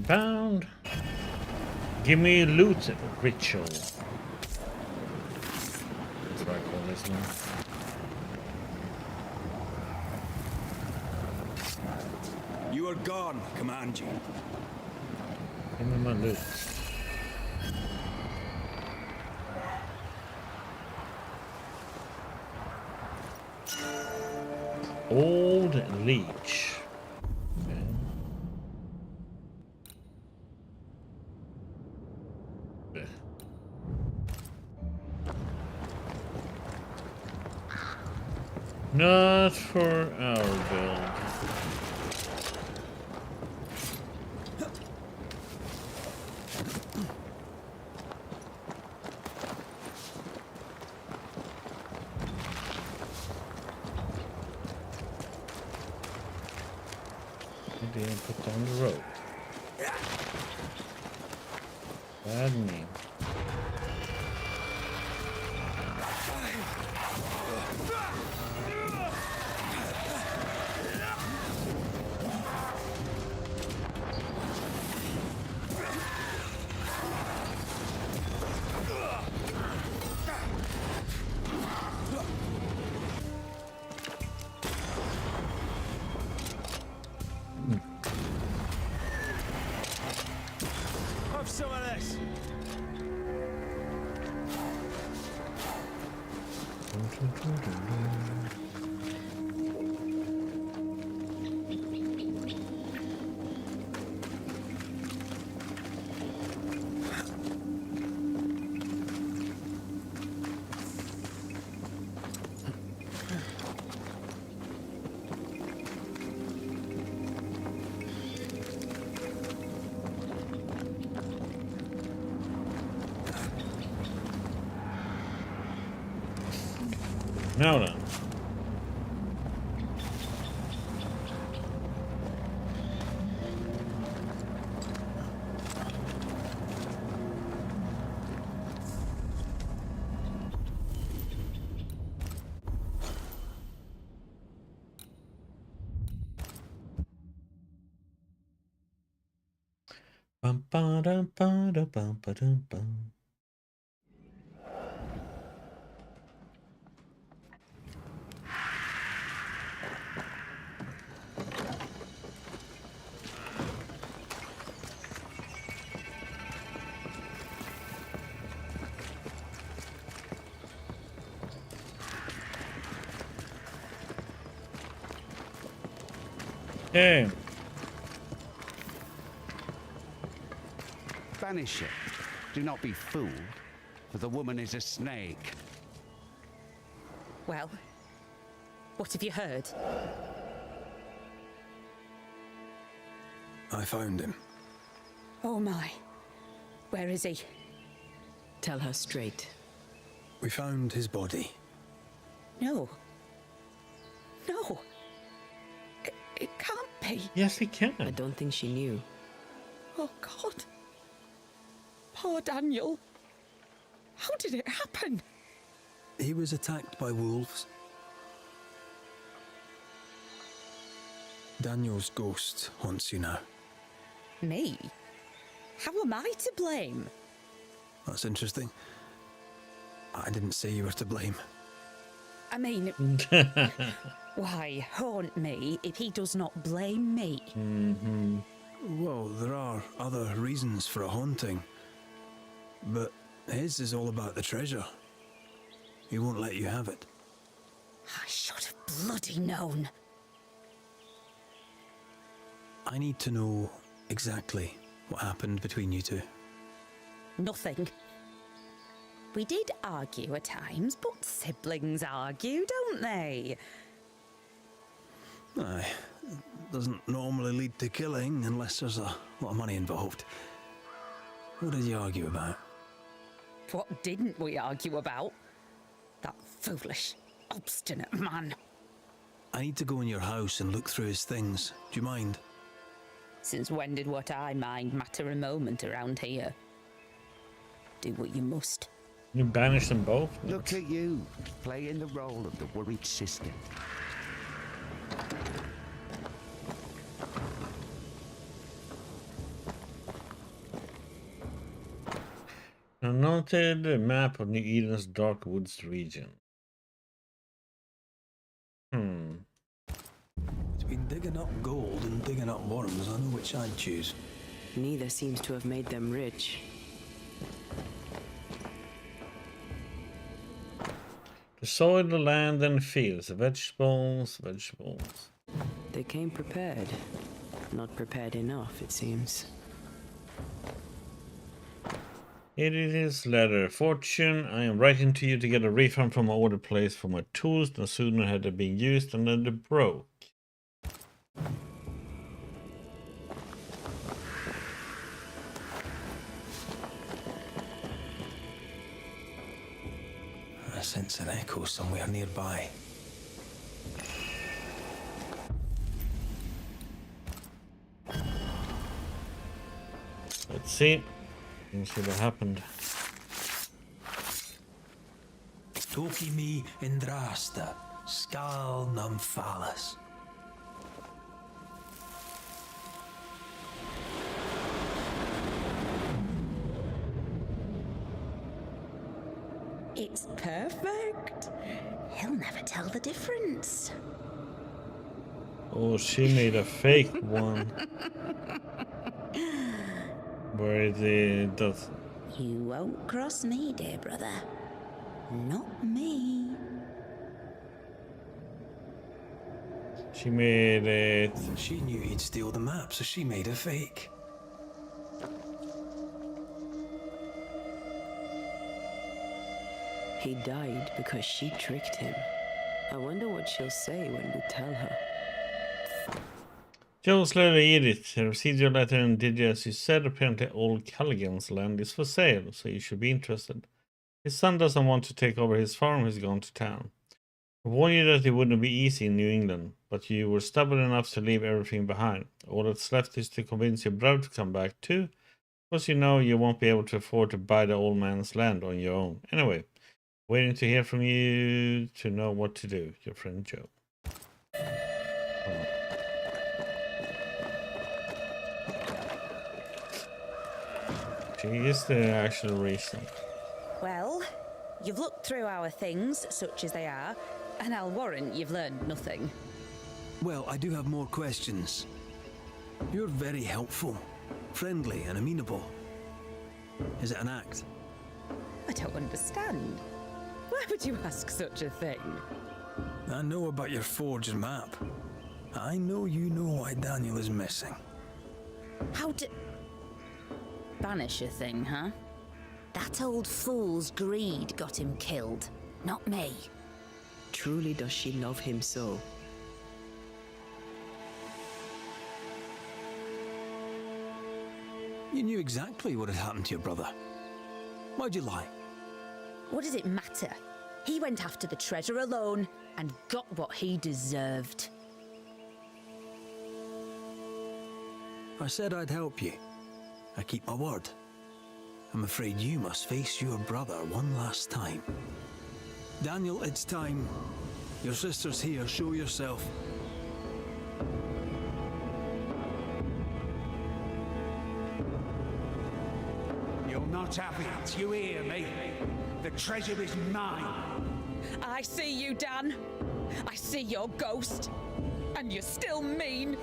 Bound. Give me a loot ritual. That's what I call this one. You are gone, command you. Give me my loot. Old leech. Okay. Not for our build. Maybe I'll put on the road. Bad me. Have some of this. Now then. Bum ba dum ba da bum ba dum bum. Hey. Banisher, do not be fooled, for the woman is a snake. Well, what have you heard? I found him. Oh my. Where is he? Tell her straight. We found his body. No. No. It can't be. Yes, he can. I don't think she knew. Oh, God. Poor Daniel. How did it happen? He was attacked by wolves. Daniel's ghost haunts you now. Me? How am I to blame? That's interesting. I didn't say you were to blame. I mean, why haunt me if he does not blame me? Well, there are other reasons for a haunting. But his is all about the treasure. He won't let you have it. I should have bloody known. I need to know exactly what happened between you two. Nothing. We did argue at times, but siblings argue, don't they? Aye. Doesn't normally lead to killing unless there's a lot of money involved. What did you argue about? What didn't we argue about? That foolish, obstinate man. I need to go in your house and look through his things. Do you mind? Since when did what I mind matter a moment around here? Do what you must. You banish them both? Look at you, playing the role of the worried sister. A noted map of New Eden's Dark Woods region. Between digging up gold and digging up worms, I know which I'd choose. Neither seems to have made them rich. The soil, the land, and fields. Vegetables. They came prepared. Not prepared enough, it seems. It is letter. Fortune, I am writing to you to get a refund from my order place for my tools. No sooner had they been used than they broke. I sense an echo somewhere nearby. Let's see. Let's see what happened. Toki mi indrasta, skal nymphalis. It's perfect. He'll never tell the difference. Oh, she made a fake one. Where it does. You won't cross me, dear brother. Not me. She made it. She knew he'd steal the map, so she made a fake. He died because she tricked him. I wonder what she'll say when we tell her. Joe's letter, Edith. I received your letter and did as you said. Apparently old Callaghan's land is for sale, so you should be interested. His son doesn't want to take over his farm. He's gone to town. I warned you that it wouldn't be easy in New England, but you were stubborn enough to leave everything behind. All that's left is to convince your brother to come back too, because you know you won't be able to afford to buy the old man's land on your own. Anyway, waiting to hear from you to know what to do. Your friend Joe. She is the actual reason. Well, you've looked through our things, such as they are, and I'll warrant you've learned nothing. Well, I do have more questions. You're very helpful, friendly and amenable. Is it an act? I don't understand. Why would you ask such a thing? I know about your forged map. I know you know why Daniel is missing. How do... Banisher thing, huh? That old fool's greed got him killed, not me. Truly does she love him so? You knew exactly what had happened to your brother. Why'd you lie? What does it matter? He went after the treasure alone and got what he deserved. I said I'd help you. I keep my word. I'm afraid you must face your brother one last time. Daniel, it's time. Your sister's here. Show yourself. You'll not have it, you hear me? The treasure is mine. I see you, Dan. I see your ghost. And you're still mean.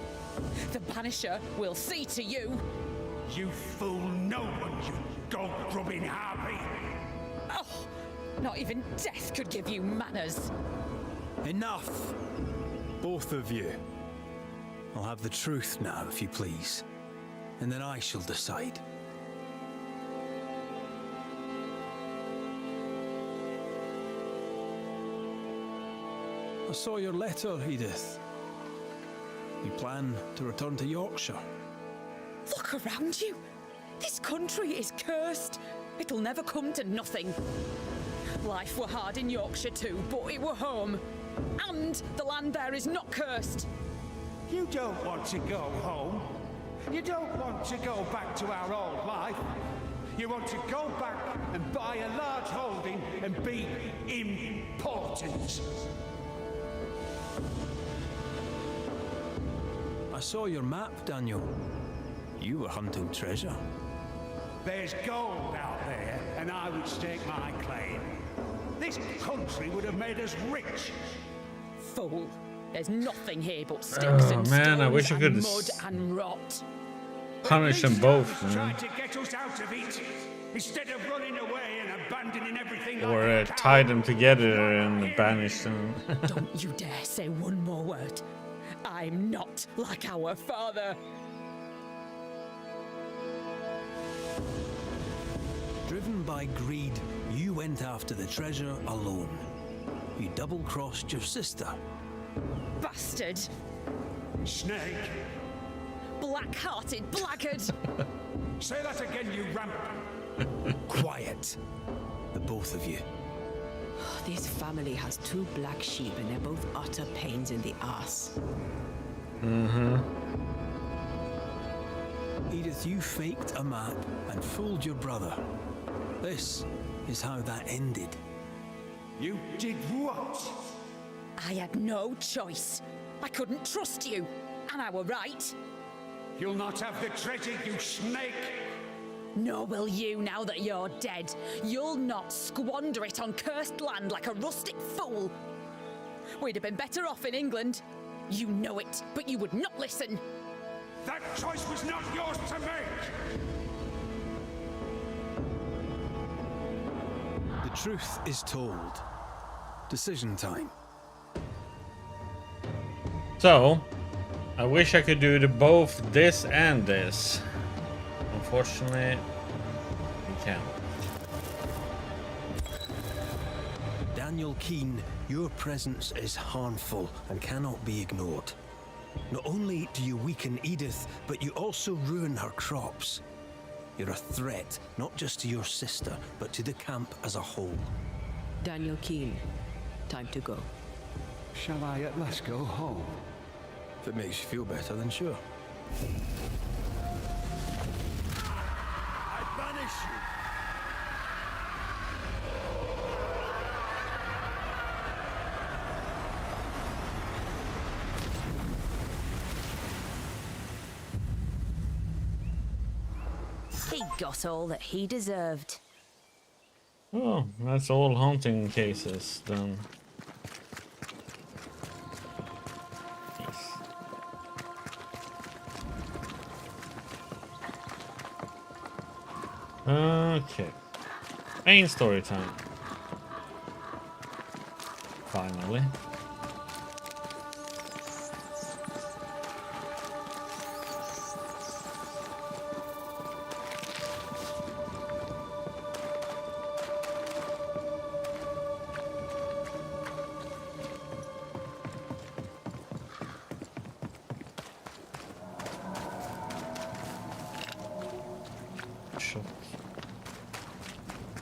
The Banisher will see to you. You fool no one, you dog-grubbing harpy! Oh, not even death could give you manners. Enough! Both of you. I'll have the truth now, if you please. And then I shall decide. I saw your letter, Edith. You plan to return to Yorkshire? Look around you. This country is cursed. It'll never come to nothing. Life were hard in Yorkshire too, but it were home. And the land there is not cursed. You don't want to go home. You don't want to go back to our old life. You want to go back and buy a large holding and be important. I saw your map, Daniel. You were hunting treasure. There's gold out there, and I would stake my claim. This country would have made us rich. Fool. There's nothing here but sticks and man, I stones wish I could and mud and rot. punish them both, man. Tried to get us out of it, instead of running away and abandoning everything. Or tie them together and banish them. Don't you dare say one more word. I'm not like our father. Driven by greed, you went after the treasure alone. You double-crossed your sister. Bastard. Snake. Black-hearted blackguard. Say that again, you ramp. Quiet. The both of you. This family has two black sheep and they're both utter pains in the ass. Mm-hmm. Edith, you faked a map and fooled your brother. This is how that ended. You did what? I had no choice. I couldn't trust you. And I were right. You'll not have the treasure, you snake! Nor will you now that you're dead. You'll not squander it on cursed land like a rustic fool. We'd have been better off in England. You know it, but you would not listen. That choice was not yours to make! The truth is told. Decision time. So, I wish I could do both this and this. Unfortunately, we can't. Daniel Keane, your presence is harmful and cannot be ignored. Not only do you weaken Edith, but you also ruin her crops. You're a threat, not just to your sister, but to the camp as a whole. Daniel Keane, time to go. Shall I at last go home? If it makes you feel better, then sure. I banish you. He got all that he deserved. Oh, that's all hunting cases done. Okay. Main story time. Finally.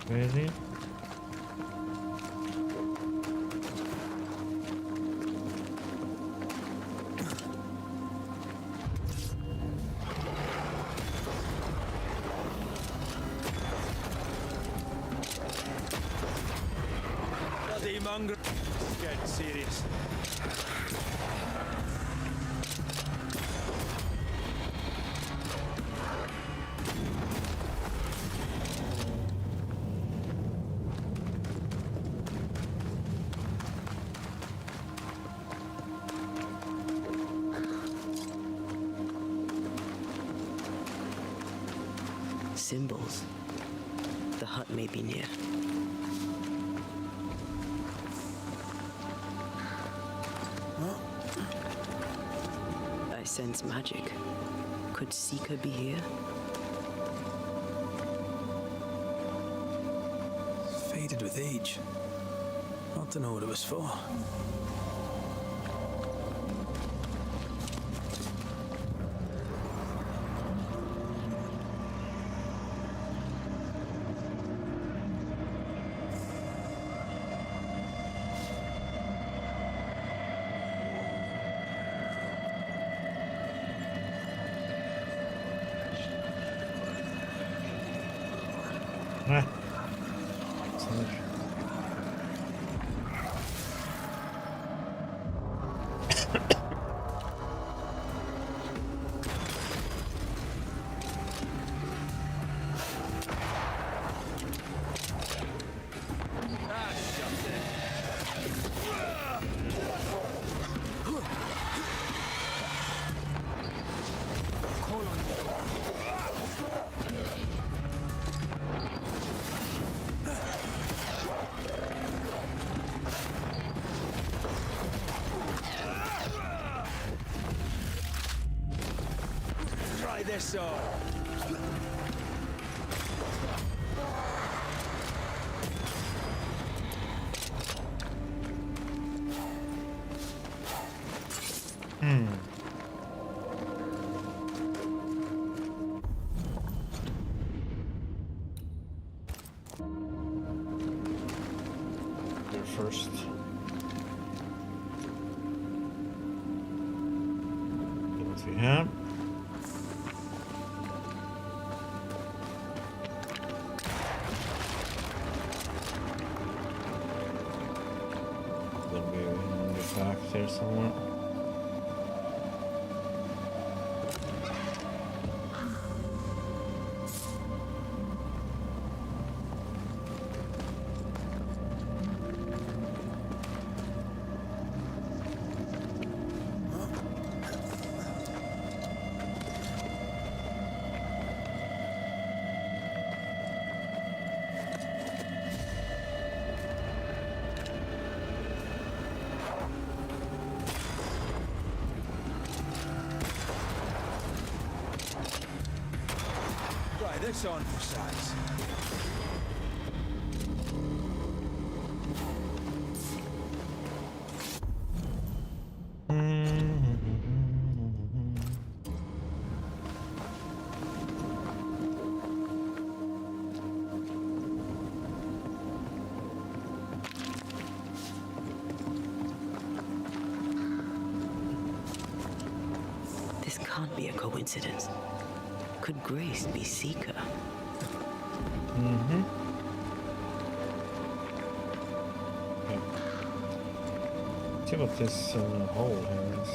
Really? Bloody mongrel. Getting serious. Symbols. The hut may be near. I sense magic. Could Seeker be here? Faded with age. Hard to know what it was for. Try this on. First. What we have. There'll be in the back there somewhere. Try this on for size. This can't be a coincidence. Could Grace be Seeker? Mm-hmm. Okay. See what this hole here is.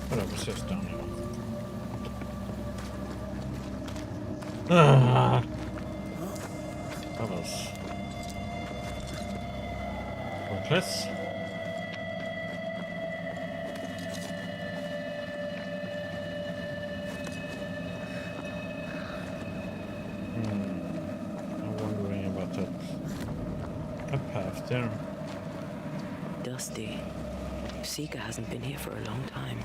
Whatever, just down here. That was hopeless. I'm wondering about that path there. Dusty. Seeker hasn't been here for a long time.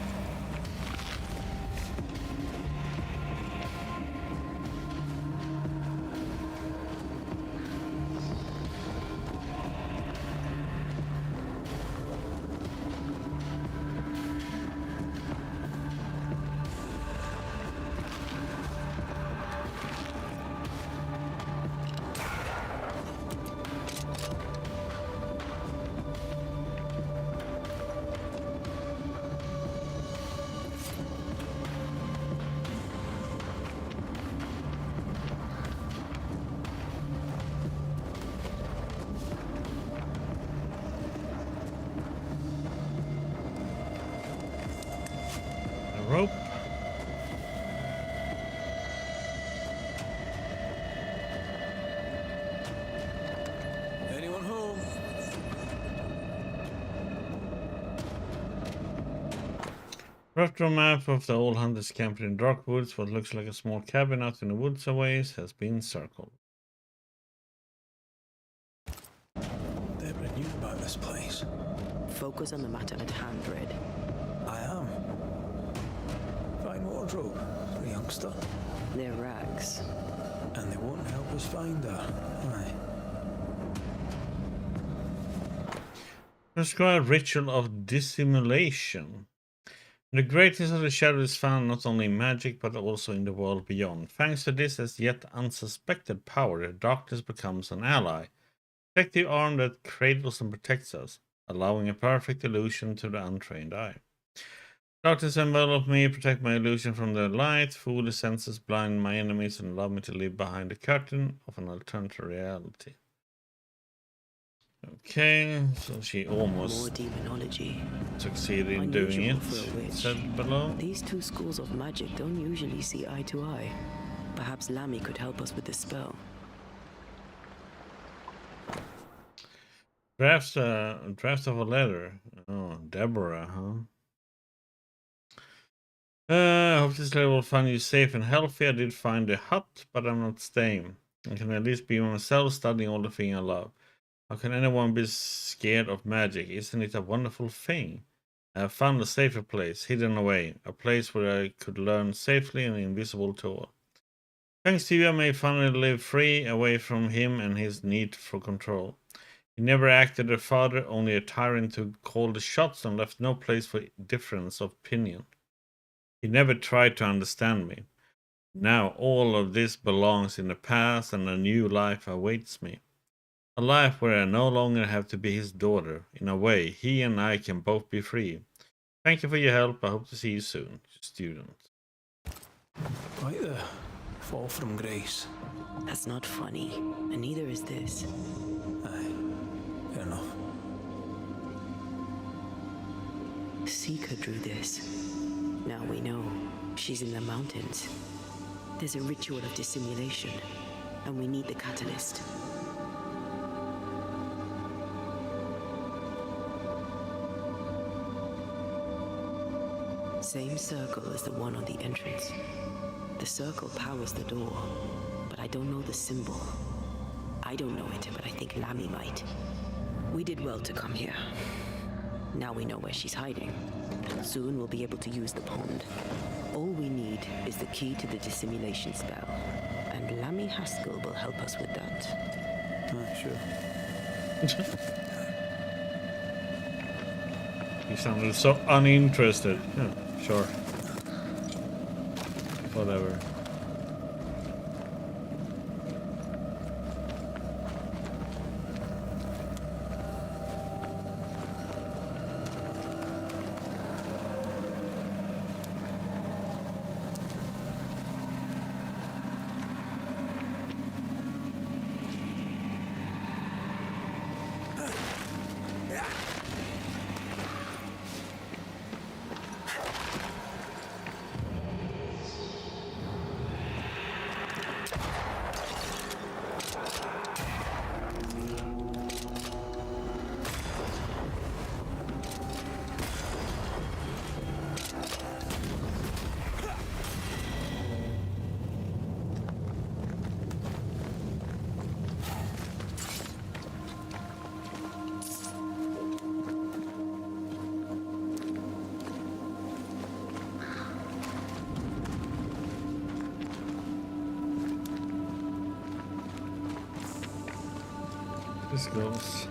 rope. Anyone home? Rough drawn map of the old hunters camping in dark woods. What looks like a small cabin out in the woods a ways has been circled. Deborah knew about this place. Focus on the matter at hand, Red. I am. Fine wardrobe for a youngster. They're rags. And they won't help us find her. Aye. Prescribed ritual of dissimulation. The greatness of the shadow is found not only in magic but also in the world beyond. Thanks to this as yet unsuspected power, the darkness becomes an ally. Protective arm that cradles and protects us, allowing a perfect illusion to the untrained eye. Darkness envelop me, protect my illusion from the light, fool the senses, blind my enemies, and allow me to live behind the curtain of an alternative reality. Okay, so she almost More demonology. succeeded in doing it. For a witch. Said below. These two schools of magic don't usually see eye to eye. Perhaps Lammy could help us with the spell. Draft of a letter. Oh, Deborah, huh? I hope this letter will find you safe and healthy. I did find a hut, but I'm not staying. I can at least be myself, studying all the things I love. How can anyone be scared of magic? Isn't it a wonderful thing? I have found a safer place, hidden away. A place where I could learn safely and invisible to all. Thanks to you, I may finally live free, away from him and his need for control. He never acted a father, only a tyrant who called the shots and left no place for difference of opinion. He never tried to understand me. Now all of this belongs in the past and a new life awaits me. A life where I no longer have to be his daughter. In a way, he and I can both be free. Thank you for your help. I hope to see you soon. Student. Right there. Fall from grace. That's not funny, and neither is this. Aye. Fair enough. Seeker drew this. Now we know. She's in the mountains. There's a ritual of dissimulation, and we need the catalyst. Same circle as the one on the entrance. The circle powers the door, but I don't know the symbol. I don't know it, but I think Lammy might. We did well to come here. Now we know where she's hiding. Soon we'll be able to use the pond. All we need is the key to the dissimulation spell, and Lammy Haskell will help us with that. Sure. You sounded so uninterested. Yeah, sure. Whatever. This goes.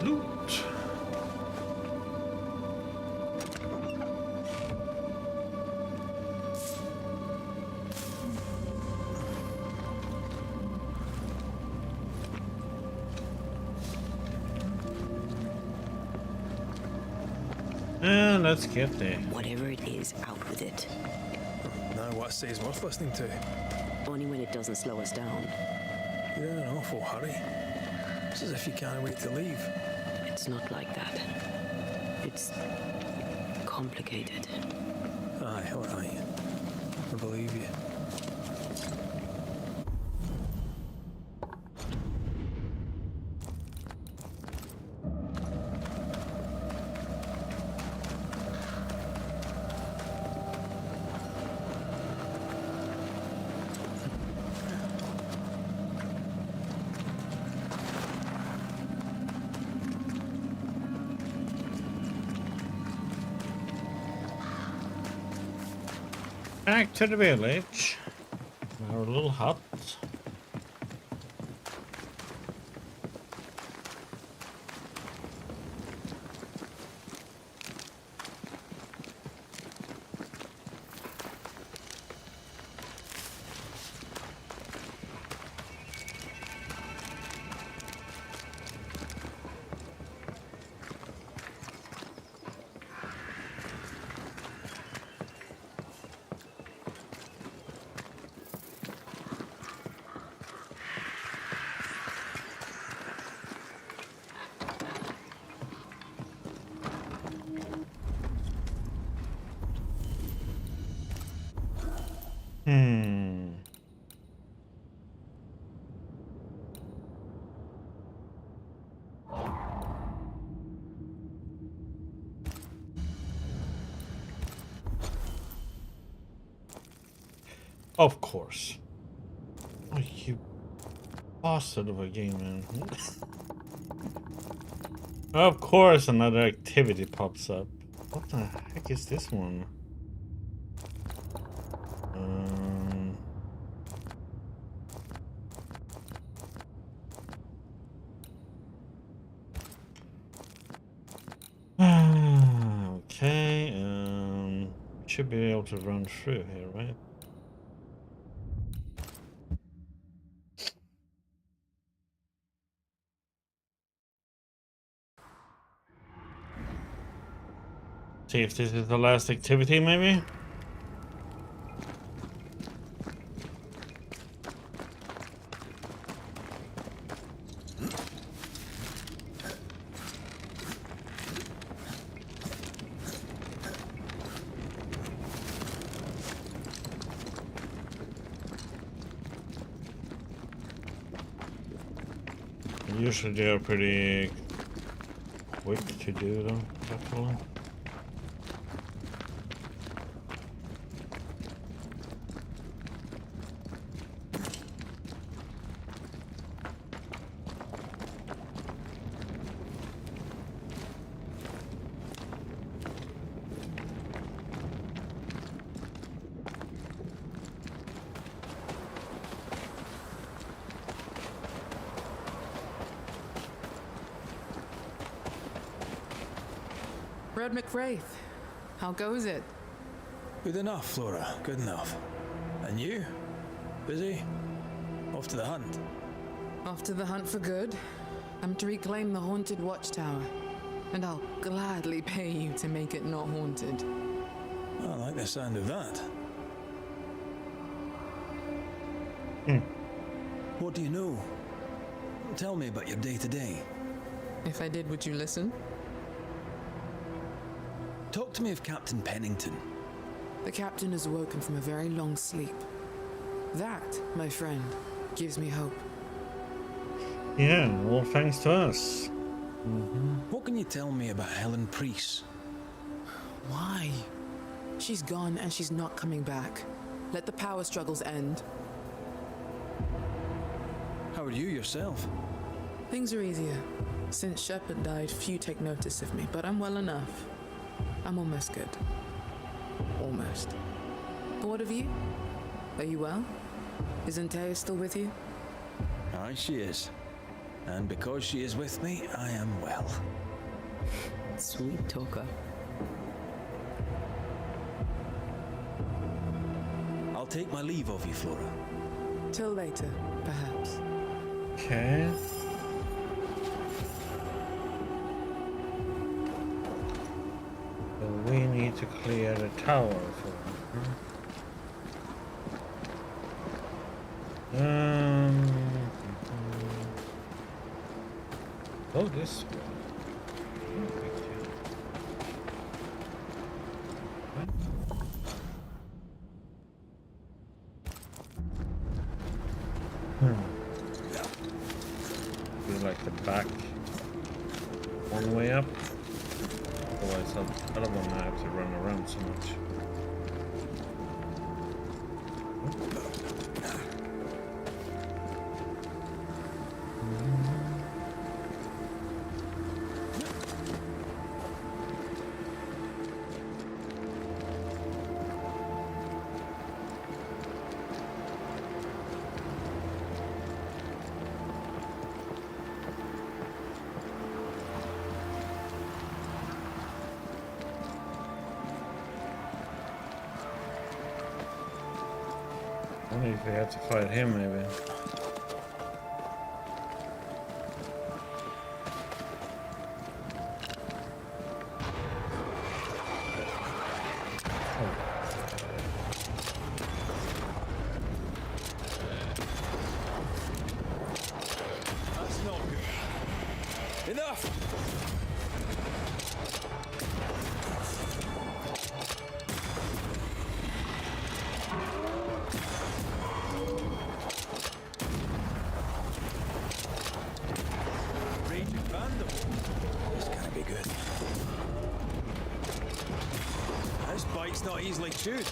Loot. And let's get there. Whatever it is, out with it. Now what I say is worth listening to. Only when it doesn't slow us down. You're in an awful hurry. It's as if you can't wait to leave. It's not like that. It's complicated. Aye, alright. I believe you. Back to the village. Our little hut. Of course. Oh, you bastard of a game, man. Of course, another activity pops up. What the heck is this one? Okay, should be able to run through here, right? See if this is the last activity, maybe? Usually they are pretty quick to do though, definitely. Red McWraith, how goes it? Good enough, Flora. Good enough. And you? Busy? Off to the hunt? Off to the hunt for good. I'm to reclaim the haunted watchtower. And I'll gladly pay you to make it not haunted. I like the sound of that. What do you know? Tell me about your day-to-day. If I did, would you listen? Talk to me of Captain Pennington. The captain has awoken from a very long sleep. That, my friend, gives me hope. Yeah, all thanks to us. What can you tell me about Helen Priest? Why? She's gone and she's not coming back. Let the power struggles end. How are you yourself? Things are easier. Since Shepard died, few take notice of me, but I'm well enough. I'm almost good. Almost. But what of you? Are you well? Is Antea still with you? Aye, she is. And because she is with me, I am well. Sweet talker. I'll take my leave of you, Flora. Till later, perhaps. Okay. So we need to clear the tower for oh, this way. Do like the back one way up. Otherwise I don't want to have to run around so much. Only if we had to fight him, maybe. That's not good. Enough! It's not easily chewed.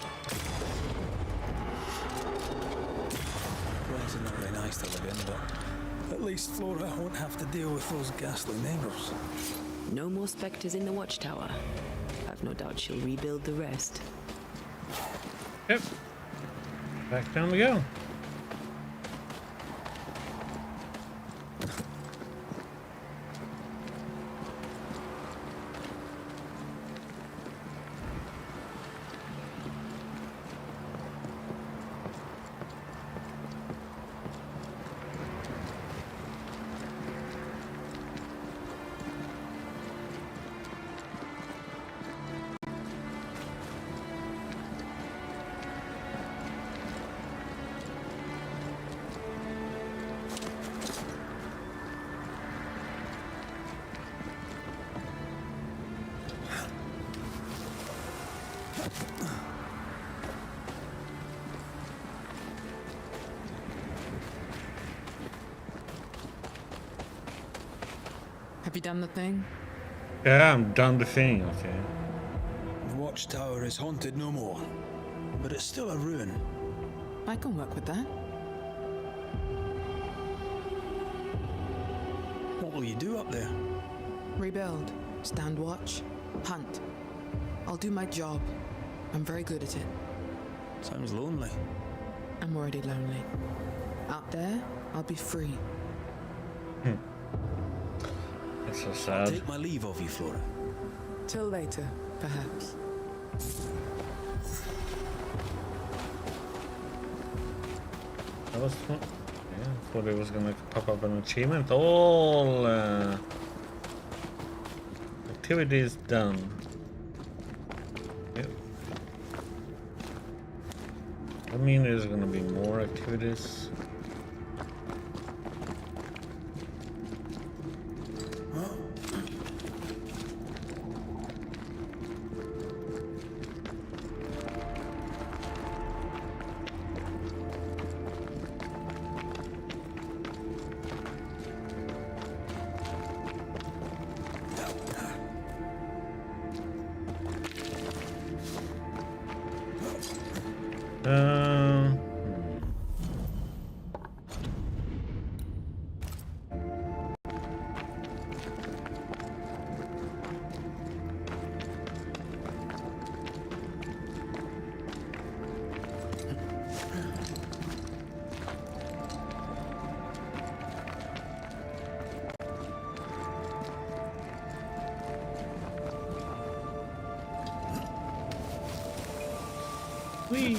Well, it's not very nice to live in, but at least Flora won't have to deal with those ghastly neighbours. No more spectres in the watchtower. I've no doubt she'll rebuild the rest. Yep. Back down we go. Have you done the thing? Yeah, I'm done the thing, okay. The watchtower is haunted no more, but it's still a ruin. I can work with that. What will you do up there? Rebuild, stand watch, hunt. I'll do my job. I'm very good at it. Sounds lonely. I'm already lonely. Out there, I'll be free. That's so I'll sad. take my leave of you, Flora. Till later, perhaps. That was fun. Yeah, I thought it was gonna pop up an achievement. All activities done. Yep. I mean, there's gonna be more activities. Whee!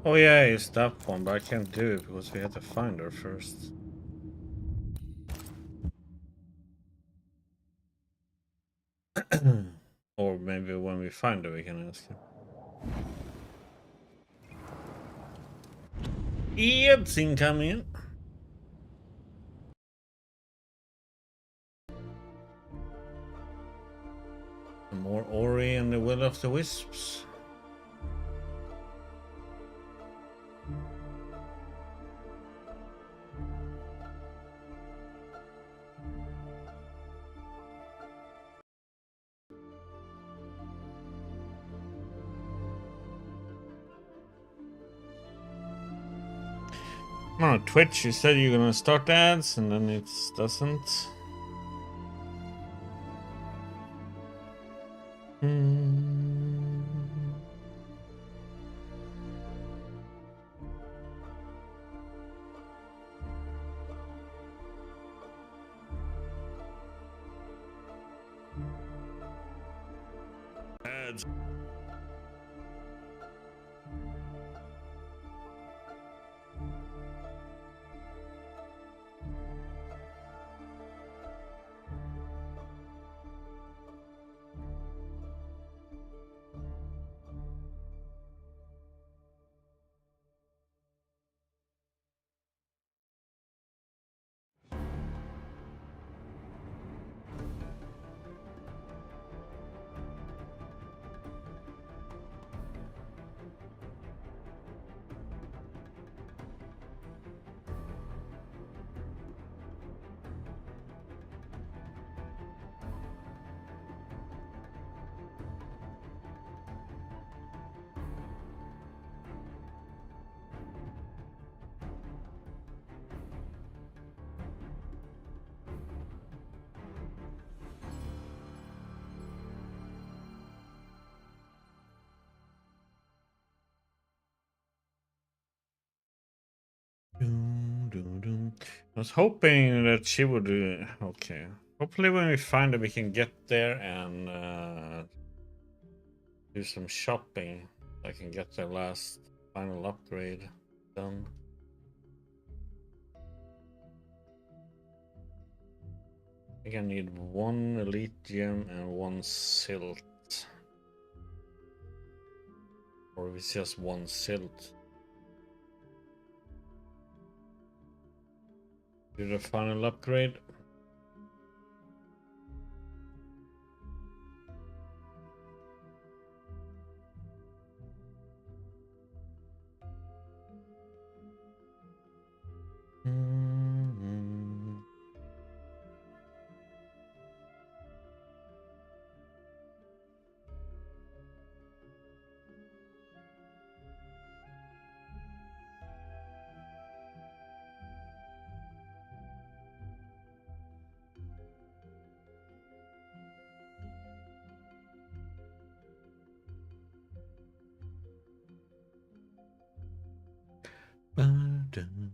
Oh yeah, it's that one, but I can't do it because we have to find her first. Or maybe when we find her we can ask her. It's incoming. More Ori and the Will of the Wisps. On Twitch, you said you're gonna start ads, and then it doesn't. Ads. I was hoping that she would do. Okay. Hopefully, when we find that we can get there and do some shopping, I can get the last final upgrade done. I think I need one elite gem and one silt. Or if it's just one silt. Do the final upgrade. Ba-dum.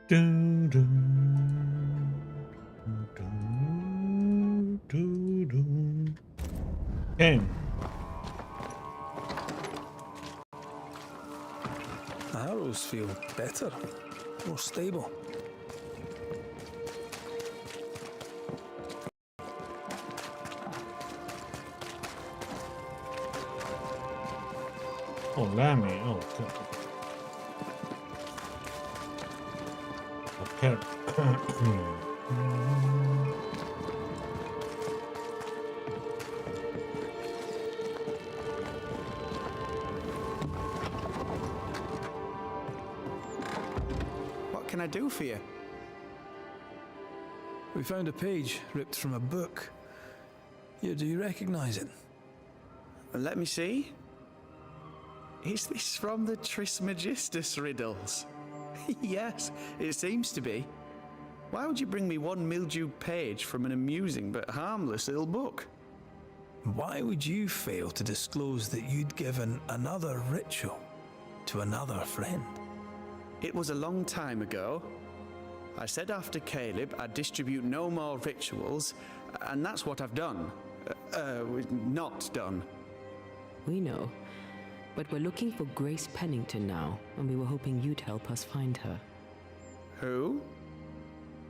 Dun, dun, dun, dun, dun. Okay. The arrows feel better, more stable. Oh, Lammy. Oh, good. Okay. What can I do for you? We found a page ripped from a book. Yeah, do you recognize it? Let me see. Is this from the Trismegistus riddles? Yes, it seems to be. Why would you bring me one mildewed page from an amusing but harmless little book? Why would you fail to disclose that you'd given another ritual to another friend? It was a long time ago. I said after Caleb I'd distribute no more rituals, and that's what I've done. Not done. We know. But we're looking for Grace Pennington now, and we were hoping you'd help us find her. Who?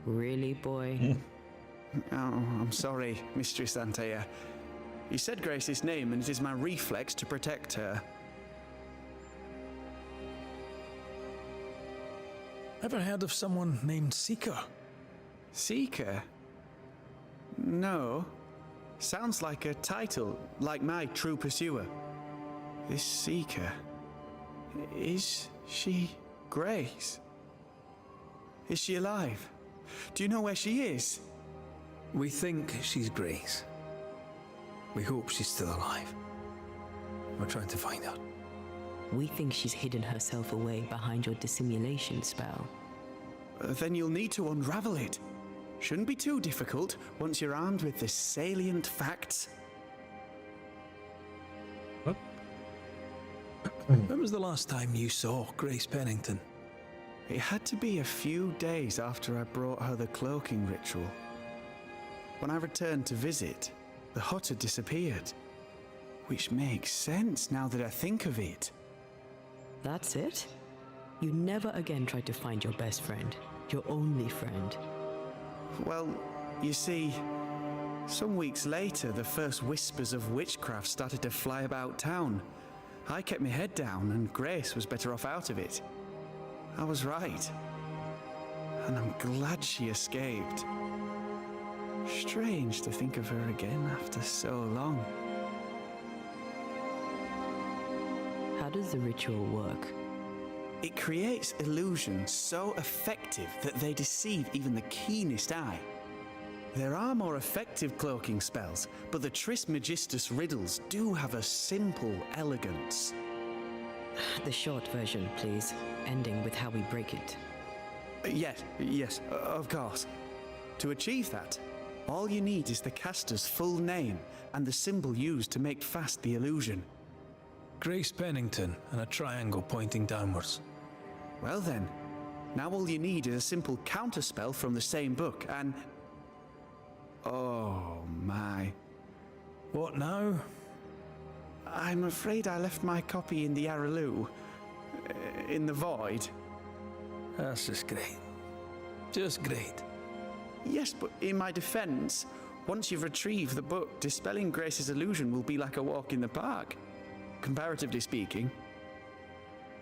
Really, boy? Oh, I'm sorry, Mistress Antea. You said Grace's name, and it is my reflex to protect her. Ever heard of someone named Seeker? Seeker? No. Sounds like a title, like my True Pursuer. This Seeker... Is she Grace? Is she alive? Do you know where she is? We think she's Grace. We hope she's still alive. We're trying to find her. We think she's hidden herself away behind your dissimulation spell. Then you'll need to unravel it. Shouldn't be too difficult once you're armed with the salient facts. What? When was the last time you saw Grace Pennington? It had to be a few days after I brought her the cloaking ritual. When I returned to visit, the hut had disappeared. Which makes sense now that I think of it. That's it? You never again tried to find your best friend, your only friend. Well, you see, some weeks later, the first whispers of witchcraft started to fly about town. I kept my head down, and Grace was better off out of it. I was right. And I'm glad she escaped. Strange to think of her again after so long. How does the ritual work? It creates illusions so effective that they deceive even the keenest eye. There are more effective cloaking spells, but the Trismegistus riddles do have a simple elegance. The short version, please, ending with how we break it. Yes, of course. To achieve that, all you need is the caster's full name and the symbol used to make fast the illusion. Grace Pennington and a triangle pointing downwards. Well then, now all you need is a simple counterspell from the same book and... Oh my. What now? I'm afraid I left my copy in the Araloo. In the void. That's just great. Just great. Yes, but in my defense, once you've retrieved the book, dispelling Grace's illusion will be like a walk in the park. Comparatively speaking.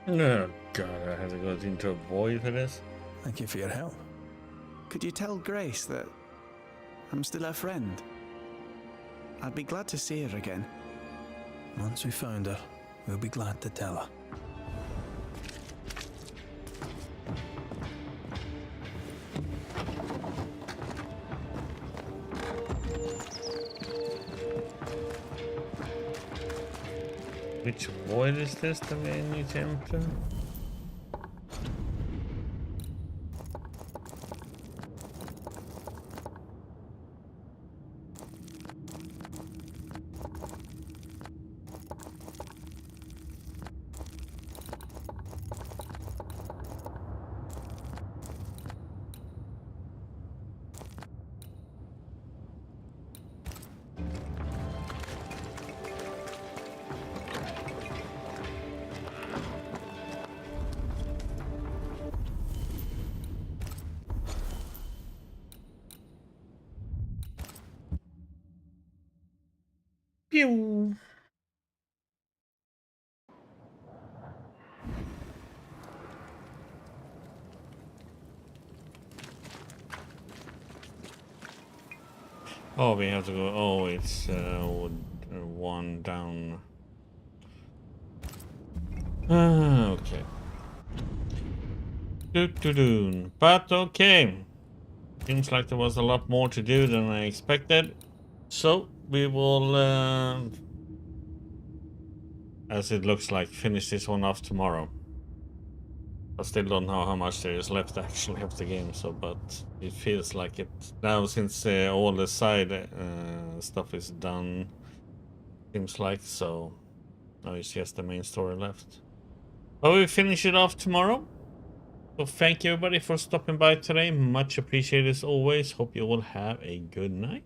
Oh god, I have to go into a void for this. Thank you for your help. Could you tell Grace that I'm still her friend? I'd be glad to see her again. Once we found her, we'll be glad to tell her. Which void is this that we need to enter? Pew! Oh, we have to go. Oh, it's one down. Okay. But okay. Seems like there was a lot more to do than I expected. So we will, as it looks like, finish this one off tomorrow. I still don't know how much there is left actually of the game, so but it feels like it now since all the side stuff is done. Seems like so. Now it's just the main story left. But we finish it off tomorrow. So thank you everybody for stopping by today. Much appreciated as always. Hope you all have a good night.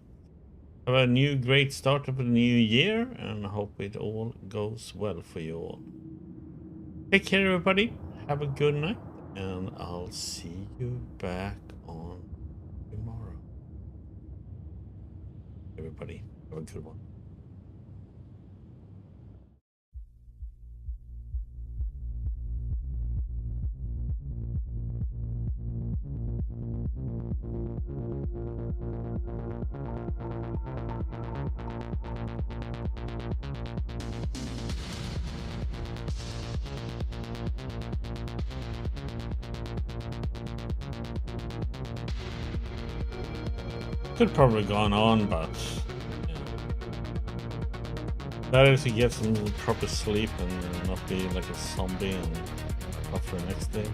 Have a new great start of the new year, and I hope it all goes well for you all. Take care everybody. Have a good night, and I'll see you back on tomorrow. Everybody, have a good one. Could probably gone on, but yeah. Better to get some proper sleep and not be like a zombie and up for the next day.